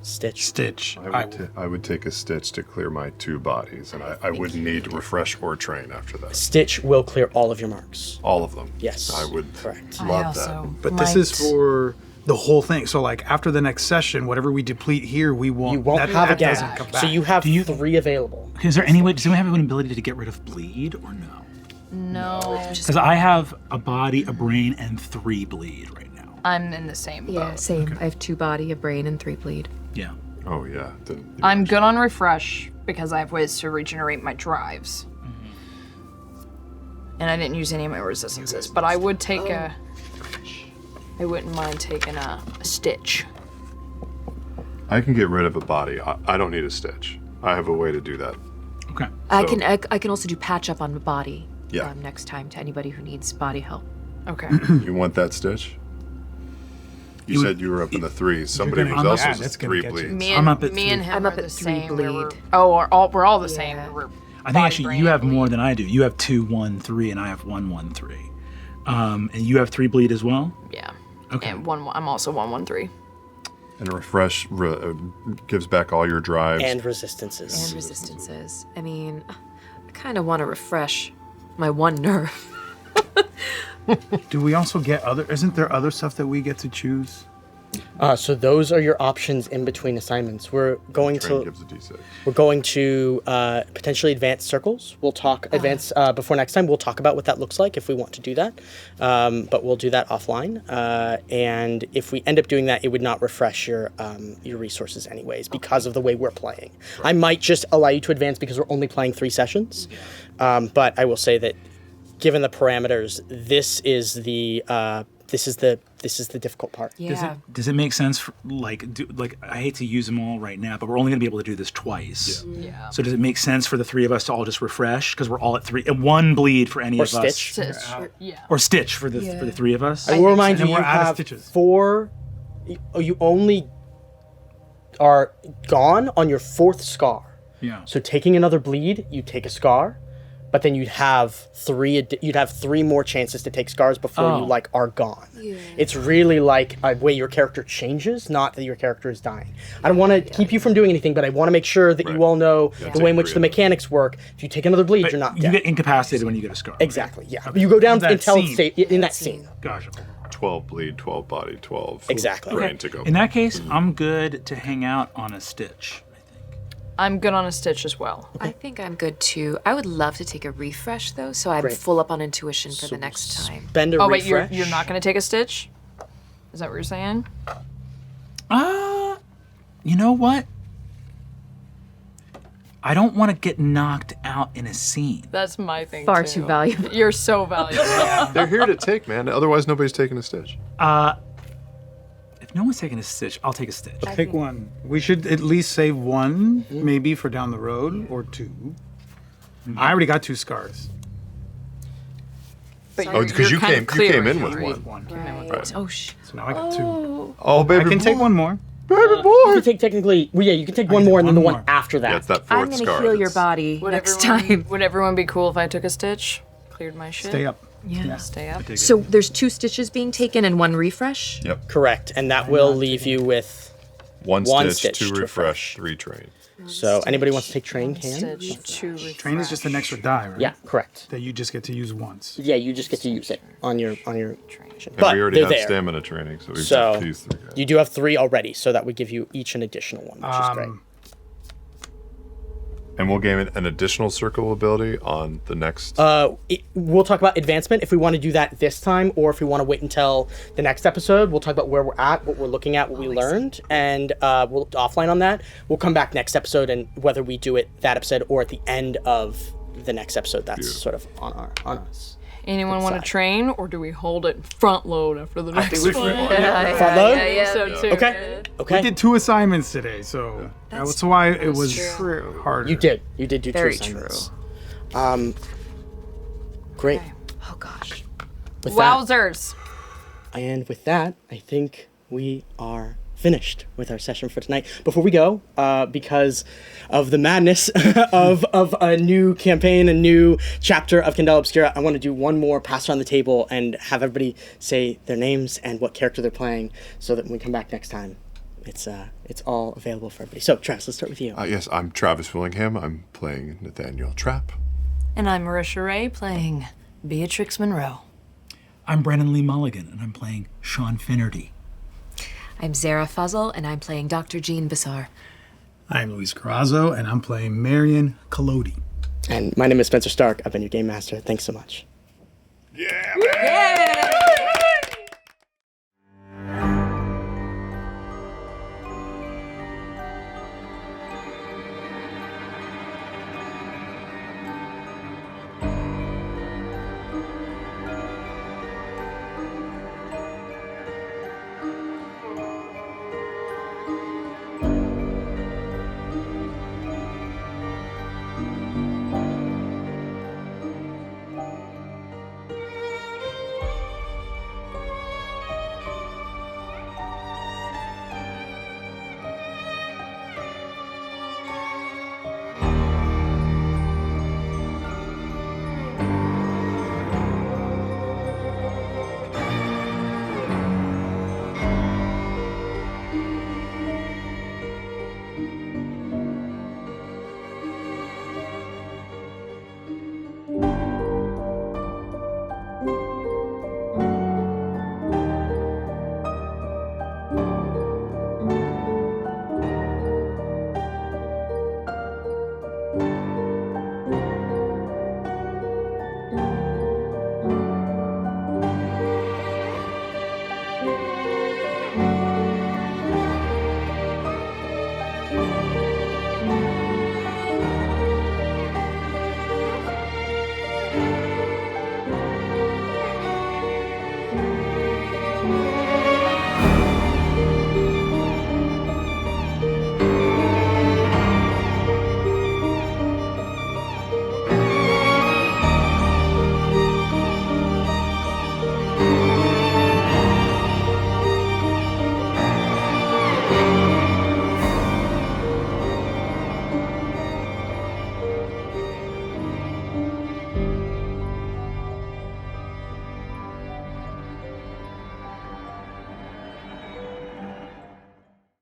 Stitch, I would take a stitch to clear my 2 bodies, and I wouldn't need refresh or train after that. Stitch will clear all of your marks. All of them? Yes. I would Correct. love that. But this is for the whole thing. So like after the next session, whatever we deplete here, we won't. You won't have again. Doesn't come back. So you have 3 available. Is there any way? Does anyone have an ability to get rid of bleed or no? No. Because I have a body, a brain, and 3 bleed right now. I'm in the same boat. Yeah, same. Okay. I have 2 body, a brain, and 3 bleed. Yeah. Oh, yeah. I'm good on refresh because I have ways to regenerate my drives. And I didn't use any of my resistances, but I would take I wouldn't mind taking a stitch. I can get rid of a body. I don't need a stitch. I have a way to do that. Okay. I can also do patch up on the body. Yeah. Next time to anybody who needs body help. Okay. You want that stitch? You said you were up in the 3s. Somebody else has 3 bleeds. Me and him are the same. We're all the same. I think actually you have more than I do. You have 2, 1, 3, and I have 1, 1, 3. And you have 3 bleed as well? Yeah. Okay. And I'm also 1, 1, 3. And a refresh gives back all your drives. And resistances. I mean, I kind of want to refresh my 1 nerve. Do we also get isn't there other stuff that we get to choose? So those are your options in between assignments. We're going to potentially advance circles. We'll talk before next time. We'll talk about what that looks like if we want to do that. But we'll do that offline. And if we end up doing that, it would not refresh your resources anyways because of the way we're playing. Right. I might just allow you to advance because we're only playing 3 sessions. But I will say that given the parameters, this is the difficult part. Yeah. Does it make sense? I hate to use them all right now, but we're only going to be able to do this twice. Yeah. So does it make sense for the 3 of us to all just refresh because we're all at 3 and 1 bleed for any of stitch. us? Or stitch for the 3 of us. I will remind you, we're you out of have stitches. 4. You only are gone on your 4th scar. Yeah. So taking another bleed, you take a scar. But then you'd have 3 more chances to take scars before you are gone. Yeah. It's really like a way your character changes, not that your character is dying. I don't want to keep you from doing anything, but I want to make sure that you all know the way in which the mechanics work. If you take another bleed, you're not dead. You get incapacitated when you get a scar. Exactly. Yeah. Okay. You go down until in that scene. Gotcha. 12 bleed, 12 body, 12 exactly. brain to go. In that case, I'm good to hang out on a stitch. I'm good on a stitch as well. Okay. I think I'm good too. I would love to take a refresh though, so I'm full up on intuition for the next time. Spend a refresh. Wait, you're not going to take a stitch? Is that what you're saying? You know what? I don't want to get knocked out in a scene. That's my thing. Far too valuable. You're so valuable. They're here to take, man. Otherwise, nobody's taking a stitch. If no one's taking a stitch, I'll take a stitch. I'll take 1. We should at least save 1, maybe for down the road, or 2. I already got 2 scars. But because you came in with 1. Right. Oh shit. So now I got 2. Oh, baby, I can take 1 more. Baby boy. You can take technically. Well, yeah, you can take 1 more, and then the one after that. Yeah, it's that 4th I'm gonna scar. heal your body next time. Would everyone be cool if I took a stitch? Cleared my shit. Stay up. Yeah. Stay up. So there's 2 stitches being taken and 1 refresh? Yep. Correct, and that will leave you with 1 stitch, 2 refresh, 3 train. So anybody wants to take train can. Train is just an extra die, right? Yeah, correct. That you just get to use once. Yeah, you just get to use it on your And But we already they're have there. stamina training, so we've So got these 3 guys. you do have 3 already, so that would give you each an additional one, which is great. And we'll gain an additional circle ability on the next. We'll talk about advancement if we want to do that this time, or if we want to wait until the next episode. We'll talk about where we're at, what we're looking at, what we learned, and we'll offline on that. We'll come back next episode, and whether we do it that episode or at the end of the next episode, that's sort of on us. Anyone want to train, or do we hold it front load after the next one? Front load? So too. Okay. We did 2 assignments today, so that's why it was harder. You did do 2 Very assignments. Great. Oh gosh. With that, Wowzers. and with that, I think we are finished with our session for tonight. Before we go, because of the madness of a new campaign, a new chapter of Candela Obscura, I want to do one more pass around the table and have everybody say their names and what character they're playing, so that when we come back next time, it's all available for everybody. So, Travis, let's start with you. Yes, I'm Travis Willingham. I'm playing Nathaniel Trapp. And I'm Marisha Ray playing Beatrix Monroe. I'm Brennan Lee Mulligan, and I'm playing Sean Finnerty. I'm Zehra Fazal, and I'm playing Dr. Jean Bassar. I'm Luis Carazo, and I'm playing Marion Collodi. And my name is Spenser Starke. I've been your game master. Thanks so much. Yeah, man!